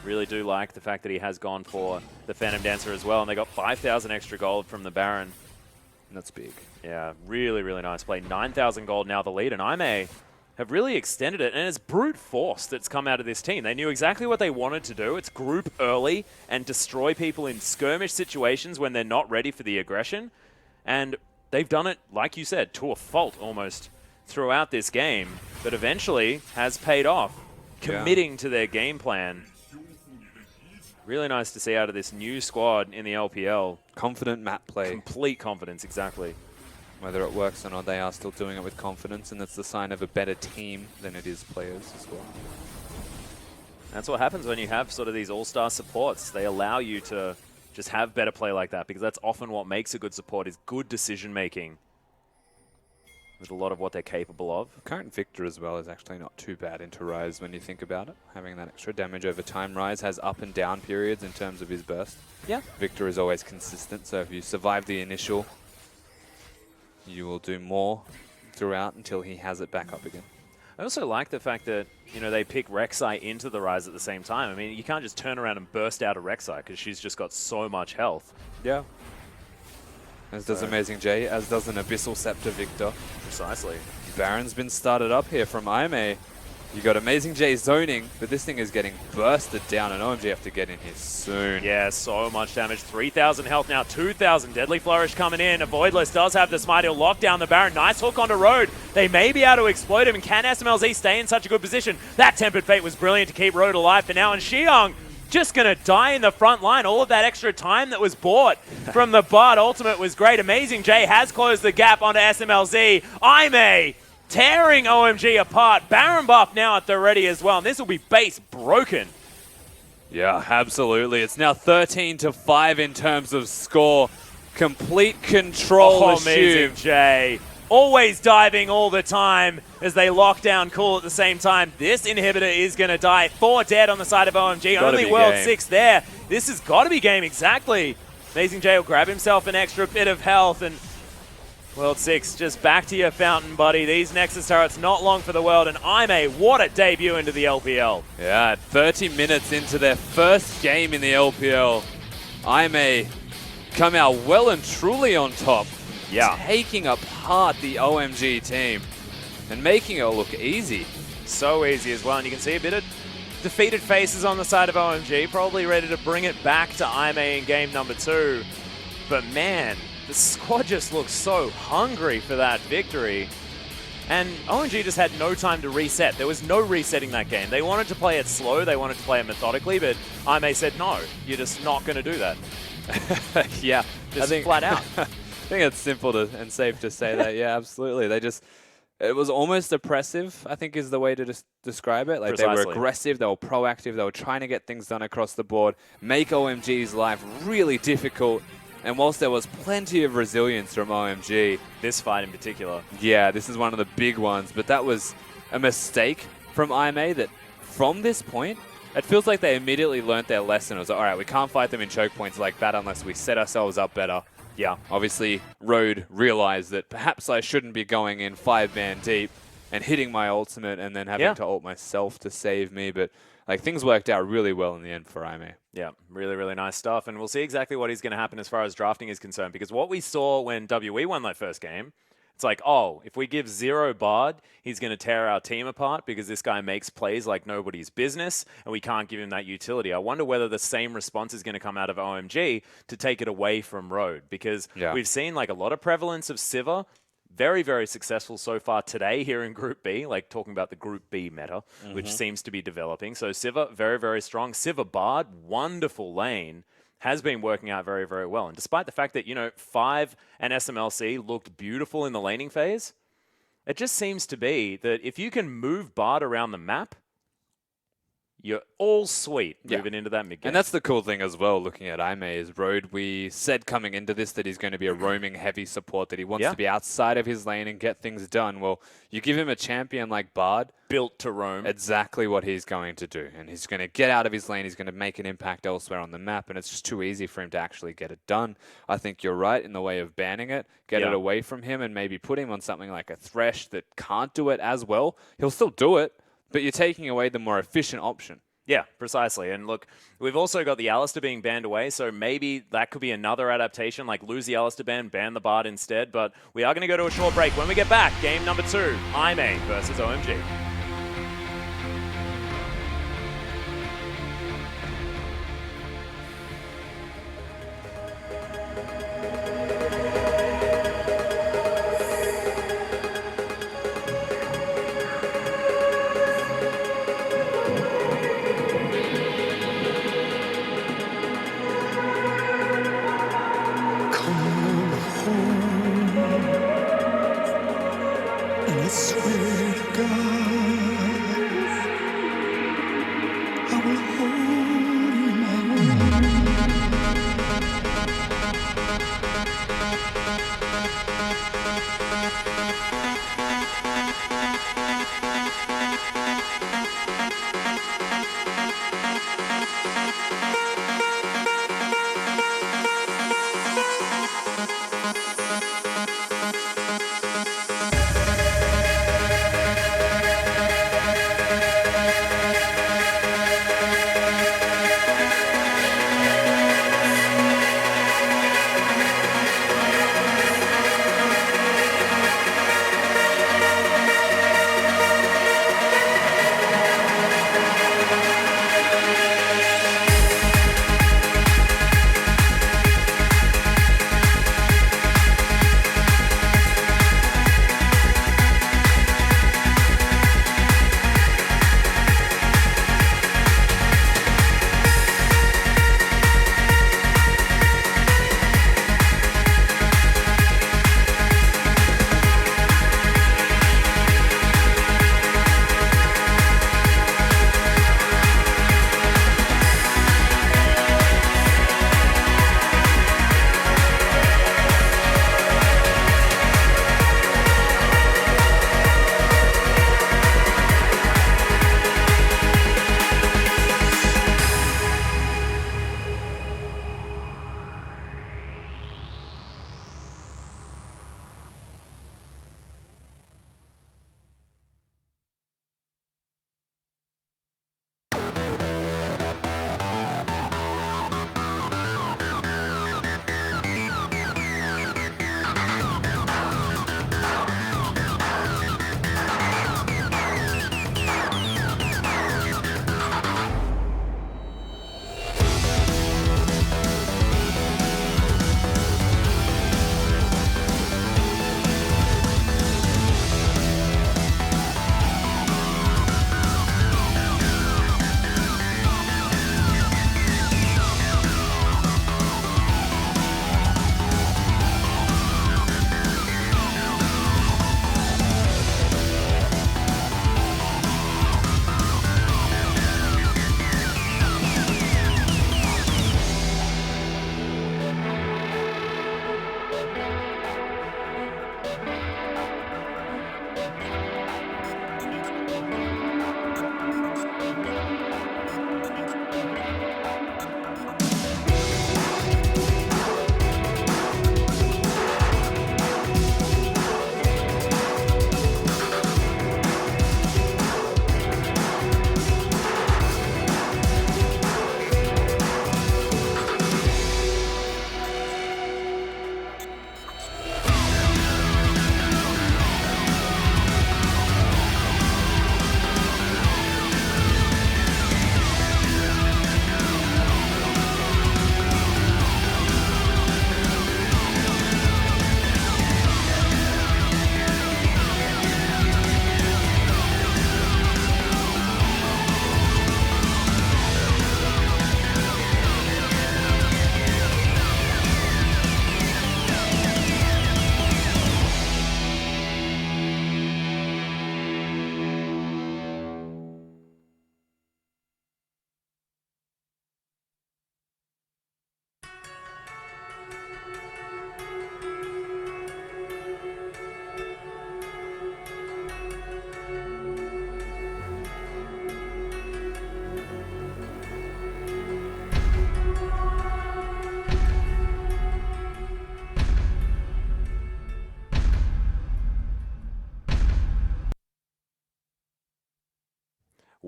Really do like the fact that he has gone for the Phantom Dancer as well, and they got 5,000 extra gold from the Baron. That's big. Yeah, really, really nice play. 9,000 gold now the lead, and IMA have really extended it, and it's brute force that's come out of this team. They knew exactly what they wanted to do. It's group early and destroy people in skirmish situations when they're not ready for the aggression, and they've done it, like you said, to a fault almost throughout this game, but eventually has paid off, committing to their game plan. Really nice to see out of this new squad in the LPL. Confident map play. Complete confidence, exactly. Whether it works or not, they are still doing it with confidence, and that's the sign of a better team than it is players as well. That's what happens when you have sort of these all-star supports. They allow you to just have better play like that, because that's often what makes a good support is good decision-making with a lot of what they're capable of. Current Victor as well is actually not too bad into Rise when you think about it. Having that extra damage over time. Rise has up and down periods in terms of his burst. Yeah. Victor is always consistent, so if you survive the initial, you will do more throughout until he has it back up again. I also like the fact that, you know, they pick Rek'Sai into the Rise at the same time. I mean, you can't just turn around and burst out of Rek'Sai because she's just got so much health. Yeah. As does Amazing J, as does an Abyssal Scepter Victor. Precisely. Baron's been started up here from Aime. You got Amazing J zoning, but this thing is getting bursted down, and OMG have to get in here soon. Yeah, so much damage. 3,000 health now, 2,000. Deadly Flourish coming in. Avoidless does have the smite. He'll lock down the Baron. Nice hook onto Road. They may be able to exploit him, and can SMLZ stay in such a good position? That Tempered Fate was brilliant to keep Road alive for now, and Xiang just going to die in the front line. All of that extra time that was bought from the Bard ultimate was great. Amazing J has closed the gap onto SMLZ. Aime tearing OMG apart. Baron buff now at the ready as well, and this will be base broken. Yeah, absolutely. It's now 13-5 in terms of score. Complete control. Amazing J. Always diving all the time as they lock down Cool at the same time. This inhibitor is going to die. 4 dead on the side of OMG. Only World 6 there. This has got to be game, exactly. Amazing J will grab himself an extra bit of health, and World 6, just back to your fountain, buddy. These Nexus turrets not long for the world, and Aime, what a debut into the LPL. Yeah, 30 minutes into their first game in the LPL, Aime come out well and truly on top. Yeah. Taking apart the OMG team and making it look easy. So easy as well, and you can see a bit of defeated faces on the side of OMG, probably ready to bring it back to Aime in game number 2. But man, the squad just looks so hungry for that victory. And OMG just had no time to reset. There was no resetting that game. They wanted to play it slow, they wanted to play it methodically, but Aime said, no, you're just not going to do that. Yeah. Just flat out. I think it's simple and safe to say that. Yeah, absolutely. It was almost oppressive, I think is the way to describe it. Like Precisely. They were aggressive, they were proactive, they were trying to get things done across the board, make OMG's life really difficult. And whilst there was plenty of resilience from OMG, This fight in particular. yeah, this is one of the big ones, but that was a mistake from IMA that from this point, it feels like they immediately learnt their lesson. It was like, all right, we can't fight them in choke points like that unless we set ourselves up better. Yeah, obviously, Road realized that perhaps I shouldn't be going in 5-man deep and hitting my ultimate and then having to ult myself to save me. But like things worked out really well in the end for Aime. Yeah, really, really nice stuff. And we'll see exactly what is going to happen as far as drafting is concerned, because what we saw when WE won that first game, It's like, oh, if we give 0 Bard, he's going to tear our team apart because this guy makes plays like nobody's business, and we can't give him that utility. I wonder whether the same response is going to come out of OMG to take it away from Road, because we've seen like a lot of prevalence of Sivir. Very, very successful so far today here in Group B, like talking about the Group B meta, which seems to be developing. So Sivir, very, very strong. Sivir Bard, wonderful lane. Has been working out very, very well. And despite the fact that, 5 and SMLC looked beautiful in the laning phase, it just seems to be that if you can move Bard around the map, you're all sweet moving into that mid game. And that's the cool thing as well, looking at Aime, is Road, we said coming into this that he's going to be a roaming heavy support, that he wants to be outside of his lane and get things done. Well, you give him a champion like Bard. Built to roam. Exactly what he's going to do. And he's going to get out of his lane, he's going to make an impact elsewhere on the map, and it's just too easy for him to actually get it done. I think you're right in the way of banning it, get it away from him, and maybe put him on something like a Thresh that can't do it as well. He'll still do it, but you're taking away the more efficient option. Yeah, precisely. And look, we've also got the Alistair being banned away, so maybe that could be another adaptation, like lose the Alistair ban the Bard instead. But we are going to go to a short break. When we get back, game number 2, Aime versus OMG. I swear to God.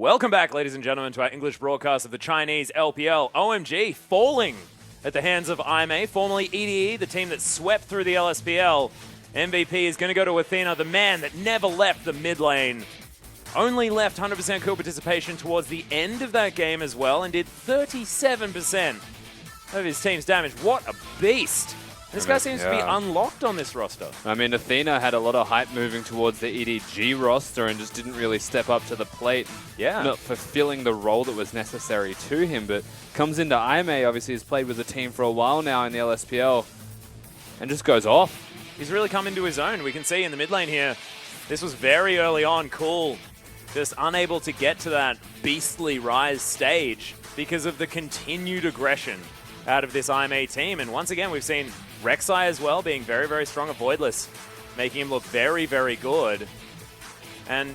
Welcome back, ladies and gentlemen, to our English broadcast of the Chinese LPL. OMG falling at the hands of IMA, formerly EDE, the team that swept through the LSPL. MVP is going to go to Athena, the man that never left the mid lane. Only left 100% kill participation towards the end of that game as well, and did 37% of his team's damage. What a beast! This guy seems to be unlocked on this roster. I mean, Athena had a lot of hype moving towards the EDG roster and just didn't really step up to the plate. Yeah. Not fulfilling the role that was necessary to him, but comes into IMA, obviously has played with the team for a while now in the LSPL, and just goes off. He's really come into his own. We can see in the mid lane here, this was very early on. Cool. Just unable to get to that beastly rise stage because of the continued aggression out of this IMA team. And once again, we've seen Rek'Sai as well being very, very strong at Voidless, making him look very, very good. And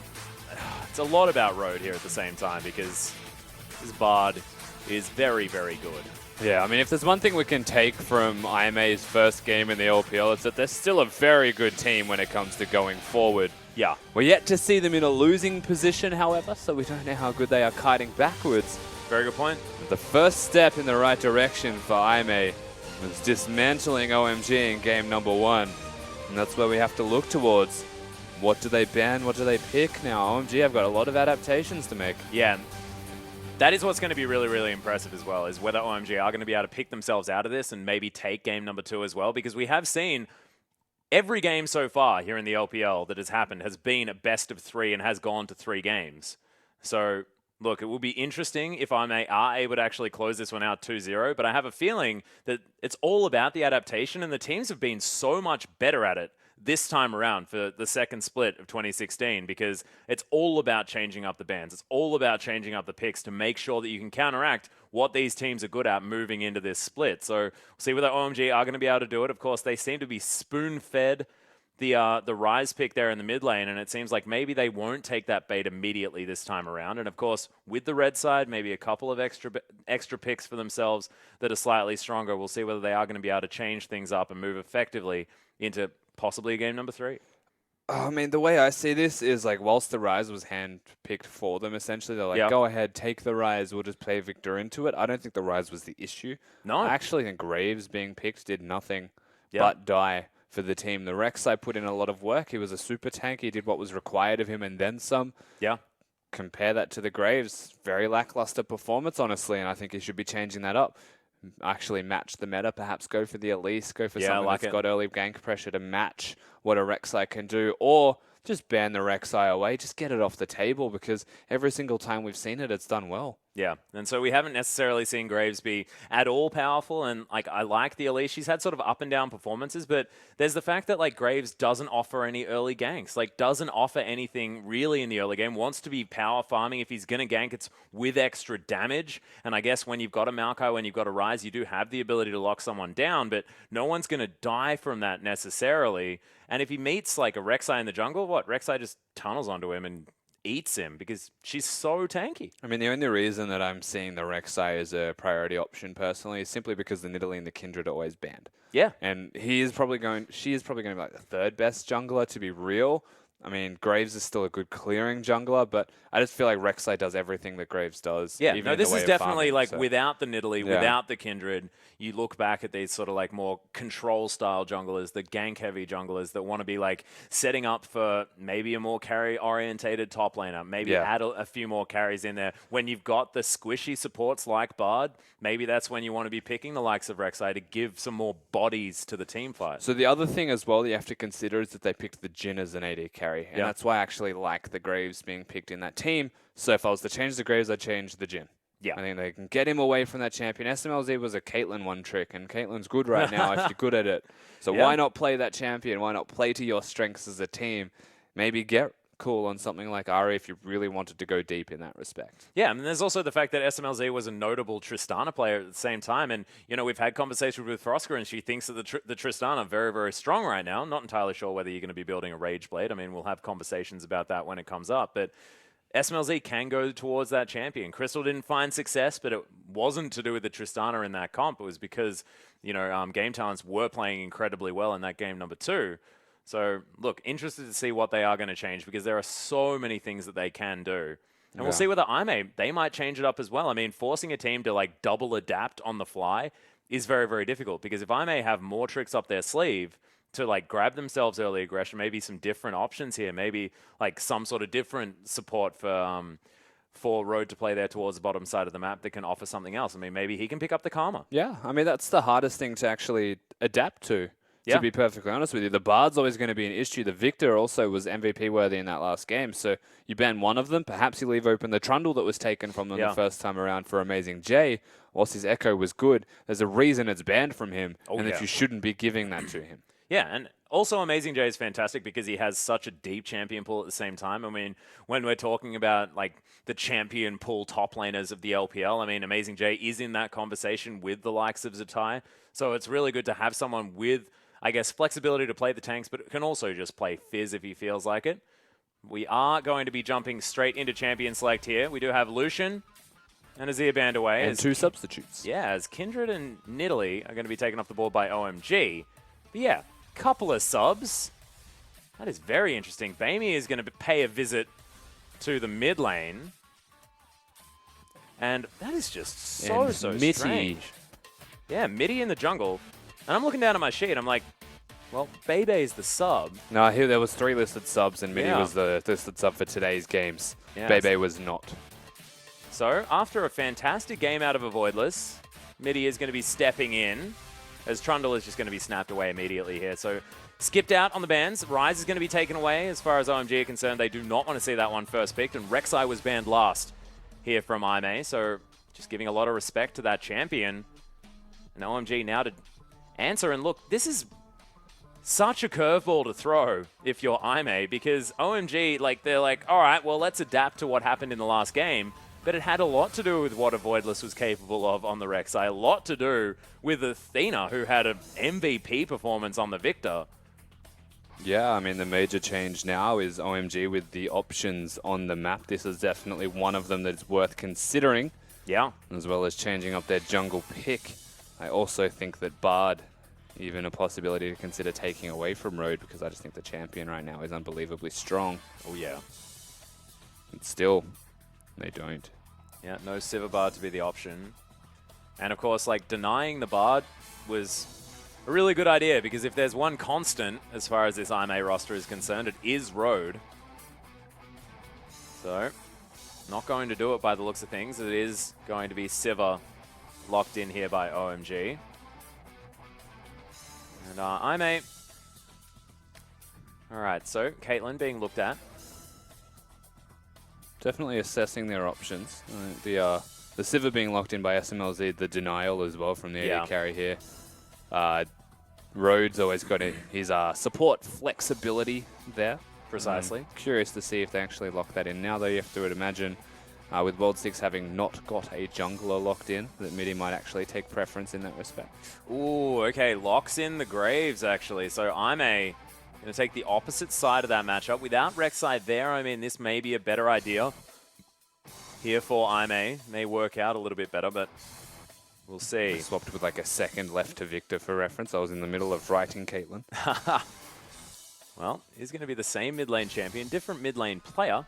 it's a lot about Road here at the same time because this Bard is very, very good. Yeah, I mean, if there's one thing we can take from IMA's first game in the LPL, it's that they're still a very good team when it comes to going forward. Yeah. We're yet to see them in a losing position, however, so we don't know how good they are kiting backwards. Very good point. But the first step in the right direction for IMA was dismantling OMG in game number 1. And that's where we have to look towards. What do they ban? What do they pick now? OMG have got a lot of adaptations to make. Yeah. That is what's going to be really, really impressive as well, is whether OMG are going to be able to pick themselves out of this and maybe take game number 2 as well, because we have seen every game so far here in the LPL that has happened has been a best of 3 and has gone to 3 games. So, look, it will be interesting if IMA are able to actually close this one out 2-0, but I have a feeling that it's all about the adaptation, and the teams have been so much better at it this time around for the second split of 2016, because it's all about changing up the bans. It's all about changing up the picks to make sure that you can counteract what these teams are good at moving into this split. So we'll see whether OMG are going to be able to do it. Of course, they seem to be spoon-fed the Rise pick there in the mid lane, and it seems like maybe they won't take that bait immediately this time around. And of course, with the red side, maybe a couple of extra picks for themselves that are slightly stronger. We'll see whether they are going to be able to change things up and move effectively into possibly a game number 3. I mean, the way I see this is like, whilst the Rise was hand-picked for them, essentially, they're like, go ahead, take the Rise, we'll just play Victor into it. I don't think the Rise was the issue. No. I actually think Graves being picked did nothing but die for the team. The Rek'Sai put in a lot of work. He was a super tank. He did what was required of him and then some. Yeah. Compare that to the Graves. Very lackluster performance, honestly, and I think he should be changing that up. Actually match the meta, perhaps go for the Elise, go for something that's got early gank pressure to match what a Rek'Sai can do, or just ban the Rek'Sai away, just get it off the table, because every single time we've seen it, it's done well. Yeah, and so we haven't necessarily seen Graves be at all powerful, and like I like the Elise. She's had sort of up and down performances, but there's the fact that like Graves doesn't offer any early ganks, like doesn't offer anything really in the early game, wants to be power farming. If he's going to gank, it's with extra damage, and I guess when you've got a Maokai, when you've got a Rise, you do have the ability to lock someone down, but no one's going to die from that necessarily. And if he meets like a Rek'Sai in the jungle, what? Rek'Sai just tunnels onto him and eats him because she's so tanky. I mean, the only reason that I'm seeing the Rek'Sai as a priority option personally is simply because the Nidalee and the Kindred are always banned. Yeah. And she is probably going to be like the 3rd best jungler, to be real. I mean, Graves is still a good clearing jungler, but I just feel like Rek'Sai does everything that Graves does. Yeah, even no, in the this way is of definitely farming, like so. without the Nidalee, without the Kindred, you look back at these sort of like more control style junglers, the gank heavy junglers that want to be like setting up for maybe a more carry orientated top laner, maybe add a few more carries in there. When you've got the squishy supports like Bard, maybe that's when you want to be picking the likes of Rek'Sai to give some more bodies to the team fight. So the other thing as well that you have to consider is that they picked the Jhin as an AD carry, and that's why I actually like the Graves being picked in that team. So if I was to change the Graves, I'd change the Jhin. Yeah. I think they can get him away from that champion. SMLZ was a Caitlyn one trick, and Caitlyn's good right now if you're good at it. So why not play that champion? Why not play to your strengths as a team? Maybe get cool on something like Ari if you really wanted to go deep in that respect. Yeah, and there's also the fact that SMLZ was a notable Tristana player at the same time. And, you know, we've had conversations with Frosker, and she thinks that the Tristana are very, very strong right now. I'm not entirely sure whether you're going to be building a Rage Blade. I mean, we'll have conversations about that when it comes up. But SMLZ can go towards that champion. Crystal didn't find success, but it wasn't to do with the Tristana in that comp. It was because, you know, Game Talents were playing incredibly well in that game number 2. So, look, interested to see what they are going to change, because there are so many things that they can do. And we'll see whether they might change it up as well. I mean, forcing a team to like double adapt on the fly is very, very difficult because if have more tricks up their sleeve to like grab themselves early aggression, maybe some different options here, maybe like some sort of different support for Road to play there towards the bottom side of the map that can offer something else. I mean, maybe he can pick up the Karma. Yeah, I mean, that's the hardest thing to actually adapt to be perfectly honest with you. The Bard's always going to be an issue. The Victor also was MVP worthy in that last game, so you ban one of them. Perhaps you leave open the Trundle that was taken from them the first time around for Amazing J. Whilst his Echo was good, there's a reason it's banned from him, and that you shouldn't be giving that to him. Yeah, and also Amazing J is fantastic because he has such a deep champion pool at the same time. I mean, when we're talking about like the champion pool top laners of the LPL, I mean, Amazing J is in that conversation with the likes of Zatai. So it's really good to have someone with, I guess, flexibility to play the tanks, but can also just play Fizz if he feels like it. We are going to be jumping straight into champion select here. We do have Lucian and Azir banned away. And two substitutes. Yeah, as Kindred and Nidalee are going to be taken off the board by OMG. But yeah, couple of subs. That is very interesting. Bamey is going to pay a visit to the mid lane. And that is just so strange. Yeah, Midi in the jungle. And I'm looking down at my sheet. I'm like, well, Bebe's the sub. No, here there was 3 listed subs, and Midi was the listed sub for today's games. Yes. Bebe was not. So, after a fantastic game out of a Voidless, Midi is going to be stepping in, as Trundle is just going to be snapped away immediately here. So, skipped out on the bans. Ryze is going to be taken away. As far as OMG are concerned, they do not want to see that one first picked, and Rek'Sai was banned last here from IMA. So, just giving a lot of respect to that champion. And OMG now to answer, and look, this is such a curveball to throw if you're IMA, because OMG, like, they're like, all right, well, let's adapt to what happened in the last game, but it had a lot to do with what a Voidless was capable of on the Rek'Sai, a lot to do with Athena, who had an MVP performance on the Victor. Yeah, I mean, the major change now is OMG with the options on the map. This is definitely one of them that's worth considering. Yeah. As well as changing up their jungle pick. I also think that Bard, even a possibility to consider taking away from Road, because I just think the champion right now is unbelievably strong. Oh, yeah. But still, they don't. Yeah, no Sivir Bard to be the option. And of course, like, denying the Bard was a really good idea, because if there's one constant as far as this IMA roster is concerned, it is Road. So, not going to do it by the looks of things. It is going to be Sivir locked in here by OMG. And IMA. Alright, so Caitlyn being looked at. Definitely assessing their options. The Sivir being locked in by SMLZ, the denial as well from the AD carry here. Rhodes always got his support flexibility there. Precisely. Curious to see if they actually lock that in now, though. You have to imagine, with World 6 having not got a jungler locked in, that Midi might actually take preference in that respect. Ooh, okay, locks in the Graves, actually. So I'm going to take the opposite side of that matchup. Without Rek'Sai there, I mean, this may be a better idea here for IMA. May work out a little bit better, but we'll see. I swapped with like a second left to Victor for reference. I was in the middle of writing Caitlyn. Well, he's going to be the same mid lane champion, different mid lane player.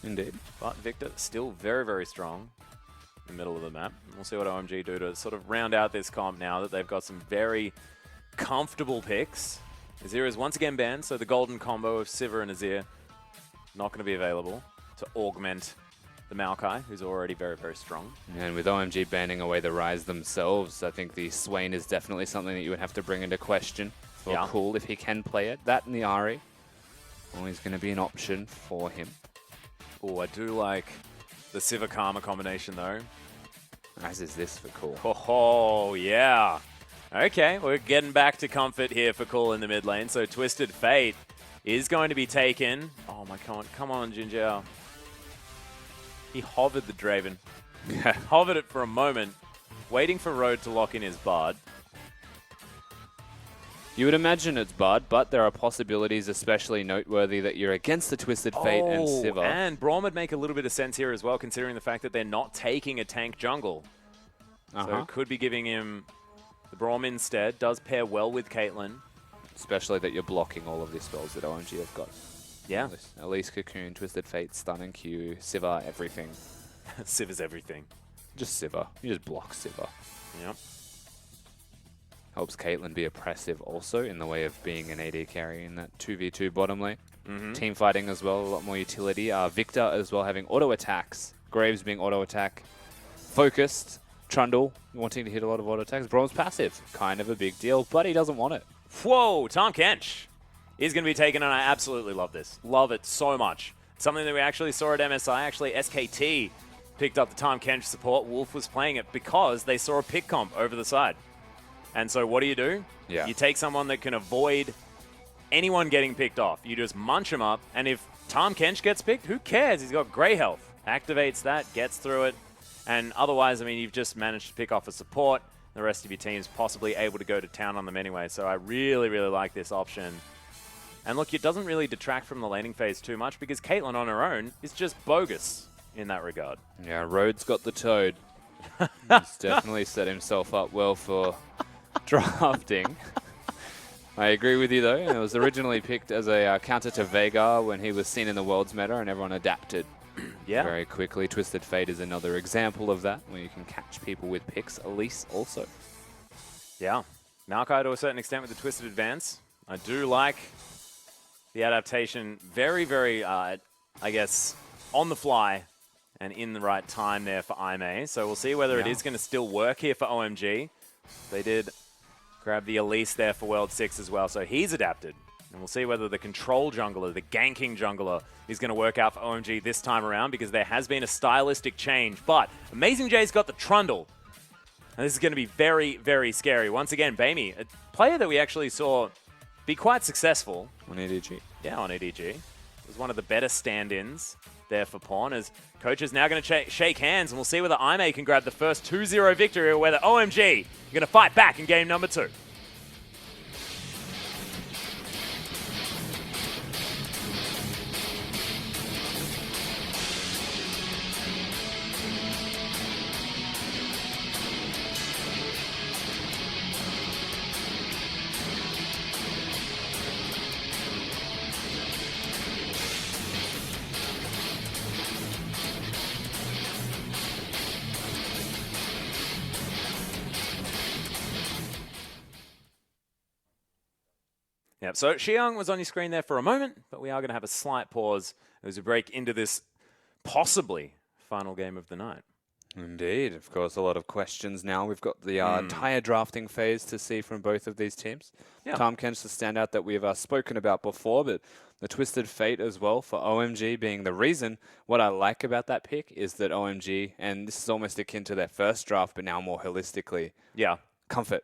Indeed. But Victor still very, very strong in the middle of the map. We'll see what OMG do to sort of round out this comp now that they've got some very comfortable picks. Azir is once again banned, so the golden combo of Sivir and Azir not going to be available to augment the Maokai, who's already very, very strong. And with OMG banning away the Ryze themselves, I think the Swain is definitely something that you would have to bring into question for Cool if he can play it. That and the Ahri always going to be an option for him. Oh, I do like the Sivir Karma combination, though. As is this for Cool. Oh, yeah. Okay, we're getting back to comfort here for Cool in the mid lane. So Twisted Fate is going to be taken. Oh, my God. Come on, Jinjiao. He hovered the Draven. Hovered it for a moment, waiting for Road to lock in his Bard. You would imagine it's Bard, but there are possibilities especially noteworthy that you're against the Twisted Fate and Sivir. And Braum would make a little bit of sense here as well, considering the fact that they're not taking a tank jungle. So it could be giving him the Braum instead. Does pair well with Caitlyn. Especially that you're blocking all of the spells that OMG have got. Yeah. Elise, Cocoon, Twisted Fate, Stun and Q, Sivir, everything. Civ is everything. Just Sivir. You just block Sivir. Yep. Helps Caitlyn be oppressive also in the way of being an AD carry in that 2v2 bottom lane. Team fighting as well, a lot more utility. Victor as well having auto attacks. Graves being auto attack focused. Trundle wanting to hit a lot of auto attacks. Braum's passive. Kind of a big deal, but he doesn't want it. Whoa, Tahm Kench is going to be taken, and I absolutely love this. Love it so much. Something that we actually saw at MSI. Actually, SKT picked up the Tahm Kench support. Wolf was playing it because they saw a pick comp over the side. And so what do? Yeah. You take someone that can avoid anyone getting picked off. You just munch him up, and if Tahm Kench gets picked, who cares? He's got grey health. Activates that, gets through it, and otherwise, I mean, you've just managed to pick off a support. The rest of your team's possibly able to go to town on them anyway, so I really, really like this option. And look, it doesn't really detract from the laning phase too much because Caitlyn on her own is just bogus in that regard. Yeah, Rhodes got the toad. He's definitely set himself up well for drafting. I agree with you, though. It was originally picked as a counter to Veigar when he was seen in the World's meta, and everyone adapted very quickly. Twisted Fate is another example of that, where you can catch people with picks. Elise also. Yeah. Maokai to a certain extent with the Twisted Advance. I do like the adaptation. Very, very, I guess, on the fly and in the right time there for IMA. So we'll see whether it is going to still work here for OMG. They did grab the Elise there for World 6 as well, so he's adapted. And we'll see whether the control jungler, the ganking jungler, is going to work out for OMG this time around because there has been a stylistic change. But Amazing J's got the Trundle. And this is going to be very, very scary. Once again, Bamey, a player that we actually saw be quite successful. On EDG. Yeah, on EDG. It was one of the better stand-ins there for Pawn, as Coach is now going to shake hands, and we'll see whether IMA can grab the first 2-0 victory or whether OMG are going to fight back in game number 2. Yep, so Xiang was on your screen there for a moment, but we are going to have a slight pause as we break into this possibly final game of the night. Indeed. Of course, a lot of questions now. We've got the entire drafting phase to see from both of these teams. Yeah. Tahm Kench, the standout that we've spoken about before, but the Twisted Fate as well for OMG being the reason. What I like about that pick is that OMG, and this is almost akin to their first draft, but now more holistically, comfort.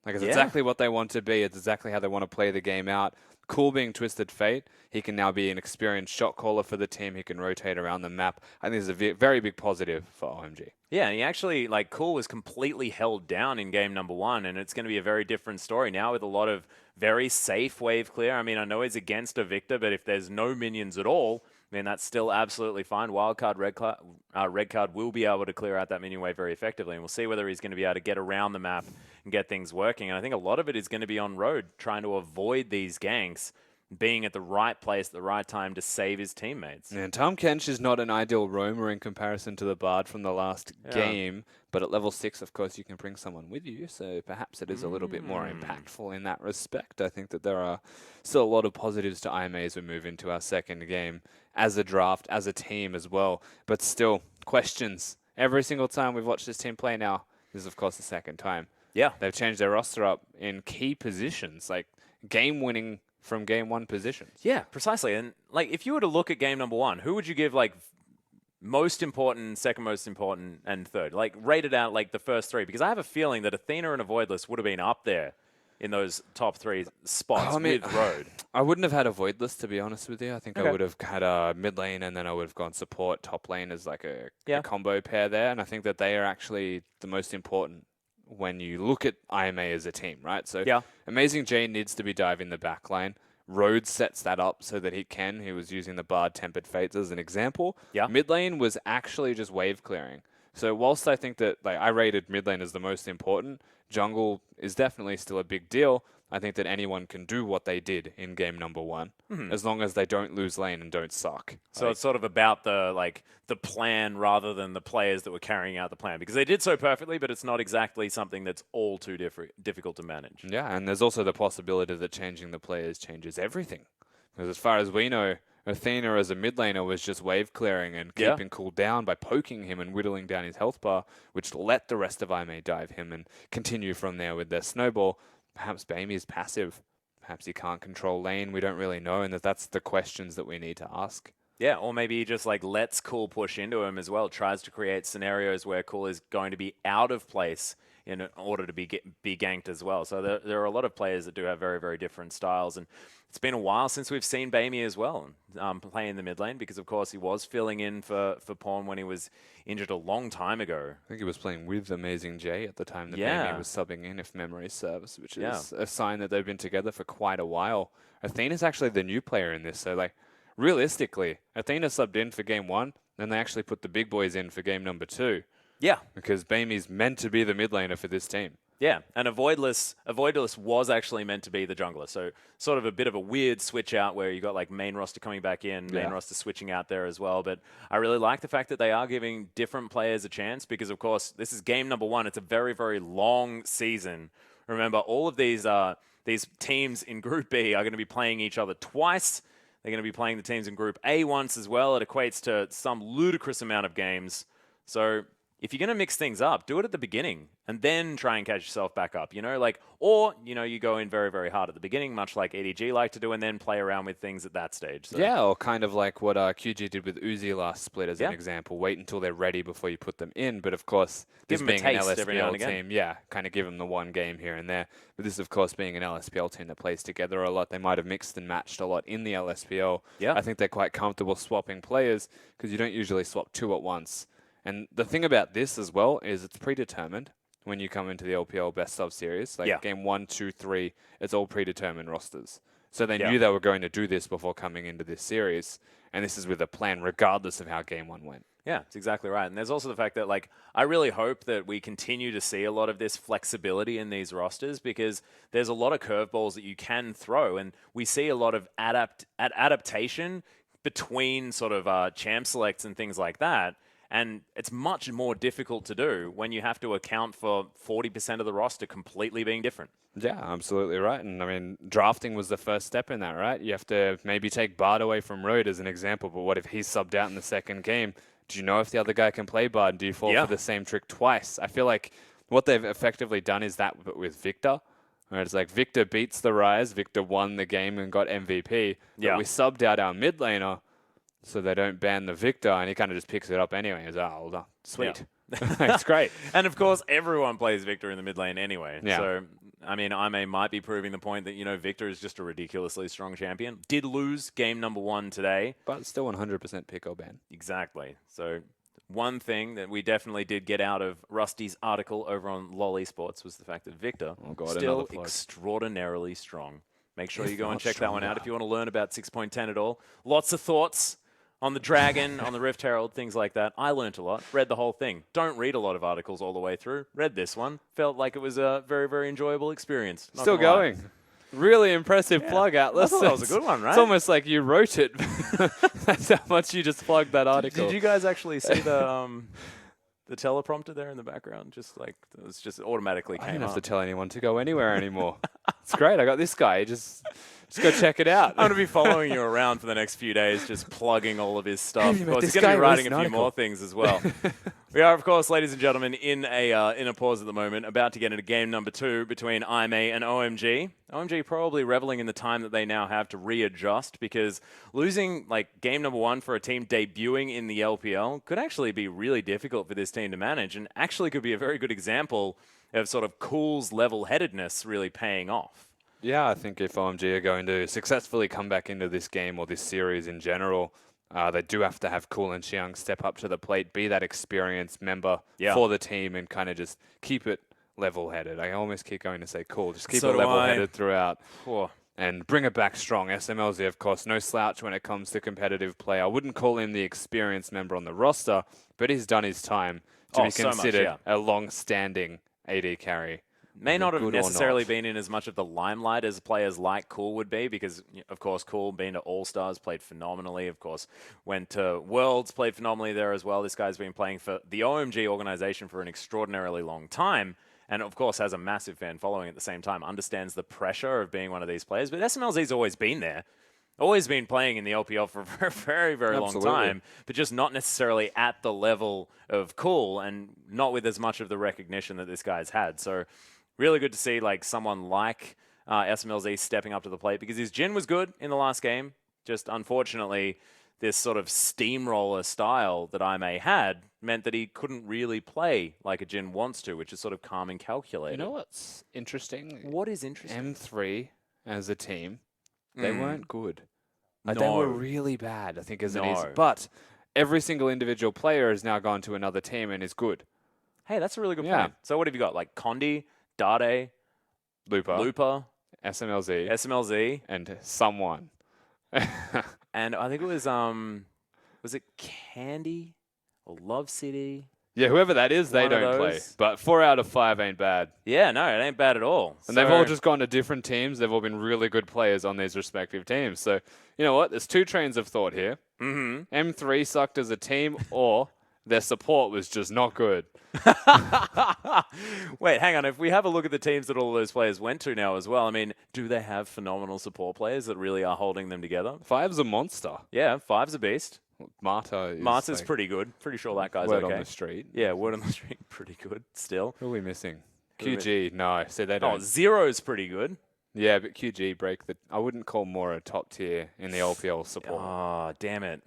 Like, it's exactly what they want to be. It's exactly how they want to play the game out. Cool being Twisted Fate. He can now be an experienced shot caller for the team. He can rotate around the map. I think this is a very big positive for OMG. Yeah, and he actually, like, Cool was completely held down in game number 1, and it's going to be a very different story now with a lot of very safe wave clear. I mean, I know he's against a Victor, but if there's no minions at all, then that's still absolutely fine. Wildcard, red card will be able to clear out that minion wave very effectively, and we'll see whether he's going to be able to get around the map and get things working. And I think a lot of it is going to be on road, trying to avoid these ganks, being at the right place at the right time to save his teammates. And Tahm Kench is not an ideal roamer in comparison to the Bard from the last game, but at level 6, of course, you can bring someone with you, so perhaps it is a little bit more impactful in that respect. I think that there are still a lot of positives to IMA as we move into our second game, as a draft, as a team as well, but still, questions. Every single time we've watched this team play now, this is, of course, the second time. Yeah. They've changed their roster up in key positions, like game-winning from game 1 positions. Yeah, precisely. And like, if you were to look at game number 1, who would you give like most important, second most important, and third? Like, rated out like the first 3, because I have a feeling that Athena and a Voidless would have been up there in those top 3 spots with Road. I wouldn't have had a Voidless, to be honest with you. I think I would have had a mid lane, and then I would have gone support top lane as like a combo pair there. And I think that they are actually the most important when you look at IMA as a team, right? So Amazing J needs to be diving the back line. Rhodes sets that up so that he can. He was using the Bard Tempered Fates as an example. Mid lane was actually just wave clearing. So whilst I think that, like, I rated mid lane as the most important, jungle is definitely still a big deal. I think that anyone can do what they did in game number 1, as long as they don't lose lane and don't suck. So it's sort of about the plan rather than the players that were carrying out the plan, because they did so perfectly, but it's not exactly something that's all too difficult to manage. Yeah, and there's also the possibility that changing the players changes everything. Because as far as we know, Athena as a mid laner was just wave clearing and keeping cool down by poking him and whittling down his health bar, which let the rest of IMA dive him and continue from there with their snowball. Perhaps Bamey is passive. Perhaps he can't control lane. We don't really know, and that's the questions that we need to ask. Yeah, or maybe he just lets Cool push into him as well, tries to create scenarios where Cool is going to be out of place in order to be ganked as well. So there are a lot of players that do have very, very different styles, and it's been a while since we've seen Bamey as well play in the mid lane, because of course he was filling in for Pawn when he was injured a long time ago. I think he was playing with Amazing J at the time that Bamey was subbing in, if memory serves, which is a sign that they've been together for quite a while. Athena's actually the new player in this, so realistically, Athena subbed in for game 1, then they actually put the big boys in for game number 2. Yeah. Because Bamey's meant to be the mid laner for this team. Yeah, and Avoidless was actually meant to be the jungler. So sort of a bit of a weird switch out where you got main roster coming back in, main roster switching out there as well. But I really like the fact that they are giving different players a chance, because of course this is game number 1. It's a very, very long season. Remember, all of these teams in Group B are going to be playing each other twice. They're going to be playing the teams in Group A once as well. It equates to some ludicrous amount of games. So if you're going to mix things up, do it at the beginning and then try and catch yourself back up, or you go in very, very hard at the beginning, much like EDG like to do, and then play around with things at that stage. So. Yeah, or kind of like what QG did with Uzi last split as an example. Wait until they're ready before you put them in. But of course, this being an LSPL team, kind of give them the one game here and there. But this, of course, being an LSPL team that plays together a lot, they might have mixed and matched a lot in the LSPL. Yeah. I think they're quite comfortable swapping players, because you don't usually swap 2 at once. And the thing about this as well is it's predetermined when you come into the LPL best of series. Game 1, 2, 3, it's all predetermined rosters. So they knew they were going to do this before coming into this series. And this is with a plan regardless of how game 1 went. Yeah, that's exactly right. And there's also the fact that, I really hope that we continue to see a lot of this flexibility in these rosters, because there's a lot of curveballs that you can throw. And we see a lot of adaptation between sort of champ selects and things like that. And it's much more difficult to do when you have to account for 40% of the roster completely being different. Yeah, absolutely right. And I mean, drafting was the first step in that, right? You have to maybe take Bard away from Road as an example, but what if he's subbed out in the second game? Do you know if the other guy can play Bard? Do you fall for the same trick twice? I feel like what they've effectively done is that, but with Victor. Where it's Victor beats the Rise, Victor won the game and got MVP, but we subbed out our mid laner, so they don't ban the Victor, and he kind of just picks it up anyway. He's well done. Sweet. Yeah. It's great. And of course, everyone plays Victor in the mid lane anyway. Yeah. So, I mean, might be proving the point that, Victor is just a ridiculously strong champion. Did lose game number 1 today. But still 100% pick or ban. Exactly. So, one thing that we definitely did get out of Rusty's article over on LoL Esports was the fact that Victor still extraordinarily strong. Make sure you go and check that one out if you want to learn about 6.10 at all. Lots of thoughts on the Dragon, on the Rift Herald, things like that. I learnt a lot, read the whole thing. Don't read a lot of articles all the way through. Read this one. Felt like it was a very, very enjoyable experience. Still going. Really impressive plug, Atlas. I thought that was a good one, right? It's almost like you wrote it. That's how much you just plugged that article. Did you guys actually see the teleprompter there in the background? It was just automatically came up. I didn't have to tell anyone to go anywhere anymore. It's great. I got this guy. Just go check it out. I'm going to be following you around for the next few days, just plugging all of his stuff. Of course, he's going to be writing a few more things as well. We are, of course, ladies and gentlemen, in a pause at the moment, about to get into game number 2 between IMA and OMG. OMG probably reveling in the time that they now have to readjust, because losing game number 1 for a team debuting in the LPL could actually be really difficult for this team to manage, and actually could be a very good example of sort of Cool's level-headedness really paying off. Yeah, I think if OMG are going to successfully come back into this game or this series in general, they do have to have Cool and Xiang step up to the plate, be that experienced member for the team, and kind of just keep it level-headed. I almost keep going to say Cool. Just keep it level-headed throughout. And bring it back strong. SMLZ, of course, no slouch when it comes to competitive play. I wouldn't call him the experienced member on the roster, but he's done his time to be considered a long-standing AD carry. May not have good or necessarily not. been in as much of the limelight as players like Cool would be because, of course, Cool, being to All-Stars, played phenomenally. Of course, went to Worlds, played phenomenally there as well. This guy's been playing for the OMG organization for an extraordinarily long time and, of course, has a massive fan following at the same time, understands the pressure of being one of these players. But SMLZ's always been there. Always been playing in the LPL for a very, very long time, but just not necessarily at the level of Cool and not with as much of the recognition that this guy's had. So really good to see like someone like SMLZ stepping up to the plate because his Jhin was good in the last game. Just unfortunately, this sort of steamroller style that IMA had meant that he couldn't really play like a Jhin wants to, which is sort of calm and calculated. You know what's interesting? What is interesting? M3 as a team, they weren't good. Like, No. They were really bad, I think, as it is. No. But every single individual player has now gone to another team and is good. Hey, that's a really good Yeah. point. So what have you got? Like Condi, Dade, Looper, SMLZ, SMLZ, and someone. and I think it was it Candy or Love City? Yeah, whoever that is, they One of don't play. those. But 4 out of 5 ain't bad. Yeah, no, it ain't bad at all. And they've all just gone to different teams. They've all been really good players on these respective teams. So, you know what? There's 2 trains of thought here. Mm-hmm. M3 sucked as a team, or their support was just not good. Wait, hang on. If we have a look at the teams that all of those players went to now as well, I mean, do they have phenomenal support players that really are holding them together? 5's a monster. Yeah, 5's a beast. Marta's Marta's like pretty good. Pretty sure that guy's word okay. on the street. Yeah, word on the street. Pretty good still. Who are we missing? Who are we- QG, no. See, they Oh, don't. Zero's pretty good. Yeah, but QG break the... I wouldn't call Mora top tier in the LPL support. Oh, damn it.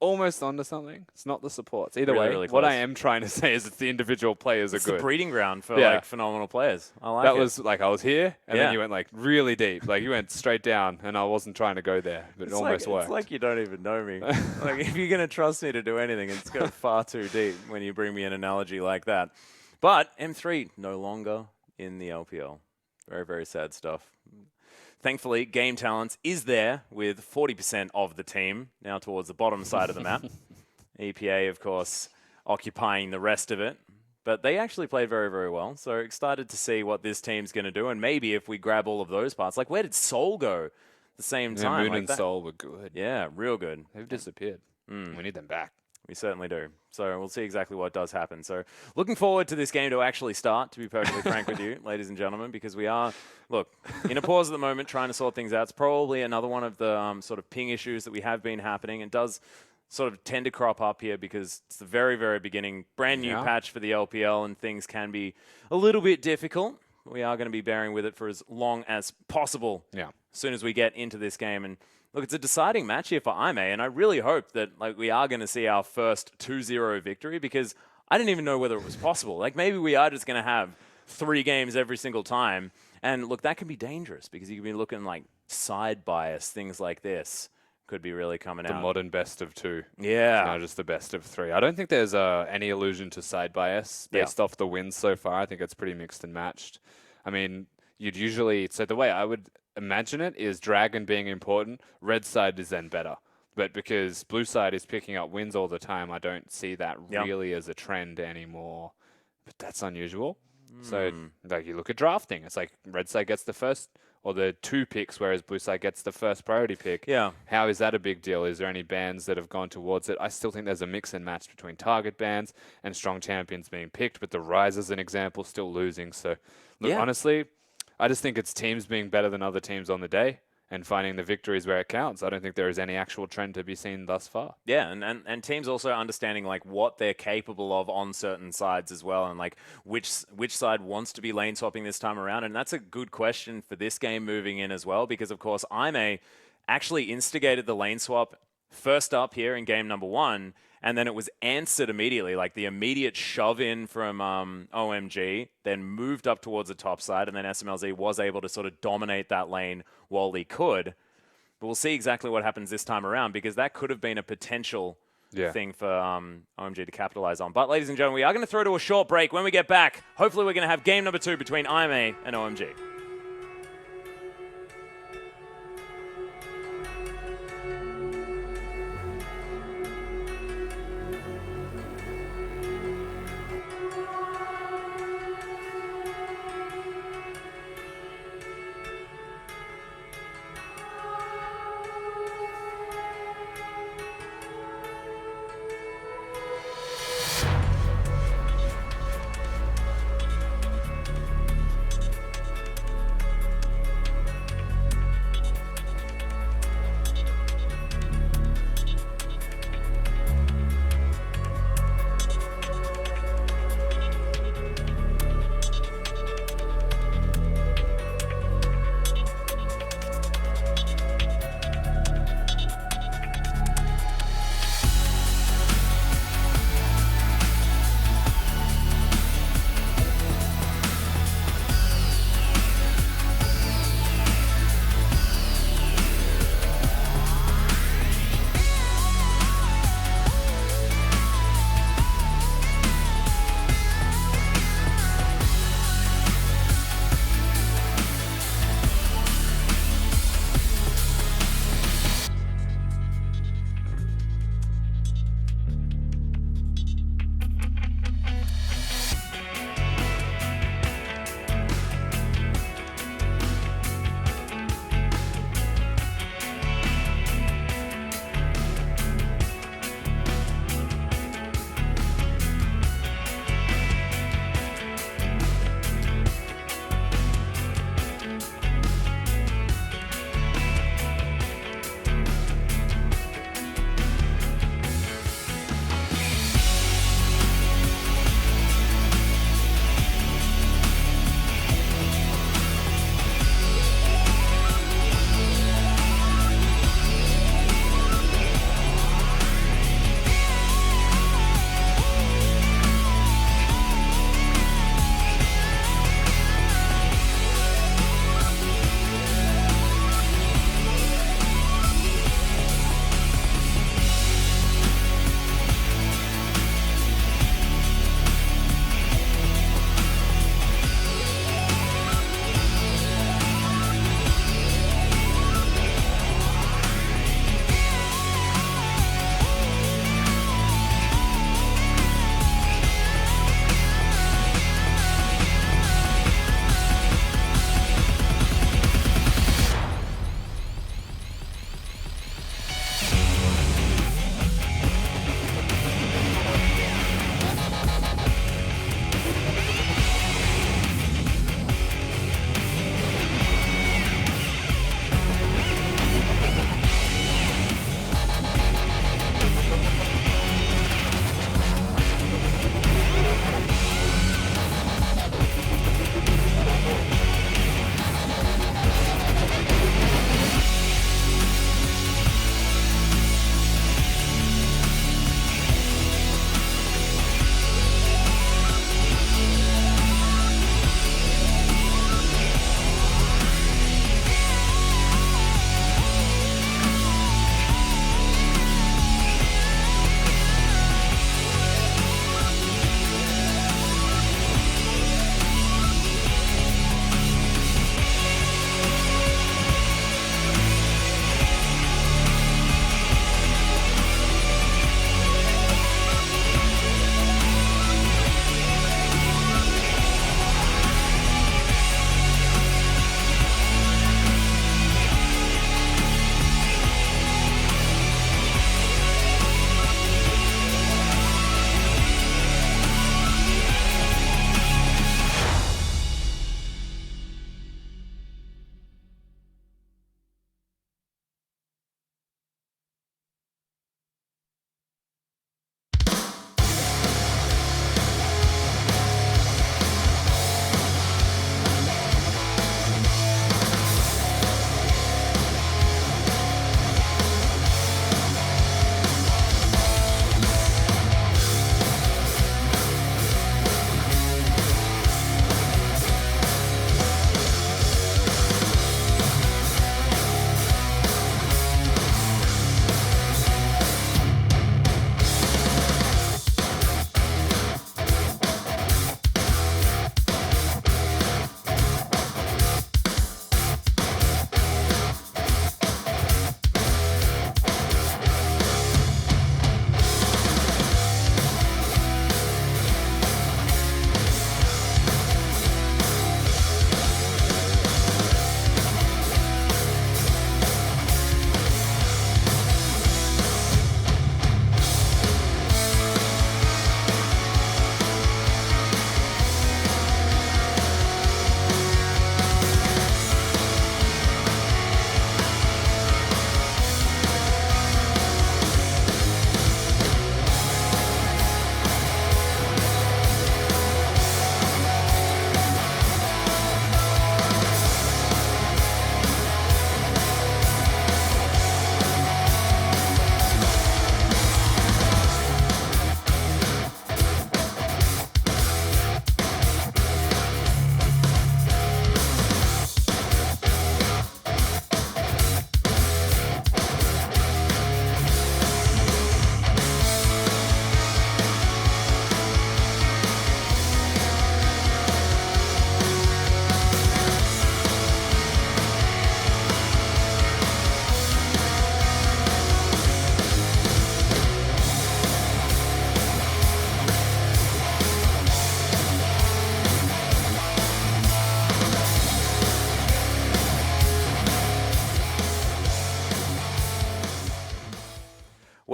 Almost onto something. It's not the supports. Either Really, way, really what I close. am trying to say is it's the individual players It's are the good. breeding ground for Yeah. like phenomenal players. I like That it. was like I was here, and Yeah. then you went like really deep. Like you went straight down, and I wasn't trying to go there, but it almost worked. It's like you don't even know me. Like if you're gonna trust me to do anything, it's go far too deep when you bring me an analogy like that. But M3 no longer in the LPL. Very, very sad stuff. Thankfully, Game Talents is there with 40% of the team now towards the bottom side of the map. EPA, of course, occupying the rest of it. But they actually played very, very well. So excited to see what this team's going to do. And maybe if we grab all of those parts, like where did Soul go at the same Yeah, time? Moon Like and that- Soul were good. Yeah, real good. They've disappeared. We need them back. We certainly do. So we'll see exactly what does happen. So looking forward to this game to actually start, to be perfectly frank with you, ladies and gentlemen, because we are, look, in a pause at the moment trying to sort things out. It's probably another one of the sort of ping issues that we have been happening. It does sort of tend to crop up here because it's the very, very beginning, brand new Yeah. patch for the LPL, and things can be a little bit difficult. We are going to be bearing with it for as long as possible. Yeah. As soon as we get into this game. And look, it's a deciding match here for IMA, and I really hope that like we are going to see our first 2-0 victory because I didn't even know whether it was possible. Like maybe we are just going to have 3 games every single time. And look, that can be dangerous because you can be looking like side bias, things like this could be really coming The out. modern best of 2. Yeah. Now just the best of 3. I don't think there's any illusion to side bias based off the wins so far. I think it's pretty mixed and matched. I mean, you'd usually... So the way I would imagine it is Dragon being important, red side is then better. But because blue side is picking up wins all the time, I don't see that really as a trend anymore. But that's unusual. So like you look at drafting, it's like red side gets the first or the 2 picks, whereas blue side gets the first priority pick. Yeah. How is that a big deal? Is there any bans that have gone towards it? I still think there's a mix and match between target bans and strong champions being picked, but the Rise, as an example, still losing. So, look, honestly, I just think it's teams being better than other teams on the day and finding the victories where it counts. I don't think there is any actual trend to be seen thus far. Yeah, and teams also understanding like what they're capable of on certain sides as well, and like which side wants to be lane swapping this time around. And that's a good question for this game moving in as well, because of course IMA actually instigated the lane swap first up here in game number 1, and then it was answered immediately, like the immediate shove in from OMG, then moved up towards the top side, and then SMLZ was able to sort of dominate that lane while he could. But we'll see exactly what happens this time around, because that could have been a potential thing for OMG to capitalize on. But ladies and gentlemen, we are going to throw to a short break. When we get back, hopefully we're going to have game number 2 between IMA and OMG.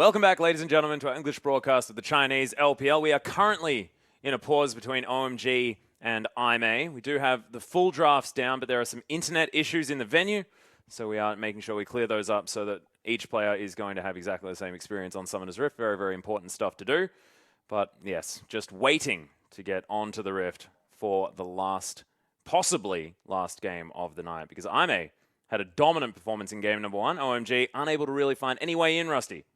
Welcome back, ladies and gentlemen, to our English broadcast of the Chinese LPL. We are currently in a pause between OMG and IMA. We do have the full drafts down, but there are some internet issues in the venue, so we are making sure we clear those up so that each player is going to have exactly the same experience on Summoner's Rift. Very, very important stuff to do. But yes, just waiting to get onto the Rift for the possibly last game of the night, because IMA had a dominant performance in game number 1. OMG unable to really find any way in, Rusty.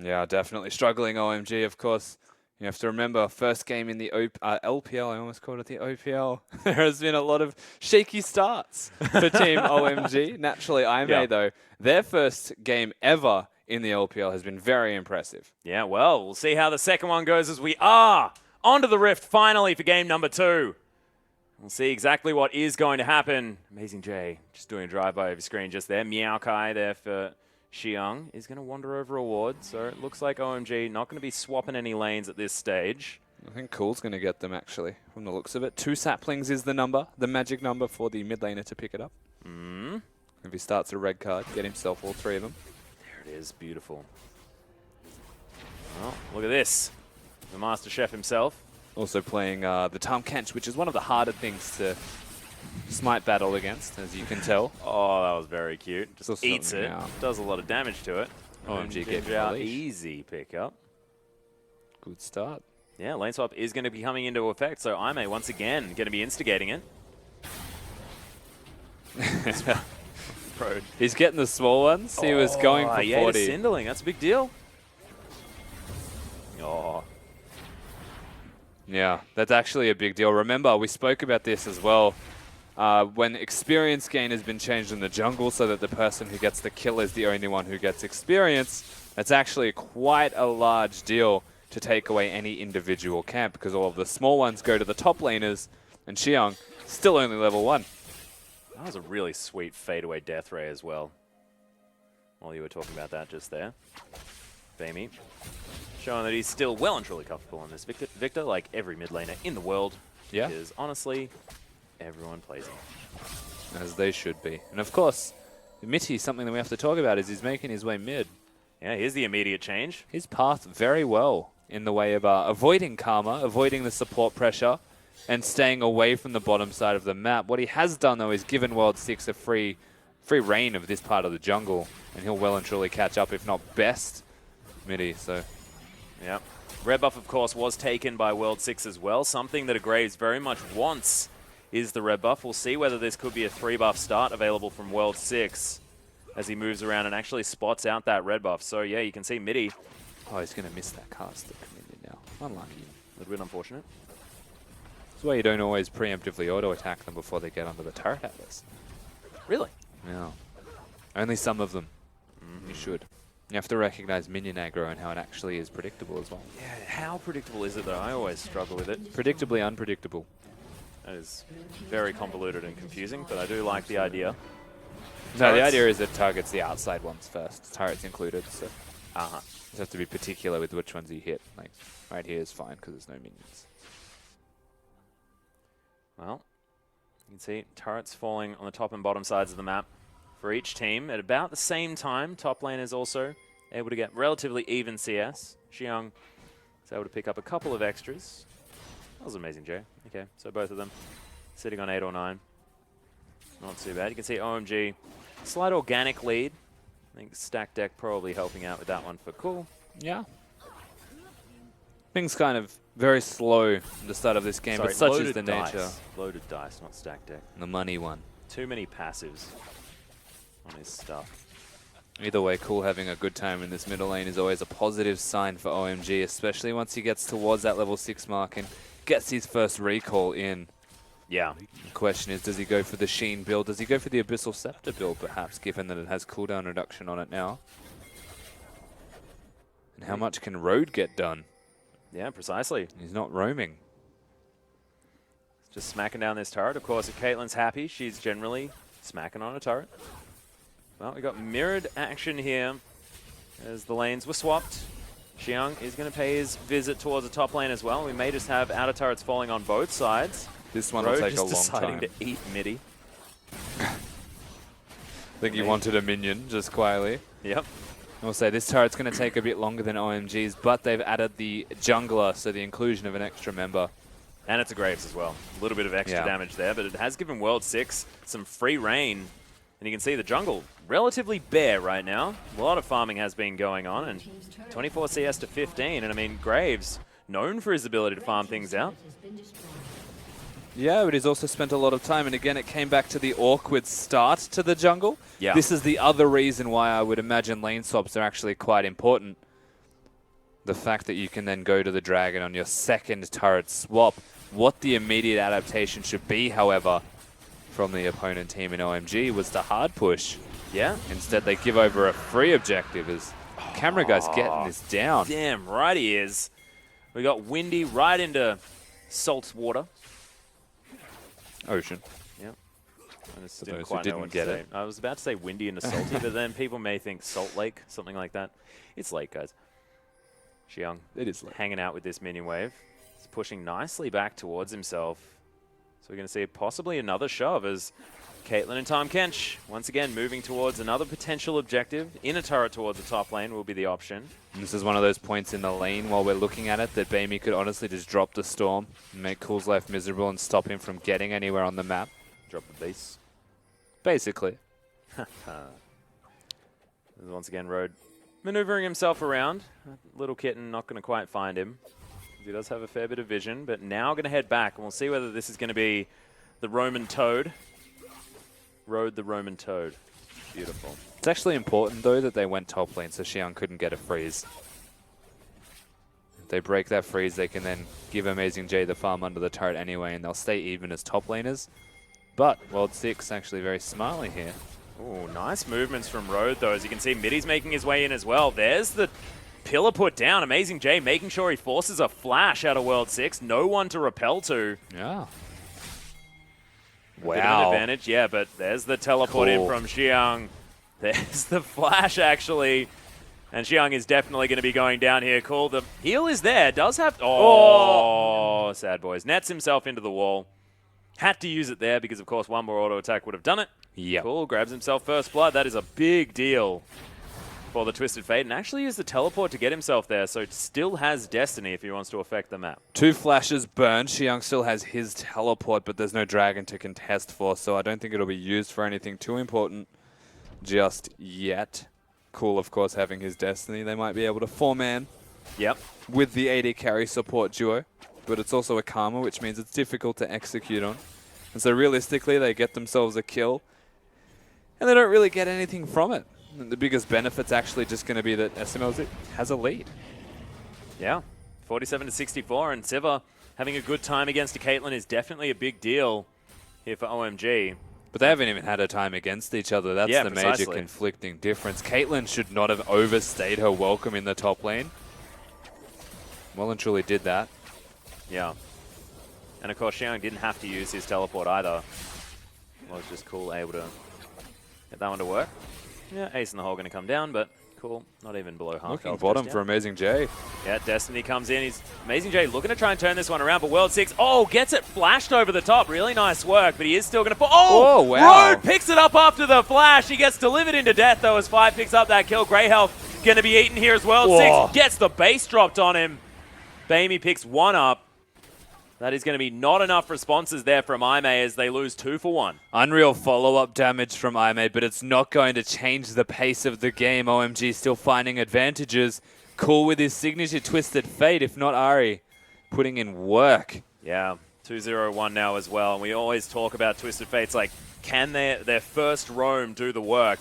Yeah, definitely struggling OMG, of course. You have to remember, first game in the LPL, I almost called it the OPL. There has been a lot of shaky starts for Team OMG. Naturally, IMA, though, their first game ever in the LPL has been very impressive. Yeah, well, we'll see how the second one goes as we are onto the Rift finally for game number 2. We'll see exactly what is going to happen. Amazing J just doing a drive-by over screen just there. Meow Kai there for Xiang is going to wander over a ward, so it looks like OMG not going to be swapping any lanes at this stage. I think Cool's going to get them, actually, from the looks of it. 2 saplings is the magic number for the mid laner to pick it up. If he starts a red card, get himself all 3 of them. There it is, beautiful. Well, look at this. The Master Chef himself. Also playing the Tahm Kench, which is one of the harder things to smite battle against, as you can tell. Oh, that was very cute. Just Also, eats it. yeah. Does a lot of damage to it. OMG gave him Ginger, a leash. easy pickup. Good start. Yeah, lane swap is going to be coming into effect, so IMA once again going to be instigating it. Bro. He's getting the small ones. He was going for yeah, 40. Cinderling. That's a big deal. Oh. Yeah, that's actually a big deal. Remember, we spoke about this as well. When experience gain has been changed in the jungle so that the person who gets the kill is the only one who gets experience, that's actually quite a large deal to take away any individual camp, because all of the small ones go to the top laners, and Xiang still only level 1. That was a really sweet fadeaway death ray as well. While you were talking about that just there. Bamey showing that he's still well and truly comfortable on this Victor, like every mid laner in the world. Yeah. Because honestly, everyone plays him. As they should be. And of course, Mitty, something that we have to talk about is he's making his way mid. Yeah, here's the immediate change. His path very well in the way of avoiding Karma, avoiding the support pressure, and staying away from the bottom side of the map. What he has done, though, is given World 6 a free reign of this part of the jungle, and he'll well and truly catch up, if not best, Mitty. So, yep. Red buff, of course, was taken by World 6 as well. Something that Graves very much wants is the red buff. We'll see whether this could be a 3-buff start available from World 6 as he moves around and actually spots out that red buff. So, yeah, you can see Mitty. oh, he's going to miss that cast of Communion now. Unlucky. A little bit unfortunate. That's why you don't always preemptively auto-attack them before they get onto the turret atlas. Really? Yeah. Only some of them. You should. You have to recognize minion aggro and how it actually is predictable as well. Yeah, how predictable is it, though? I always struggle with it. Predictably unpredictable. That is very convoluted and confusing, but I do like the idea. No, the Turrets? idea is it targets the outside ones first. Turrets included, so Uh-huh. you have to be particular with which ones you hit. Like, right here is fine because there's no minions. Well, you can see turrets falling on the top and bottom sides of the map for each team at about the same time. Top lane is also able to get relatively even CS. Xiang is able to pick up a couple of extras. That was amazing, Jay. Okay, so both of them sitting on 8 or 9. Not too bad. You can see OMG, slight organic lead. I think Stack Deck probably helping out with that one for Cool. Yeah. Things kind of very slow at the start of this game, Sorry, but such is loaded the dice. nature. Loaded dice, not Stack Deck. The money one. Too many passives on his stuff. Either way, Cool having a good time in this middle lane is always a positive sign for OMG, especially once he gets towards that level 6 mark and gets his first recall in. Yeah. The question is, does he go for the Sheen build? Does he go for the Abyssal Scepter build, perhaps, given that it has cooldown reduction on it now? And how much can Road get done? Yeah, precisely. He's not roaming. Just smacking down this turret. Of course, if Caitlyn's happy, she's generally smacking on a turret. Well, we got mirrored action here as the lanes were swapped. Xiang is going to pay his visit towards the top lane as well. We may just have outer turrets falling on both sides. This one Road will take a just long deciding time. to eat midi. I think he wanted a minion, just quietly. Yep. We'll say this turret's going to take a bit longer than OMG's, but they've added the jungler, so the inclusion of an extra member. And it's a Graves as well. A little bit of extra damage there, but it has given World 6 some free reign. And you can see the jungle relatively bare right now. A lot of farming has been going on, and 24 CS to 15. And I mean, Graves, known for his ability to farm things out. Yeah, but he's also spent a lot of time, and again, it came back to the awkward start to the jungle. Yeah. This is the other reason why I would imagine lane swaps are actually quite important. The fact that you can then go to the dragon on your second turret swap. What the immediate adaptation should be, however, from the opponent team in OMG was the hard push. Yeah. Instead, they give over a free objective as camera guy's getting this down. Damn right he is. We got Windy right into salt water. Ocean. Yep. I just For didn't those who quite know didn't what to get say. it. I was about to say windy into salty, but then people may think Salt Lake, something like that. It's lake, guys. Xiang It is late. hanging out with this minion wave. He's pushing nicely back towards himself. So we're going to see possibly another shove as Caitlyn and Tom Kench once again moving towards another potential objective. In a turret towards the top lane will be the option. And this is one of those points in the lane while we're looking at it that Bamey could honestly just drop the Storm and make Cool's life miserable and stop him from getting anywhere on the map. Drop the base. Basically. Once again, Road maneuvering himself around. Little Kitten not going to quite find him. He does have a fair bit of vision, but now going to head back, and we'll see whether this is going to be the Roman Toad. Road the Roman Toad. Beautiful. It's actually important, though, that they went top lane so Xiang couldn't get a freeze. If they break that freeze, they can then give Amazing J the farm under the turret anyway, and they'll stay even as top laners. But World 6 actually very smartly here. Ooh, nice movements from Road, though. As you can see, Middy's making his way in as well. There's the pillar put down. Amazing J making sure he forces a flash out of World 6. No one to repel to. Yeah. Bit of an advantage, yeah, but there's the teleport in from Xiang. There's the flash, actually. And Xiang is definitely going to be going down here. Cool. The heal is there. Does have... Oh, sad boys. Nets himself into the wall. Had to use it there because, of course, one more auto attack would have done it. Yep. Cool. Grabs himself first blood. That is a big deal for the Twisted Fate. And actually used the teleport to get himself there. So still has Destiny if he wants to affect the map. 2 flashes burned. Xiang still has his teleport, but there's no dragon to contest for, so I don't think it'll be used for anything too important just yet. Cool, of course, having his Destiny. They might be able to 4-man Yep. with the AD carry support duo, but it's also a Karma, which means it's difficult to execute on. And so realistically, they get themselves a kill, and they don't really get anything from it. And the biggest benefit's actually just going to be that SML has a lead. Yeah, 47 to 64, and Siva having a good time against a Caitlyn is definitely a big deal here for OMG. But they haven't even had a time against each other. That's Yeah, the precisely. major conflicting difference. Caitlyn should not have overstayed her welcome in the top lane. Well and truly did that. Yeah. And of course, Xiang didn't have to use his teleport either. Was just cool, able to get that one to work. Yeah, Ace in the hole going to come down, but cool. Not even below half. Looking health bottom just for yet. Amazing J. Yeah, Destiny comes in. He's Amazing J looking to try and turn this one around, but World 6, gets it flashed over the top. Really nice work, but he is still going to... Oh, wow. Road picks it up after the flash. He gets delivered into death, though, as 5 picks up that kill. Grey Health going to be eaten here as World Whoa. 6 gets the base dropped on him. Bamey picks one up. That is going to be not enough responses there from Aimee as they lose 2 for 1. Unreal follow-up damage from Aimee, but it's not going to change the pace of the game. OMG still finding advantages. Cool with his signature Twisted Fate, if not Ari, putting in work. Yeah, 2-0-1 now as well. And we always talk about Twisted Fates like, can their first roam do the work?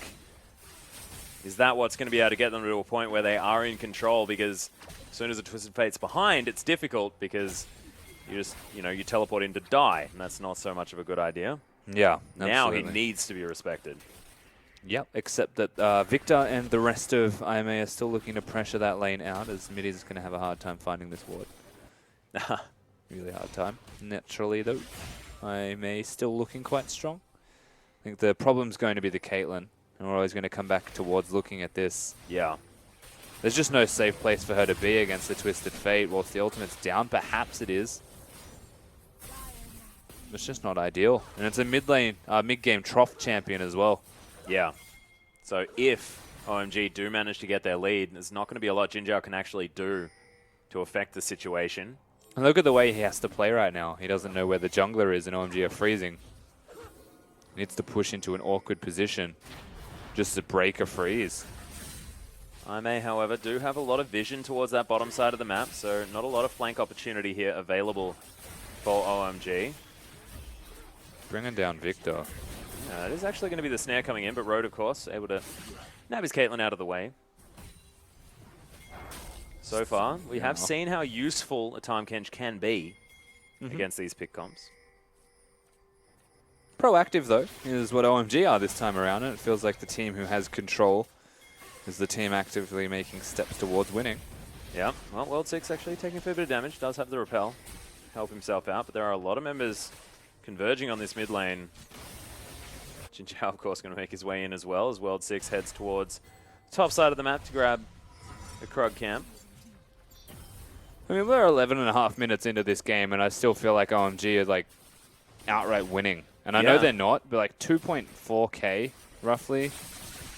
Is that what's going to be able to get them to a point where they are in control? Because as soon as the Twisted Fate's behind, it's difficult because you just, you teleport in to die. And that's not so much of a good idea. Yeah, Now he absolutely. needs to be respected. Yep, except that Victor and the rest of IMA are still looking to pressure that lane out, as Middy's is going to have a hard time finding this ward. Really hard time. Naturally, though, IMA still looking quite strong. I think the problem's going to be the Caitlyn, and we're always going to come back towards looking at this. Yeah. There's just no safe place for her to be against the Twisted Fate. Whilst the ultimate's down, perhaps it is. It's just not ideal. And it's a mid-game Trough champion as well. Yeah. So if OMG do manage to get their lead, there's not going to be a lot Jinjiao can actually do to affect the situation. And look at the way he has to play right now. He doesn't know where the jungler is, and OMG are freezing. He needs to push into an awkward position just to break a freeze. IMA, however, do have a lot of vision towards that bottom side of the map, so not a lot of flank opportunity here available for OMG. Bringing down Victor. It is actually going to be the snare coming in, but Road, of course, able to nab his Caitlyn out of the way. So far, we have seen how useful a Tahm Kench can be against these pick comps. Proactive, though, is what OMG are this time around, and it feels like the team who has control is the team actively making steps towards winning. Yeah, well, World 6 actually taking a fair bit of damage, does have the repel, help himself out, but there are a lot of members converging on this mid lane. Jinjiao, of course, going to make his way in as well as World 6 heads towards the top side of the map to grab the Krug camp. I mean, we're 11.5 minutes into this game, and I still feel like OMG is like outright winning. And I know they're not, but like 2.4k roughly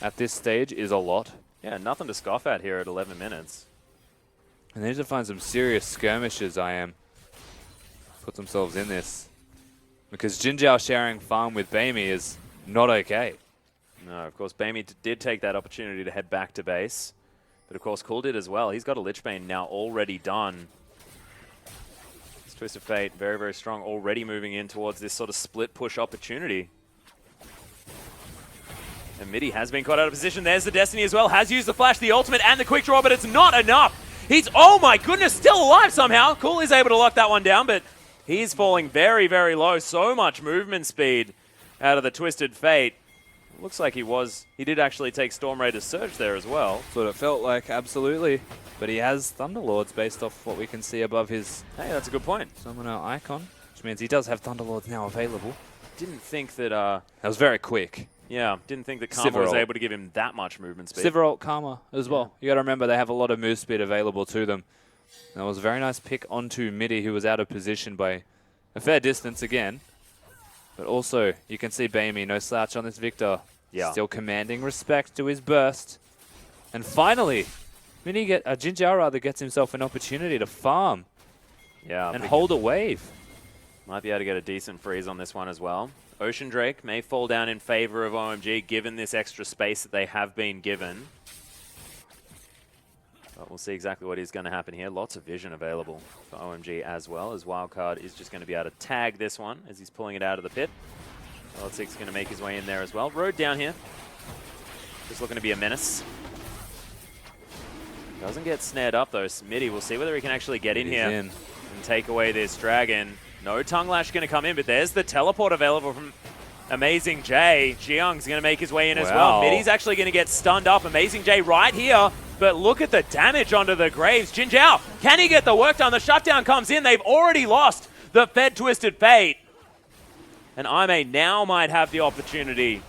at this stage is a lot. Yeah, nothing to scoff at here at 11 minutes. And they need to find some serious skirmishes, put themselves in this. Because Jinjiao sharing farm with Bamey is not okay. No, of course, Bamey did take that opportunity to head back to base. But of course, Cool did as well. He's got a Lich Bane now already done. This Twist of Fate, very, very strong, already moving in towards this sort of split push opportunity. And Midi has been caught out of position. There's the Destiny as well. Has used the flash, the ultimate, and the quick draw, but it's not enough. He's, oh my goodness, still alive somehow. Cool is able to lock that one down, but he's falling very, very low. So much movement speed out of the Twisted Fate. Looks like he did actually take Storm Raider's Surge there as well. That's what it felt like, absolutely. But he has Thunderlords based off what we can see above his Hey, that's a good point. summoner icon, which means he does have Thunderlords now available. Didn't think that, That was very quick. yeah, didn't think that Karma was Sivir ult. able to give him that much movement speed. Sivir ult Karma as well. You got to remember they have a lot of move speed available to them. That was a very nice pick onto Midi, who was out of position by a fair distance again. But also, you can see Bamey, no slouch on this Victor. Yeah. Still commanding respect to his burst. And finally, Jinjiao rather gets himself an opportunity to farm Yeah, and big- hold a wave. Might be able to get a decent freeze on this one as well. Ocean Drake may fall down in favor of OMG given this extra space that they have been given. But we'll see exactly what is going to happen here. Lots of vision available for OMG as well, as Wildcard is just going to be able to tag this one as he's pulling it out of the pit. World 6 is going to make his way in there as well. Road down here. Just looking to be a menace. Doesn't get snared up though. Smitty, we'll see whether he can actually get in here and take away this dragon. No Tongue Lash going to come in, but there's the teleport available from Amazing J. Jiyoung's going to make his way in as well. Middy's actually going to get stunned up. Amazing J right here, but look at the damage onto the Graves. Jinjiao, can he get the work done? The shutdown comes in. They've already lost the Fed Twisted Fate. And IMA now might have the opportunity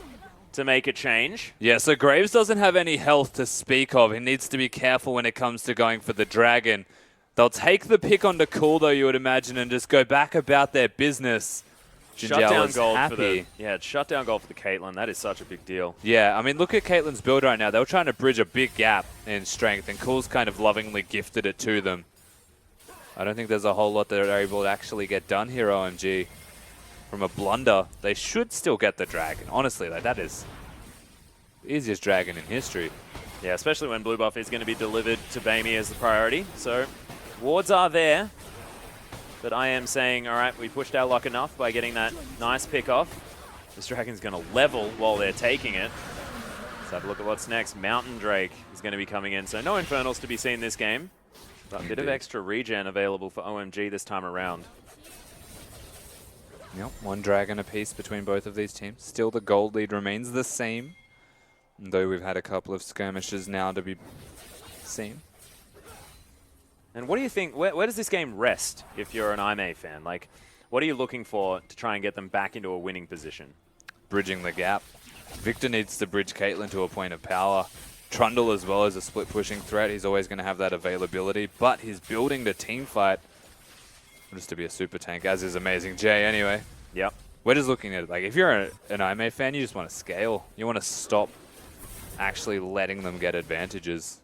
to make a change. Yeah, so Graves doesn't have any health to speak of. He needs to be careful when it comes to going for the dragon. They'll take the pick onto Cool, though, you would imagine, and just go back about their business. Shutdown gold happy. for the it's shutdown gold for the Caitlyn. That is such a big deal. Yeah, I mean, look at Caitlyn's build right now. They were trying to bridge a big gap in strength, and Cool's kind of lovingly gifted it to them. I don't think there's a whole lot that they're able to actually get done here, OMG. From a blunder, they should still get the dragon. Honestly, like, that is the easiest dragon in history. Yeah, especially when blue buff is going to be delivered to Bamey as the priority. So wards are there, but I am saying, all right, we pushed our luck enough by getting that nice pick off. This dragon's going to level while they're taking it. Let's have a look at what's next. Mountain Drake is going to be coming in, so no Infernals to be seen this game. But a bit of extra regen available for OMG this time around. Yep, one dragon apiece between both of these teams. Still, the gold lead remains the same, though we've had a couple of skirmishes now to be seen. And what do you think, where does this game rest if you're an IMA fan? Like, what are you looking for to try and get them back into a winning position? Bridging the gap. Victor needs to bridge Caitlyn to a point of power. Trundle as well as a split pushing threat. He's always going to have that availability, but he's building the team fight just to be a super tank, as is Amazing J anyway. Yep. We're just looking at it, like, if you're an IMA fan, you just want to scale. You want to stop actually letting them get advantages.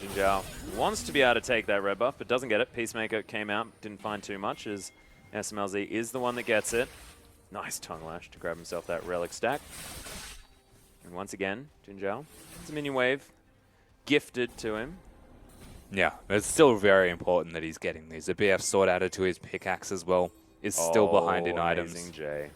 Jin Zhao wants to be able to take that red buff, but doesn't get it. Peacemaker came out, didn't find too much, as SMLZ is the one that gets it. Nice tongue lash to grab himself that relic stack. And once again, Jin Zhao, it's a minion wave gifted to him. Yeah, it's still very important that he's getting these. The BF sword added to his pickaxe as well is still behind in items. Amazing Jay.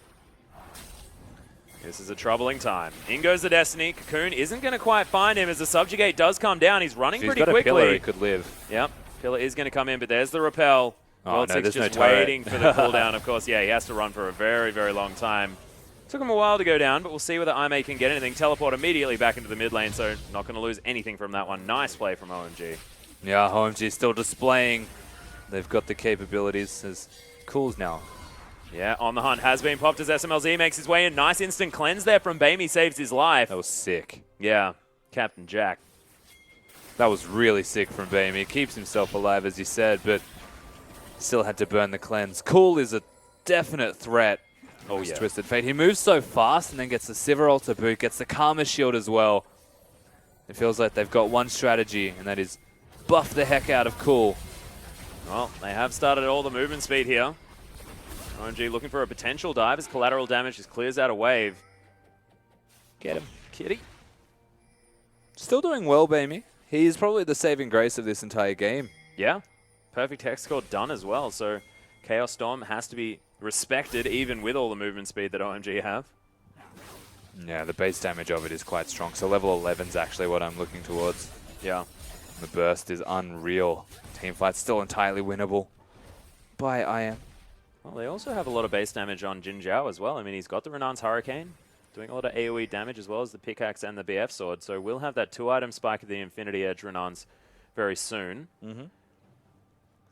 This is a troubling time. In goes the Destiny. Cocoon isn't going to quite find him as the Subjugate does come down. He's running pretty quickly. He's got a pillar, he could live. Yep, pillar is going to come in, but there's the repel. Oh, World no, 6 there's just no turret. waiting for the cooldown, of course. Yeah, he has to run for a very, very long time. Took him a while to go down, but we'll see whether IMA can get anything. Teleport immediately back into the mid lane, so not going to lose anything from that one. Nice play from OMG. Yeah, OMG still displaying. They've got the capabilities as Cool's now. Yeah, on the hunt has been popped as SMLZ makes his way in. Nice instant cleanse there from Bamey, saves his life. That was sick. Yeah, Captain Jack. That was really sick from Bamey. He keeps himself alive, as you said, but still had to burn the cleanse. Cool is a definite threat. Oh, yeah. Twisted Fate. He moves so fast and then gets the Sivir ult to boot, gets the Karma shield as well. It feels like they've got one strategy, and that is buff the heck out of Cool. Well, they have started all the movement speed here. OMG looking for a potential dive as collateral damage just clears out a wave. Get him. Kitty. Still doing well, Bamey. He's probably the saving grace of this entire game. Yeah. Perfect hex score done as well, so Chaos Storm has to be respected even with all the movement speed that OMG have. Yeah, the base damage of it is quite strong, so level 11 is actually what I'm looking towards. Yeah. The burst is unreal. Teamfight's still entirely winnable by IM. Well, they also have a lot of base damage on Jin Zhao as well. I mean, he's got the Renan's Hurricane, doing a lot of AoE damage as well as the pickaxe and the BF sword, so we'll have that 2-item spike of the Infinity Edge Renan's very soon.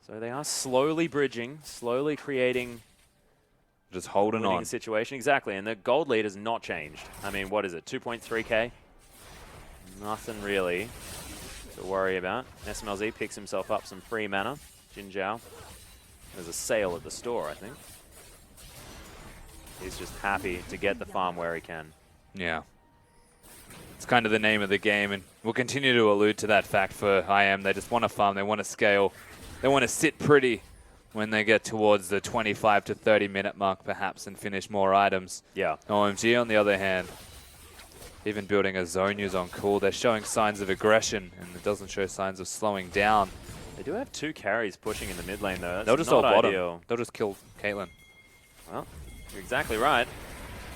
So they are slowly bridging, slowly creating just holding on. Situation. Exactly, and the gold lead has not changed. I mean, what is it, 2.3k? Nothing really to worry about. SMLZ picks himself up some free mana. Jin Zhao. There's a sale at the store, I think. He's just happy to get the farm where he can. Yeah. It's kind of the name of the game, and we'll continue to allude to that fact for IM. They just want to farm, they want to scale, they want to sit pretty when they get towards the 25 to 30 minute mark perhaps and finish more items. Yeah. OMG, on the other hand, even building a zone use on Cool, they're showing signs of aggression, and it doesn't show signs of slowing down. They do have 2 carries pushing in the mid lane, though. That's They'll just not hold bottom. ideal. They'll just kill Caitlyn. Well, you're exactly right.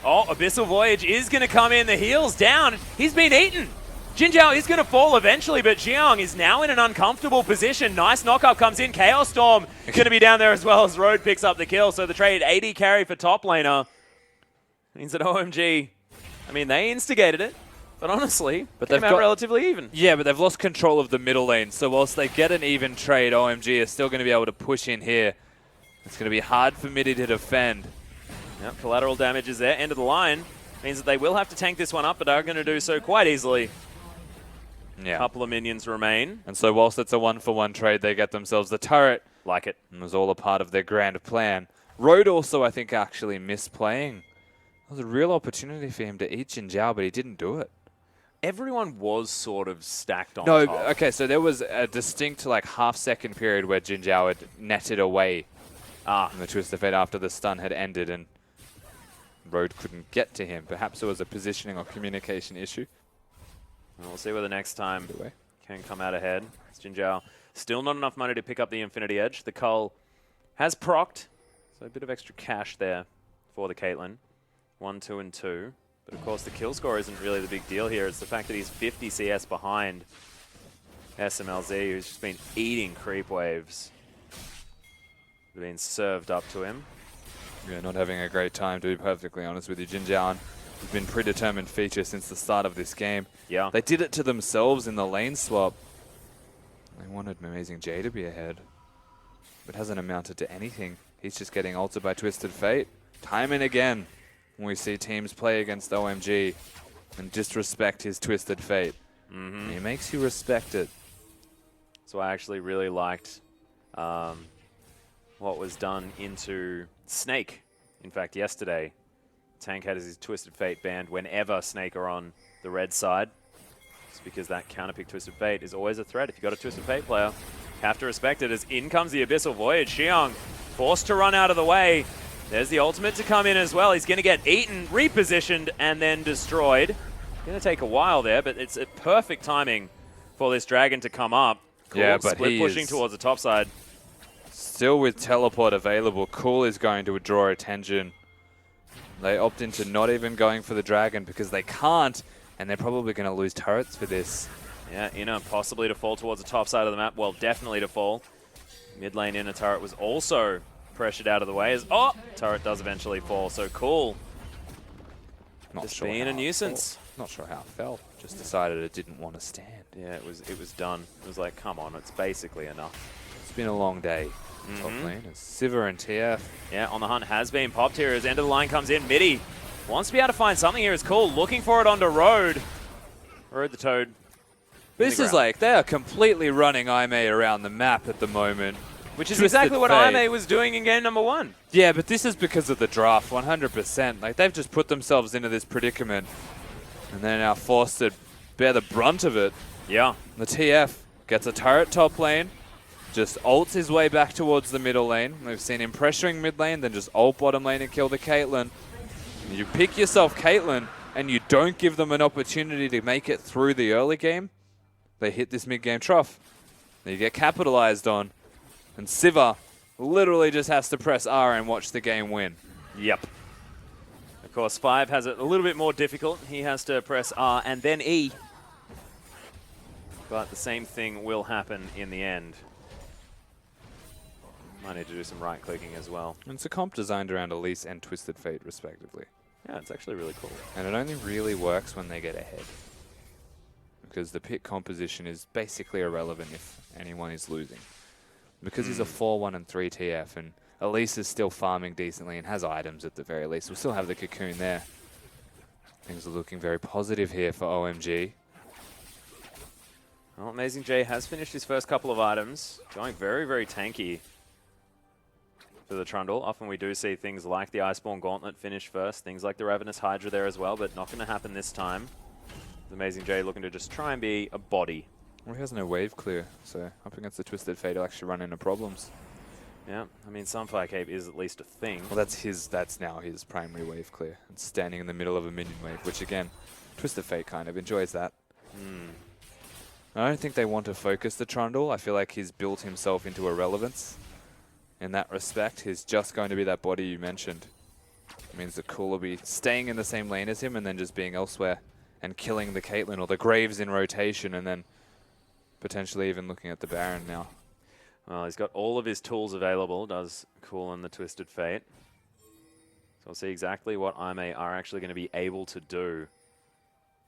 Oh, Abyssal Voyage is going to come in. The heel's down. He's been eaten. Jin Zhao is going to fall eventually, but Jiang is now in an uncomfortable position. Nice knockup comes in. Chaos Storm going to be down there as well as Road picks up the kill. So the trade 80 carry for top laner means that OMG, I mean, they instigated it. But honestly, came out relatively even. Yeah, but they've lost control of the middle lane. So whilst they get an even trade, OMG is still going to be able to push in here. It's going to be hard for Midi to defend. Yep, collateral damage is there. End of the line. Means that they will have to tank this one up, but are going to do so quite easily. Yeah. A couple of minions remain. And so whilst it's a 1-for-1 trade, they get themselves the turret. Like it. And it was all a part of their grand plan. Road also, I think, actually missed playing. It was a real opportunity for him to eat Jin Zhao, but he didn't do it. Everyone was sort of stacked on No, top. okay, so there was a distinct like half-second period where Jin Zhao had netted away from the Twist of Fate after the stun had ended and Road couldn't get to him. Perhaps it was a positioning or communication issue. We'll see whether next time can come out ahead. It's Jin Zhao. Still not enough money to pick up the Infinity Edge. The Cull has procced, so a bit of extra cash there for the Caitlyn. 1, 2, and 2. But of course the kill score isn't really the big deal here. It's the fact that he's 50 CS behind SMLZ, who's just been eating creep waves. They've been served up to him. Yeah, not having a great time, to be perfectly honest with you. Jin Zhao has been predetermined feature since the start of this game. Yeah. They did it to themselves in the lane swap. They wanted Amazing J to be ahead. But hasn't amounted to anything. He's just getting ulted by Twisted Fate. Time and again, when we see teams play against OMG and disrespect his Twisted Fate. He makes you respect it. So I actually really liked what was done into Snake. In fact, yesterday, Tank had his Twisted Fate banned whenever Snake are on the red side. Just because that counterpick Twisted Fate is always a threat. If you've got a Twisted Fate player, you have to respect it as in comes the Abyssal Voyage. Xiong forced to run out of the way. There's the ultimate to come in as well. He's going to get eaten, repositioned, and then destroyed. Going to take a while there, but it's a perfect timing for this dragon to come up. Cool. Yeah, but Split he pushing is towards the top side. Still with teleport available, Cool is going to draw attention. They opt into not even going for the dragon because they can't, and they're probably going to lose turrets for this. Yeah, inner possibly to fall towards the top side of the map. Well, definitely to fall. Mid lane inner turret was also pressured out of the way as, oh, turret does eventually fall. So Cool. Not Just sure being how a it nuisance. fell. Not sure how it fell. Just decided it didn't want to stand. Yeah, it was done. It was like, come on, it's basically enough. It's been a long day. Top lane as Siver and TF. Yeah, on the hunt has been popped here as end of the line comes in. Midi wants to be able to find something here. It's Cool, looking for it onto Road. Road the Toad. This is like, they are completely running Aimee around the map at the moment. Which is Twisted exactly what Fate. Aimee was doing in game number 1. Yeah, but this is because of the draft, 100%. Like, they've just put themselves into this predicament. And they're now forced to bear the brunt of it. Yeah. The TF gets a turret top lane, just ults his way back towards the middle lane. We've seen him pressuring mid lane, then just ult bottom lane and kill the Caitlyn. You pick yourself Caitlyn, and you don't give them an opportunity to make it through the early game. They hit this mid-game trough. Then you get capitalized on. And Siver literally just has to press R and watch the game win. Yep. Of course, 5 has it a little bit more difficult. He has to press R and then E. But the same thing will happen in the end. Might need to do some right-clicking as well. And it's a comp designed around Elise and Twisted Fate, respectively. Yeah, it's actually really cool. And it only really works when they get ahead. Because the pick composition is basically irrelevant if anyone is losing. Because he's a 4-1 and 3 TF, and Elise is still farming decently and has items at the very least. We'll still have the cocoon there. Things are looking very positive here for OMG. Well, Amazing J has finished his first couple of items. Going very, very tanky for the Trundle. Often we do see things like the Iceborne Gauntlet finish first, things like the Ravenous Hydra there as well, but not going to happen this time. Amazing J looking to just try and be a body. Well, he has no wave clear, so up against the Twisted Fate, he'll actually run into problems. Yeah, I mean, Sunfire Cape is at least a thing. Well, that's now his primary wave clear. It's standing in the middle of a minion wave, which again, Twisted Fate kind of enjoys that. I don't think they want to focus the Trundle. I feel like he's built himself into irrelevance. In that respect, he's just going to be that body you mentioned. It means that Cool will be staying in the same lane as him and then just being elsewhere and killing the Caitlyn or the Graves in rotation and then potentially even looking at the Baron now. Well, he's got all of his tools available, does Cool and the Twisted Fate. So we'll see exactly what Aimee are actually going to be able to do.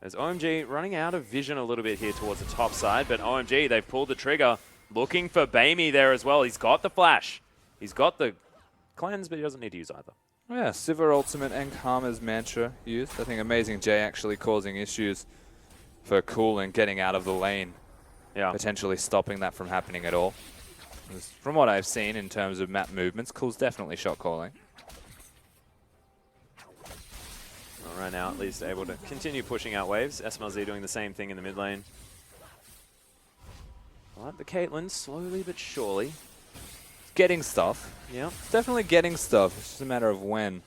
As OMG running out of vision a little bit here towards the top side, but OMG, they've pulled the trigger, looking for Baimi there as well. He's got the flash. He's got the cleanse, but he doesn't need to use either. Yeah, Siver Ultimate and Karma's Mantra used. I think Amazing J actually causing issues for Cool and getting out of the lane. Yeah. Potentially stopping that from happening at all. From what I've seen in terms of map movements, Cool's definitely shot calling. Well, right now, at least able to continue pushing out waves. SMLZ doing the same thing in the mid lane. But the Caitlyn, slowly but surely. Getting stuff. Yeah. It's definitely getting stuff. It's just a matter of when.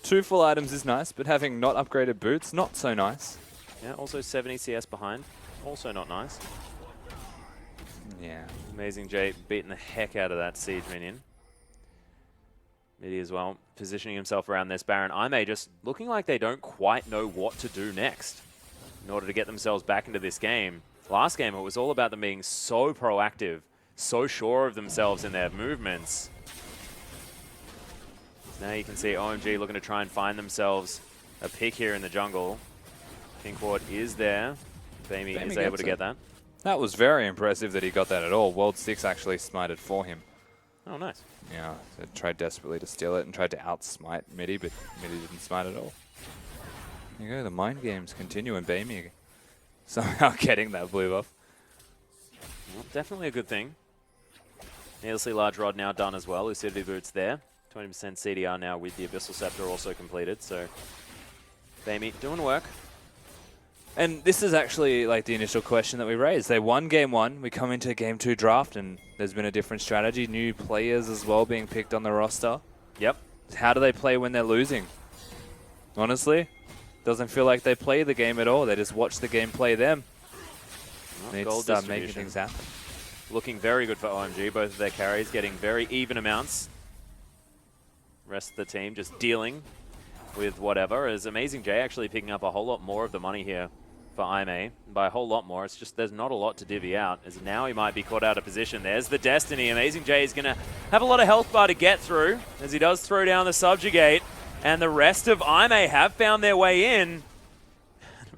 2 full items is nice, but having not upgraded boots, not so nice. Yeah, also 70 CS behind. Also not nice. Yeah. Amazing J beating the heck out of that siege minion. Midi as well, positioning himself around this Baron. Aimee just looking like they don't quite know what to do next in order to get themselves back into this game. Last game, it was all about them being so proactive, so sure of themselves in their movements. Now you can see OMG looking to try and find themselves a pick here in the jungle. Pink Ward is there. Baimi is able to get that. That was very impressive that he got that at all. World 6 actually smited for him. Oh, nice. Yeah, so tried desperately to steal it and tried to outsmite Midi, but Midi didn't smite at all. There you go, the mind games continue and Baimi somehow getting that blue buff. Well, definitely a good thing. Needlessly large rod now done as well. Lucidity boots there. 20% CDR now with the Abyssal Scepter also completed. So Baimi doing work. And this is actually like the initial question that we raised. They won game 1. We come into game 2 draft, and there's been a different strategy. New players as well being picked on the roster. Yep. How do they play when they're losing? Honestly, doesn't feel like they play the game at all. They just watch the game play them. They need to start making things happen. Looking very good for OMG. Both of their carries getting very even amounts. Rest of the team just dealing with whatever. As Amazing J actually picking up a whole lot more of the money here for IMA. By a whole lot more, it's just there's not a lot to divvy out, as now he might be caught out of position. There's the Destiny. Amazing J is going to have a lot of health bar to get through, as he does throw down the Subjugate, and the rest of IMA have found their way in.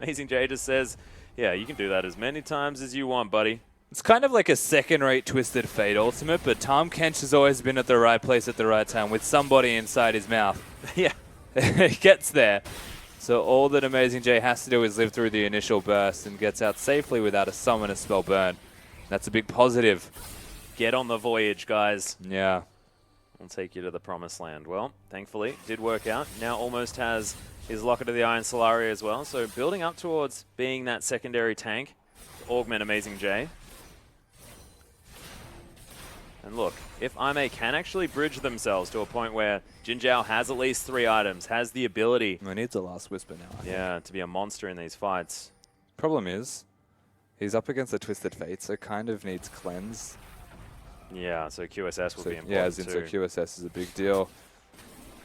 Amazing J just says, yeah, you can do that as many times as you want, buddy. It's kind of like a second-rate Twisted Fate ultimate, but Tom Kench has always been at the right place at the right time with somebody inside his mouth. Yeah. He gets there. So all that Amazing J has to do is live through the initial burst and gets out safely without a summon, a spell burn. That's a big positive. Get on the voyage, guys. Yeah. We'll take you to the promised land. Well, thankfully, it did work out. Now almost has his Locket of the Iron Solari as well. So building up towards being that secondary tank to augment Amazing J. And look, if IMA can actually bridge themselves to a point where Jin Zhao has at least 3 items, has the ability... He needs a Last Whisper now. Yeah, to be a monster in these fights. Problem is, he's up against the Twisted Fate, so kind of needs Cleanse. Yeah, so QSS will be important yeah, as in, so QSS is a big deal.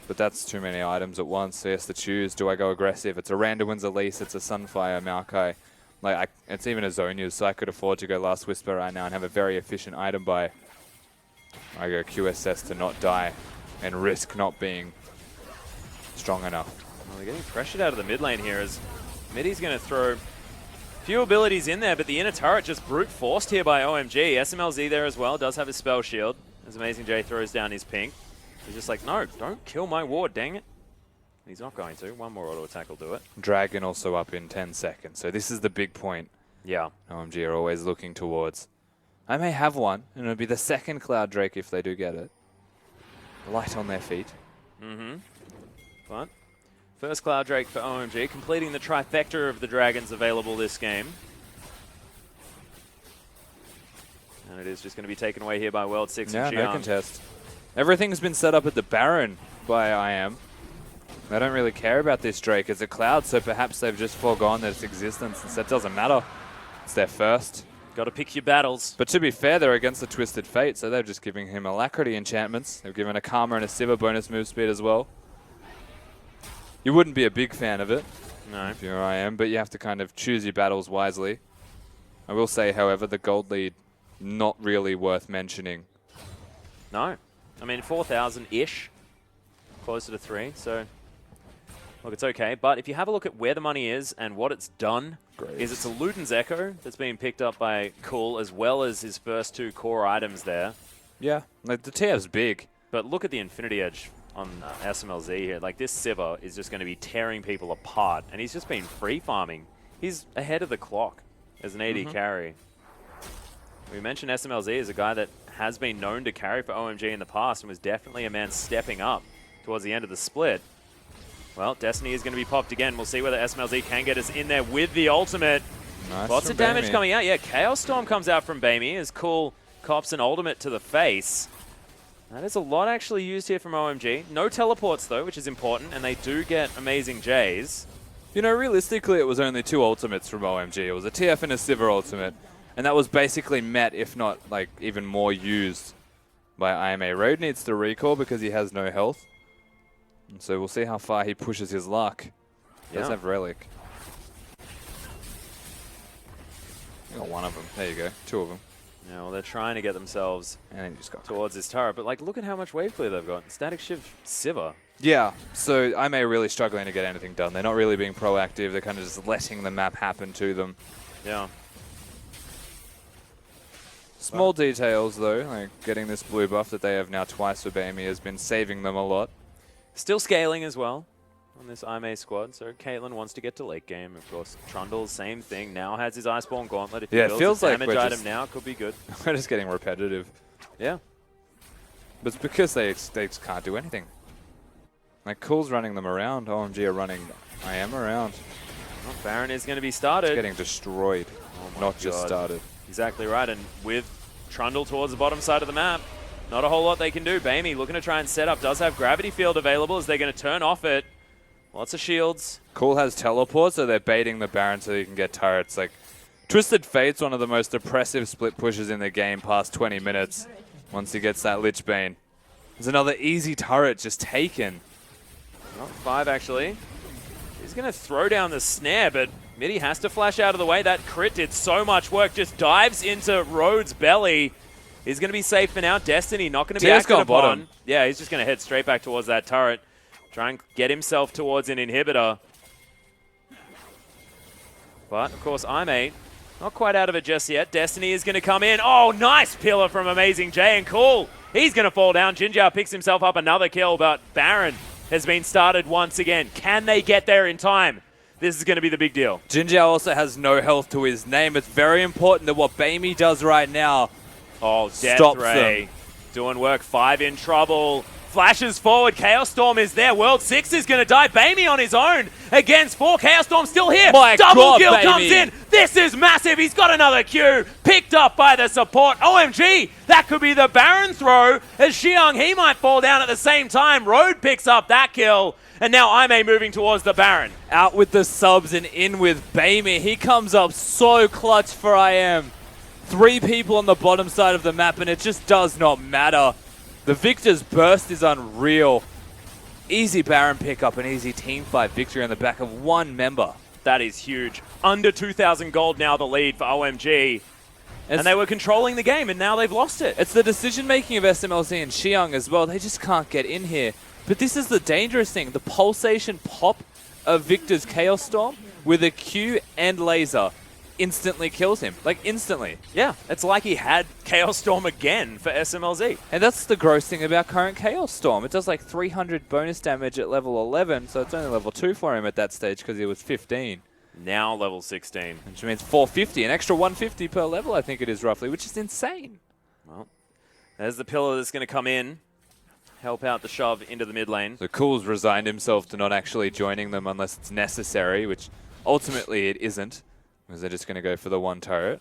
But that's too many items at once, so he has to choose. Do I go aggressive? It's a Randawin's Elise, it's a Sunfire, Maokai. Like, it's even a Zone use, so I could afford to go Last Whisper right now and have a very efficient item buy. I go QSS to not die and risk not being strong enough. Well, they're getting pressured out of the mid lane here as Middy's going to throw a few abilities in there, but the inner turret just brute forced here by OMG. SMLZ there as well, does have his spell shield as Amazing J throws down his pink. He's just like, no, don't kill my ward, dang it. He's not going to. One more auto attack will do it. Dragon also up in 10 seconds, so this is the big point. Yeah. OMG are always looking towards. I may have one, and it'll be the second Cloud Drake if they do get it. Light on their feet. Mm-hmm. But first Cloud Drake for OMG, completing the trifecta of the dragons available this game. And it is just going to be taken away here by World 6 and Yeah, no contest. Everything's been set up at the Baron by IM. They don't really care about this Drake as a Cloud, so perhaps they've just foregone its existence, and so it doesn't matter. It's their first. Got to pick your battles. But to be fair, they're against the Twisted Fate, so they're just giving him Alacrity enchantments. They've given a Karma and a Sivir bonus move speed as well. You wouldn't be a big fan of it, no, if you're IM, but you have to kind of choose your battles wisely. I will say, however, the gold lead, not really worth mentioning. No. I mean, 4,000-ish, closer to 3, so look, it's okay. But if you have a look at where the money is and what it's done, is it's a Luden's Echo that's being picked up by Cool, as well as his first 2 core items there. Yeah, like the TF's big. But look at the Infinity Edge on SMLZ here. Like, this Sivir is just going to be tearing people apart, and he's just been free farming. He's ahead of the clock as an AD carry. We mentioned SMLZ as a guy that has been known to carry for OMG in the past and was definitely a man stepping up towards the end of the split. Well, Destiny is going to be popped again. We'll see whether SMLZ can get us in there with the ultimate. Nice. Lots of damage coming out. Yeah, Chaos Storm comes out from Bamey as Cool cops an ultimate to the face. That is a lot actually used here from OMG. No teleports, though, which is important, and they do get Amazing J's. You know, realistically, it was only 2 ultimates from OMG. It was a TF and a Sivir ultimate, and that was basically met, if not, like, even more used by IMA. Road needs to recall because he has no health. And so we'll see how far he pushes his luck. He does have Relic. You got one of them. There you go. 2 of them. Yeah, well, they're trying to get themselves towards this turret. But, like, look at how much wave clear they've got. Static Shift Sivir. Yeah, so IMA really struggling to get anything done. They're not really being proactive. They're kind of just letting the map happen to them. Yeah. Small details, though, like getting this blue buff that they have now twice for Bamey has been saving them a lot. Still scaling as well on this IMA squad. So Caitlyn wants to get to late game. Of course, Trundle, same thing. Now has his Iceborne Gauntlet. If he it builds feels a like damage we're item just now, could be good. We're just getting repetitive. Yeah. But it's because they just can't do anything. Like, Cool's running them around. OMG are running IM around. Well, Baron is going to be started. Getting destroyed. Not just started. Exactly right. And with Trundle towards the bottom side of the map, not a whole lot they can do. Bamey looking to try and set up. Does have Gravity Field available as they're going to turn off it. Lots of shields. Cool has teleport, so they're baiting the Baron so you can get turrets. Like, Twisted Fate's one of the most oppressive split pushes in the game past 20 minutes once he gets that Lich Bane. There's another easy turret just taken. Not 5, actually. He's going to throw down the snare, but Mitty has to flash out of the way. That crit did so much work. Just dives into Rhodes' belly. He's going to be safe for now. Destiny not going to be acted upon. Bottom. Yeah, he's just going to head straight back towards that turret. Try and get himself towards an inhibitor. But, of course, IMA not quite out of it just yet. Destiny is going to come in. Oh, nice pillar from Amazing J. And Cool, he's going to fall down. Jinjiao picks himself up another kill, but Baron has been started once again. Can they get there in time? This is going to be the big deal. Jinjiao also has no health to his name. It's very important that what Bamey does right now Death Ray doing work. 5 in trouble. Flashes forward. Chaos Storm is there. World 6 is going to die. Bamey on his own against 4. Chaos Storm still here. Double kill comes in. This is massive. He's got another Q. Picked up by the support. OMG. That could be the Baron throw. As Xiang, he might fall down at the same time. Road picks up that kill. And now Aimee moving towards the Baron. Out with the subs and in with Bamey. He comes up so clutch for IM. 3 people on the bottom side of the map, and it just does not matter. The Victor's burst is unreal. Easy Baron pickup, an easy team fight victory on the back of 1 member. That is huge. Under 2,000 gold now the lead for OMG. And they were controlling the game, and now they've lost it. It's the decision-making of SMLZ and Xiang as well. They just can't get in here. But this is the dangerous thing. The pulsation pop of Victor's Chaos Storm with a Q and laser instantly kills him. Like, instantly. Yeah, it's like he had Chaos Storm again for SMLZ. And that's the gross thing about current Chaos Storm. It does like 300 bonus damage at level 11, so it's only level 2 for him at that stage because he was 15. Now level 16. Which means 450, an extra 150 per level, I think it is roughly, which is insane. Well, there's the pillar that's going to come in, help out the shove into the mid lane. So Cool's resigned himself to not actually joining them unless it's necessary, which ultimately it isn't, because they're just going to go for the 1 turret.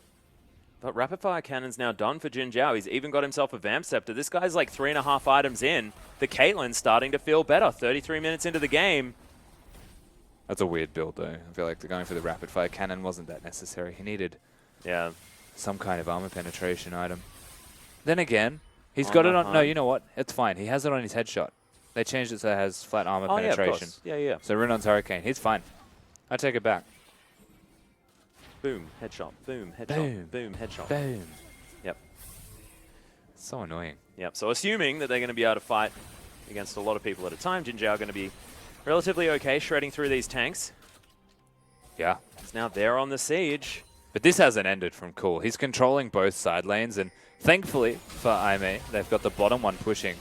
But Rapid Fire Cannon's now done for Jin Zhao. He's even got himself a Vamp Scepter. This guy's like 3.5 items in. The Caitlyn's starting to feel better. 33 minutes into the game. That's a weird build, though. I feel like going for the Rapid Fire Cannon wasn't that necessary. He needed some kind of armor penetration item. Then again, he's got it on... No, you know what? It's fine. He has it on his headshot. They changed it so it has flat armor penetration. Yeah. So Rinon's Hurricane. He's fine. I take it back. Boom, headshot. Boom, headshot. Boom. Boom, headshot. Boom. Yep. So annoying. Yep. So assuming that they're going to be able to fight against a lot of people at a time, Jin Zhao are going to be relatively okay shredding through these tanks. Yeah. It's now there on the siege. But this hasn't ended from Cool. He's controlling both side lanes, and thankfully for Aimee, they've got the bottom one pushing.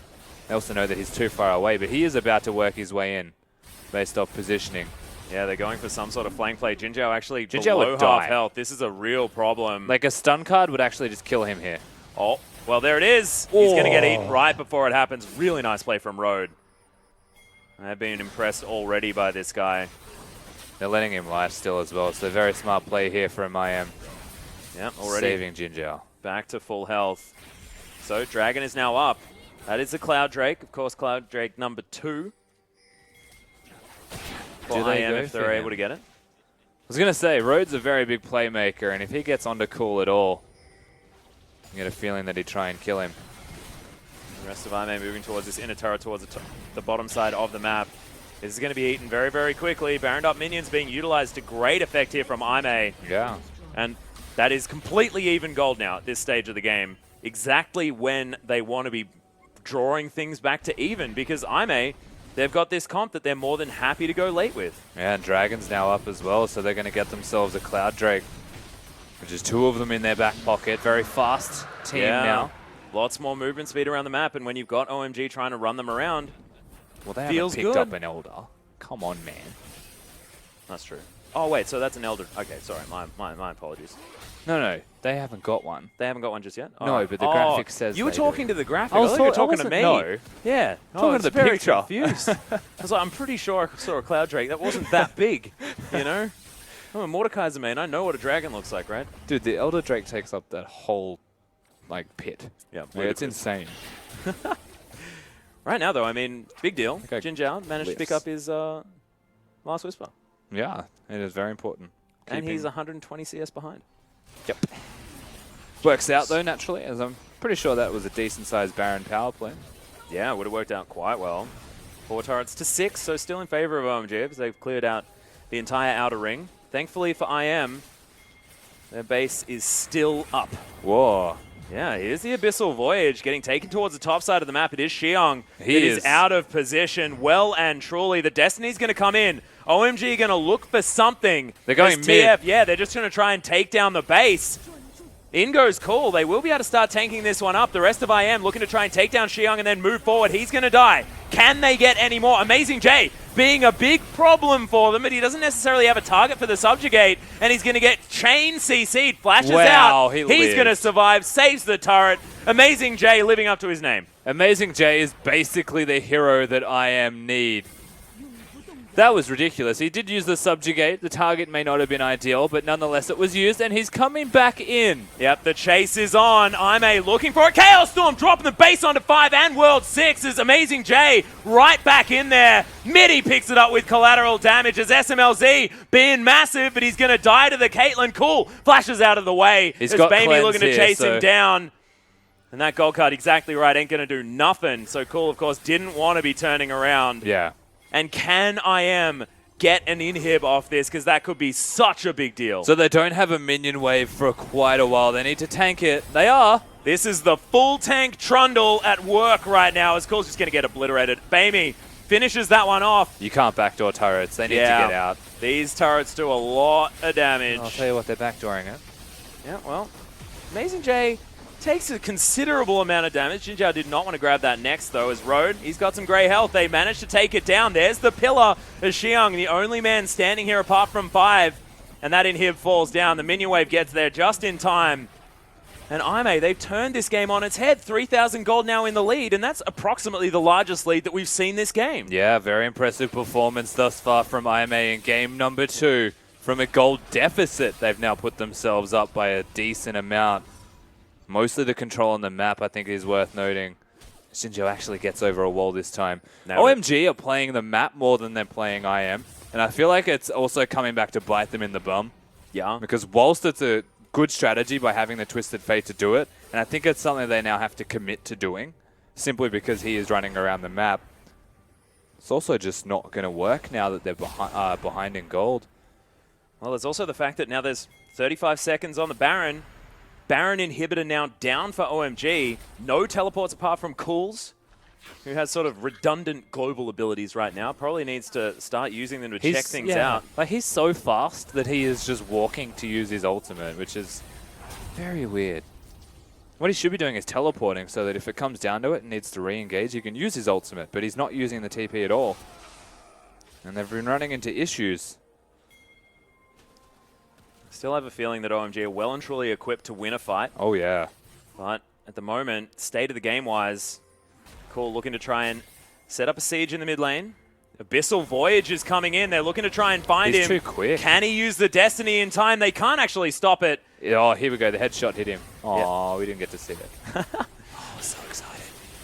They also know that he's too far away, but he is about to work his way in based off positioning. Yeah, they're going for some sort of flank play. Jin Zhao actually Jin Zhao below would half die. health. This is a real problem. Like a stun card would actually just kill him here. Oh, well, there it is. He's going to get eaten right before it happens. Really nice play from Road. I've been impressed already by this guy. They're letting him life still as well. It's a very smart play here from IM. Yeah, already Saving Jin Zhao. back to full health. So Dragon is now up. That is the Cloud Drake. Of course, Cloud Drake number 2. For Do they IM go if for they're him? able to get it. I was going to say, Rhodes a very big playmaker, and if he gets onto Cool at all, you get a feeling that he'd try and kill him. The rest of IMA moving towards this inner turret, towards the bottom side of the map. This is going to be eaten very, very quickly. Baroned up minions being utilized to great effect here from IMA. Yeah. And that is completely even gold now at this stage of the game. Exactly when they want to be drawing things back to even, because IMA, they've got this comp that they're more than happy to go late with. Yeah, and Dragon's now up as well, so they're going to get themselves a Cloud Drake, which is 2 of them in their back pocket. Very fast team now. Lots more movement speed around the map, and when you've got OMG trying to run them around, Well, they feels haven't picked good. up an Elder. Come on, man. That's true. Oh, wait, so that's an Elder. Okay, sorry, my apologies. No, they haven't got one. They haven't got one just yet? No, but the graphic says you were they talking do. to the graphic. I was thought you were talking to wasn't- me. no. Yeah. Talking to the very picture. confused. I was like, I'm pretty sure I saw a Cloud Drake. That wasn't that big, you know? I'm a Mordekaiser main. I know what a dragon looks like, right? Dude, the Elder Drake takes up that whole, like, pit. Yeah, It's insane. Right now, though, I mean, big deal. Okay. Jin Zhao managed to pick up his last Whisper. Yeah, it is very important. And he's 120 CS behind. Yep. Works out, though, naturally, as I'm pretty sure that was a decent-sized Baron power play. Yeah, it would have worked out quite well. 4 turrets to 6, so still in favor of OMG because they've cleared out the entire outer ring. Thankfully for IM, their base is still up. Whoa. Yeah, here's the Abyssal Voyage getting taken towards the top side of the map. It is Xiong. He It is is out of position well and truly. The Destiny's going to come in. OMG going to look for something. They're going As mid. TF, yeah, they're just going to try and take down the base. In goes Cool. They will be able to start tanking this one up. The rest of IM looking to try and take down Xiong and then move forward. He's going to die. Can they get any more? Amazing J being a big problem for them, but he doesn't necessarily have a target for the Subjugate, and he's going to get chain CC'd. Flashes Wow, out. he He's lived. going to survive, saves the turret. Amazing J living up to his name. Amazing J is basically the hero that I am need. That was ridiculous. He did use the Subjugate. The target may not have been ideal, but nonetheless it was used, and he's coming back in. Yep, the chase is on. Ime looking for it. Chaos Storm dropping the base onto 5 and World 6 is Amazing J right back in there. Midi picks it up with collateral damage as SMLZ being massive, but he's going to die to the Caitlyn. Cool flashes out of the way. He's as got Baby cleanse looking to here, chase so him down. And that gold card, exactly right, ain't going to do nothing. So Cool, of course, didn't want to be turning around. Yeah. And can IM get an inhib off this, because that could be such a big deal. So they don't have a minion wave for quite a while. They need to tank it. They are. This is the full tank Trundle at work right now, as Cool's just going to get obliterated. Bamey finishes that one off. You can't backdoor turrets. They need to get out. These turrets do a lot of damage. I'll tell you what, they're backdooring it. Yeah, well, Amazing J takes a considerable amount of damage. Jinjiao did not want to grab that next, though, as Road, he's got some grey health. They managed to take it down. There's the pillar as Xiong, the only man standing here apart from 5. And that inhib falls down. The minion wave gets there just in time. And Ime, they've turned this game on its head. 3,000 gold now in the lead, and that's approximately the largest lead that we've seen this game. Yeah, very impressive performance thus far from IMA in game number 2. From a gold deficit, they've now put themselves up by a decent amount. Mostly the control on the map, I think, is worth noting. Shinjo actually gets over a wall this time. OMG are playing the map more than they're playing IM. And I feel like it's also coming back to bite them in the bum. Yeah. Because whilst it's a good strategy by having the Twisted Fate to do it, and I think it's something they now have to commit to doing, simply because he is running around the map, it's also just not going to work now that they're behind in gold. Well, there's also the fact that now there's 35 seconds on the Baron. Baron inhibitor now down for OMG. No teleports apart from Cools, who has sort of redundant global abilities right now. Probably needs to start using them to check things out. Like, he's so fast that he is just walking to use his ultimate, which is very weird. What he should be doing is teleporting so that if it comes down to it and needs to re-engage, he can use his ultimate, but he's not using the TP at all. And they've been running into issues. Still have a feeling that OMG are well and truly equipped to win a fight. Oh, yeah. But at the moment, state of the game-wise, Cool looking to try and set up a siege in the mid lane. Abyssal Voyage is coming in. They're looking to try and find him. He's too quick. Can he use the Destiny in time? They can't actually stop it. Oh, here we go. The headshot hit him. Oh, we didn't get to see it. Oh, so excited.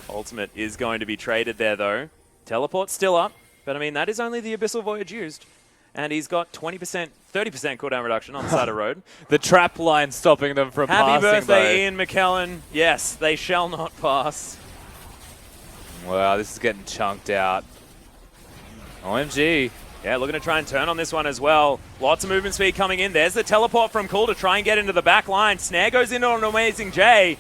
Ultimate is going to be traded there, though. Teleport's still up, but I mean, that is only the Abyssal Voyage used. And he's got 20%, 30% cooldown reduction on the side of road. The trap line stopping them from Happy passing, birthday, though. Ian McKellen. Yes, they shall not pass. Wow, this is getting chunked out. OMG. Yeah, looking to try and turn on this one as well. Lots of movement speed coming in. There's the teleport from Cool to try and get into the back line. Snare goes in on Amazing J.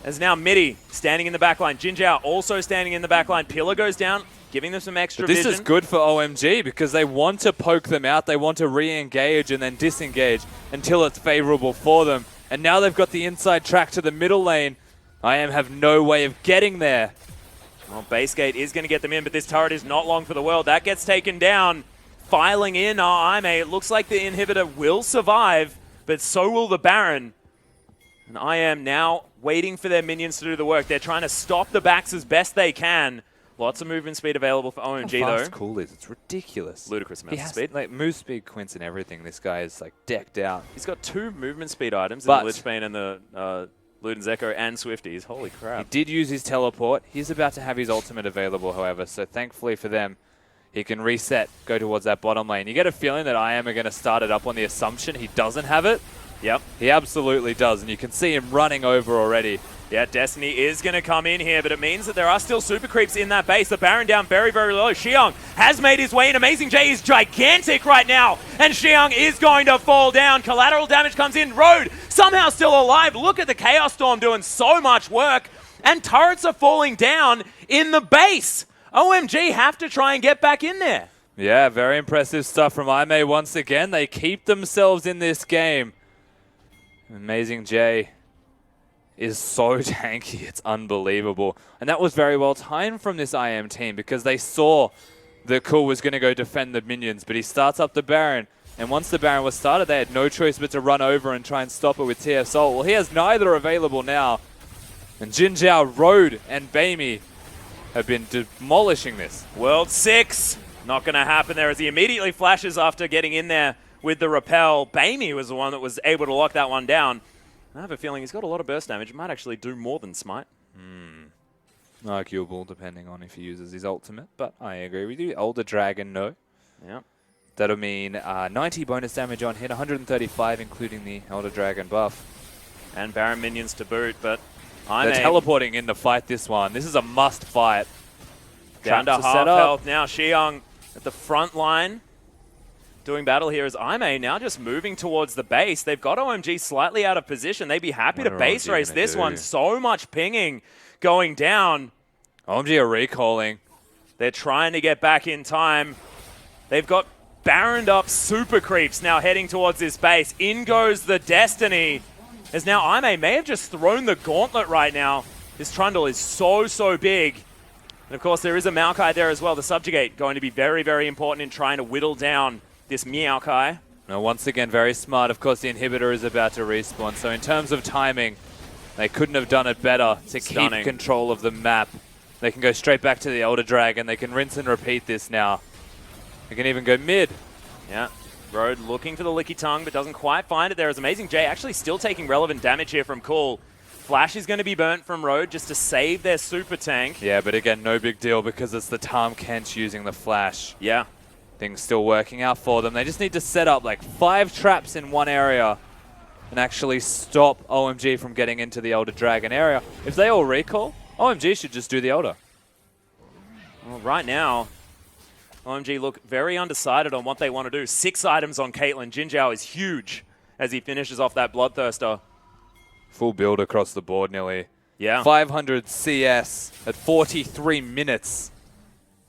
As now Midi standing in the back line. Jinjiao also standing in the back line. Pillar goes down, giving them some extra But this vision. is good for OMG because they want to poke them out. They want to re-engage and then disengage until it's favorable for them. And now they've got the inside track to the middle lane. IM have no way of getting there. Well, base gate is going to get them in, but this turret is not long for the world. That gets taken down. Filing in Ime. It looks like the inhibitor will survive, but so will the Baron. And I am now waiting for their minions to do the work. They're trying to stop the backs as best they can. Lots of movement speed available for OMG, How fast though. Cool is. It's ridiculous. Ludicrous He amount of has, speed. like, move speed, quints, and everything. This guy is, like, decked out. He's got 2 movement speed items in But- the Lich Bane and the Luden's Echo and Swifties. Holy He crap. did use his teleport. He's about to have his ultimate available, however, so thankfully for them, he can reset, go towards that bottom lane. You get a feeling that IM are going to start it up on the assumption he doesn't have it. Yep. He absolutely does, and you can see him running over already. Yeah, Destiny is going to come in here, but it means that there are still super creeps in that base. The Baron down very, very low. Xiong has made his way in. Amazing J is gigantic right now, and Xiong is going to fall down. Collateral damage comes in. Road somehow still alive. Look at the Chaos Storm doing so much work, and turrets are falling down in the base. OMG have to try and get back in there. Yeah, very impressive stuff from IMA once again. They keep themselves in this game. Amazing J is so tanky, it's unbelievable. And that was very well timed from this IM team because they saw that Cool was going to go defend the minions, but he starts up the Baron. And once the Baron was started, they had no choice but to run over and try and stop it with TF Salt. Well, he has neither available now. And Jin Zhao, Road, and Baimi have been demolishing this. World 6. Not going to happen there as he immediately flashes after getting in there with the repel. Baimi was the one that was able to lock that one down. I have a feeling he's got a lot of burst damage. It might actually do more than Smite. Arguable, depending on if he uses his ultimate, but I agree with you. Elder Dragon, no. Yeah. That'll mean 90 bonus damage on hit, 135 including the Elder Dragon buff. And Baron minions to boot, but They're teleporting in to fight this one. This is a must fight. down to Traps are half set up. health now. Xiong at the front line doing battle here as Aime now just moving towards the base. They've got OMG slightly out of position. They'd be happy What to are base OMG race gonna this do? one. So much pinging going down. OMG are recalling. They're trying to get back in time. They've got Baroned up super creeps now heading towards this base. In goes the Destiny. As now Aime may have just thrown the gauntlet right now. This Trundle is so big. And of course there is a Maokai there as well. The Subjugate going to be very, very important in trying to whittle down this Maokai. Now, once again, very smart. Of course, the inhibitor is about to respawn. So in terms of timing, they couldn't have done it better to Stunning. keep control of the map. They can go straight back to the Elder Dragon. They can rinse and repeat this now. They can even go mid. Yeah. Road looking for the Licky Tongue, but doesn't quite find it there. As Amazing J actually still taking relevant damage here from Cool. Flash is going to be burnt from Road just to save their super tank. Yeah, but again, no big deal because it's the Tahm Kench using the flash. Yeah. Things still working out for them. They just need to set up like 5 traps in one area and actually stop OMG from getting into the Elder Dragon area. If they all recall, OMG should just do the Elder. Well, right now, OMG look very undecided on what they want to do. 6 items on Caitlyn. Jin Zhao is huge as he finishes off that Bloodthirster. Full build across the board nearly. Yeah. 500 CS at 43 minutes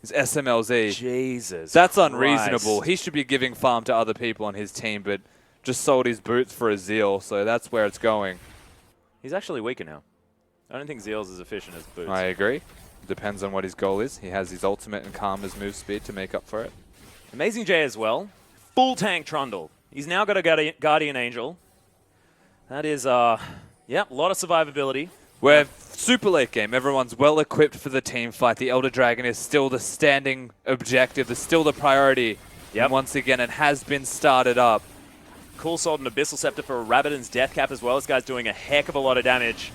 is SMLZ. Jesus That's unreasonable. Christ. He should be giving farm to other people on his team, but just sold his boots for a Zeal, so that's where it's going. He's actually weaker now. I don't think Zeal's as efficient as Boots. I agree. Depends on what his goal is. He has his ultimate and Karma's move speed to make up for it. Amazing J as well. Full tank Trundle. He's now got a Guardian Angel. That is, yeah, a lot of survivability. We're super late game. Everyone's well equipped for the team fight. The Elder Dragon is still the standing objective. It's still the priority. Yep. And once again, it has been started up. Cool sold an Abyssal Scepter for a Rabadon's Death Cap as well. This guy's doing a heck of a lot of damage.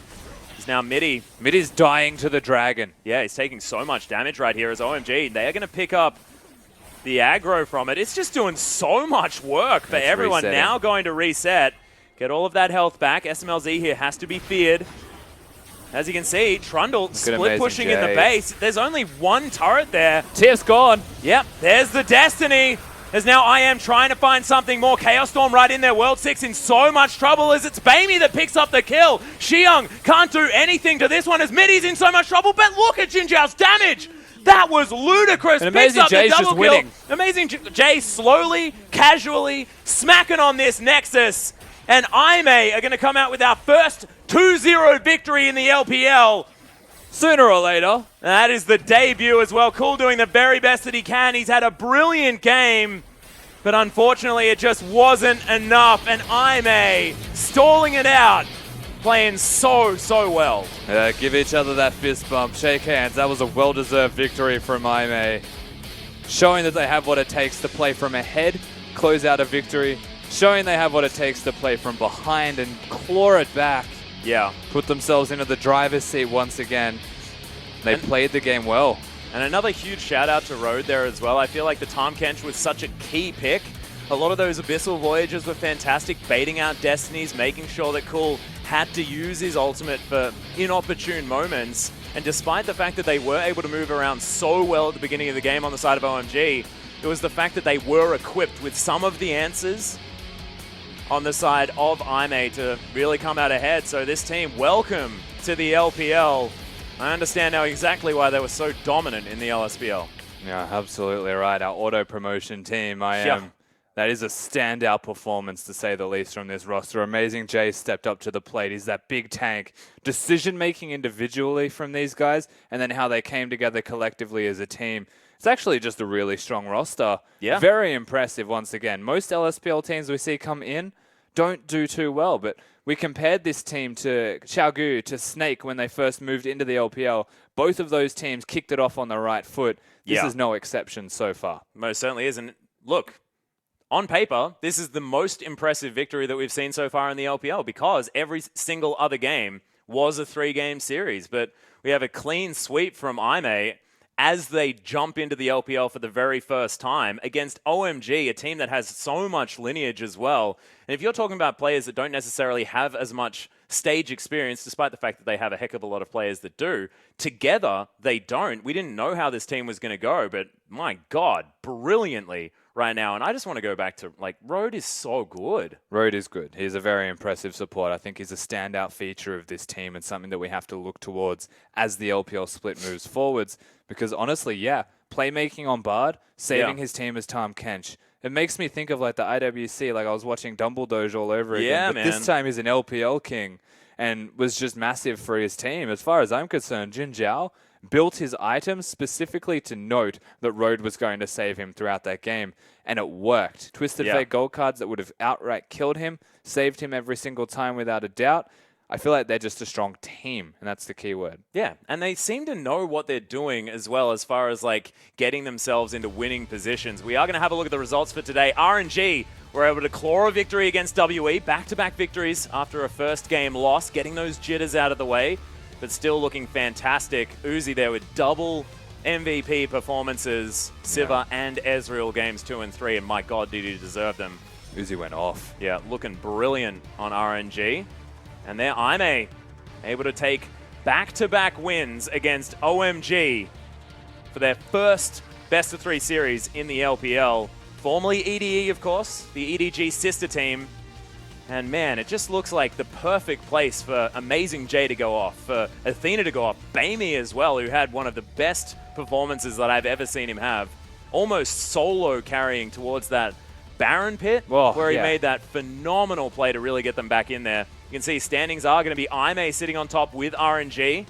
He's now Midi. Mid is dying to the Dragon. Yeah, he's taking so much damage right here as OMG. They are going to pick up the aggro from it. It's just doing so much work for That's everyone. resetting. Now going to reset. Get all of that health back. SMLZ here has to be feared. As you can see, Trundle split Amazing pushing in the J. base. There's only one turret there. TF's gone. Yep, there's the Destiny. As now I am trying to find something more. Chaos Storm right in there. World 6 in so much trouble as it's Baimi that picks up the kill. Xiong can't do anything to this one as Midi's in so much trouble. But look at Jin Zhao's damage. That was ludicrous. And Picks Amazing up the J's just double kill. winning. Amazing J slowly, casually smacking on this Nexus. And Aime are going to come out with our first 2-0 victory in the LPL. Sooner or later. That is the debut as well. Cool doing the very best that he can. He's had a brilliant game, but unfortunately it just wasn't enough. And Aime stalling it out playing so well. Give each other that fist bump, shake hands. That was a well-deserved victory from IMA. Showing that they have what it takes to play from ahead, close out a victory. Showing they have what it takes to play from behind and claw it back. Yeah. Put themselves into the driver's seat once again. They played the game well. And another huge shout out to Road there as well. I feel like the Tahm Kench was such a key pick. A lot of those Abyssal Voyages were fantastic, baiting out Destinies, making sure that Cool had to use his ultimate for inopportune moments. And despite the fact that they were able to move around so well at the beginning of the game on the side of OMG, it was the fact that they were equipped with some of the answers on the side of IMA to really come out ahead. So this team, welcome to the LPL. I understand now exactly why they were so dominant in the LSPL. Yeah, absolutely right. Our auto promotion team, that is a standout performance, to say the least, from this roster. Amazing Jay stepped up to the plate. He's that big tank. Decision-making individually from these guys, and then how they came together collectively as a team. It's actually just a really strong roster. Yeah. Very impressive once again. Most LSPL teams we see come in don't do too well, but we compared this team to Xiaogu, to Snake when they first moved into the LPL. Both of those teams kicked it off on the right foot. This is no exception so far. Most certainly is. And look, on paper, this is the most impressive victory that we've seen so far in the LPL because every single other game was a 3-game series. But we have a clean sweep from IMA as they jump into the LPL for the very first time against OMG, a team that has so much lineage as well. And if you're talking about players that don't necessarily have as much stage experience, despite the fact that they have a heck of a lot of players that do, together they don't. We didn't know how this team was going to go, but my God, brilliantly right now. And I just want to go back to, like, Road is so good. Road is good. He's a very impressive support. I think he's a standout feature of this team and something that we have to look towards as the LPL split moves forwards. Because honestly, playmaking on Bard, saving his team as Tahm Kench. It makes me think of like the IWC, like I was watching Dumbledore all over again. But this time he's an LPL king and was just massive for his team. As far as I'm concerned, Jin Zhao built his items specifically to note that Road was going to save him throughout that game, and it worked. Twisted Fate gold cards that would have outright killed him, saved him every single time without a doubt. I feel like they're just a strong team, and that's the key word. Yeah, and they seem to know what they're doing as well as far as like getting themselves into winning positions. We are going to have a look at the results for today. RNG were able to claw a victory against WE, back-to-back victories after a first game loss, getting those jitters out of the way, but still looking fantastic. Uzi there with double MVP performances, Siva and Ezreal games 2 and 3, and my God, did he deserve them. Uzi went off. Yeah, looking brilliant on RNG. And there, IMA able to take back-to-back wins against OMG for their first best-of-3 series in the LPL. Formerly EDE, of course, the EDG sister team. And man, it just looks like the perfect place for Amazing J to go off, for Athena to go off, Bamey as well, who had one of the best performances that I've ever seen him have. Almost solo carrying towards that Baron pit, where he made that phenomenal play to really get them back in there. You can see standings are going to be IMA sitting on top with RNG.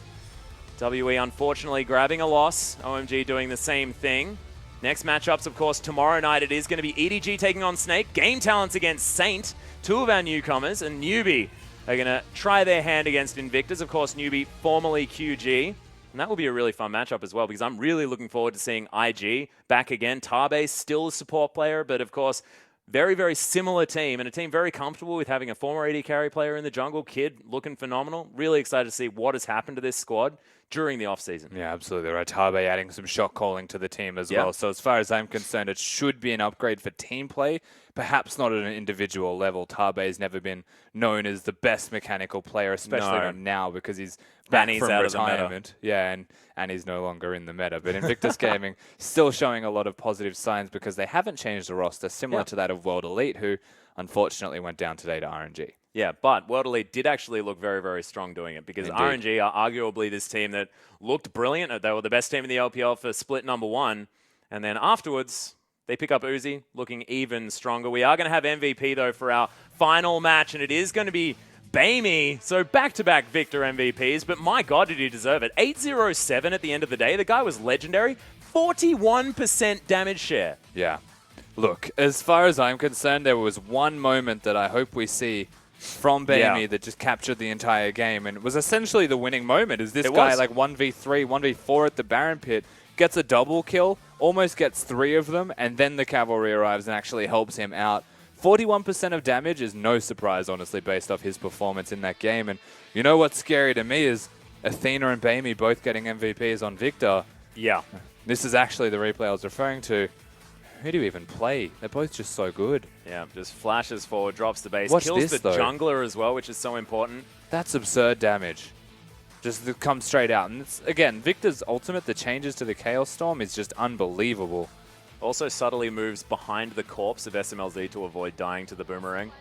WE unfortunately grabbing a loss. OMG doing the same thing. Next matchups, of course, tomorrow night it is going to be EDG taking on Snake. Game Talents against Saint, 2 of our newcomers, and Newbie are going to try their hand against Invictus. Of course, Newbie formerly QG. And that will be a really fun matchup as well, because I'm really looking forward to seeing IG back again. Tarbe still a support player, but of course, very, very similar team, and a team very comfortable with having a former AD carry player in the jungle. Kid looking phenomenal. Really excited to see what has happened to this squad during the offseason. Yeah, absolutely right. Tarbe adding some shot calling to the team as well. So as far as I'm concerned, it should be an upgrade for team play, perhaps not at an individual level. Tarbe has never been known as the best mechanical player, especially not now, because he's back from retirement. Yeah, and he's no longer in the meta. But Invictus Gaming still showing a lot of positive signs because they haven't changed the roster, similar to that of World Elite, who unfortunately went down today to RNG. Yeah, but World Elite did actually look very, very strong doing it, because RNG are arguably this team that looked brilliant. They were the best team in the LPL for split number 1. And then afterwards, they pick up Uzi, looking even stronger. We are going to have MVP, though, for our final match, and it is going to be Bamey. So back-to-back Victor MVPs, but my God, did he deserve it. 807 at the end of the day. The guy was legendary. 41% damage share. Yeah. Look, as far as I'm concerned, there was one moment that I hope we see from Baimi that just captured the entire game, and it was essentially the winning moment. Is this guy like 1v3, 1v4 at the Baron pit, gets a double kill, almost gets 3 of them, and then the cavalry arrives and actually helps him out. 41% of damage is no surprise, honestly, based off his performance in that game. And you know what's scary to me is Athena and Baimi both getting MVPs on Victor. Yeah. This is actually the replay I was referring to. Who do you even play? They're both just so good. Yeah, just flashes forward, drops the base, Watch kills this, the though. jungler as well, which is so important. That's absurd damage. Just to come straight out. And it's, again, Victor's ultimate, the changes to the Chaos Storm, is just unbelievable. Also subtly moves behind the corpse of SMLZ to avoid dying to the boomerang.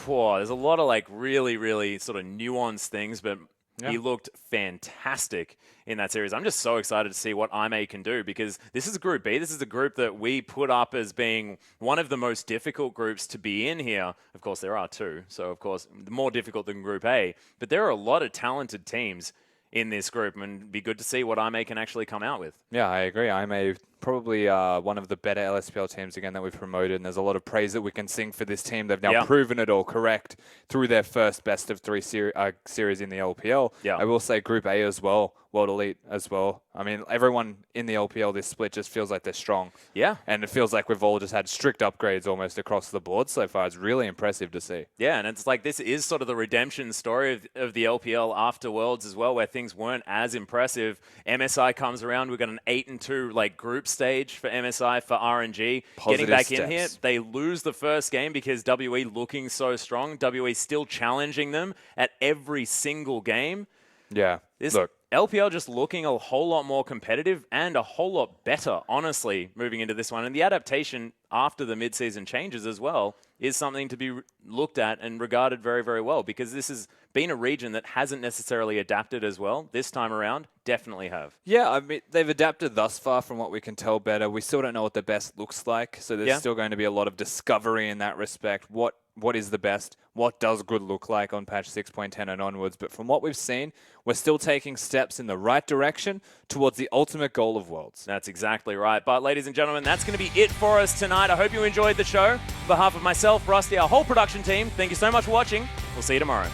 Whoa, there's a lot of like really, really sort of nuanced things, but he looked fantastic in that series. I'm just so excited to see what IMA can do, because this is Group B. This is a group that we put up as being one of the most difficult groups to be in here. Of course, there are 2, so of course, more difficult than Group A. But there are a lot of talented teams in this group, and it'd be good to see what IMA can actually come out with. Yeah, I agree. IMA probably one of the better LSPL teams, again, that we've promoted, and there's a lot of praise that we can sing for this team. They've now proven it all correct through their first best-of-3 series in the LPL. Yeah. I will say Group A as well, World Elite as well. I mean, everyone in the LPL, this split just feels like they're strong. Yeah. And it feels like we've all just had strict upgrades almost across the board so far. It's really impressive to see. Yeah, and it's like this is sort of the redemption story of the LPL after Worlds as well, where things weren't as impressive. MSI comes around. We've got an 8-2 like group stage for MSI, for RNG. Positive getting back steps. in here, they lose the first game because WE looking so strong. WE still challenging them at every single game. Yeah, Look, LPL just looking a whole lot more competitive and a whole lot better, honestly, moving into this one. And the adaptation after the mid-season changes as well is something to be looked at and regarded very, very well, because this has been a region that hasn't necessarily adapted as well. This time around, definitely have. Yeah, I mean, they've adapted thus far from what we can tell better. We still don't know what the best looks like, so there's still going to be a lot of discovery in that respect. What is the best? What does good look like on patch 6.10 and onwards? But from what we've seen, we're still taking steps in the right direction towards the ultimate goal of Worlds. That's exactly right. But ladies and gentlemen, that's going to be it for us tonight. I hope you enjoyed the show. On behalf of myself, Rusty, our whole production team, thank you so much for watching. We'll see you tomorrow.